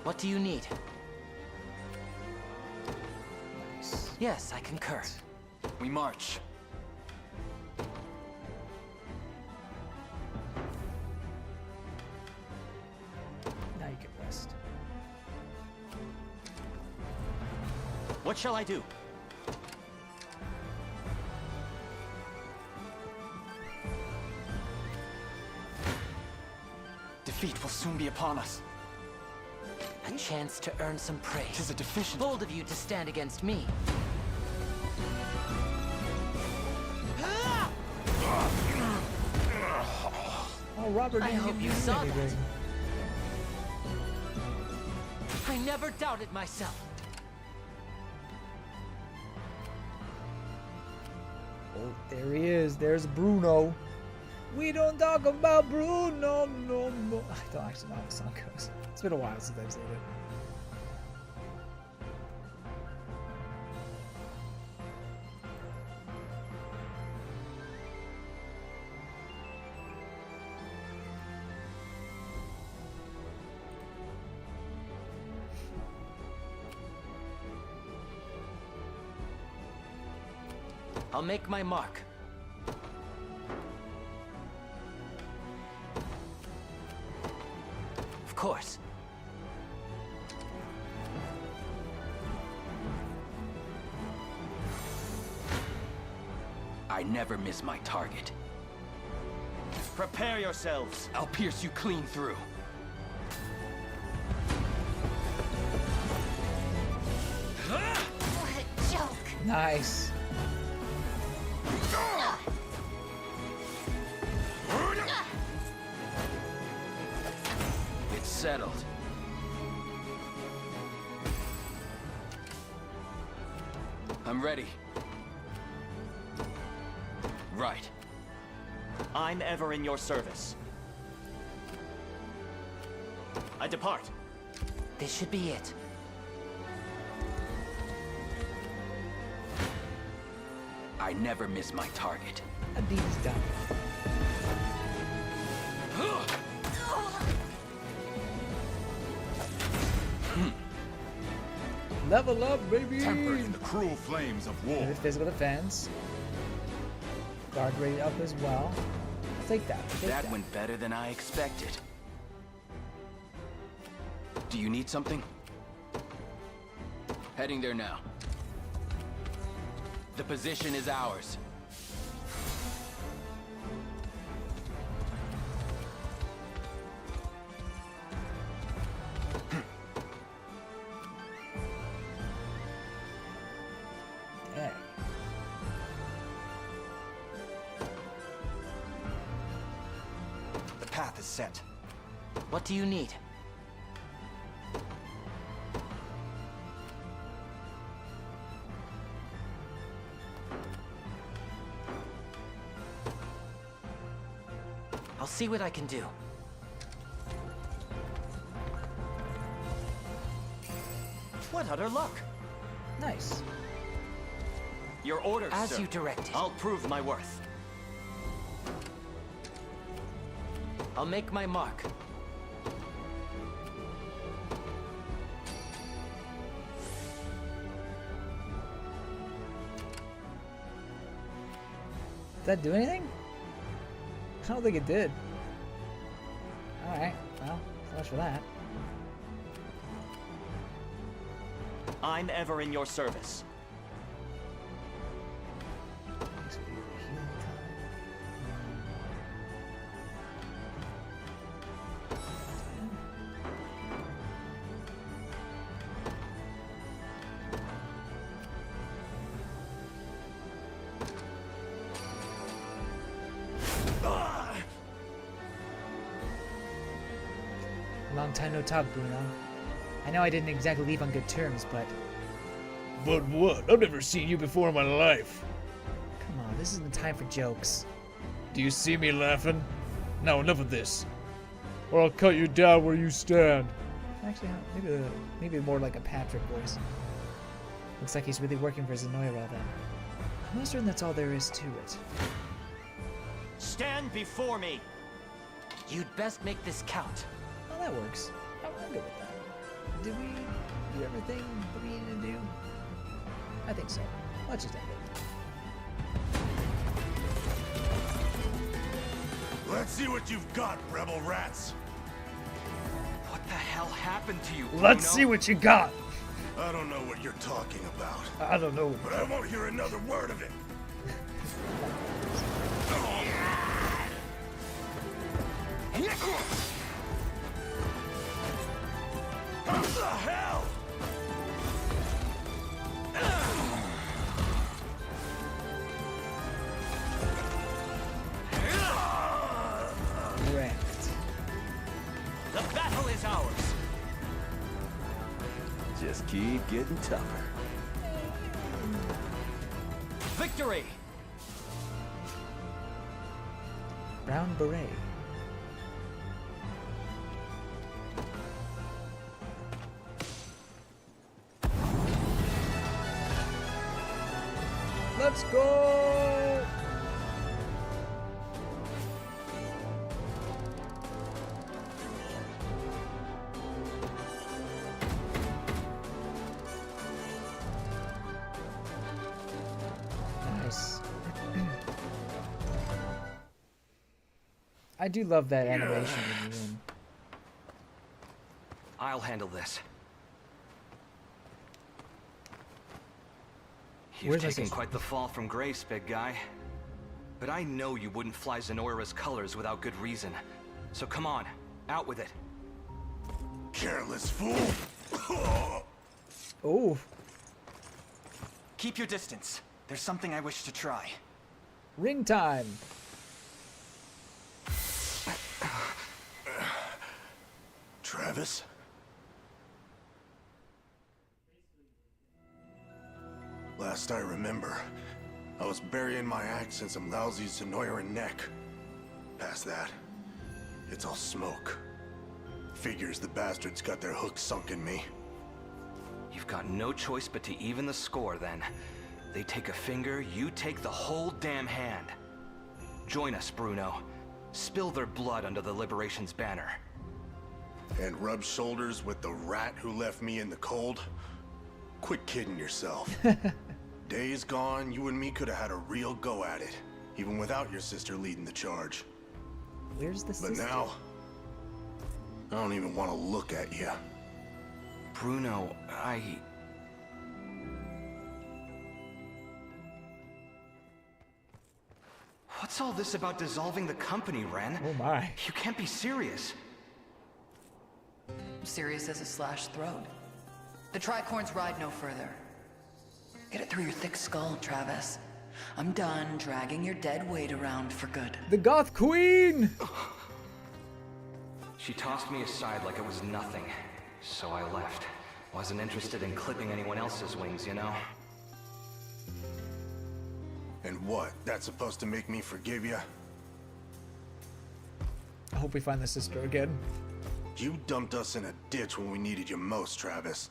What do you need? Nice. Yes, I concur. We march. Now you can rest. What shall I do? Defeat will soon be upon us. A chance to earn some praise. 'Tis a deficient. Bold of you to stand against me. Oh, Robert, I didn't hope give you me saw anything. that. I never doubted myself. Oh, there he is. There's Bruno. We don't talk about Bruno, no, no. I don't actually know how the song goes. It's been a while since I've seen it. I'll make my mark. Of course. I never miss my target. Prepare yourselves. I'll pierce you clean through. What a joke. Nice. It's settled. I'm ready. Right. I'm ever in your service. I depart. This should be it. I never miss my target. A deed is done. Level up, baby! Tempered in the cruel flames of war. Good physical defense. Guard rate up as well. I'll take that. That went better than I expected. Do you need something? Heading there now. The position is ours. Yeah. The path is set. What do you need? I'll see what I can do. What utter luck! Nice. Your orders, As sir. you directed. I'll prove my worth. I'll make my mark. Did that do anything? I don't think it did. Alright, well, so much for that. I'm ever in your service. Long time no talk, Bruno. I know I didn't exactly leave on good terms, but... But what? I've never seen you before in my life. Come on, this isn't the time for jokes. Do you see me laughing? Now enough of this. Or I'll cut you down where you stand. Actually, maybe more like a Patrick voice. Looks like he's really working for Zenoira then. I'm not certain that's all there is to it. Stand before me! You'd best make this count. Oh, that works. I'm good with that. Did we do everything that we needed to do? I think so. Let's just end it. Let's see what you've got, rebel rats. What the hell happened to you, Bruno? Let's see what you got. I don't know what you're talking about. I don't know. But I won't hear another word of it. What the hell? Wrecked. The battle is ours! Just keep getting tougher. Victory! Brown beret. Let's go! Nice. I do love that animation when you win. I'll handle this. You've Where's my taken sister? quite the fall from grace, big guy. But I know you wouldn't fly Zenoira's colors without good reason. So come on, out with it. Careless fool! Oh. Keep your distance. There's something I wish to try. Ring time. Travis? Last I remember, I was burying my axe in some lousy Zenoiran neck. Past that, it's all smoke. Figures the bastards got their hooks sunk in me. You've got no choice but to even the score, then. They take a finger, you take the whole damn hand. Join us, Bruno. Spill their blood under the Liberation's banner. And rub shoulders with the rat who left me in the cold? Quit kidding yourself. Days gone, you and me could have had a real go at it, even without your sister leading the charge. Where's the sister? But now, I don't even want to look at you. Bruno, What's all this about dissolving the company, Ren? Oh my. You can't be serious. Serious as a slashed throat. The tricorns ride no further. Get it through your thick skull, Travis. I'm done dragging your dead weight around for good. The Goth Queen! She tossed me aside like it was nothing, so I left. Wasn't interested in clipping anyone else's wings, you know? And what? That's supposed to make me forgive you? I hope we find the sister again. You dumped us in a ditch when we needed you most, Travis.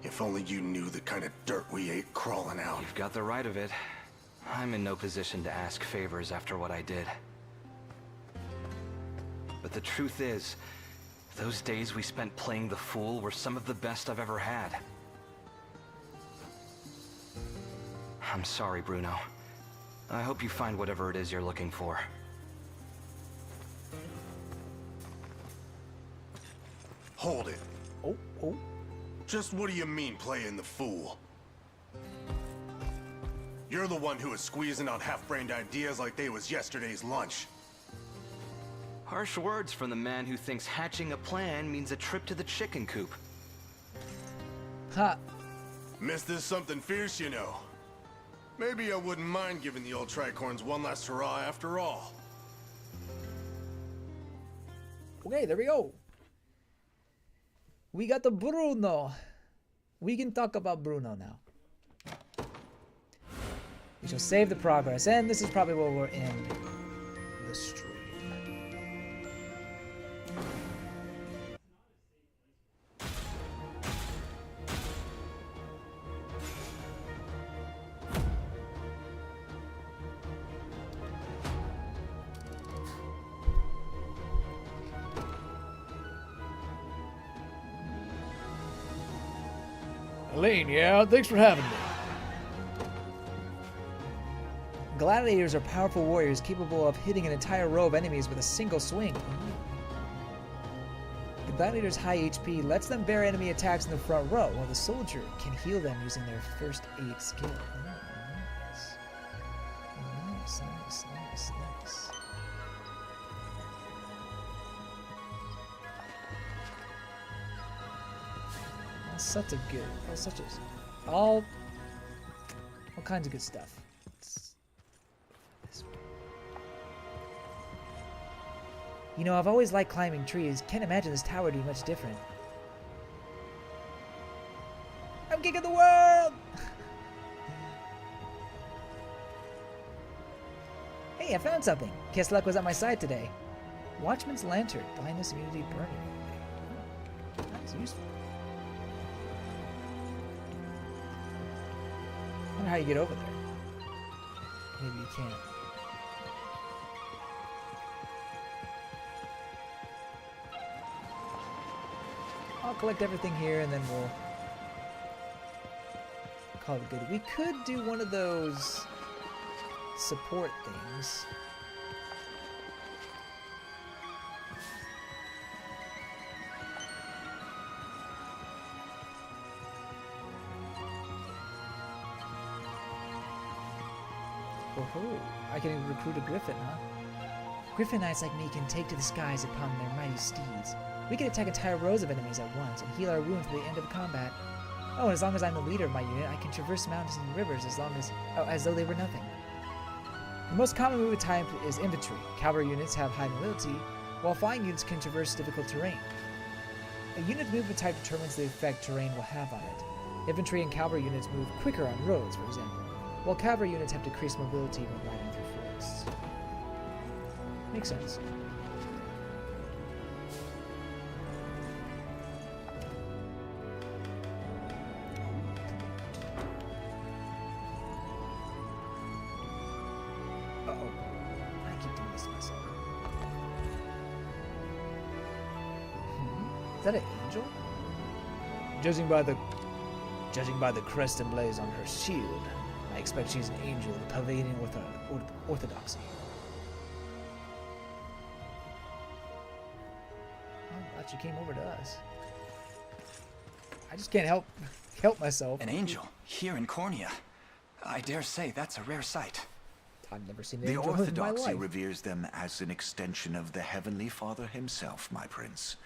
If only you knew the kind of dirt we ate crawling out. You've got the right of it. I'm in no position to ask favors after what I did. But the truth is, those days we spent playing the fool were some of the best I've ever had. I'm sorry, Bruno. I hope you find whatever it is you're looking for. Hold it. Oh. Just what do you mean, playing the fool? You're the one who was squeezing out half-brained ideas like they was yesterday's lunch. Harsh words from the man who thinks hatching a plan means a trip to the chicken coop. Ha. Missed this something fierce, you know. Maybe I wouldn't mind giving the old tricorns one last hurrah after all. Okay, there we go. We got the Bruno. We can talk about Bruno now. We shall save the progress, and this is probably where we'll end the stream. Elaine, yeah? Thanks for having me. Gladiators are powerful warriors capable of hitting an entire row of enemies with a single swing. The gladiator's high HP lets them bear enemy attacks in the front row, while the soldier can heal them using their first aid skill. Nice. All kinds of good stuff. You know, I've always liked climbing trees. Can't imagine this tower to be much different. I'm king of the world! Hey, I found something. Guess luck was at my side today. Watchman's Lantern. Blindness immunity burning. That's useful. I wonder how you get over there. Maybe you can't. I'll collect everything here and then we'll call it good. We could do one of those support things. Oh, I can recruit a griffin, huh? Griffin knights like me can take to the skies upon their mighty steeds. We can attack entire rows of enemies at once and heal our wounds at the end of combat. Oh, and as long as I'm the leader of my unit, I can traverse mountains and rivers as though they were nothing. The most common movement type is infantry. Cavalry units have high mobility, while flying units can traverse difficult terrain. A unit's movement type determines the effect terrain will have on it. Infantry and cavalry units move quicker on roads, for example, while cavalry units have decreased mobility when riding through forests. Makes sense. Uh-oh. I keep doing this to myself. Is that an angel? Judging by the crest emblazoned on her shield, I expect she's an angel pervading with orthodoxy. Oh, glad she came over to us. I just can't help myself. An angel here in Cornea. I dare say that's a rare sight. I've never seen an The angel in my Orthodoxy life. reveres them as an extension of the Heavenly Father himself, my prince.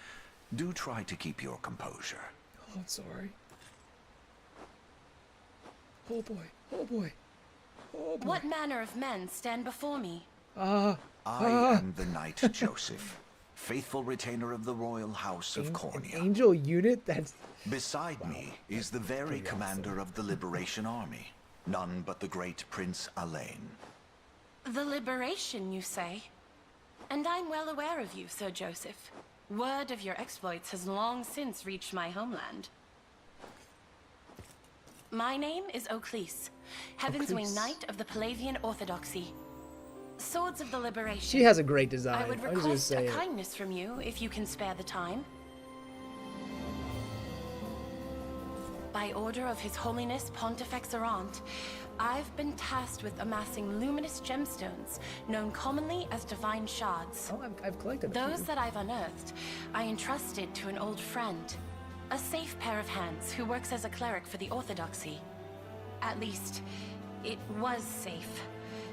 Do try to keep your composure. Oh, I'm sorry. Oh boy, oh boy, oh boy. What manner of men stand before me? I am the Knight Joseph, faithful retainer of the royal house of Cornea. An angel unit? That's... Beside me is the very commander of the Liberation Army, none but the great Prince Alain. The Liberation, you say? And I'm well aware of you, Sir Joseph. Word of your exploits has long since reached my homeland. My name is Oclese, Heaven's Wing Knight of the Palavian Orthodoxy. Swords of the Liberation. She has a great design. I would I was gonna request say a it. kindness from you if you can spare the time. By order of His Holiness Pontifex Errant, I've been tasked with amassing luminous gemstones, known commonly as divine shards. Oh, I've collected Those that I've unearthed, I entrusted to an old friend. A safe pair of hands who works as a cleric for the Orthodoxy. At least, it was safe.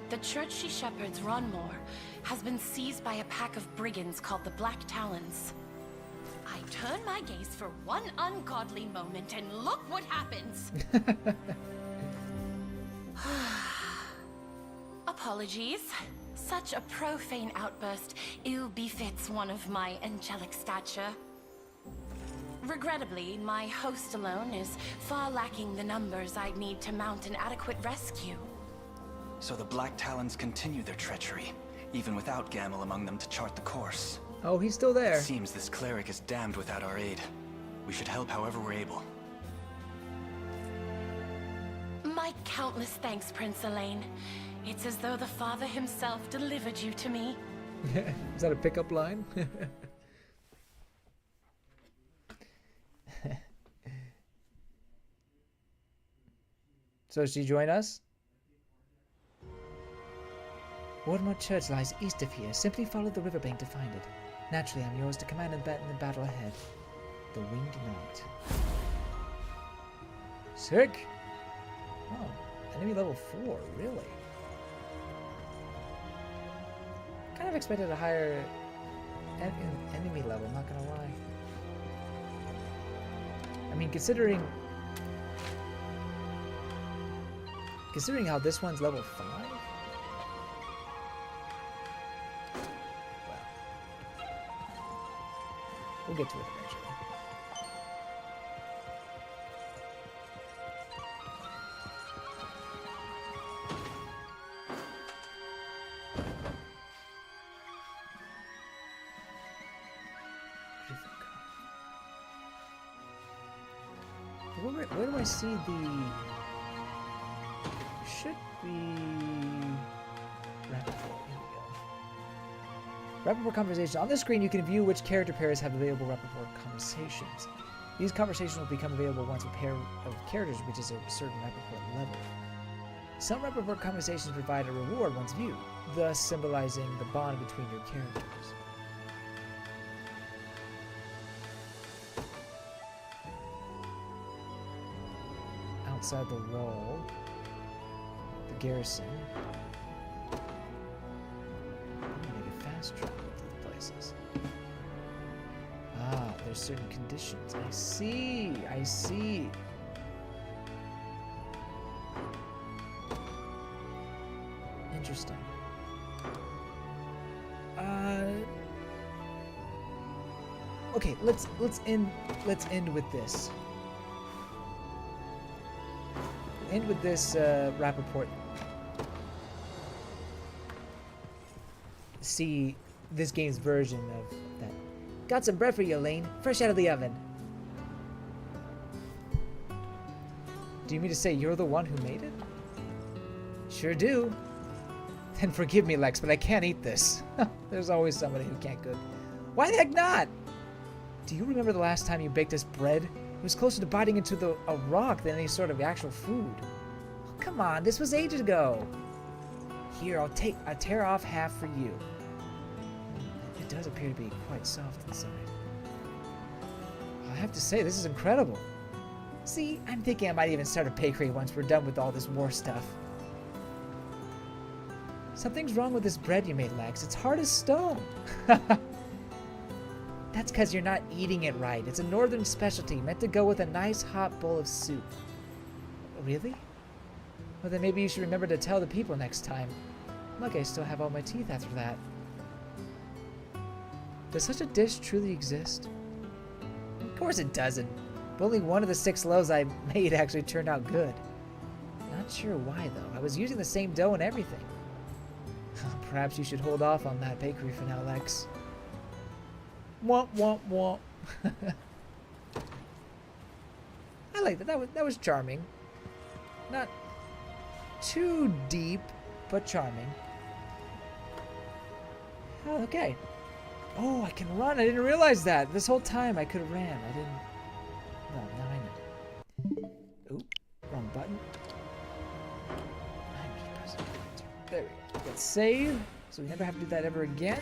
The church she shepherds, Ronmore, has been seized by a pack of brigands called the Black Talons. I turn my gaze for one ungodly moment and look what happens! Apologies. Such a profane outburst ill befits one of my angelic stature. Regrettably, my host alone is far lacking the numbers I'd need to mount an adequate rescue. So the Black Talons continue their treachery, even without Gamel among them to chart the course. Oh, he's still there. It seems this cleric is damned without our aid. We should help however we're able. My countless thanks, Prince Alain. It's as though the Father himself delivered you to me. Is that a pickup line? So she join us? Wardmore Church lies east of here. Simply follow the riverbank to find it. Naturally, I'm yours to command in the battle ahead. The Winged Knight. Sick! Oh, enemy level 4, really? Kind of expected a higher enemy level, not gonna lie. I mean, considering how this one's level 5? Well, we'll get to it eventually. Where do I see the... Should be... Rappaport. Here we go. Rappaport conversation. On the screen, you can view which character pairs have available Rappaport conversations. These conversations will become available once a pair of characters reaches a certain Rappaport level. Some Rappaport conversations provide a reward once viewed, thus symbolizing the bond between your characters. Outside the wall, the garrison. fast travel to the places. Ah, there's certain conditions. I see. I see. Interesting. Okay, let's end with this. End with this rap report. See this game's version of that. Got some bread for you, Elaine. Fresh out of the oven. Do you mean to say you're the one who made it? Sure do. Then forgive me, Lex, but I can't eat this. There's always somebody who can't cook. Why the heck not? Do you remember the last time you baked us bread? It was closer to biting into a rock than any sort of actual food. Oh, come on, this was ages ago. Here, I'll tear off half for you. It does appear to be quite soft inside. I have to say, this is incredible. See, I'm thinking I might even start a bakery once we're done with all this war stuff. Something's wrong with this bread you made, Lex. It's hard as stone. That's because you're not eating it right. It's a northern specialty meant to go with a nice hot bowl of soup. Really? Well, then maybe you should remember to tell the people next time. Look, I still have all my teeth after that. Does such a dish truly exist? Of course it doesn't. But only one of the 6 loaves I made actually turned out good. Not sure why, though. I was using the same dough and everything. Perhaps you should hold off on that bakery for now, Lex. Womp womp womp. I like that. That was charming. Not too deep, but charming. Oh, okay. Oh, I can run. I didn't realize that. This whole time I could have ran. I didn't. No, now I know. Oop, wrong button. I'm just pressing. There we go. Let's save, so we never have to do that ever again.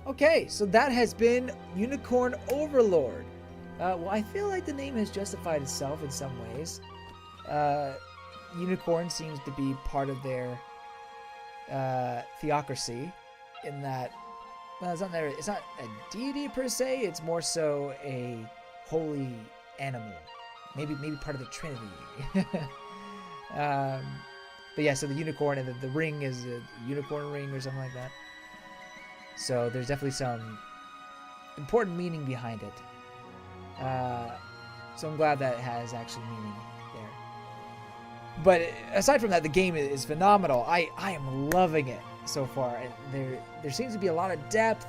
Okay, so that has been Unicorn Overlord. Well, I feel like the name has justified itself in some ways. Unicorn seems to be part of their theocracy, in that, well, it's not a deity per se. It's more so a holy animal, maybe part of the Trinity. But yeah, so the unicorn and the ring is a unicorn ring or something like that. So there's definitely some important meaning behind it. So I'm glad that it has actually meaning there. But aside from that, the game is phenomenal. I am loving it so far. There seems to be a lot of depth,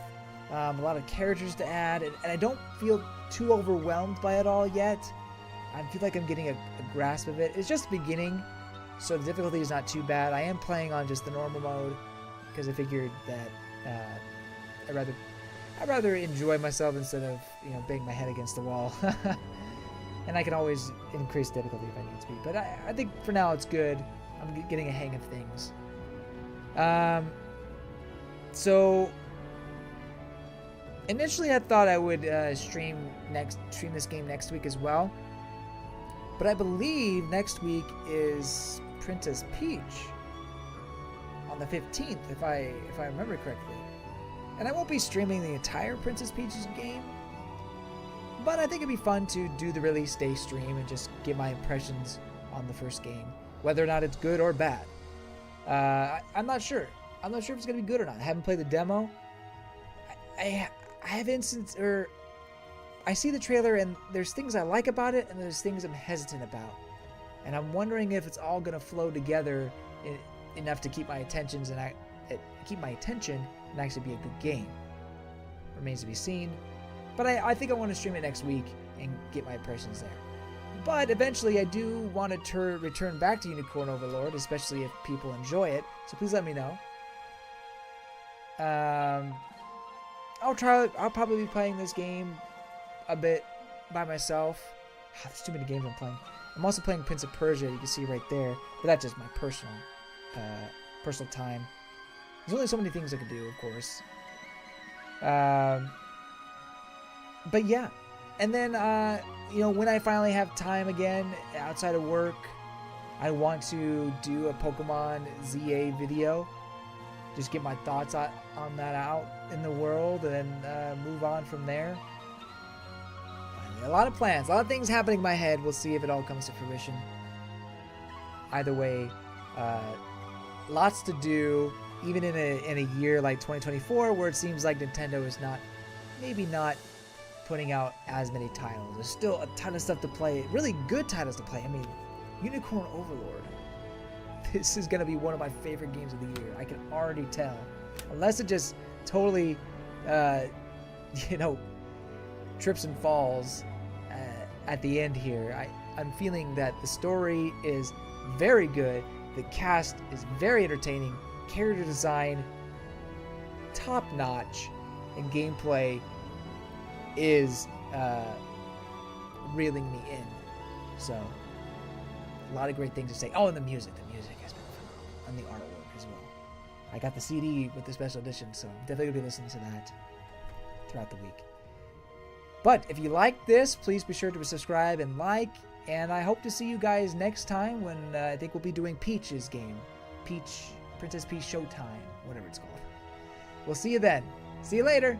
a lot of characters to add, and I don't feel too overwhelmed by it all yet. I feel like I'm getting a grasp of it. It's just the beginning, so the difficulty is not too bad. I am playing on just the normal mode because I figured that I'd rather enjoy myself instead of, bang my head against the wall. And I can always increase difficulty if I need to be. But I think for now it's good. I'm getting a hang of things. So initially I thought I would stream this game next week as well. But I believe next week is Princess Peach on the 15th, if I remember correctly. And I won't be streaming the entire Princess Peach's game, but I think it'd be fun to do the release day stream and just give my impressions on the first game, whether or not it's good or bad. I'm not sure. I'm not sure if it's gonna be good or not. I haven't played the demo. I have I see the trailer and there's things I like about it and there's things I'm hesitant about, and I'm wondering if it's all gonna flow together enough to keep my attention and actually be a good game. Remains to be seen. But I think I want to stream it next week and get my impressions there. But eventually I do want to return back to Unicorn Overlord, especially if people enjoy it. So please let me know. I'll probably be playing this game a bit by myself. There's too many games I'm playing. I'm also playing Prince of Persia, you can see right there. But that's just my personal time. There's only so many things I can do, of course. But yeah. And then, when I finally have time again outside of work, I want to do a Pokemon ZA video. Just get my thoughts on that out in the world and then move on from there. A lot of plans, a lot of things happening in my head. We'll see if it all comes to fruition. Either way, lots to do, even in a year like 2024 where it seems like Nintendo is maybe not putting out as many titles. There's still a ton of stuff to play, really good titles to play. I mean, Unicorn Overlord. This is going to be one of my favorite games of the year. I can already tell. Unless it just totally, trips and falls at the end here. I'm feeling that the story is very good. The cast is very entertaining. Character design, top notch. And gameplay is reeling me in. So, a lot of great things to say. Oh, and the music has been phenomenal. And the artwork as well. I got the CD with the special edition, so I'm definitely going to be listening to that throughout the week. But if you like this, please be sure to subscribe and like. And I hope to see you guys next time when I think we'll be doing Peach's game. Princess Peach Showtime, whatever it's called. We'll see you then. See you later.